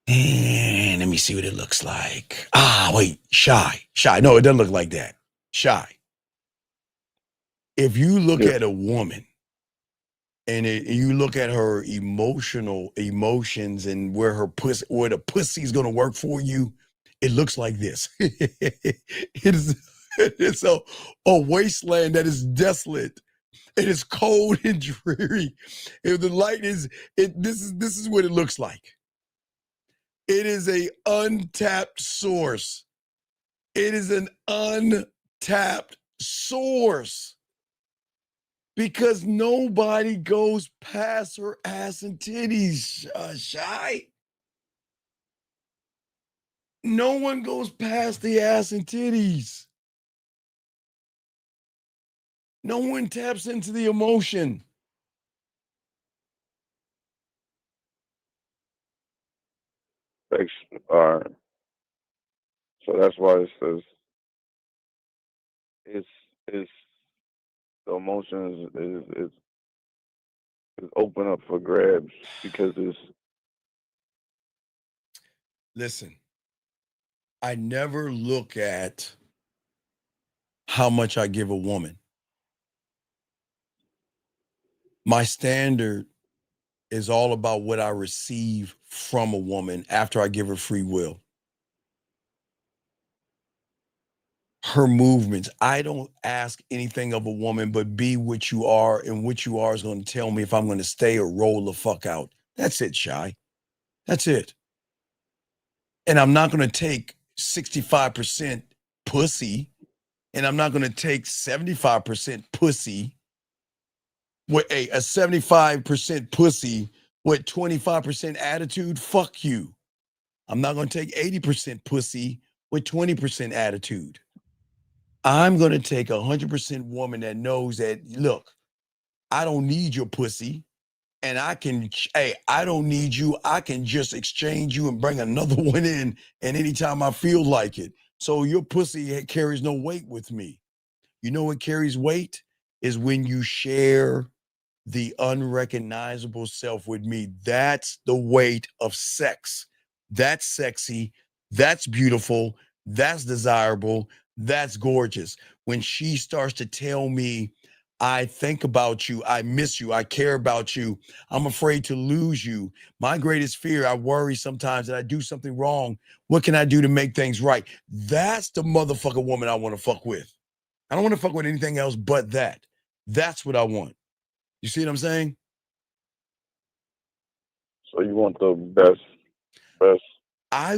And let me see what it looks like. Wait. Shy. No, it doesn't look like that. Shy. If you look at a woman and you look at her emotions and where the pussy's gonna work for you, it looks like this. It's a wasteland that is desolate. It is cold and dreary. If the light is this is what it looks like. It is a untapped source. It is an untapped source. Because nobody goes past her ass and titties, Shy. No one goes past the ass and titties. No one taps into the emotion. All right. So that's why it says it's the emotions is open up for grabs because it's. Listen, I never look at how much I give a woman. My standard is all about what I receive from a woman after I give her free will. Her movements. I don't ask anything of a woman but be what you are, and what you are is going to tell me if I'm going to stay or roll the fuck out. That's it, Shy. That's it. And I'm not going to take 65% pussy, and I'm not going to take 75% pussy with a 75% pussy with 25% attitude. Fuck you. I'm not going to take 80% pussy with 20% attitude. I'm going to take 100% woman that knows that, look, I don't need your pussy, and I don't need you. I can just exchange you and bring another one in, and anytime I feel like it. So your pussy carries no weight with me. You know what carries weight is when you share the unrecognizable self with me. That's the weight of sex. That's sexy. That's beautiful. That's desirable. That's gorgeous. When she starts to tell me, I think about you. I miss you. I care about you. I'm afraid to lose you. My greatest fear, I worry sometimes that I do something wrong. What can I do to make things right? That's the motherfucking woman I want to fuck with. I don't want to fuck with anything else but that. That's what I want. You see what I'm saying? So you want the best I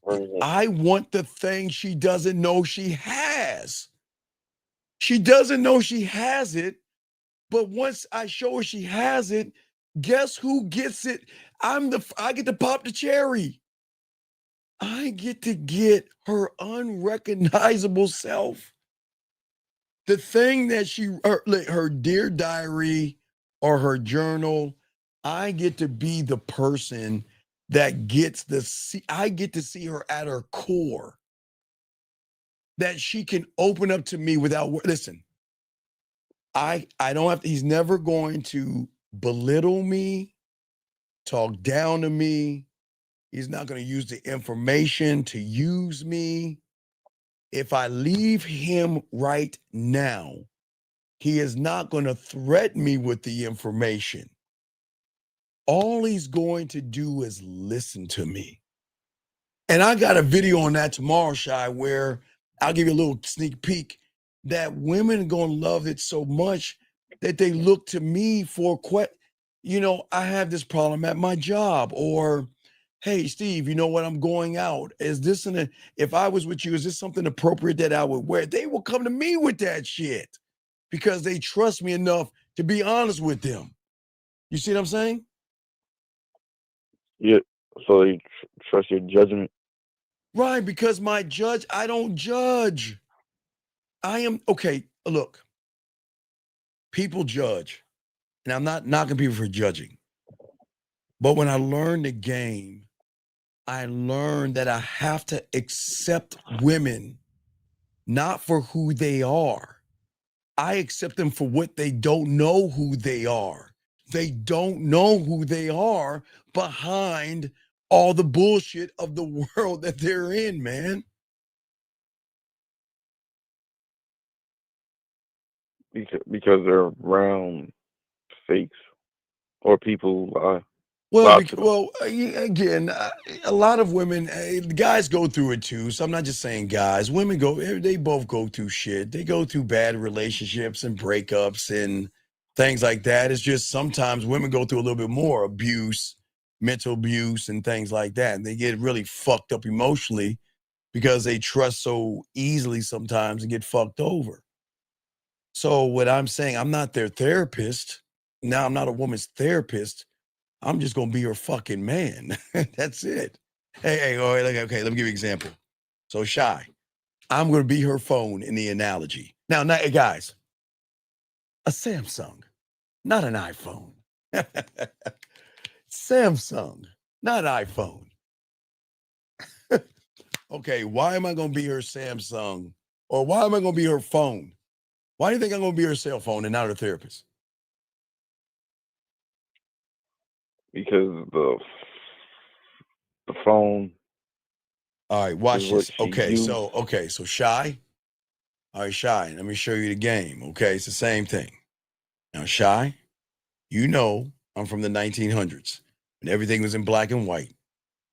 version. want the thing she doesn't know she has. She doesn't know she has it, but once I show her she has it, guess who gets it? I get to pop the cherry. I get to get her unrecognizable self. The thing that her dear diary or her journal, I get to be the person that I get to see her at her core. That she can open up to me without, listen, I don't have to, he's never going to belittle me, talk down to me. He's not going to use the information to use me. If I leave him right now, he is not going to threaten me with the information. All he's going to do is listen to me. And I got a video on that tomorrow, Shy, where I'll give you a little sneak peek that women are going to love it so much that they look to me for I have this problem at my job, or hey, Steve, you know what? I'm going out. If I was with you, is this something appropriate that I would wear? They will come to me with that shit because they trust me enough to be honest with them. You see what I'm saying? Yeah. So you trust your judgment. Right, because I don't judge. I am, okay, look, people judge, and I'm not knocking people for judging. But when I learned the game, I learned that I have to accept women not for who they are. I accept them for what they don't know who they are. They don't know who they are behind all the bullshit of the world that they're in, man. Because they're around fakes or people Well, lie to them. again, a lot of women, guys go through it too. So I'm not just saying guys. Women they both go through shit. They go through bad relationships and breakups and things like that. It's just sometimes women go through a little bit more abuse, mental abuse, and things like that. And they get really fucked up emotionally because they trust so easily sometimes and get fucked over. So what I'm saying, I'm not their therapist. Now I'm not a woman's therapist. I'm just gonna be her fucking man. That's it. Hey, okay, let me give you an example. So Shy, I'm gonna be her phone in the analogy. Now, hey guys, a Samsung, not an iPhone. Samsung, not iPhone. Okay, why am I gonna be her Samsung? Or why am I gonna be her phone? Why do you think I'm gonna be her cell phone and not her therapist? Because the phone. All right, watch Is what this. she used. So Shy. All right, Shy, let me show you the game. Okay, it's the same thing. Now, Shy, you know I'm from the 1900s when everything was in black and white.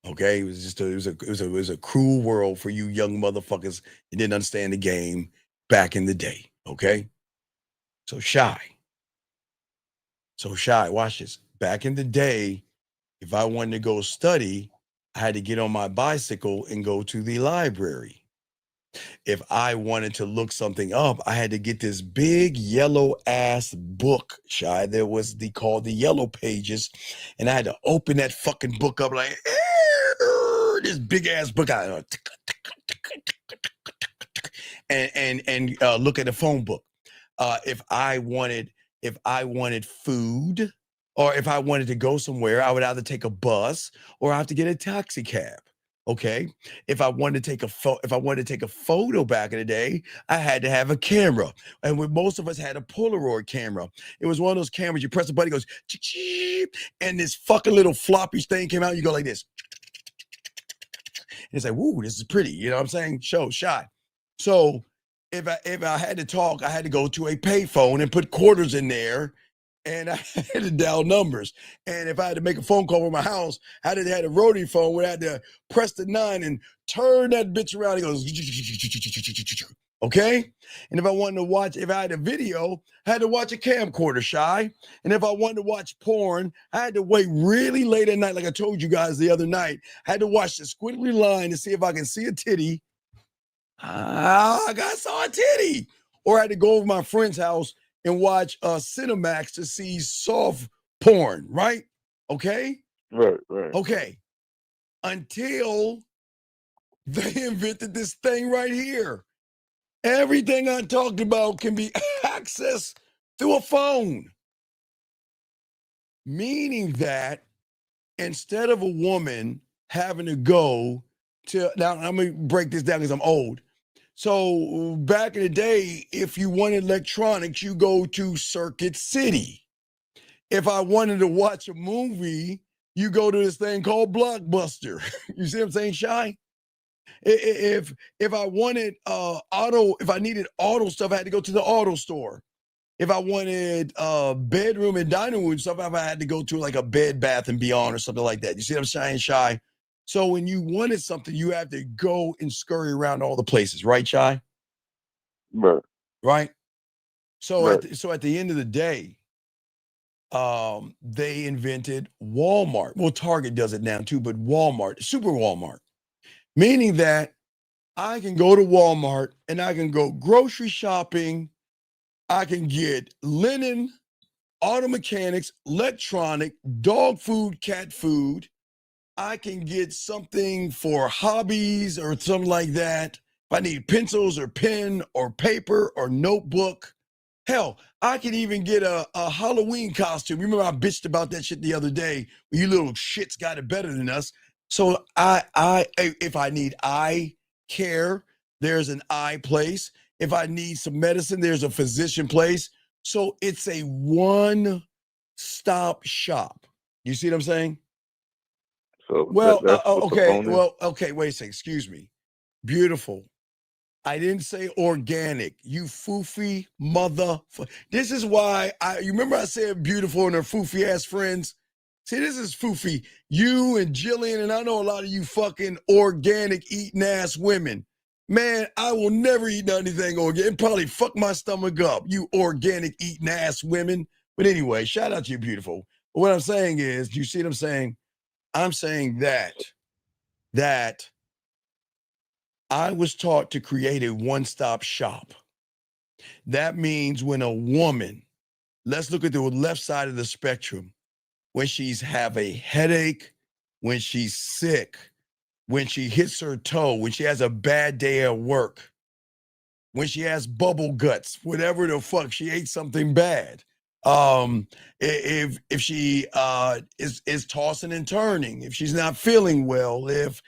Okay, it was just it was a cruel world for you young motherfuckers that didn't understand the game back in the day. Okay, so Shy, watch this. Back in the day, if I wanted to go study, I had to get on my bicycle and go to the library. If I wanted to look something up, I had to get this big yellow ass book, Shy. There was called the Yellow Pages, and I had to open that fucking book up like this big ass book. And look at the phone book. If I wanted food, or if I wanted to go somewhere, I would either take a bus or I have to get a taxi cab. Okay. If I wanted to take a photo back in the day, I had to have a camera. And when most of us had a Polaroid camera, it was one of those cameras you press the button, it goes, and this fucking little floppy thing came out. You go like this. And it's like, woo, this is pretty. You know what I'm saying? Shy. So if I had to talk, I had to go to a payphone and put quarters in there, and I had to dial numbers. And if I had to make a phone call from my house, I had a rotary phone where I had to press the 9 and turn that bitch around. It goes, okay? And if I wanted to watch, if I had a video, I had to watch a camcorder, Shy. And if I wanted to watch porn, I had to wait really late at night, like I told you guys the other night. I had to watch the squiggly line to see if I can see a titty. I saw a titty. Or I had to go over to my friend's house and watch Cinemax to see soft porn, right? Okay? Right. Okay. Until they invented this thing right here. Everything I talked about can be accessed through a phone. Meaning that instead of a woman having to go to, now I'm going to break this down because I'm old. So back in the day, if you wanted electronics, you go to Circuit City. If I wanted to watch a movie, you go to this thing called Blockbuster. You see what I'm saying, Shy? If I wanted if I needed auto stuff, I had to go to the auto store. If I wanted bedroom and dining room stuff, I had to go to like a Bed Bath and Beyond or something like that. You see what I'm saying, Shy? So when you wanted something, you have to go and scurry around all the places, right, Shy? Right. So at the end of the day, they invented Walmart. Well, Target does it now too, but Walmart, Super Walmart, meaning that I can go to Walmart and I can go grocery shopping. I can get linen, auto mechanics, electronic, dog food, cat food. I can get something for hobbies or something like that. If I need pencils or pen or paper or notebook. Hell, I could even get a Halloween costume. You remember I bitched about that shit the other day. You little shits got it better than us. So if I need eye care, there's an eye place. If I need some medicine, there's a physician place. So it's a one-stop shop. You see what I'm saying? So Well, that's what the phone is? okay, wait a second. Excuse me. Beautiful. I didn't say organic. You foofy motherfucker. This is why you remember I said beautiful and her foofy ass friends? See, this is foofy. You and Jillian, and I know a lot of you fucking organic eating ass women. Man, I will never eat anything organic. Probably fuck my stomach up, you organic eating ass women. But anyway, shout out to you, beautiful. But what I'm saying is, do you see what I'm saying? I'm saying that I was taught to create a one-stop shop. That means when a woman, let's look at the left side of the spectrum, when she's have a headache, when she's sick, when she hits her toe, when she has a bad day at work, when she has bubble guts, whatever the fuck, she ate something bad. If she is tossing and turning, if she's not feeling well, if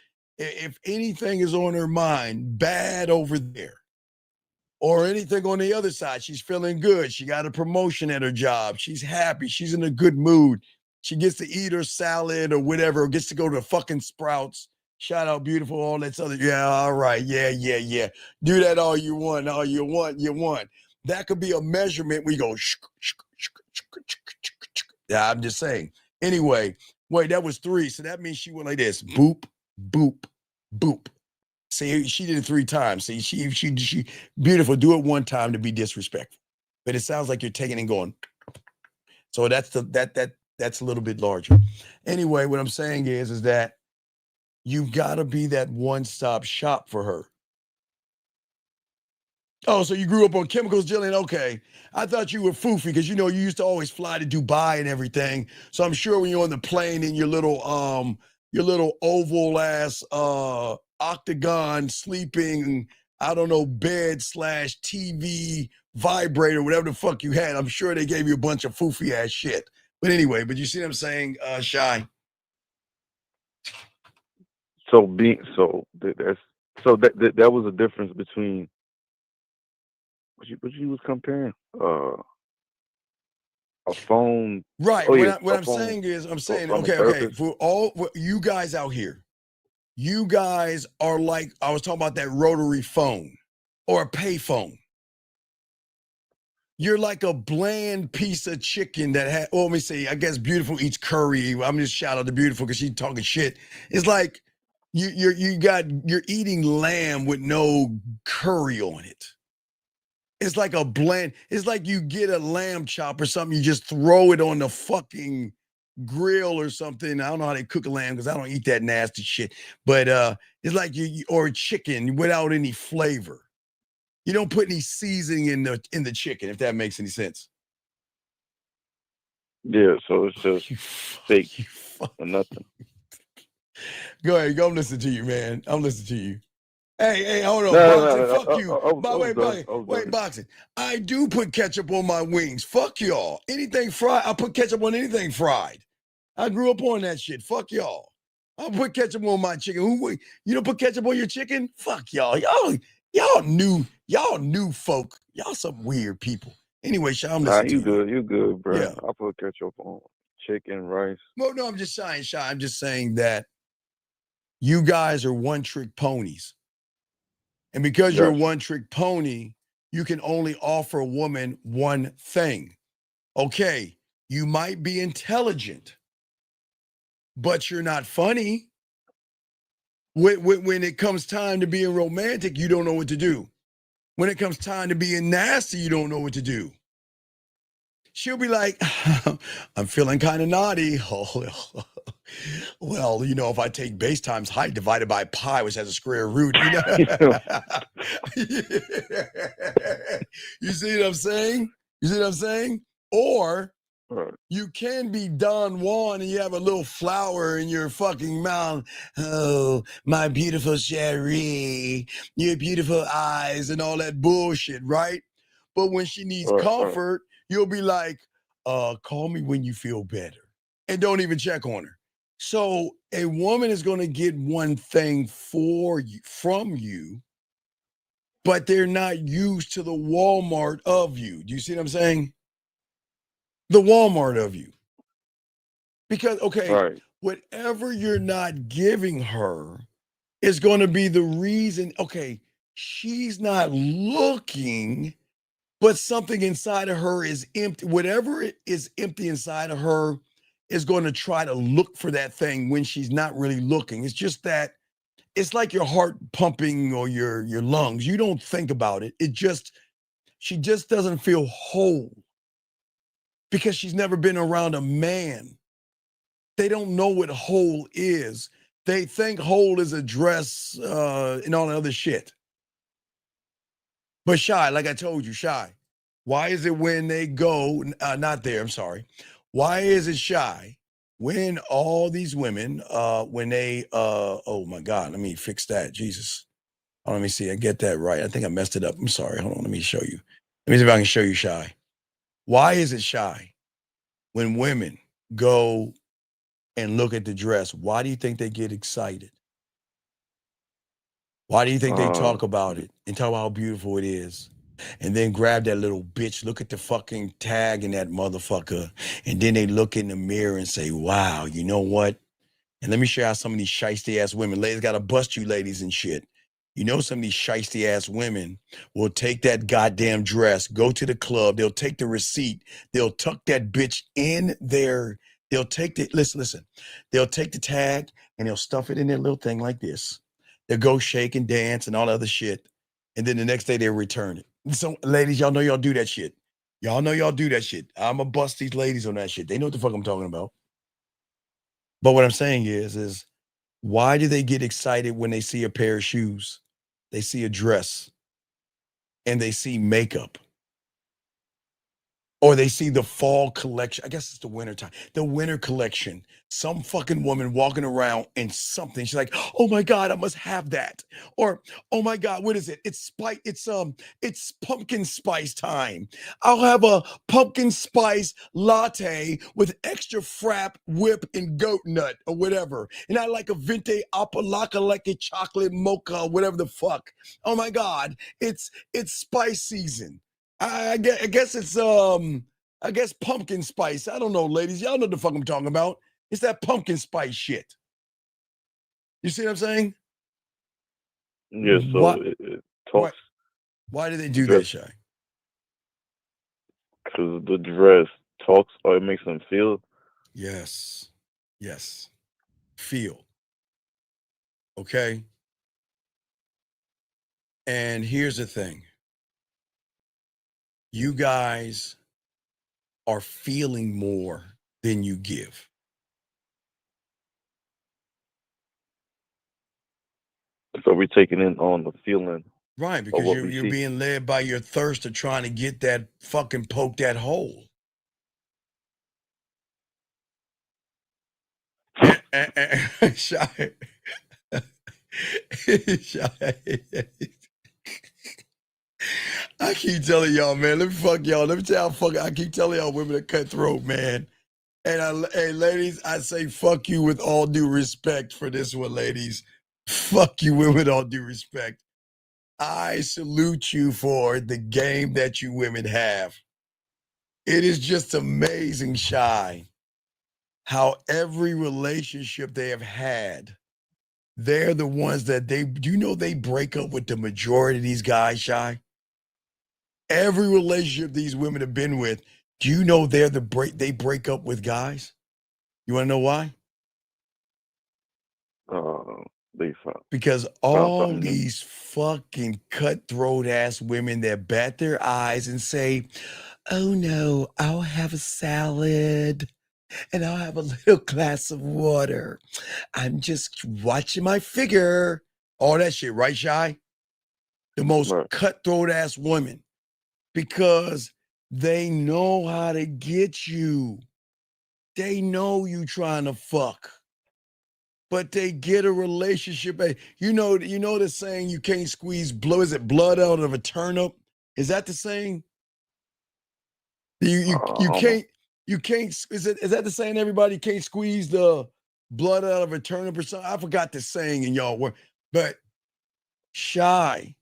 anything is on her mind, bad over there, or anything on the other side, she's feeling good. She got a promotion at her job. She's happy. She's in a good mood. She gets to eat her salad or whatever, or gets to go to fucking Sprouts. Shout out, beautiful, all that other. Yeah, all right. Yeah. Do that all you want. All you want. That could be a measurement. We go. Yeah, I'm just saying. Anyway, wait, that was 3. So that means she went like this. Boop, boop, boop. See, she did it 3 times. See, she beautiful. Do it one time to be disrespectful. But it sounds like you're taking and going. So that's a little bit larger. Anyway, what I'm saying is that you've got to be that one-stop shop for her. Oh, so you grew up on chemicals, Jillian? Okay. I thought you were foofy because you used to always fly to Dubai and everything. So I'm sure when you're on the plane in your little oval ass octagon sleeping, I don't know, bed / TV vibrator, whatever the fuck you had, I'm sure they gave you a bunch of foofy ass shit. But anyway, but you see what I'm saying, Shy? That was a difference between what you was comparing a phone, right? What I'm saying is, okay, for all you guys out here, you guys are like, I was talking about that rotary phone. or a payphone. You're like a bland piece of chicken that had, let me say, I guess Beautiful eats curry. I'm just shout out to Beautiful because she's talking shit. It's like you're eating lamb with no curry on it. It's like a blend. It's like you get a lamb chop or something, you just throw it on the fucking grill or something. I don't know how they cook a lamb because I don't eat that nasty shit. But it's like or chicken without any flavor. You don't put any seasoning in the chicken, if that makes any sense. Yeah, so it's just steak or nothing. Go ahead, I'm listening to you, man. I'm listening to you. Hey, hold on, No, Boxing, no, fuck you. wait, Boxing. I do put ketchup on my wings. Fuck y'all. Anything fried, I put ketchup on anything fried. I grew up on that shit. Fuck y'all. I'll put ketchup on my chicken. You don't put ketchup on your chicken? Fuck y'all. Y'all new folk. Y'all some weird people. Anyway, Shy, I'm Nah, listening to you. you good, bro. Yeah. I put ketchup on chicken, rice. No, I'm just saying, Shy. I'm just saying that you guys are one-trick ponies. And because you're a one-trick pony, you can only offer a woman one thing. Okay, you might be intelligent, but you're not funny. When it comes time to being romantic, you don't know what to do. When it comes time to being nasty, you don't know what to do. She'll be like, I'm feeling kind of naughty. Oh, well, if I take base times height divided by pi, which has a square root, You see what I'm saying? Or you can be Don Juan and you have a little flower in your fucking mouth. Oh, my beautiful Cherie, your beautiful eyes and all that bullshit, right? But when she needs comfort, you'll be like, call me when you feel better. And don't even check on her. So a woman is going to get one thing from you, but they're not used to the Walmart of you. Do you see what I'm saying? The Walmart of you. Because, whatever you're not giving her is going to be the reason, she's not looking, but something inside of her is empty. Whatever is empty inside of her is going to try to look for that thing when she's not really looking. It's just that it's like your heart pumping or your lungs. You don't think about it. She just doesn't feel whole because she's never been around a man. They don't know what whole is. They think whole is a dress and all that other shit. But Shy, like I told you, Shy, why is it when they go, not there, I'm sorry. Why is it, Shy, when all these women, when they, oh my God, let me fix that, Jesus. Oh, let me see, I get that right. I think I messed it up. I'm sorry, hold on, let me show you. Let me see if I can show you, Shy. Why is it, Shy, when women go and look at the dress, why do you think they get excited? Why do you think they talk about it and talk about how beautiful it is? And then grab that little bitch, look at the fucking tag in that motherfucker, and then they look in the mirror and say, wow, you know what? And let me show you how some of these shiesty ass women, ladies gotta bust you ladies and shit. Some of these shiesty ass women will take that goddamn dress, go to the club, they'll take the receipt, they'll tuck that bitch in there, listen, they'll take the tag and they'll stuff it in their little thing like this. They'll go shake and dance and all other shit. And then the next day they'll return it. So, ladies, y'all know y'all do that shit. Y'all know y'all do that shit. I'ma bust these ladies on that shit. They know what the fuck I'm talking about. But what I'm saying is why do they get excited when they see a pair of shoes, they see a dress, and they see makeup? Or they see the fall collection. I guess it's the winter time. The winter collection. Some fucking woman walking around in something. She's like, oh my God, I must have that. Or, oh my God, what is it? It's pumpkin spice time. I'll have a pumpkin spice latte with extra frap, whip, and goat nut or whatever. And I like a venti apalaka like a chocolate mocha, whatever the fuck. Oh my God, it's spice season. I guess it's I guess pumpkin spice. I don't know, ladies. Y'all know the fuck I'm talking about. It's that pumpkin spice shit. You see what I'm saying? Yeah, so it talks Why do they do that, Shy? Because the dress talks or it makes them feel. Yes. Yes. Feel. Okay. And here's the thing. You guys are feeling more than you give. So we're taking in on the feeling Right, of because what you're we you're see. being led by your thirst of trying to get that fucking poke that hole. Shy. Shy. I keep telling y'all, man. Let me fuck y'all. Let me tell y'all, fuck. I keep telling y'all, women are cutthroat, man. And hey, ladies, I say fuck you with all due respect for this one, ladies. Fuck you with all due respect. I salute you for the game that you women have. It is just amazing, Shy, how every relationship they have had, they're the ones that they break up with the majority of these guys, Shy? Every relationship these women have been with, do you know they break up with guys? You want to know why? They Because found all something new. these fucking cutthroat ass women that bat their eyes and say, oh no, I'll have a salad and I'll have a little glass of water. I'm just watching my figure. All that shit, right, Shy? The most cutthroat ass women. Because they know how to get you. They know you trying to fuck. But they get a relationship. You know the saying you can't squeeze blood. Is it blood out of a turnip? Is that the saying? You can't is that the saying everybody can't squeeze the blood out of a turnip or something? I forgot the saying in y'all word. But Shy,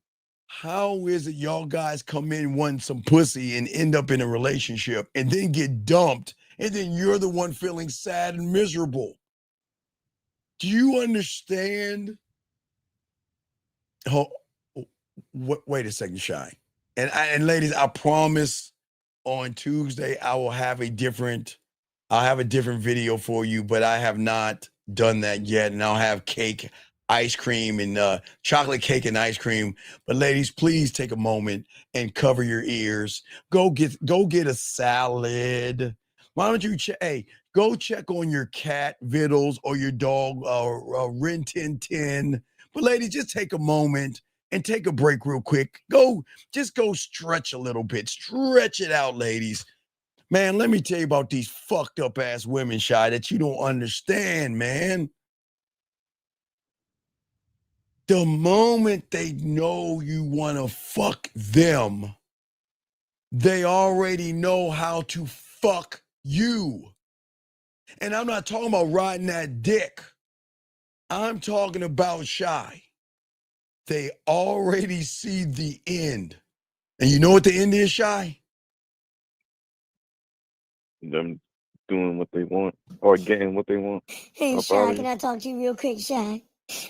how is it y'all guys come in wanting some pussy and end up in a relationship and then get dumped and then you're the one feeling sad and miserable? Do you understand? Oh, wait a second, Shy. And ladies, I promise on Tuesday I'll have a different video for you, but I have not done that yet. And I'll have cake, ice cream, and chocolate cake and ice cream. But ladies, please take a moment and cover your ears. Go get a salad. Why don't you go check on your cat Vittles or your dog Rin Tin Tin. But ladies, just take a moment and take a break real quick. Go stretch a little bit. Stretch it out, ladies. Man, let me tell you about these fucked up ass women, Shy, that you don't understand, man. The moment they know you want to fuck them, they already know how to fuck you. And I'm not talking about riding that dick. I'm talking about, Shy. They already see the end. And you know what the end is, Shy? Them doing what they want or getting what they want. Hey, Shy, can I talk to you real quick, Shy?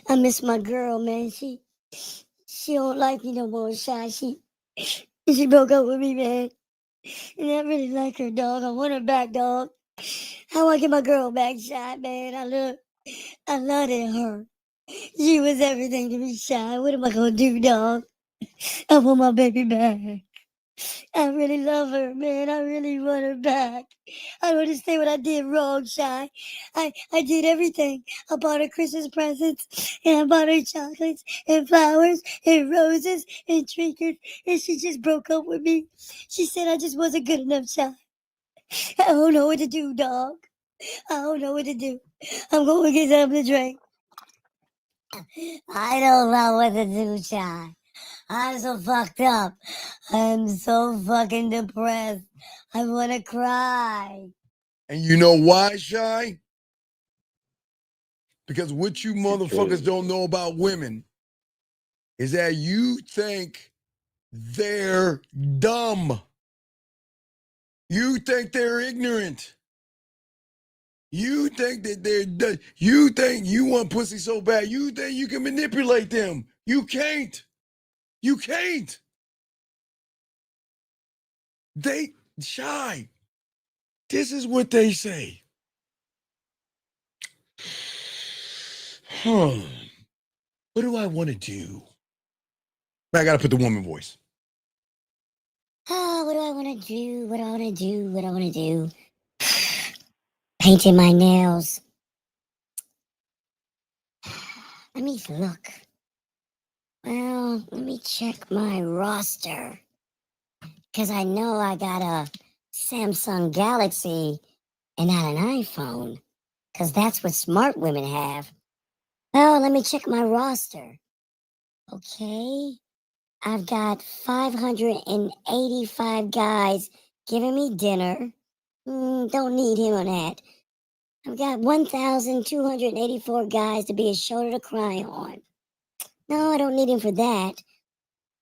I miss my girl, man. She don't like me no more, Shy. She broke up with me, man. And I really like her, dog. I want her back, dog. I want to get my girl back, Shy, man. I love her. She was everything to me, Shy. What am I gonna do, dog? I want my baby back. I really love her, man. I really want her back. I don't understand what I did wrong, Shy. I did everything. I bought her Christmas presents, and I bought her chocolates, and flowers, and roses, and trinkets, and she just broke up with me. She said I just wasn't good enough, Shy. I don't know what to do, dog. I don't know what to do. I'm going to get something to drink. I don't know what to do, Shy. I'm so fucked up. I'm so fucking depressed. I want to cry. And you know why, Shy? Because what you motherfuckers don't know about women is that you think they're dumb. You think they're ignorant. You think that you think you want pussy so bad. You think you can manipulate them. You can't. You can't. Shy. This is what they say. What do I want to do? I got to put the woman voice. Oh, what do I want to do? What do I want to do? What do I want to do? Painting my nails. Let me look. Well, let me check my roster. Because I know I got a Samsung Galaxy and not an iPhone. Because that's what smart women have. Oh, let me check my roster. Okay. I've got 585 guys giving me dinner. Don't need him on that. I've got 1,284 guys to be a shoulder to cry on. No, I don't need him for that.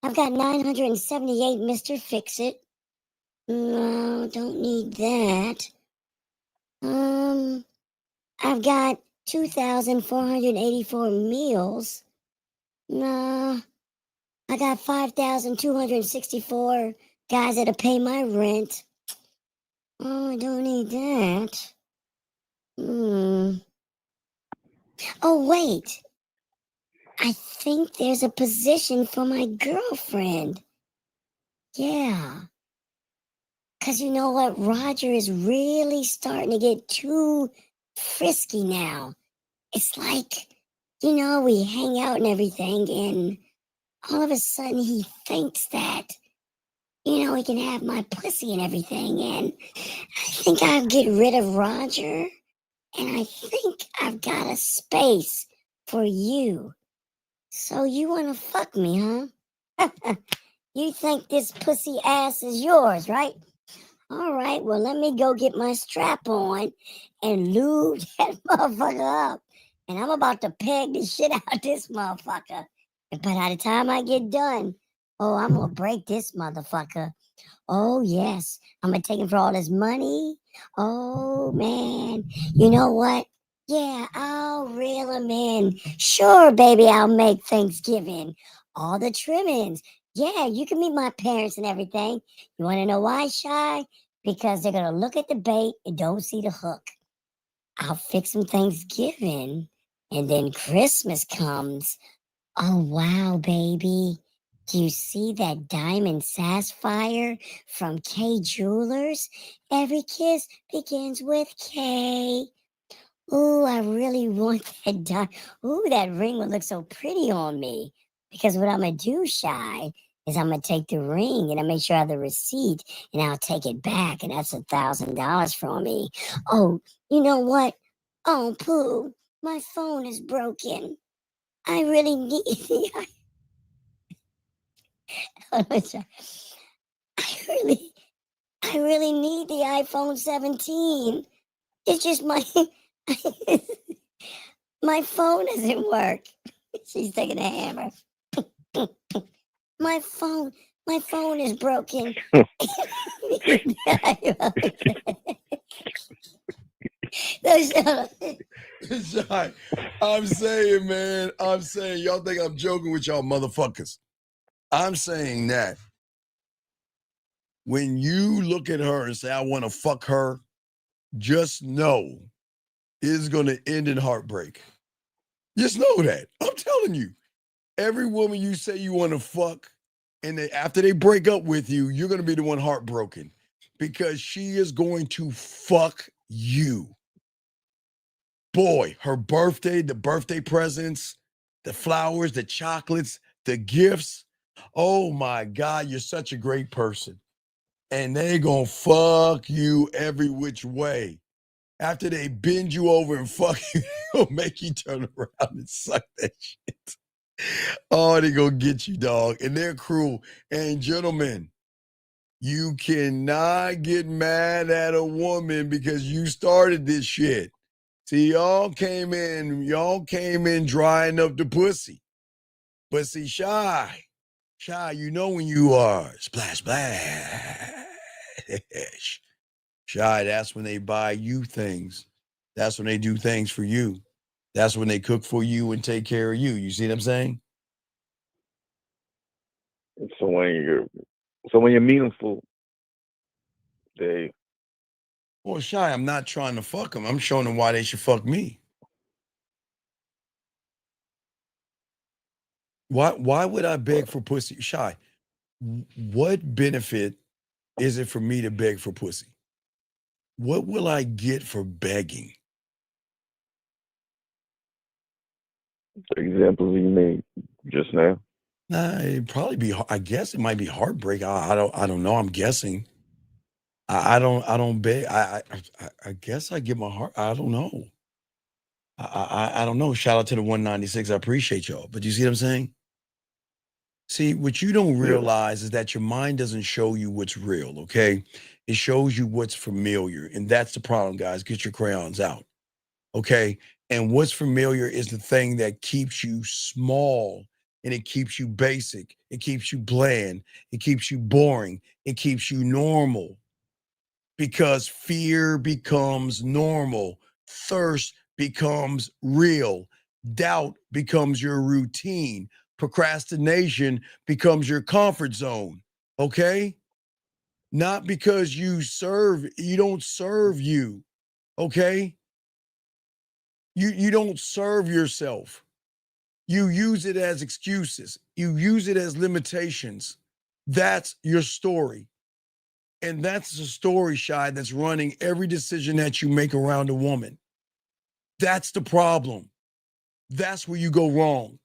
I've got 978 Mr. Fix-It. No, don't need that. I've got 2,484 meals. No, I got 5,264 guys that'll pay my rent. Oh, I don't need that. Oh, wait. I think there's a position for my girlfriend. Yeah. Because you know what? Roger is really starting to get too frisky now. It's like, we hang out and everything, and all of a sudden he thinks that, he can have my pussy and everything. And I think I'll get rid of Roger, and I think I've got a space for you. So you want to fuck me, huh? You think this pussy ass is yours, right? All right, well, let me go get my strap on and lube that motherfucker up. And I'm about to peg the shit out this motherfucker. And by the time I get done, I'm going to break this motherfucker. Oh, yes, I'm going to take him for all his money. Oh, man. You know what? Yeah, I'll reel him in. Sure, baby, I'll make Thanksgiving. All the trimmings. Yeah, you can meet my parents and everything. You want to know why, Shy? Because they're going to look at the bait and don't see the hook. I'll fix them Thanksgiving, and then Christmas comes. Oh, wow, baby. Do you see that diamond sapphire from K Jewelers? Every kiss begins with K. Ooh, I really want that Ooh, that ring would look so pretty on me. Because what I'm going to do, Shy, is I'm going to take the ring and I make sure I have the receipt and I'll take it back. And that's $1,000 from me. Oh, you know what? Oh, Pooh, my phone is broken. I really need I really need the iPhone 17. It's just my phone doesn't work. She's taking a hammer. My phone is broken. Shy, I'm saying, man, y'all think I'm joking with y'all motherfuckers. I'm saying that when you look at her and say, I want to fuck her, just know it's going to end in heartbreak. Just know that. I'm telling you. Every woman you say you want to fuck, and after they break up with you, you're going to be the one heartbroken because she is going to fuck you. Boy, her birthday, the birthday presents, the flowers, the chocolates, the gifts. Oh my God, you're such a great person. And they gonna fuck you every which way. After they bend you over and fuck you, they'll make you turn around and suck that shit. Oh, they gonna get you, dog. And they're cruel. And gentlemen, you cannot get mad at a woman because you started this shit. See, y'all came in drying up the pussy. But see, Shy, you know when you are splash, splash. Shy, that's when they buy you things. That's when they do things for you. That's when they cook for you and take care of you. You see what I'm saying? So when you're meaningful, they. Well, Shy, I'm not trying to fuck them. I'm showing them why they should fuck me. Why would I beg for pussy? Shy, what benefit is it for me to beg for pussy? What will I get for begging? The examples you made just now. Nah, it'd probably be. I guess it might be heartbreak. I don't know. I'm guessing. I don't beg. I guess I give my heart. I don't know. I don't know. Shout out to the 196. I appreciate y'all. But you see what I'm saying? See, what you don't Yeah. realize is that your mind doesn't show you what's real, okay? It shows you what's familiar. And that's the problem, guys. Get your crayons out, okay? And what's familiar is the thing that keeps you small and it keeps you basic. It keeps you bland. It keeps you boring. It keeps you normal because fear becomes normal. Thirst becomes real. Doubt becomes your routine. Procrastination becomes your comfort zone. Okay? Not because you don't serve you. Okay? You don't serve yourself. You use it as excuses. You use it as limitations. That's your story. And that's the story, Shy, that's running every decision that you make around a woman. That's the problem. That's where you go wrong.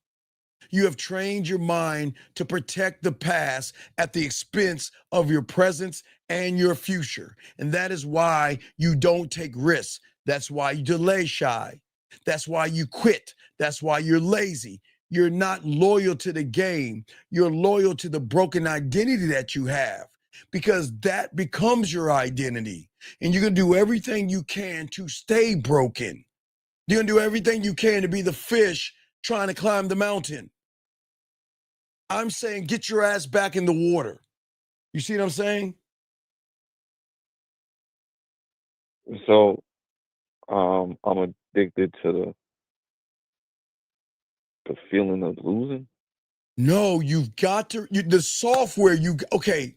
You have trained your mind to protect the past at the expense of your present and your future. And that is why you don't take risks. That's why you delay, Shy. That's why you quit. That's why you're lazy. You're not loyal to the game. You're loyal to the broken identity that you have because that becomes your identity. And you're going to do everything you can to stay broken. You're going to do everything you can to be the fish trying to climb the mountain. I'm saying get your ass back in the water. You see what I'm saying? So, I'm addicted to the feeling of losing. No, you've got to, the software, okay,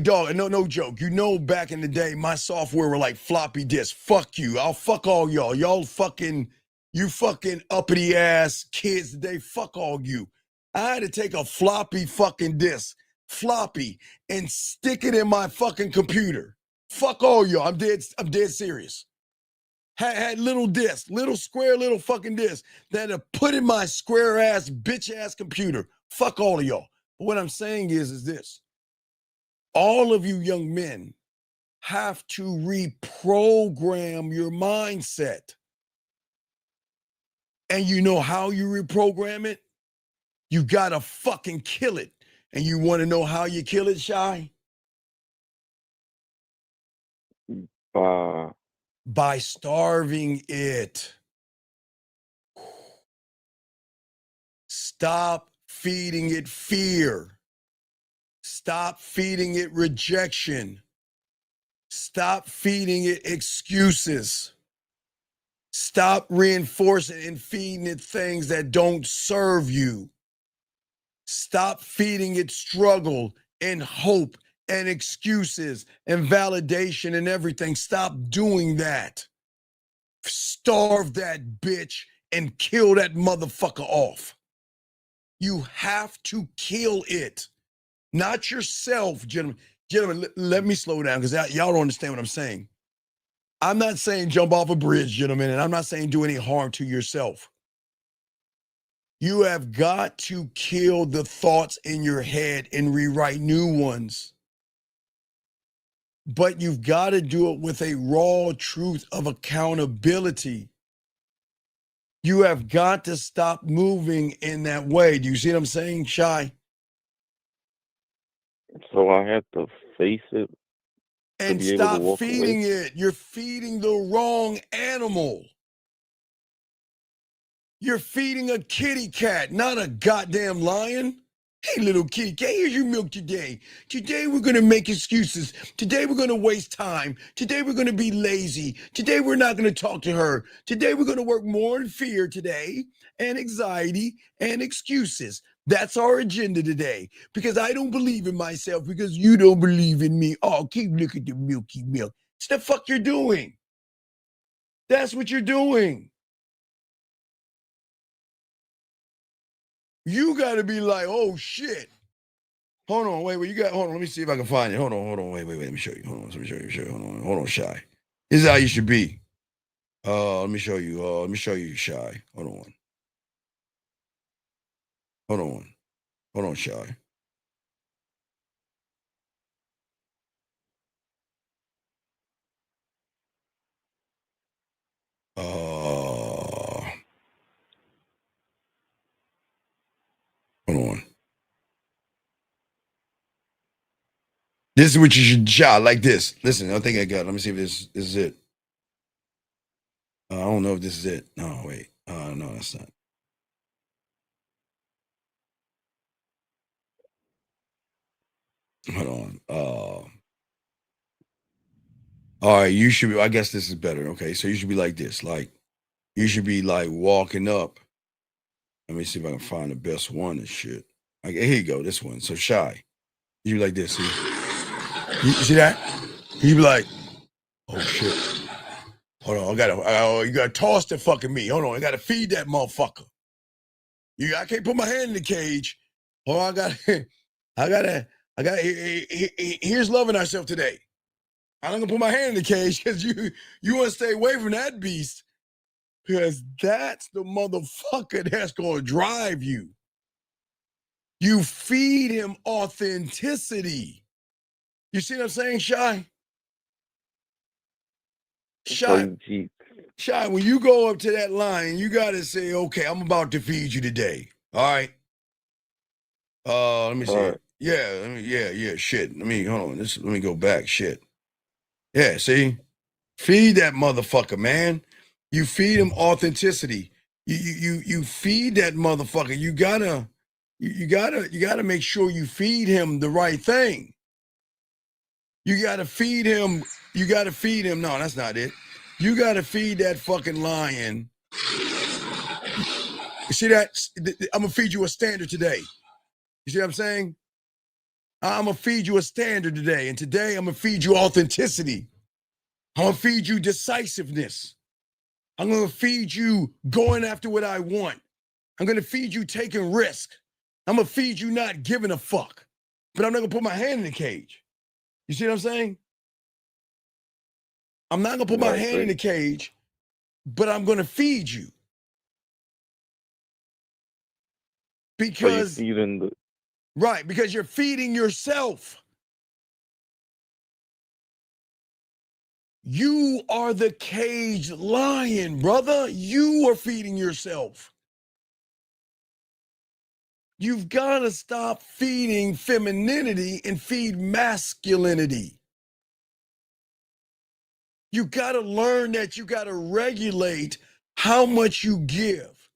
dog, no joke. You know, back in the day, my software were like floppy disks. Fuck you. I'll fuck all y'all. You fucking uppity ass kids today. Fuck all you. I had to take a floppy fucking disk, floppy, and stick it in my fucking computer. Fuck all y'all. I'm dead serious. Had little discs, little square, little fucking discs that I put in my square ass, bitch ass computer. Fuck all of y'all. But what I'm saying is this. All of you young men have to reprogram your mindset. And you know how you reprogram it? You gotta fucking kill it. And you want to know how you kill it, Shy? By starving it. Stop feeding it fear. Stop feeding it rejection. Stop feeding it excuses. Stop reinforcing and feeding it things that don't serve you. Stop feeding it struggle and hope and excuses and validation and everything. Stop doing that. Starve that bitch and kill that motherfucker off. You have to kill it. Not yourself, gentlemen. Gentlemen, let me slow down because y'all don't understand what I'm saying. I'm not saying jump off a bridge, gentlemen, and I'm not saying do any harm to yourself. You have got to kill the thoughts in your head and rewrite new ones. But you've got to do it with a raw truth of accountability. You have got to stop moving in that way. Do you see what I'm saying, Shy? So I have to face it and stop feeding it. You're feeding the wrong animal. You're feeding a kitty cat, not a goddamn lion. Hey, little kitty cat, here's your milk today. Today we're going to make excuses. Today we're going to waste time. Today we're going to be lazy. Today we're not going to talk to her. Today we're going to work more in fear today and anxiety and excuses. That's our agenda today because I don't believe in myself because you don't believe in me. Oh, keep looking at the milky milk. It's the fuck you're doing. That's what you're doing. You got to be like, oh, shit. Hold on, wait, you got, hold on, let me see if I can find it. Hold on, wait, let me show you. Hold on, let me show you, hold on, Shy. This is how you should be. Let me show you, Shy. Hold on, Shy. Hold on. This is what you should Shy, like this. Listen, I think I got it. Let me see if this is it. I don't know if this is it. No, wait. No, that's not. Hold on. All right, you should be, I guess this is better. Okay, so you should be like this. Like, you should be like walking up. Let me see if I can find the best one and shit. Like, here you go, this one. So Shy. You be like this, see? You see that? You be like, oh shit. Hold on, you gotta toss the fucking me. Hold on, I gotta feed that motherfucker. I can't put my hand in the cage. Oh, I gotta, here's loving ourselves today. I'm not gonna put my hand in the cage because you wanna stay away from that beast. Because that's the motherfucker that's gonna drive you. You feed him authenticity. You see what I'm saying, Shy? Shy, when you go up to that line, you got to say, okay, I'm about to feed you today. All right. Let me see. Right. Yeah, shit. Hold on. Let me go back. Shit. Yeah, see? Feed that motherfucker, man. You feed him authenticity. You feed that motherfucker. You gotta make sure you feed him the right thing. You gotta feed him. No, that's not it. You gotta feed that fucking lion. You see that? I'm gonna feed you a standard today. You see what I'm saying? I'm gonna feed you a standard today. And today I'm gonna feed you authenticity. I'm gonna feed you decisiveness. I'm gonna feed you going after what I want. I'm gonna feed you taking risk. I'm gonna feed you not giving a fuck. But I'm not gonna put my hand in the cage. You see what I'm saying? I'm not gonna put my hand in the cage, but I'm gonna feed you. Because so you're feeding right, because you're feeding yourself. You are the caged lion, brother. You are feeding yourself. You've got to stop feeding femininity and feed masculinity. You got to learn that you got to regulate how much you give.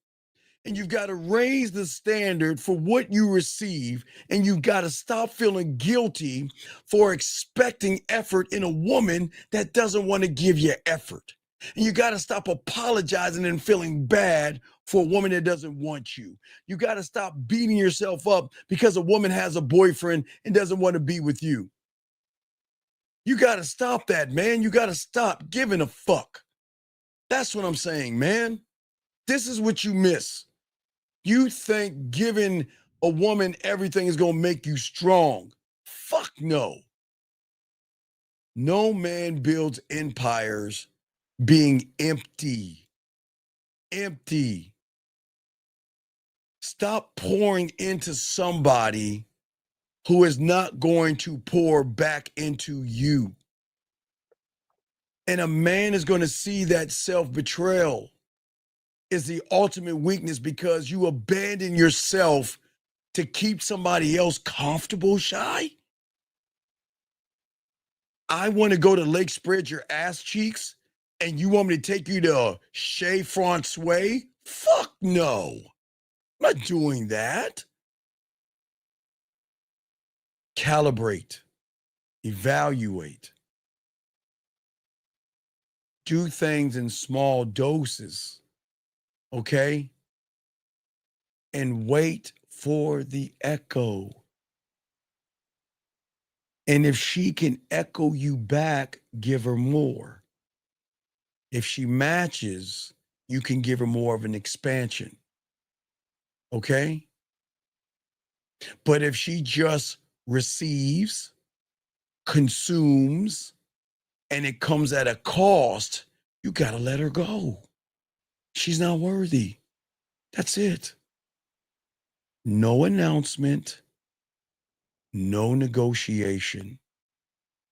And you've got to raise the standard for what you receive. And you've got to stop feeling guilty for expecting effort in a woman that doesn't want to give you effort. And you got to stop apologizing and feeling bad for a woman that doesn't want you. You got to stop beating yourself up because a woman has a boyfriend and doesn't want to be with you. You got to stop that, man. You got to stop giving a fuck. That's what I'm saying, man. This is what you miss. You think giving a woman everything is going to make you strong. Fuck no. No man builds empires being empty. Empty. Stop pouring into somebody who is not going to pour back into you. And a man is going to see that self-betrayal is the ultimate weakness because you abandon yourself to keep somebody else comfortable, Shy. I want to go to Lake Spread Your Ass Cheeks and you want me to take you to Chez Francois? Fuck no. I'm not doing that. calibrate, evaluate, do things in small doses, okay? And wait for the echo. And if she can echo you back, give her more. If she matches, you can give her more of an expansion. Okay? But if she just receives, consumes, and it comes at a cost, you got to let her go. She's not worthy. That's it. No announcement, no negotiation.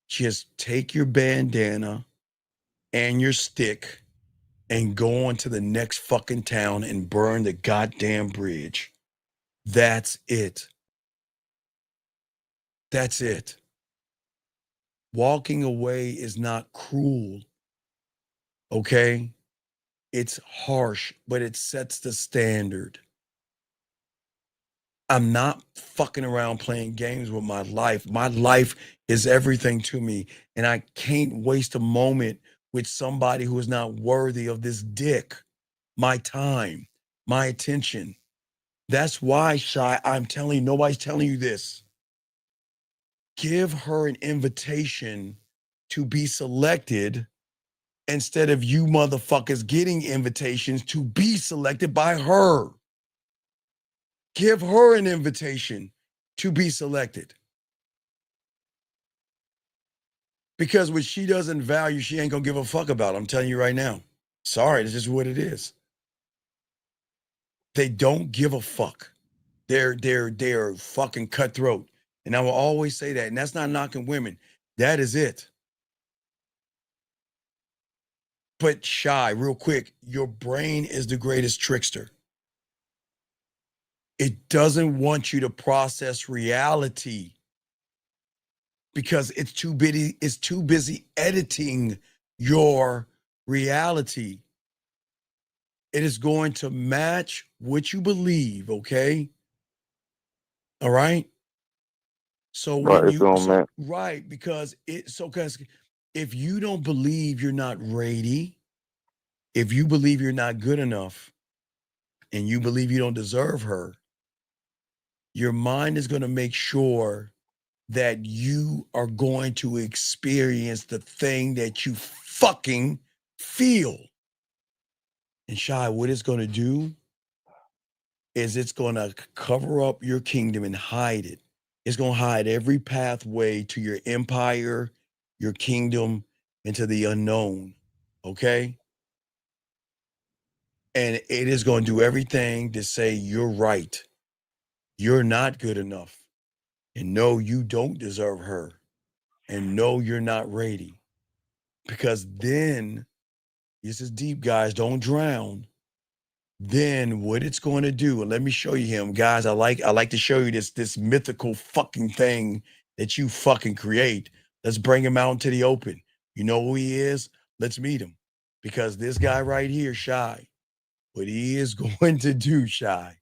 Just take your bandana and your stick and go on to the next fucking town and burn the goddamn bridge. That's it. That's it. Walking away is not cruel, okay? It's harsh, but it sets the standard. I'm not fucking around playing games with my life. My life is everything to me, and I can't waste a moment with somebody who is not worthy of this dick, my time, my attention. That's why, Shy, I'm telling you, nobody's telling you this. Give her an invitation to be selected instead of you motherfuckers getting invitations to be selected by her. Give her an invitation to be selected. Because what she doesn't value, she ain't gonna give a fuck about. I'm telling you right now. Sorry, that's just what it is. They don't give a fuck. They're fucking cutthroat. And I will always say that. And that's not knocking women. That is it. But Shy, real quick, your brain is the greatest trickster. It doesn't want you to process reality because it's too busy editing your reality. It is going to match what you believe, okay? All right? So Right, when it's you on, man. right, because because if you don't believe you're not ready, if you believe you're not good enough, and you believe you don't deserve her, your mind is going to make sure that you are going to experience the thing that you fucking feel. And Shy, what it's going to do is it's going to cover up your kingdom and hide it. It's going to hide every pathway to your empire, your kingdom, into the unknown. Okay? And it is going to do everything to say you're right. You're not good enough. And no, you don't deserve her. And no, you're not ready. Because then, this is deep, guys, don't drown. Then what it's going to do, and let me show you him, guys. I like to show you this mythical fucking thing that you fucking create. Let's bring him out into the open. You know who he is? Let's meet him. Because this guy right here, Shy, what he is going to do, Shy,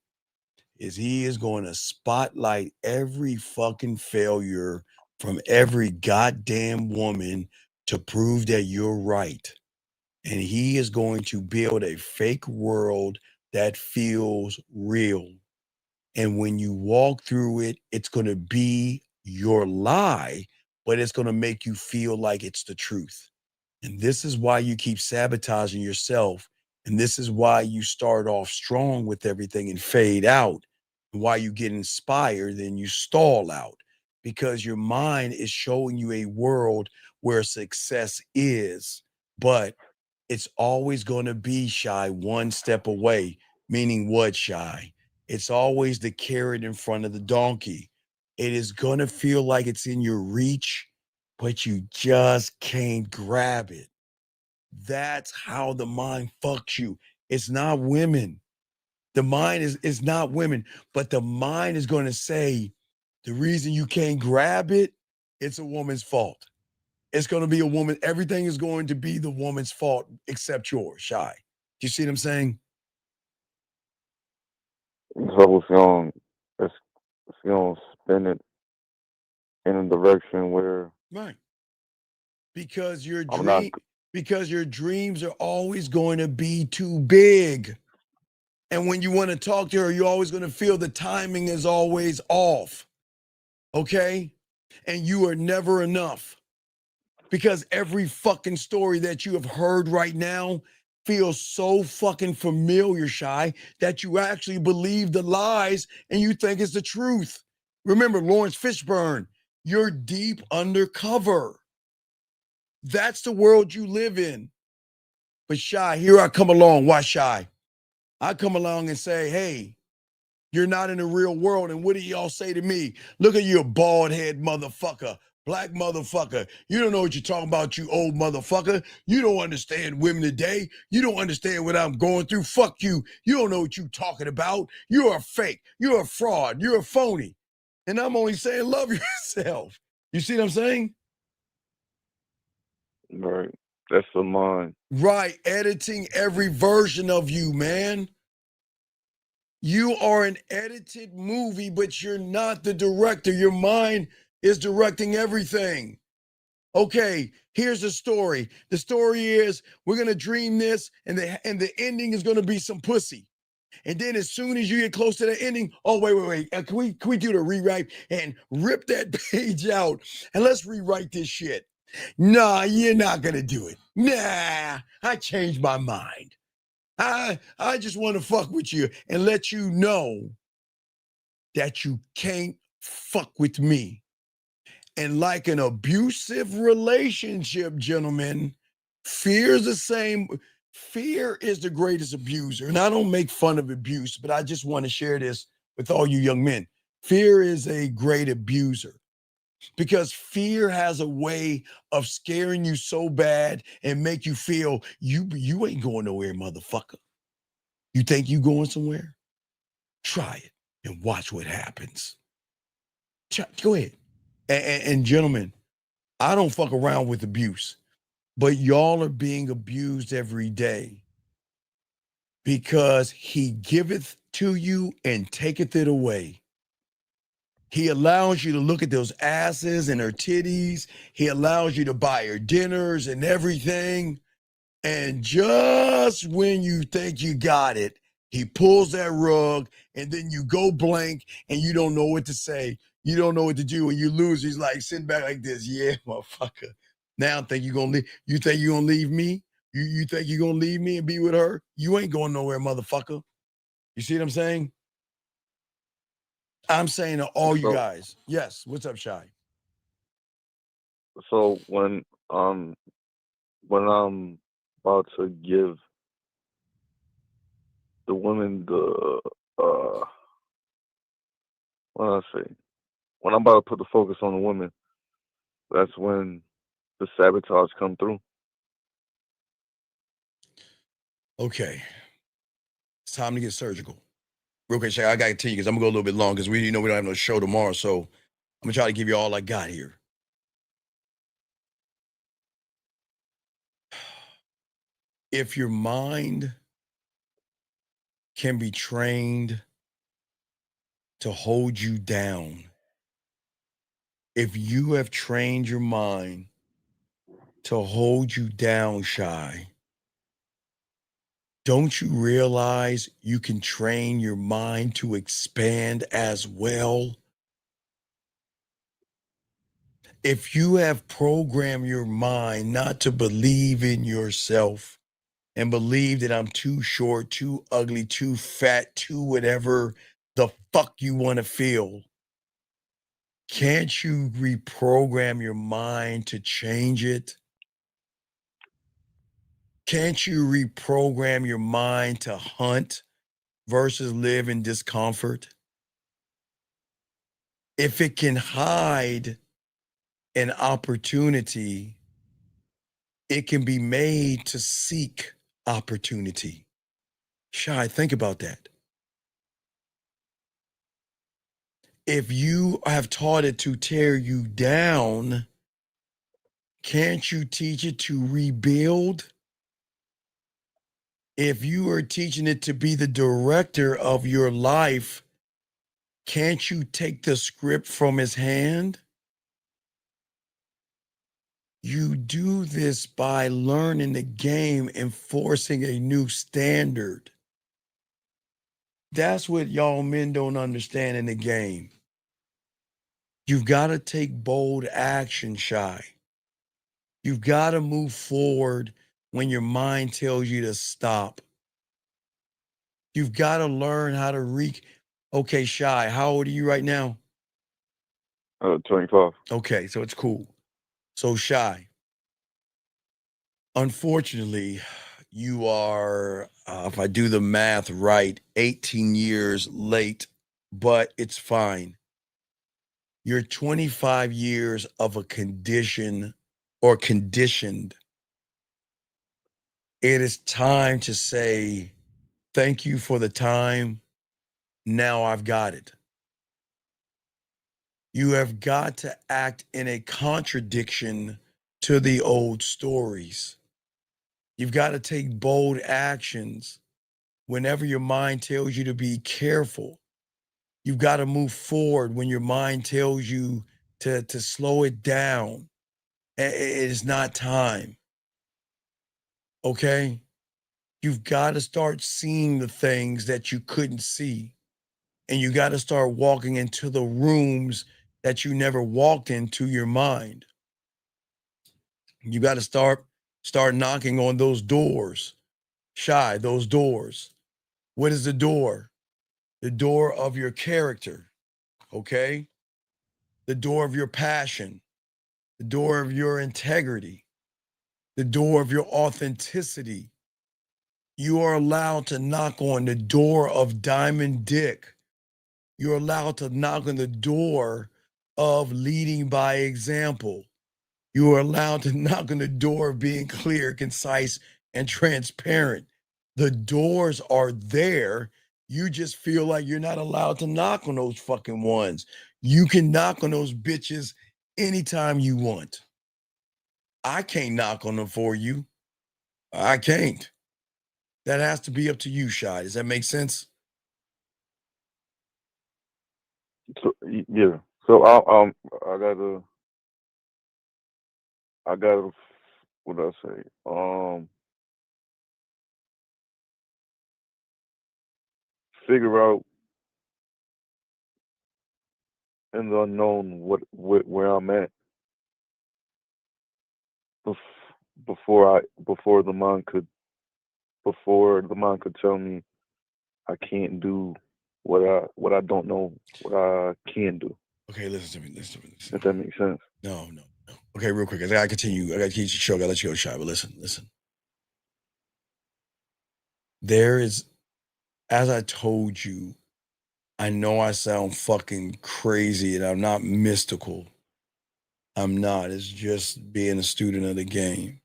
is he is going to spotlight every fucking failure from every goddamn woman to prove that you're right. And he is going to build a fake world that feels real. And when you walk through it, it's going to be your lie, but it's going to make you feel like it's the truth. And this is why you keep sabotaging yourself. And this is why you start off strong with everything and fade out. And why you get inspired and you stall out. Because your mind is showing you a world where success is, but it's always going to be, Shy, one step away. Meaning what, Shy? It's always the carrot in front of the donkey. It is going to feel like it's in your reach, but you just can't grab it. That's how the mind fucks you. It's not women. The mind is not women, but the mind is going to say the reason you can't grab it, it's a woman's fault. It's going to be a woman. Everything is going to be the woman's fault except yours, Shy. Do you see what I'm saying? So it's going to spin it in a direction where Right. Because your I'm not. dreams are always going to be too big. And when you want to talk to her, you're always going to feel the timing is always off. Okay? And you are never enough. Because every fucking story that you have heard right now feels so fucking familiar, Shy, that you actually believe the lies and you think it's the truth. Remember, Lawrence Fishburne, you're deep undercover. That's the world you live in. But Shy, here I come along. Why Shy? I come along and say, hey, you're not in the real world. And what do y'all say to me? Look at you, bald head motherfucker, black motherfucker. You don't know what you're talking about, you old motherfucker. You don't understand women today. You don't understand what I'm going through. Fuck you. You don't know what you're talking about. You're a fake. You're a fraud. You're a phony. And I'm only saying love yourself. You see what I'm saying? Right. That's the mind. Right. Editing every version of you, man. You are an edited movie, but you're not the director. Your mind is directing everything. Okay, here's the story. The story is we're gonna dream this, and the ending is gonna be some pussy. And then as soon as you get close to the ending, oh wait, can we do the rewrite and rip that page out and let's rewrite this shit? Nah, you're not gonna do it. Nah, I changed my mind. I just want to fuck with you and let you know that you can't fuck with me. And like an abusive relationship, gentlemen, fear is the same. Fear is the greatest abuser. And I don't make fun of abuse, but I just want to share this with all you young men. Fear is a great abuser because fear has a way of scaring you so bad and make you feel you ain't going nowhere, motherfucker. You think you going somewhere? Try it and watch what happens. Go ahead. And gentlemen, I don't fuck around with abuse, but y'all are being abused every day because he giveth to you and taketh it away. He allows you to look at those asses and her titties. He allows you to buy her dinners and everything. And just when you think you got it, he pulls that rug and then you go blank and you don't know what to say. You don't know what to do and you lose. He's like sitting back like this. Yeah, motherfucker. Now I think you're gonna leave. You think you're gonna leave me? You think you're gonna leave me and be with her? You ain't going nowhere, motherfucker. You see what I'm saying? I'm saying to all you guys. Yes, what's up, Shy? So when I'm about to give the women the what I say, when I'm about to put the focus on the women, that's when the sabotage come through. Okay. It's time to get surgical. Real quick, Shay, I gotta tell you because I'm gonna go a little bit long because we don't have no show tomorrow. So I'm gonna try to give you all I got here. If your mind can be trained to hold you down, if you have trained your mind to hold you down, Shy, don't you realize you can train your mind to expand as well? If you have programmed your mind not to believe in yourself and believe that I'm too short, too ugly, too fat, too whatever the fuck you want to feel, can't you reprogram your mind to change it? Can't you reprogram your mind to hunt versus live in discomfort? If it can hide an opportunity, it can be made to seek opportunity. Shy, think about that. If you have taught it to tear you down, can't you teach it to rebuild? If you are teaching it to be the director of your life, can't you take the script from his hand? You do this by learning the game and forcing a new standard. That's what y'all men don't understand in the game. You've got to take bold action, Shy. You've got to move forward when your mind tells you to stop. You've got to learn how to Okay, Shy, how old are you right now? 25. Okay, so it's cool. So, Shy, unfortunately, you are, if I do the math right, 18 years late, but it's fine. You're 25 years of a condition or conditioned. It is time to say, thank you for the time. Now I've got it. You have got to act in a contradiction to the old stories. You've got to take bold actions whenever your mind tells you to be careful. You've got to move forward when your mind tells you to slow it down. It is not time. Okay? You've got to start seeing the things that you couldn't see. And you got to start walking into the rooms that you never walked into your mind. You got to start knocking on those doors. Shy, those doors. What is the door? The door of your character, okay? The door of your passion, the door of your integrity, the door of your authenticity. You are allowed to knock on the door of Diamond Dick. You're allowed to knock on the door of leading by example. You are allowed to knock on the door of being clear, concise, and transparent. The doors are there. You just feel like you're not allowed to knock on those fucking ones. You can knock on those bitches anytime you want. I can't knock on them for you. I can't. That has to be up to you, Shy. Does that make sense? So, yeah. So I gotta, what do I say? Figure out in the unknown where I'm at before the mind could tell me I can't do what I don't know what I can do. Okay, listen to me. If that makes sense. No. Okay, real quick. I gotta continue. I gotta keep the show. I gotta let you go, Shy. But listen. There is, as I told you, I know I sound fucking crazy and I'm not mystical. I'm not. It's just being a student of the game.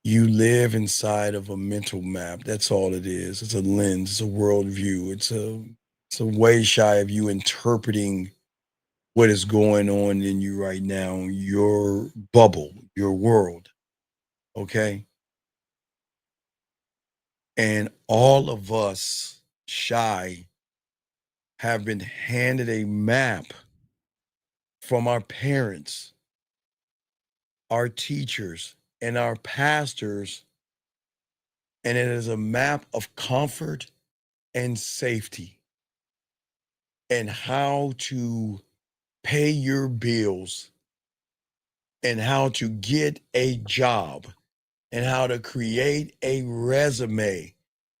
You live inside of a mental map. That's all it is. It's a lens. It's a worldview. It's a way, Shy, of you interpreting what is going on in you right now, your bubble, your world. Okay. And all of us, Shy, have been handed a map from our parents, our teachers, and our pastors. And it is a map of comfort and safety and how to pay your bills and how to get a job and how to create a resume.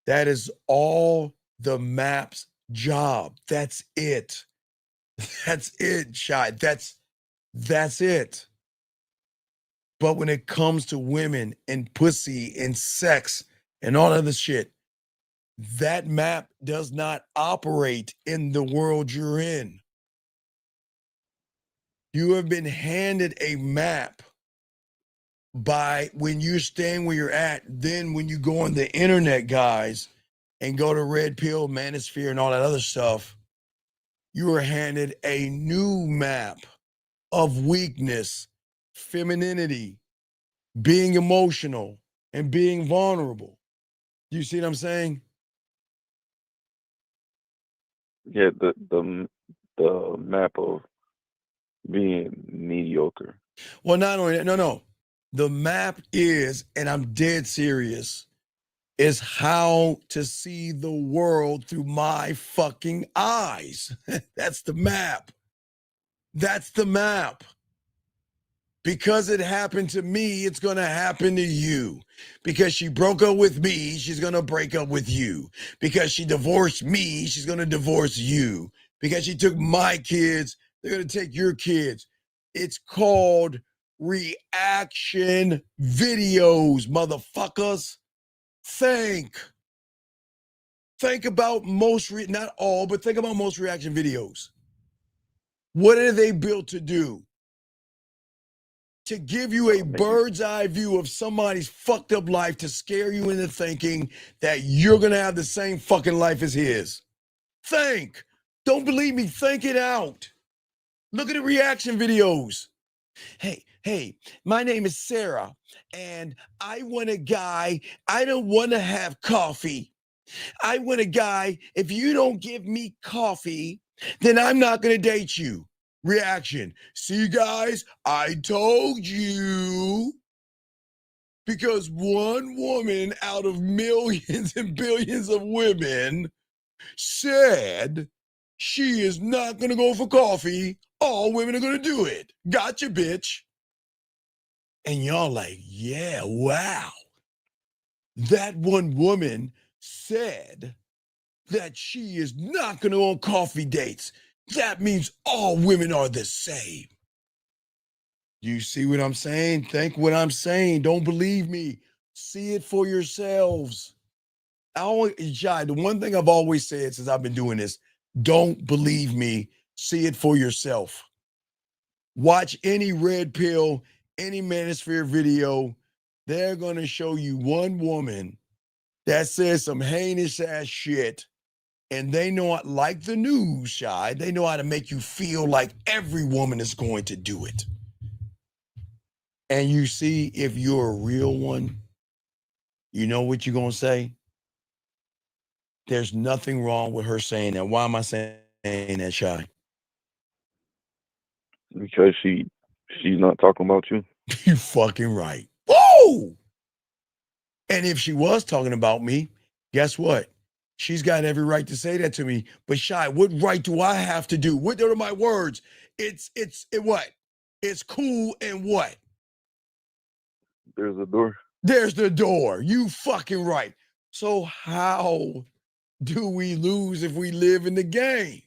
That is all the map's job. That's it. That's it, Shy. That's it. But when it comes to women and pussy and sex and all other shit, that map does not operate in the world you're in. You have been handed a map by when you're staying where you're at. Then when you go on the internet, guys, and go to Red Pill, Manosphere, and all that other stuff, you are handed a new map of weakness, femininity, being emotional, and being vulnerable. You see what I'm saying? Yeah, the map of being mediocre. Well, not only that, no. The map is, and I'm dead serious, is how to see the world through my fucking eyes. That's the map. That's the map. Because it happened to me, it's going to happen to you. Because she broke up with me, she's going to break up with you. Because she divorced me, she's going to divorce you. Because she took my kids, they're going to take your kids. It's called reaction videos, motherfuckers. Think about not all, but think about most reaction videos. What are they built to do? To give you a bird's eye view of somebody's fucked up life, to scare you into thinking that you're going to have the same fucking life as his. Think. Don't believe me. Think it out. Look at the reaction videos. Hey, my name is Sarah, and I want a guy. I don't want to have coffee. I want a guy. If you don't give me coffee, then I'm not going to date you. Reaction. See, guys, I told you. Because one woman out of millions and billions of women said she is not going to go for coffee. All women are going to do it. Gotcha, bitch. And y'all like, yeah, wow. That one woman said that she is not going to go on coffee dates. That means all women are the same. You see what I'm saying? Think what I'm saying. Don't believe me. See it for yourselves. The one thing I've always said since I've been doing this, don't believe me. See it for yourself. Watch any red pill, any manosphere video. They're going to show you one woman that says some heinous ass shit. And they know, like the news, Shy, they know how to make you feel like every woman is going to do it. And you see, if you're a real one, you know what you're going to say? There's nothing wrong with her saying that. Why am I saying that, Shy? Because she's not talking about you. You fucking right. Woo! And if she was talking about me, guess what? She's got every right to say that to me. But Shy, what right do I have to do? What are my words? It what? It's cool and what? There's a door. There's the door. You fucking right. So how do we lose if we live in the game?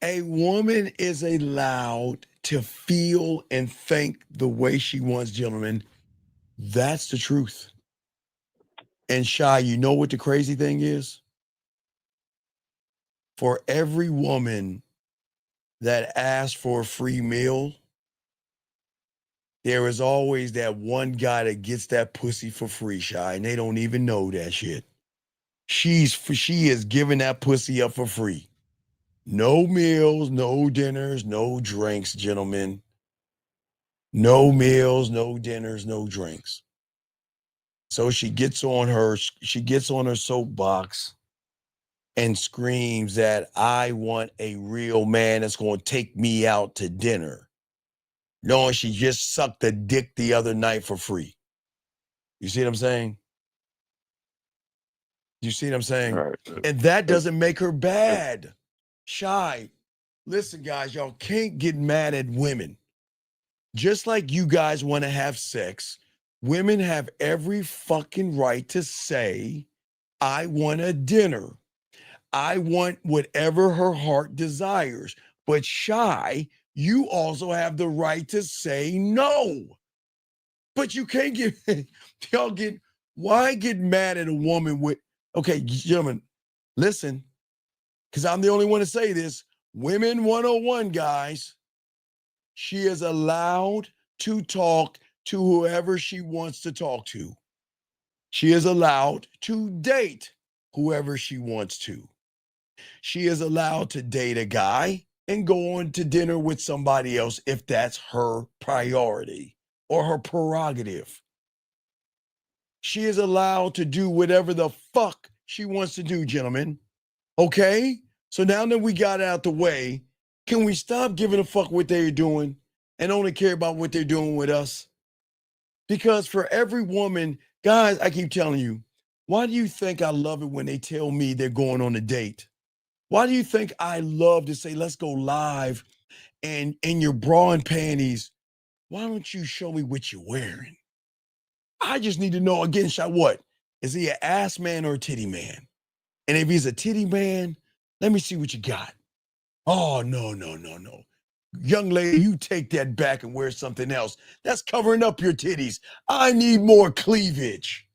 A woman is allowed to feel and think the way she wants, gentlemen. That's the truth. And Shy, you know what the crazy thing is? For every woman that asks for a free meal, there is always that one guy that gets that pussy for free, Shy, and they don't even know that shit. She is giving that pussy up for free. No meals, no dinners, no drinks, gentlemen. No meals, no dinners, no drinks. So she gets on her soapbox and screams that I want a real man that's going to take me out to dinner, knowing she just sucked a dick the other night for free. You see what I'm saying? You see what I'm saying? Right. And that doesn't make her bad. Shy. Listen, guys, y'all can't get mad at women. Just like you guys want to have sex, women have every fucking right to say, I want a dinner. I want whatever her heart desires. But Shy, you also have the right to say no. But you can't why get mad at a woman with, okay, gentlemen, listen, because I'm the only one to say this. Women 101, guys. She is allowed to talk to whoever she wants to talk to. She is allowed to date whoever she wants to. She is allowed to date a guy and go on to dinner with somebody else if that's her priority or her prerogative. She is allowed to do whatever the fuck she wants to do, gentlemen. Okay? So now that we got it out the way, Can we stop giving a fuck what they're doing and only care about what they're doing with us? Because for every woman, guys, I keep telling you, why do you think I love it when they tell me they're going on a date? Why do you think I love to say, let's go live and in your bra and panties? Why don't you show me what you're wearing? I just need to know again, shot what? Is he an ass man or a titty man? And if he's a titty man, let me see what you got. Oh, no. Young lady, you take that back and wear something else. That's covering up your titties. I need more cleavage.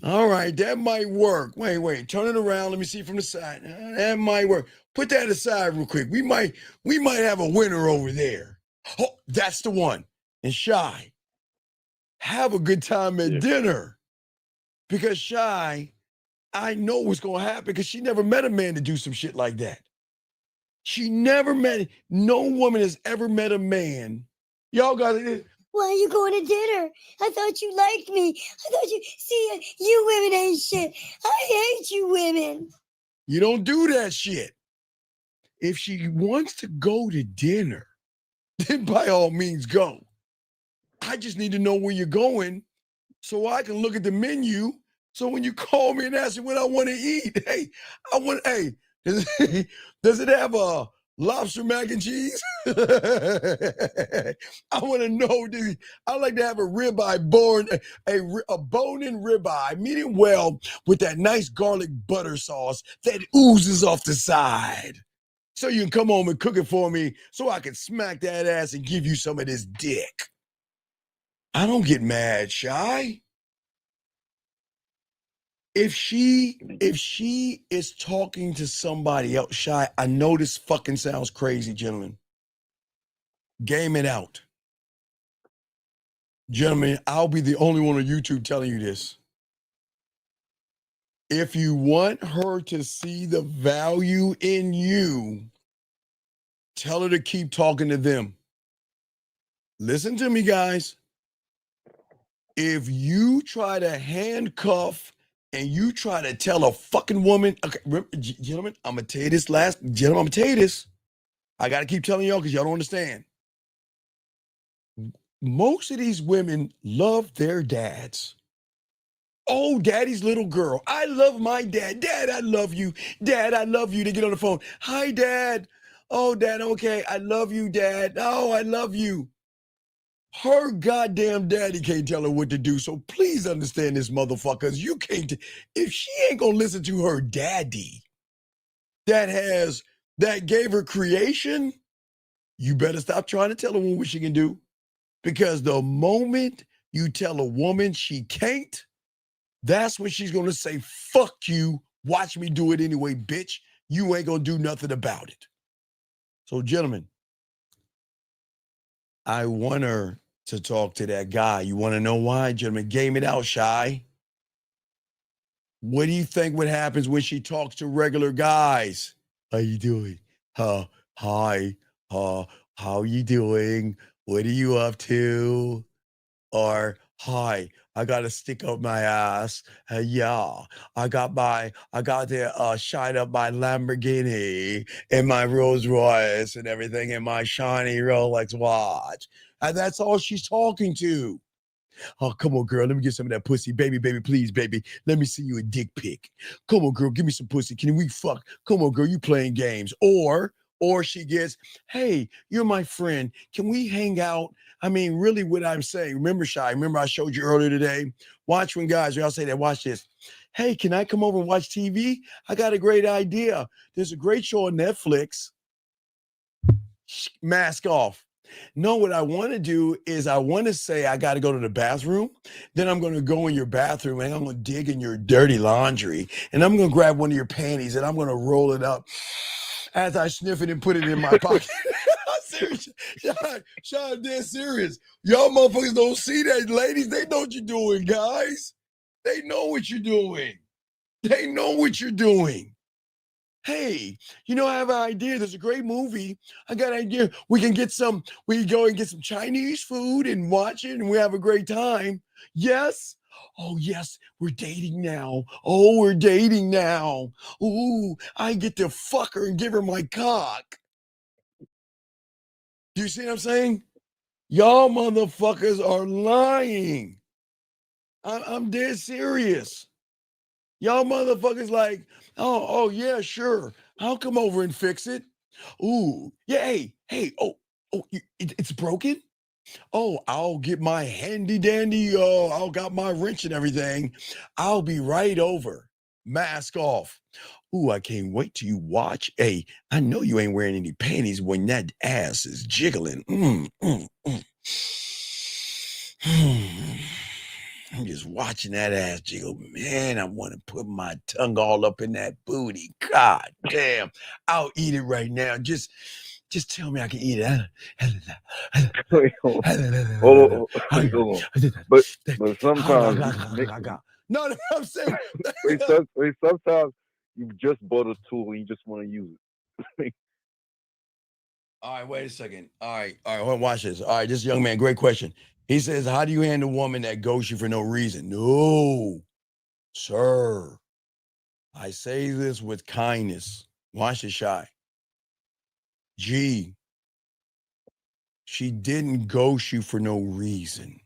All right, that might work. Wait, turn it around. Let me see from the side. That might work. Put that aside real quick. We might have a winner over there. Oh, that's the one. And Shy, have a good time at dinner. Because Shy, I know what's going to happen because she never met a man to do some shit like that. She never met, no woman has ever met a man. Y'all got it. Why are you going to dinner? I thought you liked me. I thought you women ain't shit. I hate you women. You don't do that shit. If she wants to go to dinner, then by all means go. I just need to know where you're going so I can look at the menu. So when you call me and ask me what I want to eat, does it have a lobster mac and cheese? I want to know, I like to have a ribeye a bone-in ribeye, medium well, with that nice garlic butter sauce that oozes off the side. So you can come home and cook it for me so I can smack that ass and give you some of this dick. I don't get mad, Shy. If she is talking to somebody else, Shy, I know this fucking sounds crazy, gentlemen. Game it out. Gentlemen, I'll be the only one on YouTube telling you this. If you want her to see the value in you, tell her to keep talking to them. Listen to me, guys. If you try to handcuff and you try to tell a fucking woman, okay, gentlemen, I'm going to tell you this. I got to keep telling y'all because y'all don't understand. Most of these women love their dads. Oh, daddy's little girl. I love my dad. Dad, I love you. Dad, I love you. They get on the phone. Hi, Dad. Oh, Dad, okay. I love you, Dad. Oh, I love you. Her goddamn daddy can't tell her what to do. So please understand this, motherfuckers. You can't. If she ain't gonna listen to her daddy that gave her creation, you better stop trying to tell a woman what she can do. Because the moment you tell a woman she can't, that's when she's gonna say, fuck you, watch me do it anyway, bitch. You ain't gonna do nothing about it. So, gentlemen, I want her to talk to that guy. You want to know why, gentlemen? Game it out, Shy. What do you think what happens when she talks to regular guys? How you doing? Hi. How you doing? What are you up to? Or, hi, I got to stick up my ass. Yeah, I got to shine up my Lamborghini and my Rolls Royce and everything and my shiny Rolex watch. And that's all she's talking to. Oh, come on, girl. Let me get some of that pussy. Baby, please, baby. Let me see you a dick pic. Come on, girl. Give me some pussy. Can we fuck? Come on, girl. You playing games. Or she gets, hey, you're my friend. Can we hang out? I mean, really what I'm saying. Remember, Shy, I showed you earlier today. Watch when guys, y'all say that, watch this. Hey, can I come over and watch TV? I got a great idea. There's a great show on Netflix. Mask off. No, what I want to do is I want to say I got to go to the bathroom. Then I'm going to go in your bathroom and I'm going to dig in your dirty laundry. And I'm going to grab one of your panties and I'm going to roll it up as I sniff it and put it in my pocket. I'm serious. Sean, I'm dead serious. Y'all motherfuckers don't see that. Ladies, they know what you're doing, guys. They know what you're doing. They know what you're doing. Hey, I have an idea. There's a great movie. I got an idea. We can go and get some Chinese food and watch it and we have a great time. Yes? Oh, yes, we're dating now. Oh, we're dating now. Ooh, I get to fuck her and give her my cock. Do you see what I'm saying? Y'all motherfuckers are lying. I'm dead serious. Y'all motherfuckers like, oh yeah, sure. I'll come over and fix it. Ooh, yeah, hey, it's broken? Oh, I'll get my handy dandy, I'll got my wrench and everything. I'll be right over. Mask off. Ooh, I can't wait till you watch. Hey, I know you ain't wearing any panties when that ass is jiggling. I'm just watching that ass jiggle. Man, I want to put my tongue all up in that booty. God damn. I'll eat it right now. Just tell me I can eat it. Wait, hold on. But sometimes No, I'm saying. sometimes you just bought a tool and you just want to use it. All right, wait a second. All right, hold on, watch this. All right, this young man, great question. He says, how do you handle a woman that ghosts you for no reason? No, sir. I say this with kindness. Watch it, Shy. G, she didn't ghost you for no reason.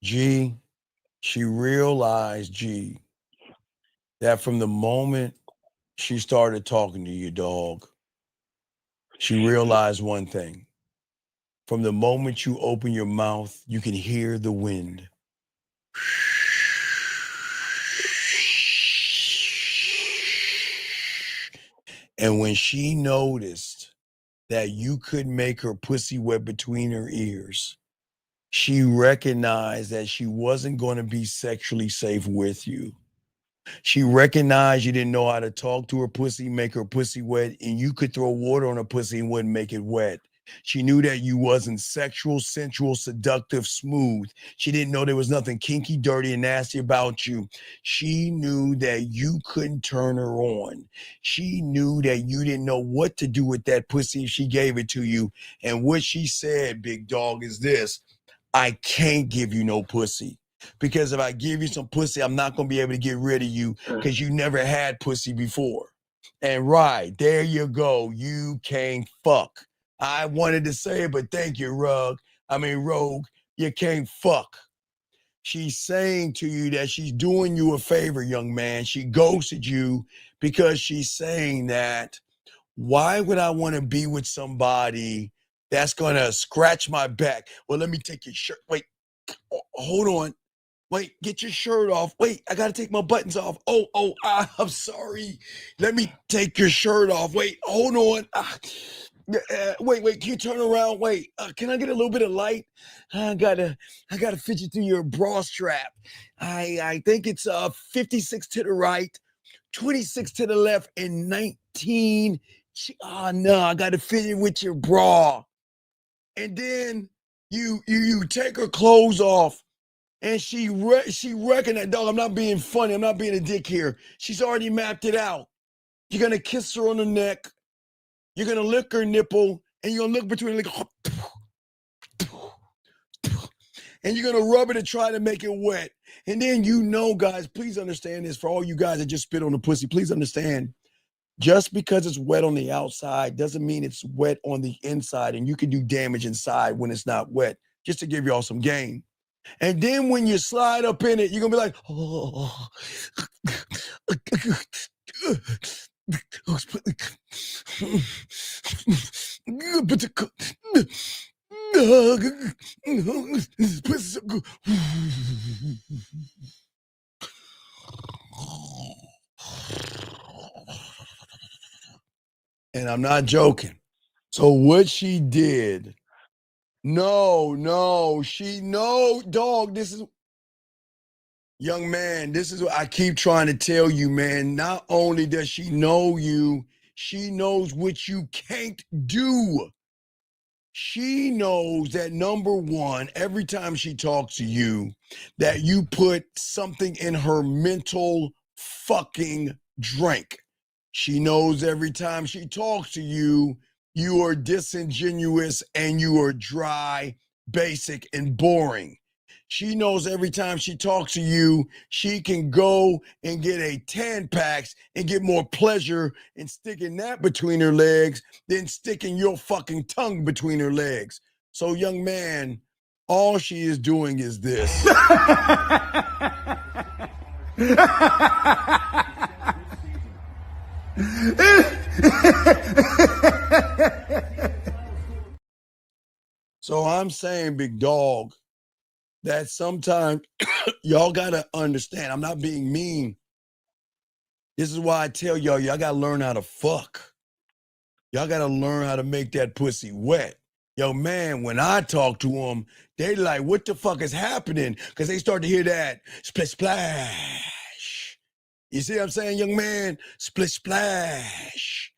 G, she realized, G, that from the moment she started talking to you, dog, she realized one thing. From the moment you open your mouth, you can hear the wind. And when she noticed that you could make her pussy wet between her ears, she recognized that she wasn't going to be sexually safe with you. She recognized you didn't know how to talk to her pussy, make her pussy wet, and you could throw water on her pussy and wouldn't make it wet. She knew that you wasn't sexual, sensual, seductive, smooth. She didn't know there was nothing kinky, dirty, and nasty about you. She knew that you couldn't turn her on. She knew that you didn't know what to do with that pussy if she gave it to you. And what she said, big dog, is this: I can't give you no pussy. Because if I give you some pussy, I'm not going to be able to get rid of you because you never had pussy before. And right, there you go. You can't fuck. I wanted to say it, but thank you, Rogue. You can't fuck. She's saying to you that she's doing you a favor, young man. She ghosted you because she's saying that, why would I want to be with somebody that's going to scratch my back? Well, let me take your shirt. Wait, hold on. Wait, get your shirt off. Wait, I got to take my buttons off. I'm sorry. Let me take your shirt off. Wait, hold on. Wait, can you turn around? Wait, can I get a little bit of light? I gotta fidget through your bra strap. I think it's 56 to the right, 26 to the left, and 19. No, I gotta fit it with your bra. And then you take her clothes off. And she reckoned that, dog, I'm not being funny. I'm not being a dick here. She's already mapped it out. You're going to kiss her on the neck. You're going to lick her nipple. And you're going to look between like, and you're going to rub it to try to make it wet. And then guys, please understand this. For all you guys that just spit on the pussy, please understand. Just because it's wet on the outside doesn't mean it's wet on the inside. And you can do damage inside when it's not wet. Just to give y'all some game. And then when you slide up in it, you're going to be like, oh. And I'm not joking. So what she did, dog, this is, young man, this is what I keep trying to tell you, man. Not only does she know you, she knows what you can't do. She knows that, number one, every time she talks to you, that you put something in her mental fucking drink. She knows every time she talks to you, you are disingenuous and you are dry, basic, and boring. She knows every time she talks to you, she can go and get a 10 packs and get more pleasure in sticking that between her legs than sticking your fucking tongue between her legs. So, young man, all she is doing is this. So I'm saying, big dog, that sometimes y'all gotta understand, I'm not being mean. This is why I tell y'all gotta learn how to fuck. Y'all gotta learn how to make that pussy wet. Yo, man, when I talk to them, they like, what the fuck is happening? Because they start to hear that splish splash. You see what I'm saying, young man? Splish splash.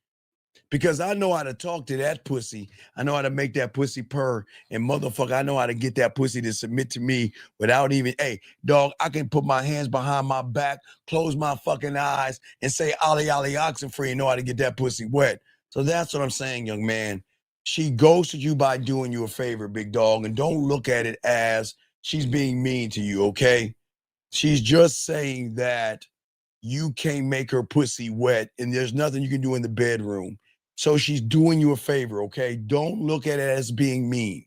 Because I know how to talk to that pussy. I know how to make that pussy purr. And motherfucker, I know how to get that pussy to submit to me without even, hey, dog, I can put my hands behind my back, close my fucking eyes, and say ollie ollie oxen free and know how to get that pussy wet. So that's what I'm saying, young man. She ghosted you by doing you a favor, big dog, and don't look at it as she's being mean to you, okay? She's just saying that you can't make her pussy wet and there's nothing you can do in the bedroom. So she's doing you a favor, okay? Don't look at it as being mean.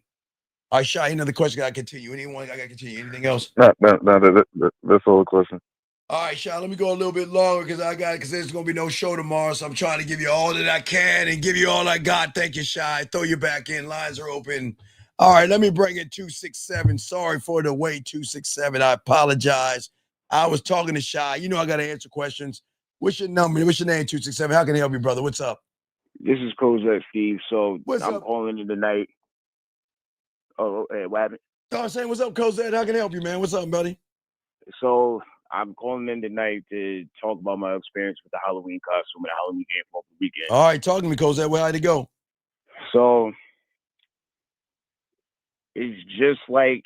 All right, Shy, another question. Gotta continue. Anyone? I gotta continue. Anything else? No, that's all the question. All right, Shy, let me go a little bit longer because there's gonna be no show tomorrow. So I'm trying to give you all that I can and give you all I got. Thank you, Shy. Throw you back in. Lines are open. All right, let me bring it 267. Sorry for the wait, 267. I apologize. I was talking to Shy. You know I gotta answer questions. What's your number? What's your name? 267. How can I help you, brother? What's up? This is Cosette, Steve. So What's I'm up? calling in tonight. Oh, hey, what happened? No, I'm saying, what's up, Cosette? How can I help you, man? What's up, buddy? So I'm calling in tonight to talk about my experience with the Halloween costume and the Halloween game for the weekend. All right, talk to me, Cosette. Where how'd it go? So it's just like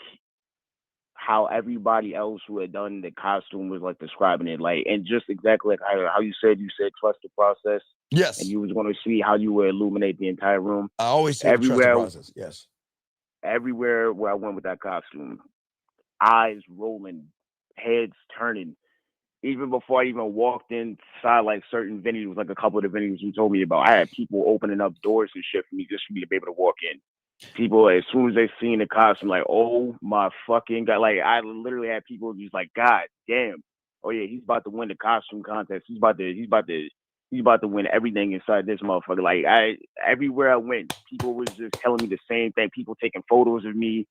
how everybody else who had done the costume was like describing it, like, and just exactly like how you said trust the process. Yes. And you was going to see how you would illuminate the entire room. I always say trust the process. Yes. Everywhere where I went with that costume, eyes rolling, heads turning. Even before I even walked inside, like certain venues, like a couple of the venues you told me about, I had people opening up doors and shit for me just for me to be able to walk in. People, as soon as they seen the costume, like, oh my fucking God. Like, I literally had people just like, God damn. Oh yeah, he's about to win the costume contest. He's about to win everything inside this motherfucker. Like, everywhere I went, people was just telling me the same thing. People taking photos of me.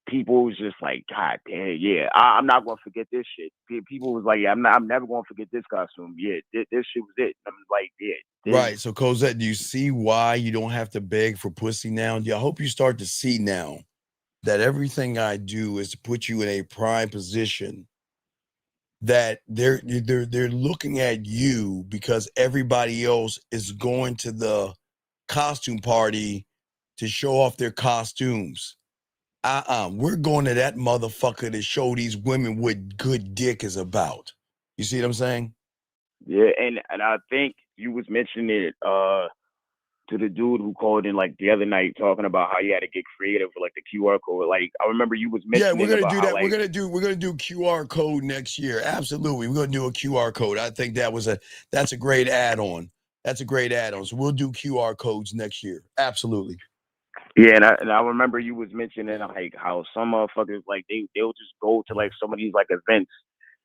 People was just like, God damn, yeah, I'm not gonna forget this shit. People was like, yeah, I'm never gonna forget this costume. Yeah, this shit was it. I'm like, yeah. Right. So, Cosette, do you see why you don't have to beg for pussy now? I hope you start to see now that everything I do is to put you in a prime position that they're looking at you because everybody else is going to the costume party to show off their costumes. We're going to that motherfucker to show these women what good dick is about. You see what I'm saying? Yeah, and I think you was mentioning it to the dude who called in like the other night talking about how you had to get creative with like the QR code. Like I remember you was mentioning. Yeah, we're gonna do that. Like, we're gonna do QR code next year. Absolutely, we're gonna do a QR code. I think that's a great add-on. That's a great add-on. So we'll do QR codes next year. Absolutely. Yeah, and I remember you was mentioning like how some motherfuckers like they'll just go to like some of these like events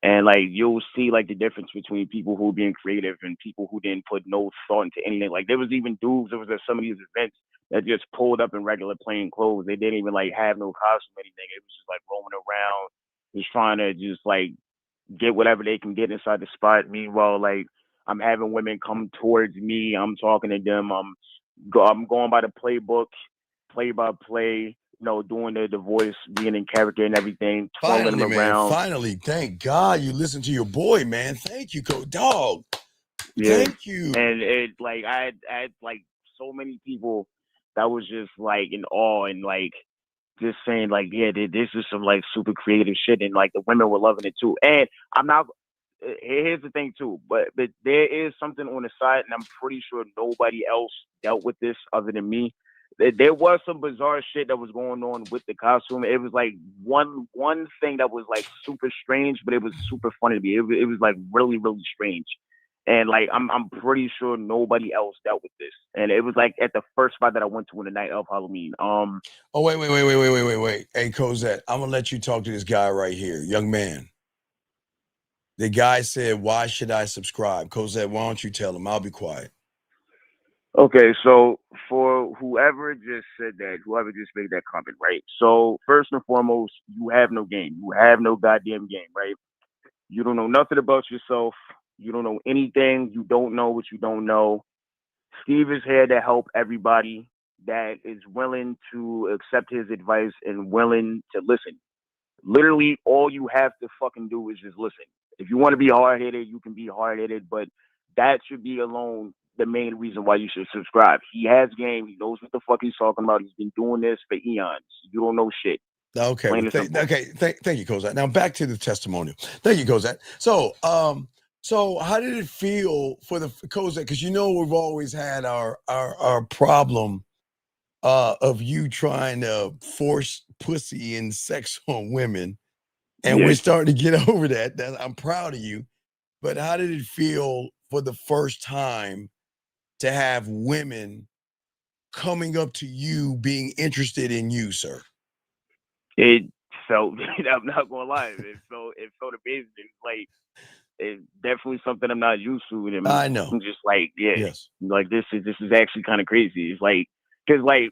and like you'll see like the difference between people who are being creative and people who didn't put no thought into anything. Like there was even dudes there was at some of these events that just pulled up in regular plain clothes. They didn't even like have no costume or anything. It was just like roaming around, just trying to just like get whatever they can get inside the spot. Meanwhile, like I'm having women come towards me. I'm talking to them. I'm going by the playbook, play by play. You know, doing the voice, being in character and everything, twirling Finally, them man. around. Finally, thank God you listened to your boy, man. Thank you, dog. Yeah. Thank you. And it like I had like so many people that was just like in awe and like just saying like, yeah, this is some like super creative shit, and like the women were loving it too. And I'm not. Here's the thing too, but there is something on the side, and I'm pretty sure nobody else dealt with this other than me. there was some bizarre shit that was going on with the costume. It was like one thing that was like super strange, but it was super funny to me. It was like really, really strange. And like I'm pretty sure nobody else dealt with this. And it was like at the first spot that I went to on the night of Halloween. Oh, wait. Hey, Cosette, I'm gonna let you talk to this guy right here, young man. The guy said, "Why should I subscribe?" Cosette, why don't you tell him? I'll be quiet. Okay, so for whoever just said that, whoever just made that comment, right? So first and foremost, you have no game. You have no goddamn game, right? You don't know nothing about yourself. You don't know anything. You don't know what you don't know. Steve is here to help everybody that is willing to accept his advice and willing to listen. Literally, all you have to fucking do is just listen. If you want to be hard headed, you can be hard headed, but that should be alone the main reason why you should subscribe. He has game. He knows what the fuck he's talking about. He's been doing this for eons. You don't know shit. Okay, Plain well, and simple. thank you, Cosette. Now back to the testimonial. Thank you, Cosette. So, so how did it feel for the Cosette? Because you know we've always had our problem of you trying to force pussy and sex on women, and we're Yes. starting to get over that. I'm proud of you. But how did it feel for the first time to have women coming up to you, being interested in you, sir? It felt. I'm not gonna lie. It felt amazing. It's like it's definitely something I'm not used to. And I know. I'm just like, yeah, Yes. like this is actually kind of crazy. It's like because like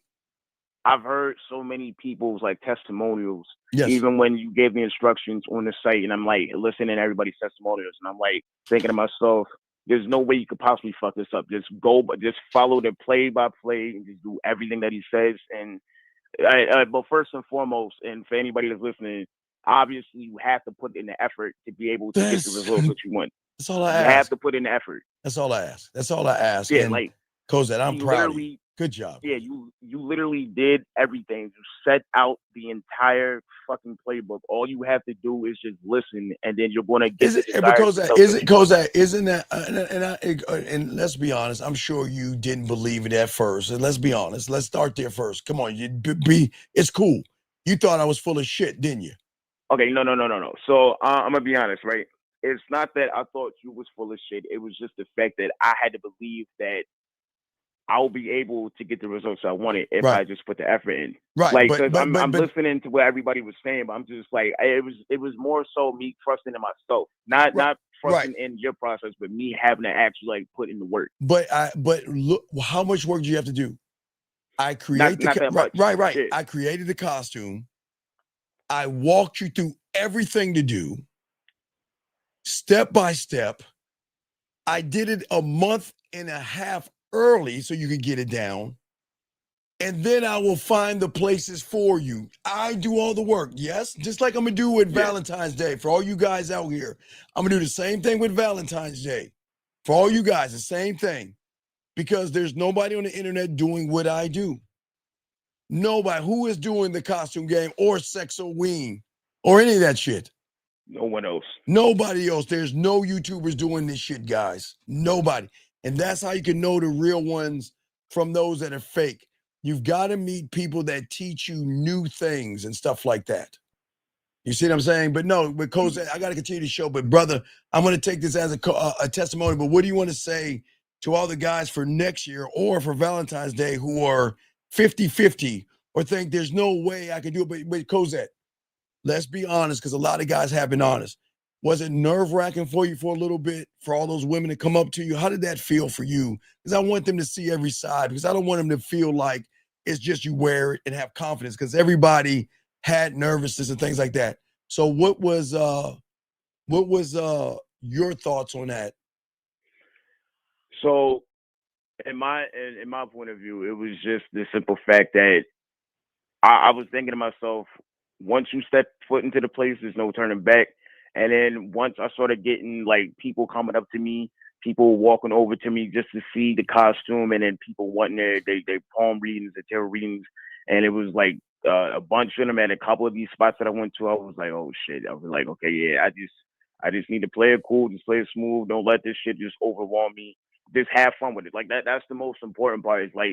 I've heard so many people's like testimonials, Yes. even when you gave me instructions on the site, and I'm like listening to everybody's testimonials, and I'm like thinking to myself, there's no way you could possibly fuck this up. Just go, but just follow the play by play and just do everything that he says. And but first and foremost, and for anybody that's listening, obviously you have to put in the effort to be able to get the results that you want. That's all I You ask. have to put in the effort. That's all I ask. That's all I ask. Yeah, And like Cosette, I'm he proud of you. literally. Good job. Yeah, you literally did everything. You set out the entire fucking playbook. All you have to do is just listen, and then you're gonna get Is the it desired because result is that it you want. because isn't that and let's be honest, I'm sure you didn't believe it at first. And let's be honest. Let's start there first. Come on, you be it's cool. You thought I was full of shit, didn't you? Okay, no. So I'm gonna be honest, right? It's not that I thought you was full of shit. It was just the fact that I had to believe that I'll be able to get the results I wanted if I Right. just put the effort in. Right. Like, But because I'm but listening to what everybody was saying, but I'm just like, it was more so me trusting in myself, not Right. trusting in your process, but me having to actually like put in the work. but look, how much work do you have to do? I Not create not that much. right. Shit. I created the costume. I walked you through everything to do, step by step. I did it a month and a half early so you could get it down. And then I will find the places for you. I do all the work, yes? Just like I'm going to do with Valentine's Day. For all you guys out here, I'm going to do the same thing with Valentine's Day. For all you guys, the same thing. Because there's nobody on the internet doing what I do. Nobody who is doing the costume game or Sexoween or any of that shit. No one else. Nobody else. There's no YouTubers doing this shit, guys. Nobody. And that's how you can know the real ones from those that are fake. You've got to meet people that teach you new things and stuff like that. You see what I'm saying? But no, with Cosette, I got to continue the show. But brother, I'm going to take this as a testimony. But what do you want to say to all the guys for next year or for Valentine's Day who are 50-50 or think there's no way I can do it? But Cosette, let's be honest, because a lot of guys have been honest. Was it nerve-wracking for you for a little bit, for all those women to come up to you? How did that feel for you? Because I want them to see every side, because I don't want them to feel like it's just you wear it and have confidence, because everybody had nervousness and things like that. So what was your thoughts on that? So in my point of view, it was just the simple fact that I was thinking to myself, once you step foot into the place, there's no turning back. And then once I started getting like people coming up to me, people walking over to me just to see the costume, and then people wanting their palm readings, their tarot readings, and it was like a bunch of them at a couple of these spots that I went to. I was like, oh shit! I was like, okay, yeah, I just need to play it cool, just play it smooth. Don't let this shit just overwhelm me. Just have fun with it. Like that. That's the most important part. Is like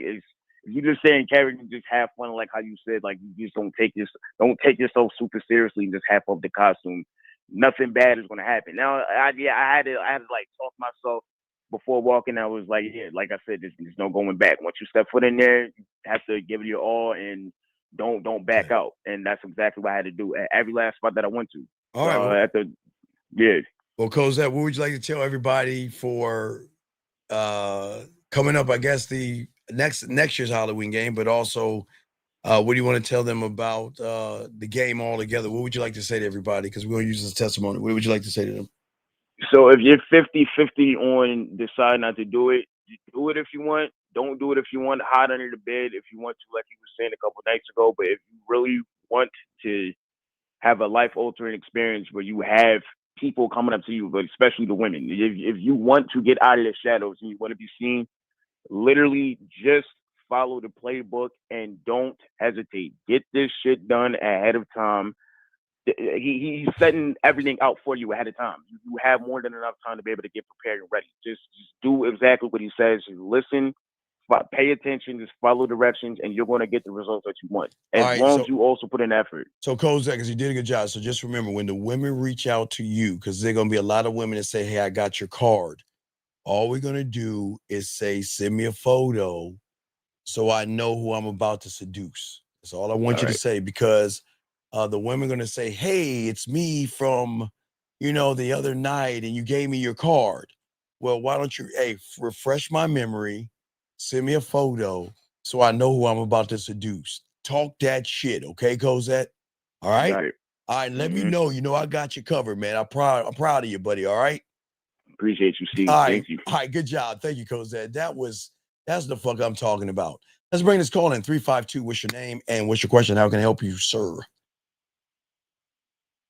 if you just say in character, you just have fun, like how you said, like you just don't take yourself super seriously and just have up the costume. Nothing bad is gonna happen. Now, I had to like talk myself before walking. I was like, yeah, like I said, there's no going back. Once you step foot in there, you have to give it your all and don't back out. And that's exactly what I had to do at every last spot that I went to. All right. Well, yeah. Well, Cosette, what would you like to tell everybody for coming up? I guess the next year's Halloween game, but also, what do you want to tell them about the game altogether? What would you like to say to everybody? Because we're going to use this testimony. What would you like to say to them? So if you're 50-50 on decide not to do it, you do it if you want. Don't do it if you want. Hide under the bed if you want to, like you were saying a couple nights ago. But if you really want to have a life altering experience where you have people coming up to you, but especially the women, if you want to get out of the shadows and you want to be seen, literally just follow the playbook and don't hesitate. Get this shit done ahead of time. He's setting everything out for you ahead of time. You have more than enough time to be able to get prepared and ready. Just do exactly what he says. Just listen, pay attention, just follow directions, and you're going to get the results that you want. As long as you also put in effort. So, Kozak, because you did a good job. So just remember, when the women reach out to you, because there are going to be a lot of women that say, hey, I got your card. All we're going to do is say, send me a photo so I know who I'm about to seduce. That's all I want you to say, because the women are going to say, hey, it's me from, the other night, and you gave me your card. Well, why don't you, refresh my memory, send me a photo so I know who I'm about to seduce. Talk that shit, okay, Cosette? All right? Got it. All right, let me know. I got you covered, man. I'm proud of you, buddy, all right? Appreciate you, Steve. All right. Thank you. All right, good job. Thank you, Cosette. That's the fuck I'm talking about. Let's bring this call in. 352, what's your name and what's your question? How can I help you, sir?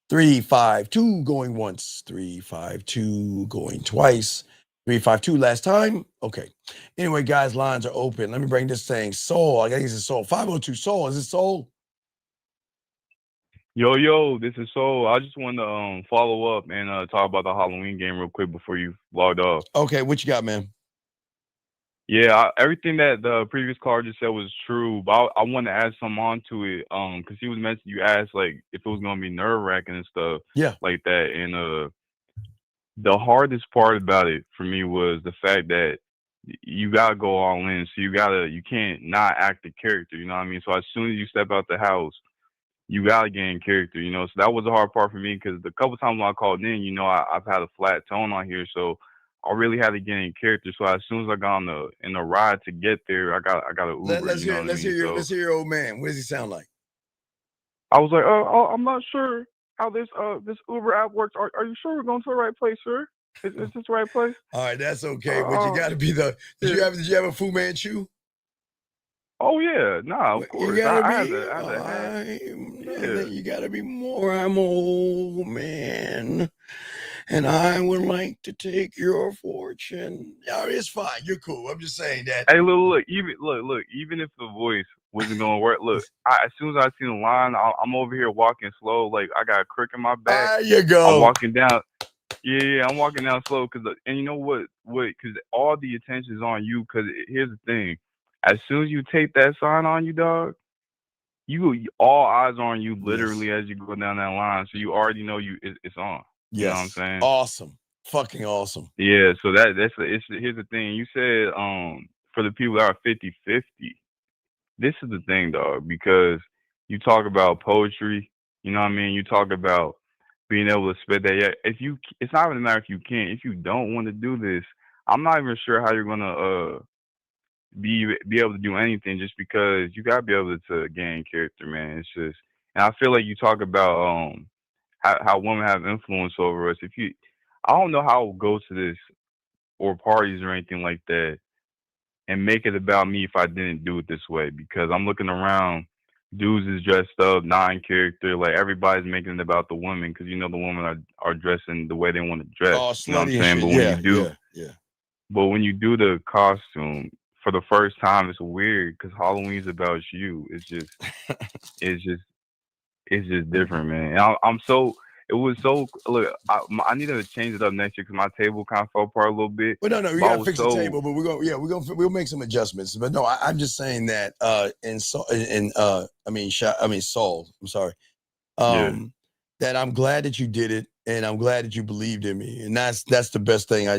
352 going once, 352 going twice, 352 last time. Okay. Anyway, guys, lines are open. Let me bring this thing. Soul. I think it's Soul. 502 Soul. Is it Soul? Yo, this is Soul. I just wanted to follow up and talk about the Halloween game real quick before you logged off. Okay, what you got, man? Yeah, everything that the previous caller just said was true, but I wanted to add some on to it. Because he was mentioning, you asked like if it was gonna be nerve wracking and stuff, like that. And the hardest part about it for me was the fact that you gotta go all in. So you can't not act the character. You know what I mean? So as soon as you step out the house, you gotta get in character. So that was the hard part for me, because the couple times when I called in, I've had a flat tone on here, so I really had to get in character. So as soon as I got in the ride to get there, I got an Uber. Let's hear your old man. What does he sound like? I was like, I'm not sure how this Uber app works. Are you sure we're going to the right place, sir? Is this the right place? All right, that's okay. But you got to be the. Did you have a Fu Manchu? Oh yeah, of course. You gotta I had to. You gotta be more. I'm old man, and I would like to take your fortune. Yeah, it's fine. You're cool. I'm just saying that. Hey, look. Even if the voice wasn't gonna work, look. As soon as I see the line, I'm over here walking slow. Like I got a crick in my back. There you go. I'm walking down. Yeah, I'm walking down slow and you know what? Because all the attention is on you. Because here's the thing. As soon as you take that sign on you, dog, all eyes are on you literally as you go down that line. So you already know it's on. You know what I'm saying? Awesome. Fucking awesome. Yeah, so here's the thing. You said for the people that are 50-50, this is the thing, dog, because you talk about poetry, you know what I mean? You talk about being able to spit that. Yeah, it's not even a matter if you can. If you don't want to do this, I'm not even sure how you're gonna be able to do anything, just because you gotta be able to gain character, man. It's just, and I feel like you talk about how women have influence over us. I don't know how I would go to this or parties or anything like that and make it about me if I didn't do it this way, because I'm looking around, dudes is dressed up, not in character, like everybody's making it about the women, because the women are dressing the way they want to dress. Oh, you know what I'm slutty and saying? shit. But when you do, yeah. But when you do the costume for the first time, it's weird, because Halloween's about you. It's just different, man. And it was so look. I need to change it up next year because my table kind of fell apart a little bit. Well, no, we But I gotta was fix the so table, but we'll make some adjustments. But no, I'm just saying that Saul, I'm sorry. yeah. That I'm glad that you did it, and I'm glad that you believed in me, and that's the best thing. I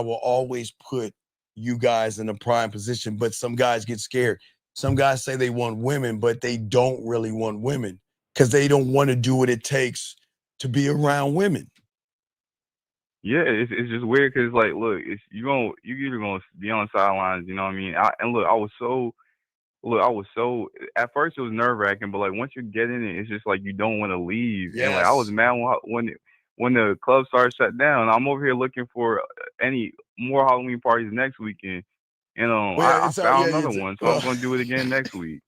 will always put you guys in a prime position, but some guys get scared. Some guys say they want women, but they don't really want women because they don't want to do what it takes to be around women. Yeah, it's just weird because like, look, it's you either gonna be on the sidelines, you know what I mean? I was so at first it was nerve wracking, but like once you get in it, it's just like you don't want to leave. And like I was Yes. mad when the club started shut down. I'm over here looking for any more Halloween parties next weekend, and Well, yeah, I it's found yeah, another it's one, so I'm well, gonna do it again next week.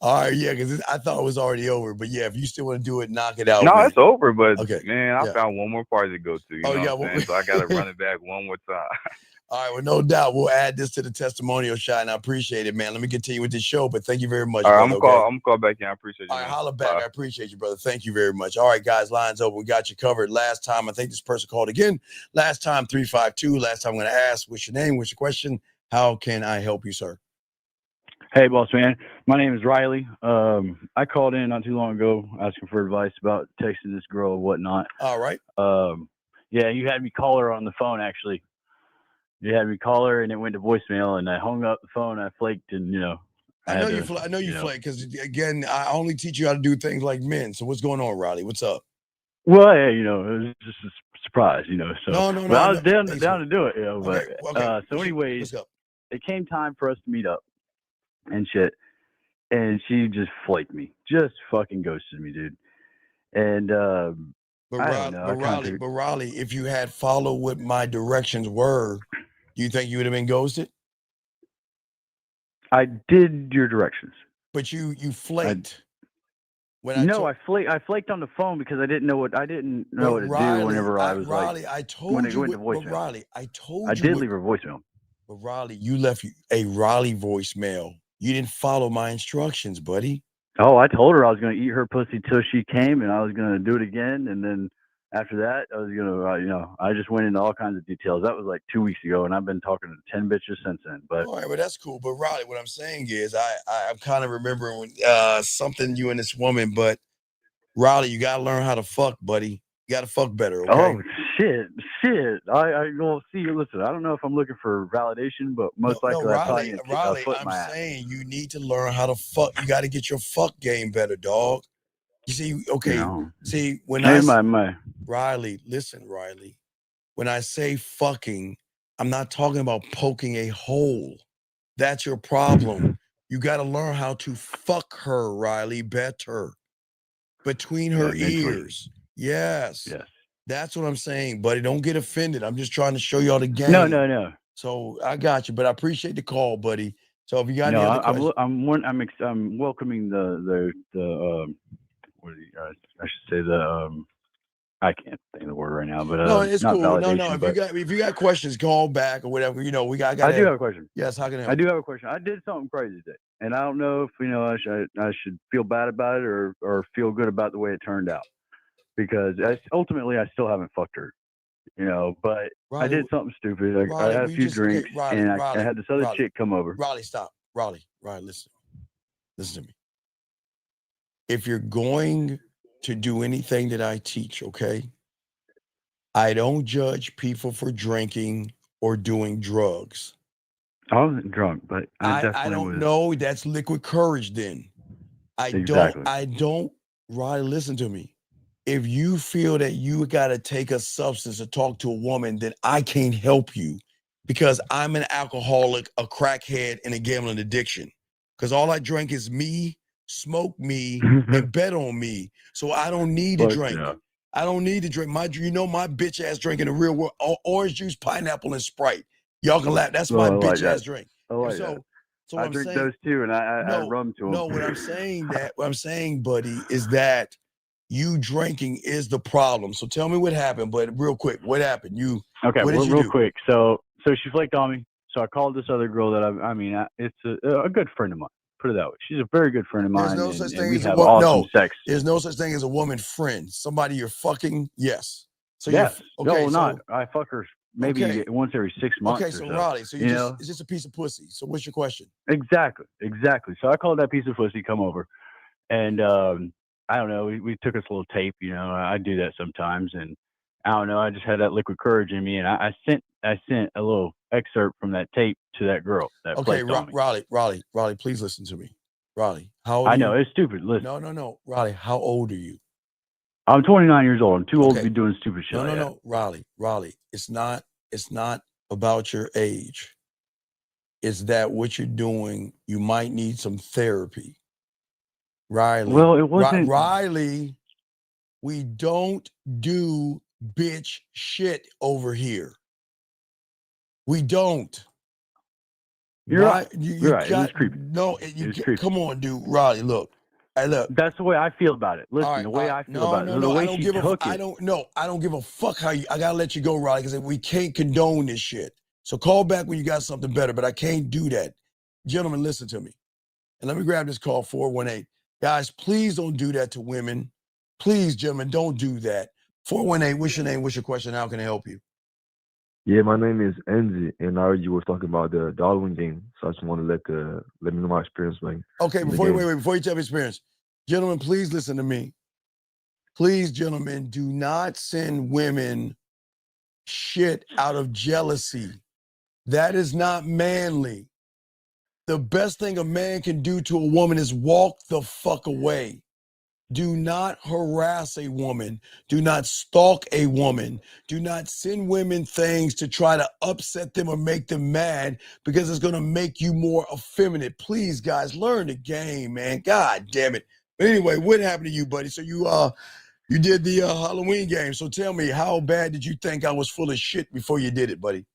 all right, yeah, because I thought it was already over, but yeah, if you still want to do it, knock it out, No, man. it's over, but Okay, man, I yeah. found one more party to go to. You Oh, know you what I'm got one. saying? So I got to run it back one more time. All right, well, no doubt. We'll add this to the testimonial shot, and I appreciate it, man. Let me continue with this show, but thank you very much, All right, brother. Okay. I'm gonna call back in. I appreciate you, All right, man. holla back. Bye. I appreciate you, brother. Thank you very much. All right, guys, lines open. We got you covered. Last time, I think this person called again. Last time, 352. Last time, I'm going to ask, what's your name? What's your question? How can I help you, sir? Hey, boss man. My name is Riley. I called in not too long ago asking for advice about texting this girl and whatnot. All right. Yeah, you had me call her on the phone, actually. You had me call her, and it went to voicemail, and I hung up the phone. I flaked, and, I know you flake because, again, I only teach you how to do things like men. So what's going on, Riley? What's up? Well, yeah, it was just a surprise, so. No. But I was down to do it, Okay. So anyways, let's go. it came time for us to meet up and shit, and she just flaked me. Just fucking ghosted me, dude. And, I don't know. But Riley, if you had followed what my directions were, do you think you would have been ghosted? I did your directions. But you flaked. I flaked on the phone because I didn't know what to do whenever I was Riley, like. I told you. But Riley, I told you. I did leave her voicemail. But Riley, you left a Riley voicemail. You didn't follow my instructions, buddy. Oh, I told her I was going to eat her pussy till she came, and I was going to do it again, and then after that, I was going to, I just went into all kinds of details. That was like 2 weeks ago, and I've been talking to 10 bitches since then. But all right, well, that's cool. But Riley, what I'm saying is, I'm kind of remembering something you and this woman. But Riley, you gotta learn how to fuck, buddy. You gotta fuck better, okay? Oh shit! I will see you. Listen, I don't know if I'm looking for validation, but most likely I probably need Riley, a foot in I'm my ass. saying you need to learn how to fuck. You got to get your fuck game better, dog. You see, okay. See, when Riley, listen, Riley. When I say fucking, I'm not talking about poking a hole. That's your problem. You got to learn how to fuck her, Riley, better. Between her ears. Yes. That's what I'm saying, buddy. Don't get offended. I'm just trying to show y'all the game. No. So I got you, but I appreciate the call, buddy. So if you got any other questions, I'm welcoming the what do you, I should say I can't think of the word right now, but no, it's not cool. validation. No. But if you got questions, call back or whatever. I do have a question. Yes, how can I help? I do have a question. I did something crazy today, and I don't know if I should feel bad about it or feel good about the way it turned out, because ultimately I still haven't fucked her, But Riley, I did something stupid. I had a few drinks, and I had this other chick come over. Riley, stop. Riley, listen to me. If you're going to do anything that I teach, okay? I don't judge people for drinking or doing drugs. I wasn't drunk, but I don't know. That's liquid courage then. I don't, Riley, listen to me. If you feel that you got to take a substance to talk to a woman, then I can't help you because I'm an alcoholic, a crackhead, and a gambling addiction. Because all I drink is me, smoke me, and bet on me. So I don't need to drink. Yeah. I don't need to drink. My bitch ass drink in the real world, orange juice, pineapple, and Sprite. Y'all can laugh. That's my bitch ass drink. I like that. So I drink those too, and I add rum to them. No, what I'm saying, buddy, is that you drinking is the problem. So tell me what happened, but real quick, what happened? Okay, what did you real do? quick. So she flaked on me. So I called this other girl that it's a good friend of mine. Put it that way. She's a very good friend of There's mine, no such and thing we as a have woman. awesome No, sex. there's no such thing as a woman friend. Somebody you're fucking. Yes. So Yes. you're okay. No, not. So I fuck her maybe okay. once every 6 months Okay. or So so. Raleigh. So You know? it's just a piece of pussy. So what's your question? Exactly. So I called that piece of pussy come over, and I don't know. We took us a little tape. You know, I do that sometimes, and I don't know. I just had that liquid courage in me, and I sent a little excerpt from that tape to that girl that Okay, flaked on me. Raleigh, please listen to me. Raleigh, how old are I know you? it's stupid. Listen, No. Raleigh, how old are you? I'm 29 years old. I'm too old to Okay. be doing stupid shit. No. Raleigh. It's not about your age. It's that what you're doing, you might need some therapy. Riley. Well, it wasn't. Riley, we don't do bitch shit over here. We don't. You're right. You're right. It was got creepy. no. Come on, dude. Riley, look. Hey, look. That's the way I feel about it. Listen, All right, the way I feel about it, no. the way I don't she give a. took I it. don't give a fuck how you. I gotta let you go, Riley, because we can't condone this shit. So call back when you got something better. But I can't do that, gentlemen. Listen to me, and let me grab this call 418. Guys, please don't do that to women. Please, gentlemen, don't do that. 418. What's your name? What's your question? How can I help you? Yeah, my name is Enzi, and I heard you were talking about the Halloween game, so I just want to let me know my experience, man. Okay, before you tell me experience, gentlemen, please listen to me. Please, gentlemen, do not send women shit out of jealousy. That is not manly. The best thing a man can do to a woman is walk the fuck away. Do not harass a woman. Do not stalk a woman. Do not send women things to try to upset them or make them mad because it's going to make you more effeminate. Please, guys, learn the game, man. God damn it. But anyway, what happened to you, buddy? So you did the Halloween game. So tell me, how bad did you think I was full of shit before you did it, buddy?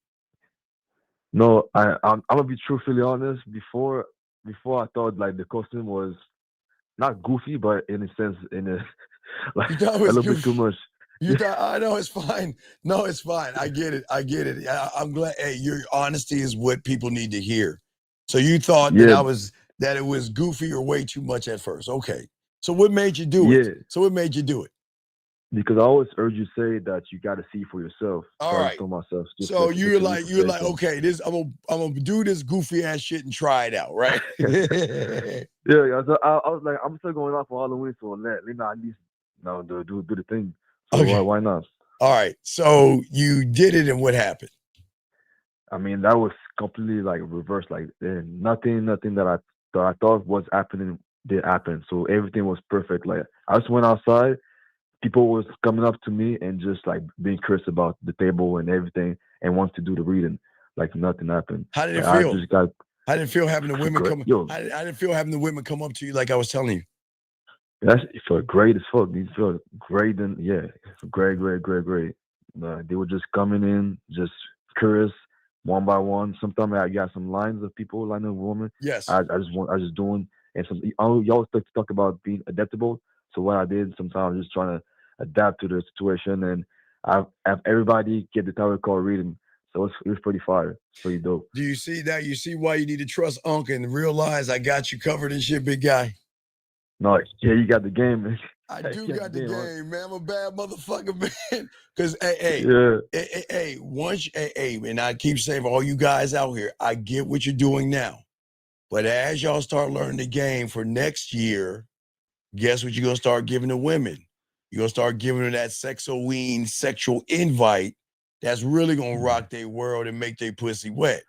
No, I'm gonna be truthfully honest. Before I thought like the costume was not goofy, but in a sense, like You thought it a was little bit goofy. too much. You thought, I know it's fine. No, it's fine. I get it. I'm glad. Hey, your honesty is what people need to hear. So you thought Yeah, that it was goofy or way too much at first. Okay. So what made you do it? yeah. Because I always heard you say that you got to see for yourself. All so I right. just told myself, just So let you're the like, replay come. okay, I'm gonna do this goofy ass shit and try it out, right? Yeah. So I was like, I'm still going out for Halloween, so let me at least do the thing. So Okay. why not? All right. So you did it, and what happened? I mean, that was completely like reversed. Like nothing that I thought was happening did happen. So everything was perfect. Like I just went outside. People was coming up to me and just like being curious about the table and everything and wants to do the reading. Like nothing happened. How did it Like, feel? I just got How did it feel having the women great. come? Yo, How did it feel having the women come up to you like I was telling you? it felt great as fuck. It felt great and yeah, great. They were just coming in, just curious, one by one. Sometimes I got some lines of people, line of women. Yes. I just doing and some. You always talk about being adaptable. So what I did, sometimes I was just trying to adapt to the situation, and I have everybody get the tarot card reading. So it was pretty fire. It's pretty dope. Do you see that? You see why you need to trust Unc and realize I got you covered and shit, big guy. No, yeah, you got the game, man. I do got the game, man. I'm a bad motherfucker, man. Because and I keep saying for all you guys out here, I get what you're doing now. But as y'all start learning the game for next year, guess what you're gonna start giving the women? You're gonna start giving them that sexual invite that's really gonna rock their world and make their pussy wet.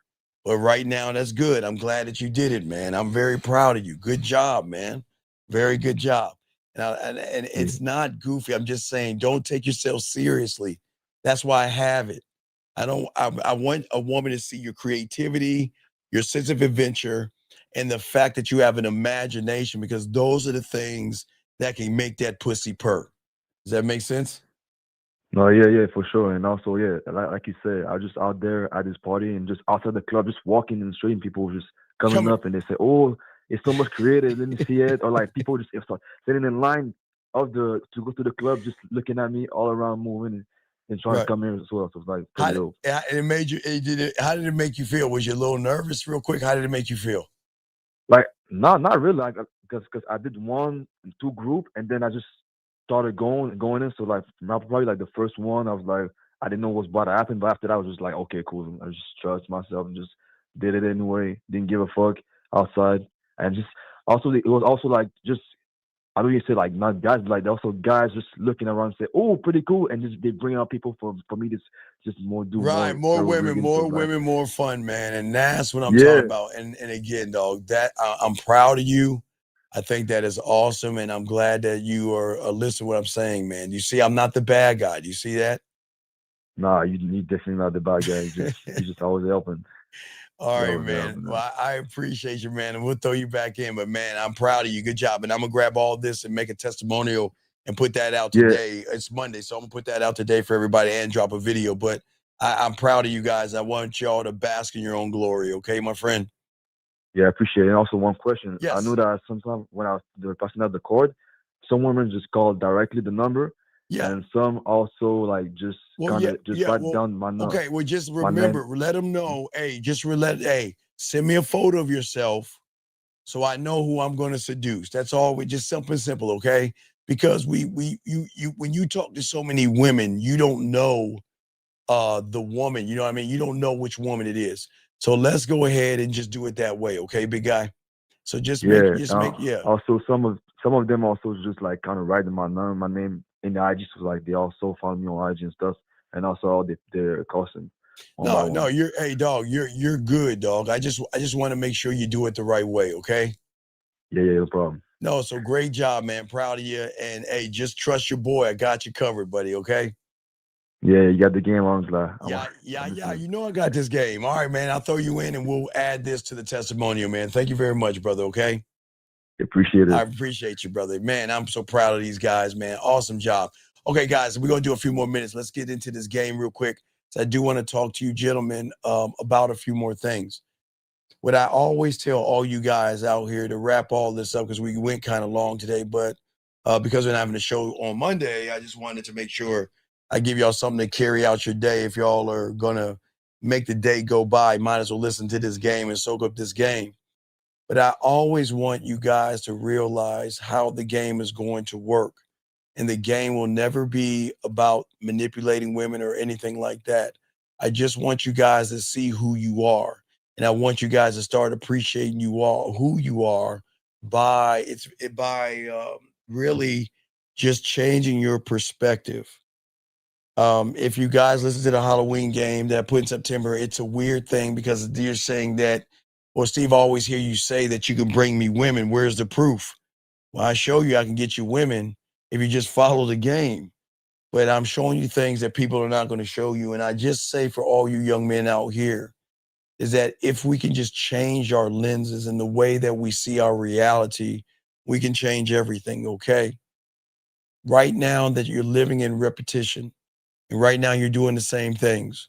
But right now, that's good. I'm glad that you did it, man. I'm very proud of you. Good job, man. Very good job. And it's not goofy. I'm just saying, don't take yourself seriously. That's why I have it. I want a woman to see your creativity, your sense of adventure, and the fact that you have an imagination, because those are the things that can make that pussy purr. Does that make sense? No, yeah, for sure. And also, yeah, like you said, I was just out there at this party and just outside the club, just walking in the street, and people were just coming up and they say, "Oh, it's so much creative. Let me see it." Or like people just start sitting in line to go to the club, just looking at me all around, moving and trying to come in as well. So it's like pretty dope. How did it make you feel? Was you a little nervous real quick? How did it make you feel? Like not really, like because I did 1, 2 group, and then I just started going in. So like probably like the first one, I was like I didn't know what's about to happen, but after that I was just like okay, cool. I just trust myself and just did it anyway. Didn't give a fuck outside, and just also it was also like just I don't even say like not guys, but like also guys just looking around and say, "Oh, pretty cool," and just they bring out people for me to just more do Right, more rigging. So like, more fun, man, and that's what I'm talking yeah, about. And again, dog, that I'm proud of you. I think that is awesome, and I'm glad that you are listening to what I'm saying, man. You see, I'm not the bad guy. Do you see that? nah, you definitely not the bad guy. You just always helping. All You right, always man. helping. Man. Well, I appreciate you, man, and we'll throw you back in. But man, I'm proud of you. Good job. And I'm gonna grab all this and make a testimonial and put that out Yeah, today. It's Monday, so I'm gonna put that out today for everybody and drop a video. But I'm proud of you guys. I want y'all to bask in your own glory, okay, my friend? yeah, I appreciate it. And also one question. I know Yes. that sometimes when they were passing out the cord, some women just call directly the number, Yeah. and some also like just Well, kind yeah, of just yeah. write Well, down okay. Well, just my name. remember, let them know. Hey, hey, send me a photo of yourself so I know who I'm going to seduce. That's all. We just simple, okay? Because you when you talk to so many women, you don't know the woman. You know what I mean? You don't know which woman it is. So let's go ahead and just do it that way, okay, big guy? So Yeah. yeah. Also, some of them also just like kind of writing my name in the IG. So like they also follow me on IG and stuff, and also all their costume one by No, one. hey dog, you're good, dog. I just want to make sure you do it the right way, okay? Yeah, yeah, no problem. No, so great job, man. Proud of you. And hey, just trust your boy. I got you covered, buddy, okay? Yeah, you got the game on. Like, Yeah. I'm listening. You know I got this game. All right, man. I'll throw you in and we'll add this to the testimonial, man. Thank you very much, brother, okay? Appreciate I it. appreciate you, brother. Man, I'm so proud of these guys, man. Awesome job. Okay, guys, we're gonna do a few more minutes. Let's get into this game real quick. So I do want to talk to you, gentlemen, about a few more things. What I always tell all you guys out here to wrap all this up, because we went kind of long today, but because we're not having a show on Monday, I just wanted to make sure I give y'all something to carry out your day. If y'all are gonna make the day go by, might as well listen to this game and soak up this game. But I always want you guys to realize how the game is going to work. And the game will never be about manipulating women or anything like that. I just want you guys to see who you are. And I want you guys to start appreciating you all who you are by really just changing your perspective. If you guys listen to the Halloween game that I put in September, it's a weird thing because you're saying that, well, Steve, I always hear you say that you can bring me women. Where's the proof? Well, I show you I can get you women if you just follow the game. But I'm showing you things that people are not going to show you. And I just say for all you young men out here is that if we can just change our lenses and the way that we see our reality, we can change everything, okay? Right now that you're living in repetition, and right now you're doing the same things.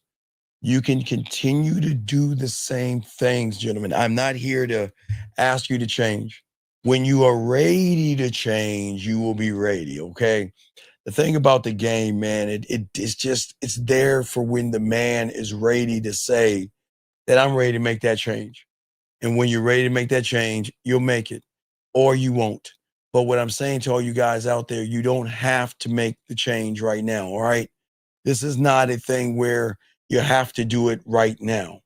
You can continue to do the same things, gentlemen. I'm not here to ask you to change. When you are ready to change, you will be ready, okay? The thing about the game, man, it's there for when the man is ready to say that I'm ready to make that change. And when you're ready to make that change, you'll make it or you won't. But what I'm saying to all you guys out there, you don't have to make the change right now, all right? This is not a thing where you have to do it right now.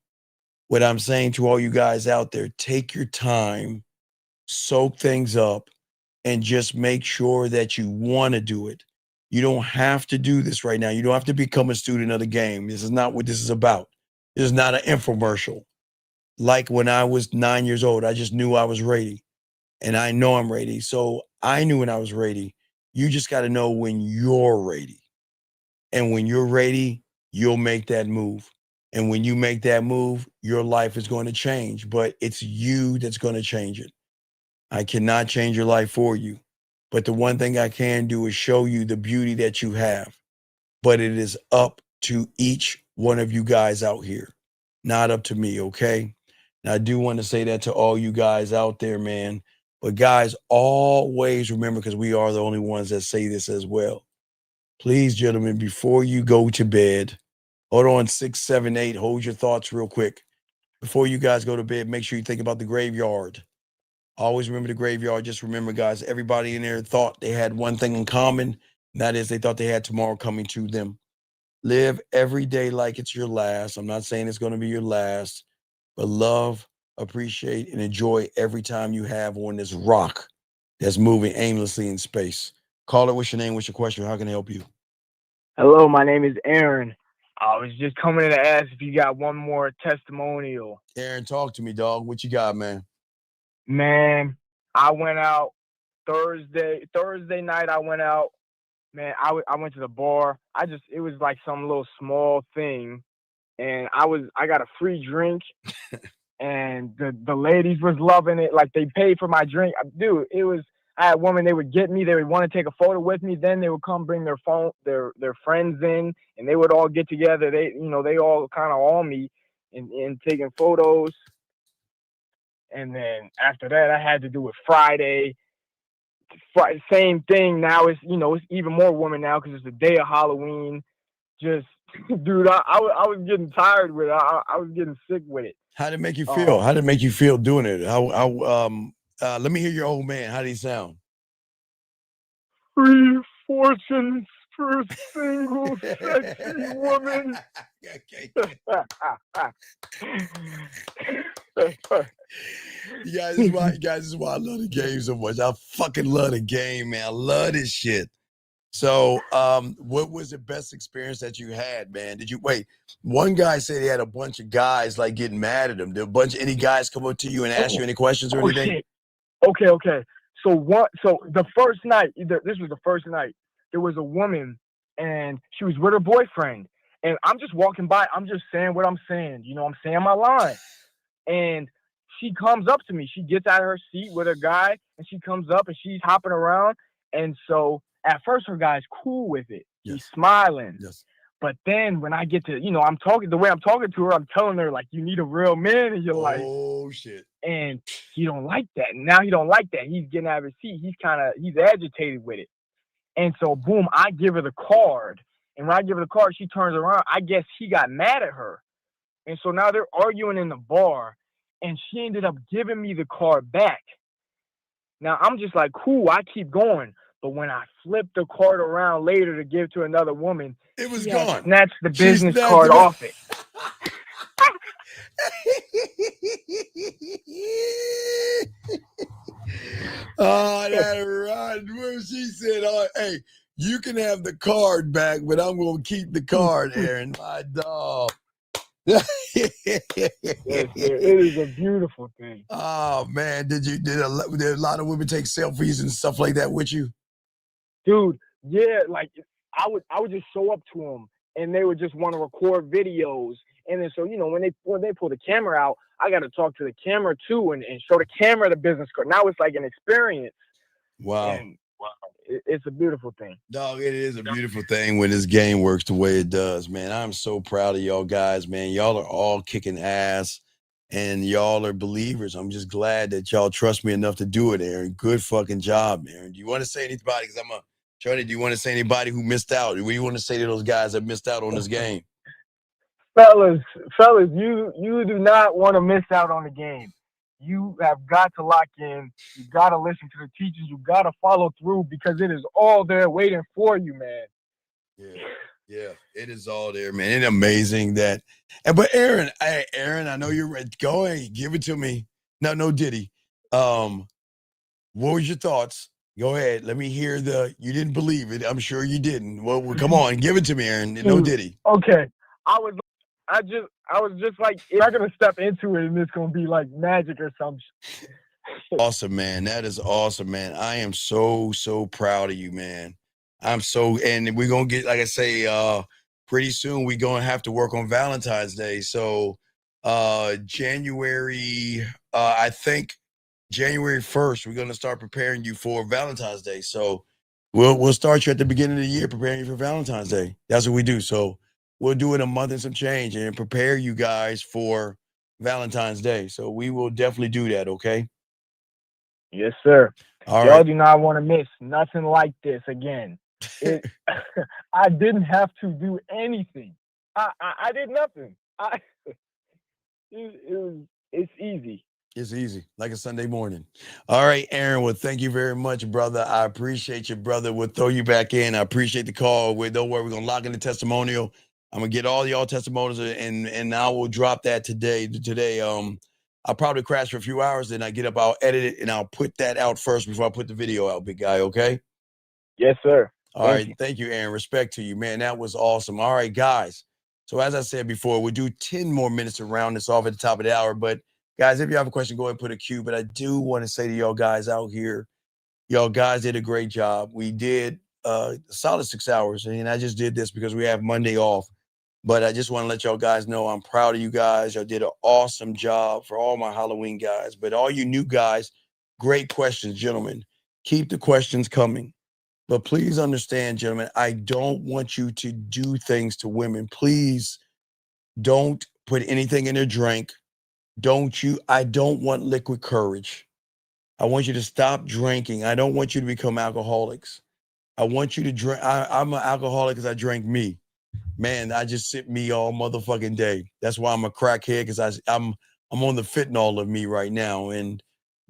What I'm saying to all you guys out there, take your time, soak things up, and just make sure that you want to do it. You don't have to do this right now. You don't have to become a student of the game. This is not what this is about. This is not an infomercial. Like when I was 9 years old, I just knew I was ready. And I know I'm ready. So I knew when I was ready. You just got to know when you're ready. And when you're ready, you'll make that move. And when you make that move, your life is going to change, but it's you that's going to change it. I cannot change your life for you. But the one thing I can do is show you the beauty that you have. But it is up to each one of you guys out here, not up to me, okay? And I do want to say that to all you guys out there, man. But guys, always remember, because we are the only ones that say this as well. Please, gentlemen, before you go to bed, hold on, 678, hold your thoughts real quick. Before you guys go to bed, make sure you think about the graveyard. Always remember the graveyard. Just remember, guys, everybody in there thought they had one thing in common. And that is they thought they had tomorrow coming to them. Live every day like it's your last. I'm not saying it's going to be your last, but love, appreciate, and enjoy every time you have on this rock that's moving aimlessly in space. Caller, what's your name? What's your question? How can I help you? Hello, my name is Aaron. I was just coming in to ask if you got one more testimonial. Aaron, talk to me, dog. What you got, man? Man, I went out Thursday night. I went out. Man, I went to the bar. It was like some little small thing, and I got a free drink, and the ladies was loving it. Like they paid for my drink, dude. I had women. They would get me. They would want to take a photo with me. Then they would come bring their friends in, and they would all get together. They all kind of on me, and taking photos. And then after that, I had to do it Friday. Same thing. Now it's even more women now because it's the day of Halloween. Just, dude, I was getting tired with it. I was getting sick with it. How did it make you feel? How did it make you feel doing it? Let me hear your old man. How did he sound? Free fortunes for a single sexy woman. Guys, this is why I love the game so much. I fucking love the game, man. I love this shit. So, what was the best experience that you had, man? Did you wait? One guy said he had a bunch of guys like getting mad at him. Did any guys come up to you and ask you any questions or anything? Shit. Okay. So the first night, this was the first night, there was a woman and she was with her boyfriend. And I'm just walking by, I'm just saying what I'm saying. I'm saying my line. And she comes up to me. She gets out of her seat with her guy and she comes up and she's hopping around. And so at first her guy's cool with it. Yes. He's smiling. Yes. But then when I get to, I'm talking to her, I'm telling her like, you need a real man in your life. Oh shit. And he don't like that. Now he don't like that. He's getting out of his seat. He's agitated with it. And so boom, I give her the card. And when I give her the card, she turns around. I guess he got mad at her. And so now they're arguing in the bar. And she ended up giving me the card back. Now I'm just like, cool, I keep going. But when I flip the card around later to give to another woman, it was she gone. Snatched the business card off it. Oh, that right. Well, she said, "Oh, hey, you can have the card back, but I'm gonna keep the card, Aaron, my dog." Yes, sir. It is a beautiful thing. Oh man, did a lot of women take selfies and stuff like that with you? Dude, yeah, like I would just show up to them and they would just want to record videos. And then so when they pull the camera out, I got to talk to the camera too and show the camera the business card. Now it's like an experience. Wow. And it's a beautiful thing. Dog, it is a beautiful thing when this game works the way it does, man. I'm so proud of y'all guys, man. Y'all are all kicking ass and y'all are believers. I'm just glad that y'all trust me enough to do it, Aaron. Good fucking job, Aaron. Do you want to say anybody? Because Charlie, do you want to say anybody who missed out? What do you want to say to those guys that missed out on this game? Fellas, you do not want to miss out on the game. You have got to lock in. You got to listen to the teachers. You got to follow through because it is all there waiting for you, man. Yeah, it is all there, man. It's amazing that. But Aaron, I know you're ready. Go ahead, give it to me. No Diddy. What was your thoughts? Go ahead. Let me hear you didn't believe it. I'm sure you didn't. Well, come on, give it to me, Aaron. No Diddy. Okay. I was just like, you're not gonna step into it and it's gonna be like magic or something. Awesome, man. That is awesome, man. I am so proud of you, man. And we're gonna get, like I say, pretty soon we're gonna have to work on Valentine's Day. So January, I think January 1st, we're gonna start preparing you for Valentine's Day. So we'll start you at the beginning of the year preparing you for Valentine's Day. That's what we do. So we'll do it a month and some change and prepare you guys for Valentine's Day. So we will definitely do that, okay? Yes, sir. All Y'all right. do not want to miss nothing like this again. I didn't have to do anything. I did nothing. It's easy. It's easy, like a Sunday morning. All right, Aaron. Well, thank you very much, brother. I appreciate you, brother. We'll throw you back in. I appreciate the call. Don't worry, we're gonna lock in the testimonial. I'm gonna get all y'all testimonials, and I will drop that today. I'll probably crash for a few hours, then I get up, I'll edit it, and I'll put that out first before I put the video out, big guy. Okay. Yes, sir. All right. Thank you, Aaron. Respect to you, man. That was awesome. All right, guys. So as I said before, we'll do 10 more minutes to round this off at the top of the hour. But guys, if you have a question, go ahead and put a Q. But I do want to say to y'all guys out here, y'all guys did a great job. We did a solid 6 hours. And I just did this because we have Monday off. But I just want to let y'all guys know I'm proud of you guys. Y'all did an awesome job for all my Halloween guys. But all you new guys, great questions, gentlemen. Keep the questions coming. But please understand, gentlemen, I don't want you to do things to women. Please don't put anything in their drink. I don't want liquid courage. I want you to stop drinking. I don't want you to become alcoholics. I want you to drink. I'm an alcoholic because I drank me. Man, I just sip me all motherfucking day. That's why I'm a crackhead, because I'm on the fentanyl of me right now. And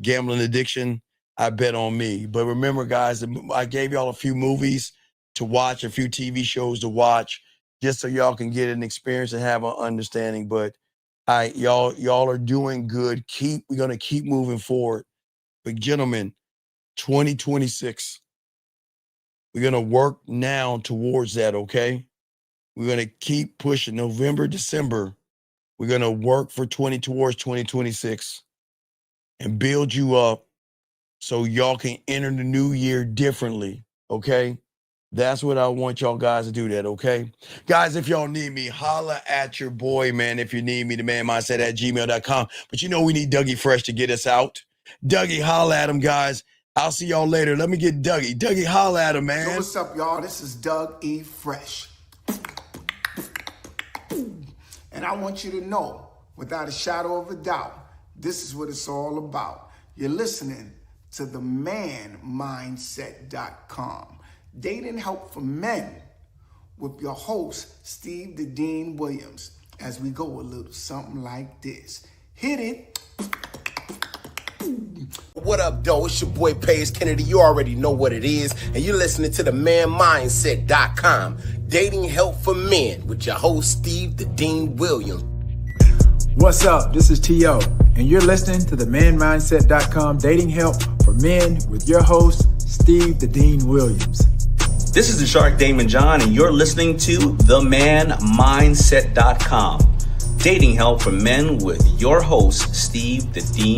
gambling addiction, I bet on me. But remember, guys, I gave y'all a few movies to watch, a few TV shows to watch, just so y'all can get an experience and have an understanding. But y'all are doing good. We're gonna keep moving forward. But gentlemen, 2026, we're gonna work now towards that, okay? We're gonna keep pushing. November, December, we're gonna work towards 2026 and build you up so y'all can enter the new year differently, okay? That's what I want y'all guys to do that, okay? Guys, if y'all need me, holla at your boy, man. If you need me, the manmindset@gmail.com. But you know we need Dougie Fresh to get us out. Dougie, holla at him, guys. I'll see y'all later. Let me get Dougie. Dougie, holla at him, man. Yo, what's up, y'all? This is Doug E. Fresh. And I want you to know, without a shadow of a doubt, this is what it's all about. You're listening to the manmindset.com. Dating help for men with your host, Steve the Dean Williams, as we go a little something like this. Hit it. What up, though? It's your boy, Paige Kennedy. You already know what it is. And you're listening to the manmindset.com. Dating help for men with your host, Steve the Dean Williams. What's up? This is T.O. And you're listening to the manmindset.com dating help for men with your host, Steve the Dean Williams. This is the Shark Damon John, and you're listening to themanmindset.com. Dating help for men with your host, Steve the Dean